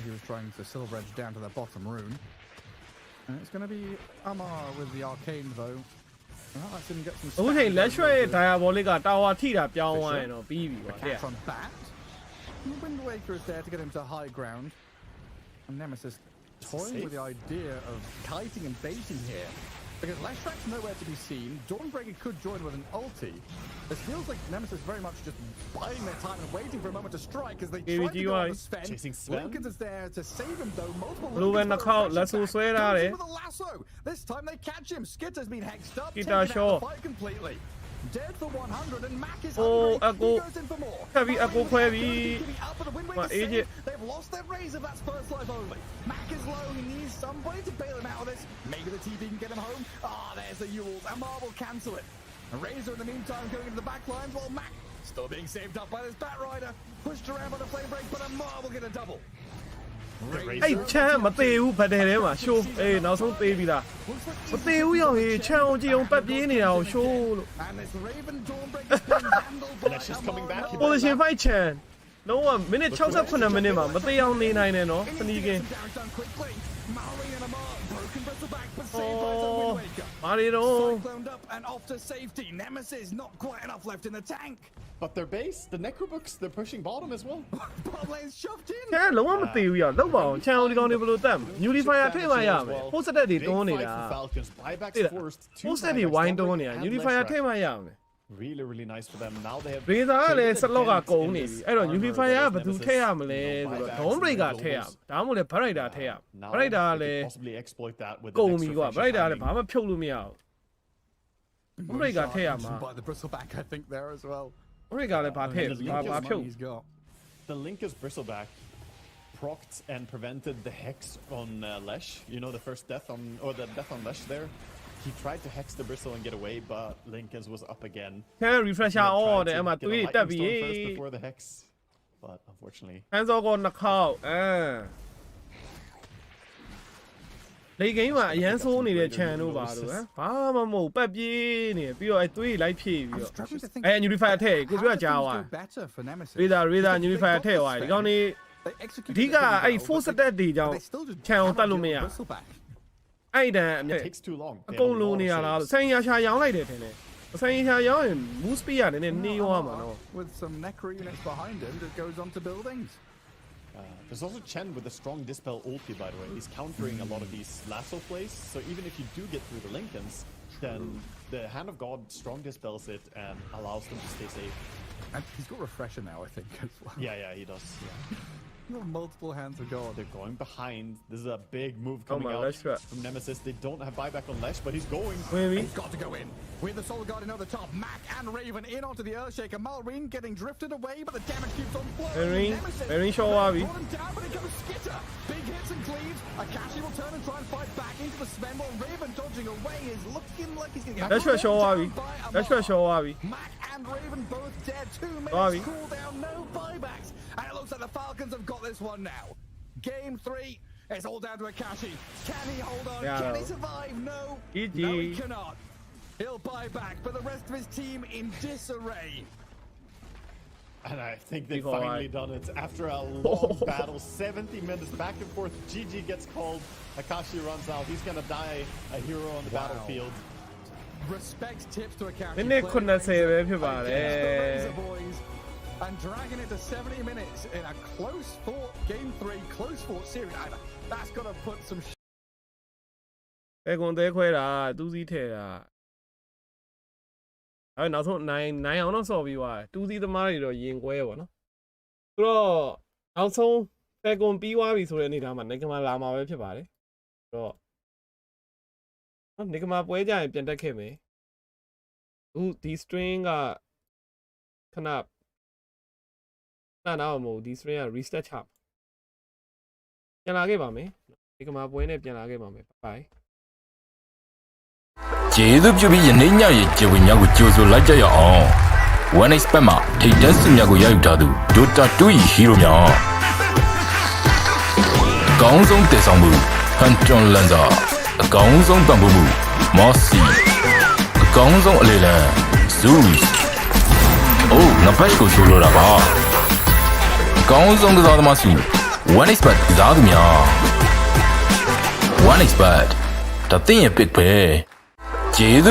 He was trying to silver edge down to the bottom rune. And it's gonna be Amar with the arcane though. Well, that's gonna get some အခုချိန် stamina let's show with it the Diabolic က Tower ထိတာပြောင်းသွားရင်တော့ပြီးပြီပါတဲ့ cat on bat. And Wind Waker is there to get him to high ground. And Nemesis toying with the idea of kiting and baiting here. Because Leshrak's nowhere to be seen. Dawnbreaker could join with an ulti. This feels like Nemesis very much just biding their time and waiting for a moment to strike as they try to go on the Sven. Chasing Sven. Lincoln is there to save him though. Multiple Blue and knockout, lassoဆွဲထားတယ် with a lasso. This time they catch him. Skitter's been hexed up. Skitter Taken out sure. of the fight completely. Dead for 100 and Mac is Oh, hungry. Akko. He goes in for more. ထပ်ပြီးအကူခွဲပြီ Up with the Wind မ Waker အေး save. ချစ် They've lost their Razor, that's first life only. Mac is low, he needs somebody to bail him out of this. Maybe the TP can get him home. There's the Yules. Amar will cancel it. And Razor in the meantime going into the back lines while Mac still being saved up by this Bat Rider. Pushed around by the flame break, but Amar will get a double. အဲ့ချမ်းမသေးဘူးဖတ်တယ်ထဲမှာ show အေးနောက်ဆုံးသေးပြီလားမသေးဘူးရောဟေးချမ်းအောင်ကြည့်အောင်ပတ်ပြေးနေတာကို show လို့ And it's Raven Dawnbreaker being handled by Let's just coming back. position fight ချမ်းလုံးဝမိနစ်68မိနစ်မှာမသေးအောင်နေနိုင်တယ်နော်စနီကင်း မာရီတော့ Cycloned up and off to safety. Nemesis not quite enough left in the tank. But their base, the Necrobooks, they're pushing bottom as well. Bot lane's shoved in. ချမ်းလုံးဝမသေးဘူးရောလောက်ပါအောင်ချမ်းအောင်ဒီကောင်တွေဘယ်လိုတက်မလဲ Unifier ထည့်မှရမယ် post set တွေ Big တွန်းနေ fight တာ for Falcons. Buybacks သိလား forced. Two post set တွေ buybacks, ဝိုင်းတွန်းနေတာ Dawnbreaker and Unifier Leshrac. ထည့်မှရမယ် Really, really nice for them. Now they have. Razor ကလည်း slot ကကုန်နေပြီအဲ့တော့ armor Unifier က against ဘယ်သူ Nemesis. ထည့်ရမလဲဆိုတော့ Buybacks Dawnbreaker and ထည့်ရ globals. ဒါမှမဟုတ်လည်း Brighter ထည့်ရ Now Brighter က they လည်း could possibly exploit that with ကုန် the ပြီ next ကွာ refresher Brighter ကလည်း timing. ဘာမှဖြုတ်လို့မရဘူး Dawnbreaker ထည့်ရမှာ By the bristleback, I think there as well. Dawnbreaker လည်းဘာထည့်ဘာဖြုတ် He's got the Linkus Bristleback procced and prevented the hex on Lesh. You know, the first death on, or the death on Lesh there. He tried to hex the Bristle and get away, but Linkus was up again. ခဲ refresher အော်တယ်အမှ Get a တွေး lightning တက်ပြီ storm first before the hex, but unfortunately. ဟန်စောကောနှစ်ခေါက်လေဂိမ်းမှာအရန်ဆိုးနေတဲ့ channel တို့ပါတော့ဟမ်ဘာမှမဟုတ်ပတ်ပြေးနေပြီးတော့အဲသွေးလိုက်ဖြည့်ပြီးတော့အဲ Unifier ထည့်ကိုပြောကြားသွား Better for Nemesis. Razor Unifier ထည့်သွားဒီကောင်နေ They executed အဓိက it pretty အဲ့ well, full but set တွေကြောင့် they still just channel cannot တက်လို့မ deal ရ with Bristleback. အဲ့တန်အမြဲ It takes too long. အ They ကုန် have a လုံး lot of နေရလား saves. ဆိုင်ရရှာရောင်းလိုက်တယ်ထင်တယ် အဆိုင်ရှာရောင်းရင် move speed ကနည်းနည်းနှီးရောမှာနော် With some necro units behind him that goes onto buildings. There's also Chen with a strong Dispel ulti, by the way. He's countering a lot of these lasso plays. So even if you do get through the Lincolns, then the Hand of God strong dispels it and allows them to stay safe. And he's got Refresher now, I think, as well. Yeah, he does. Yeah. Multiple hands of God. They're going behind. This is a big move coming out from Nemesis. They don't have buyback on Lesh, but he's going. He's got to go in. With the Soul Guardian over the top, Mac and Raven in onto the Earthshaker. Malrine getting drifted away, but the damage keeps on flowing. Marine show Avi. Down, but it comes Skitter. Big hits and cleaves. Akashi will turn and try and fight back into the Sven while Raven dodging away is looking like he's going to get That's what show Avi. That's what show Avi. Mac and Raven both dead. 2 minutes cool down, no buybacks. And it looks like the Falcons have got this one now. Game 3. It's all down to Akashi. Can he hold on? Can he survive? No. No, he cannot. He'll buy back, but the rest of his team in disarray. And I think they've finally done it. After a long battle, 70 minutes back and forth, GG gets called. Akashi runs out. He's going to die a hero on the battlefield. Respect tips to Akashi. နည်း9ပဲဖြစ်ပါတယ် And dragging it to 70 minutes in a close fought game 3, close fought series. That's got to put some ပဲကွန်သေးခွဲတာတူးစီးထဲတာအဲ့နောက်ဆုံးနိုင်အောင်တော့စော်ပြီးသွားတယ်တူးစီးသမားတွေတော့ရင်ကွဲပေါ့နော်ဆိုတော့နောက်ဆုံးပဲကွန်ပြီးသွားပြီဆိုတဲ့အနေထားမှာနေကမာလာမှာပဲဖြစ်ပါတယ်ဆိုတော့နေကမာပွဲကြရင်ပြန်တက်ခဲ့မယ်ဒီ string ကခဏနားမဟုတ်ဒီ string က reset ချပြန်လာခဲ့ပါမယ်ဒီကမာပွဲနဲ့ပြန်လာခဲ့ပါမယ် bye ကျေးဇူးပြုပြီးယနေ့ညရဲ့ကျေဝင်းများကိုကြိုဆိုလိုက်ကြရအောင် One Expert မှာထိတ်တန်းစုများကိုရယူထားသူ Dota 2 ၏ hero များအကောင်းဆုံးတည်ဆောင်မှု Hunter Lancer အကောင်းဆုံးပံ့ပိုးမှု Mossy အကောင်းဆုံးအလေလံ Zeus အိုးငါပိုက်ကိုချိုးလို့တာပါအကောင်းဆုံးကစားသမားစု One Expert ကစားသူများ One Expert ဒါသင်ရဲ့ pick ပဲကျေးဇူး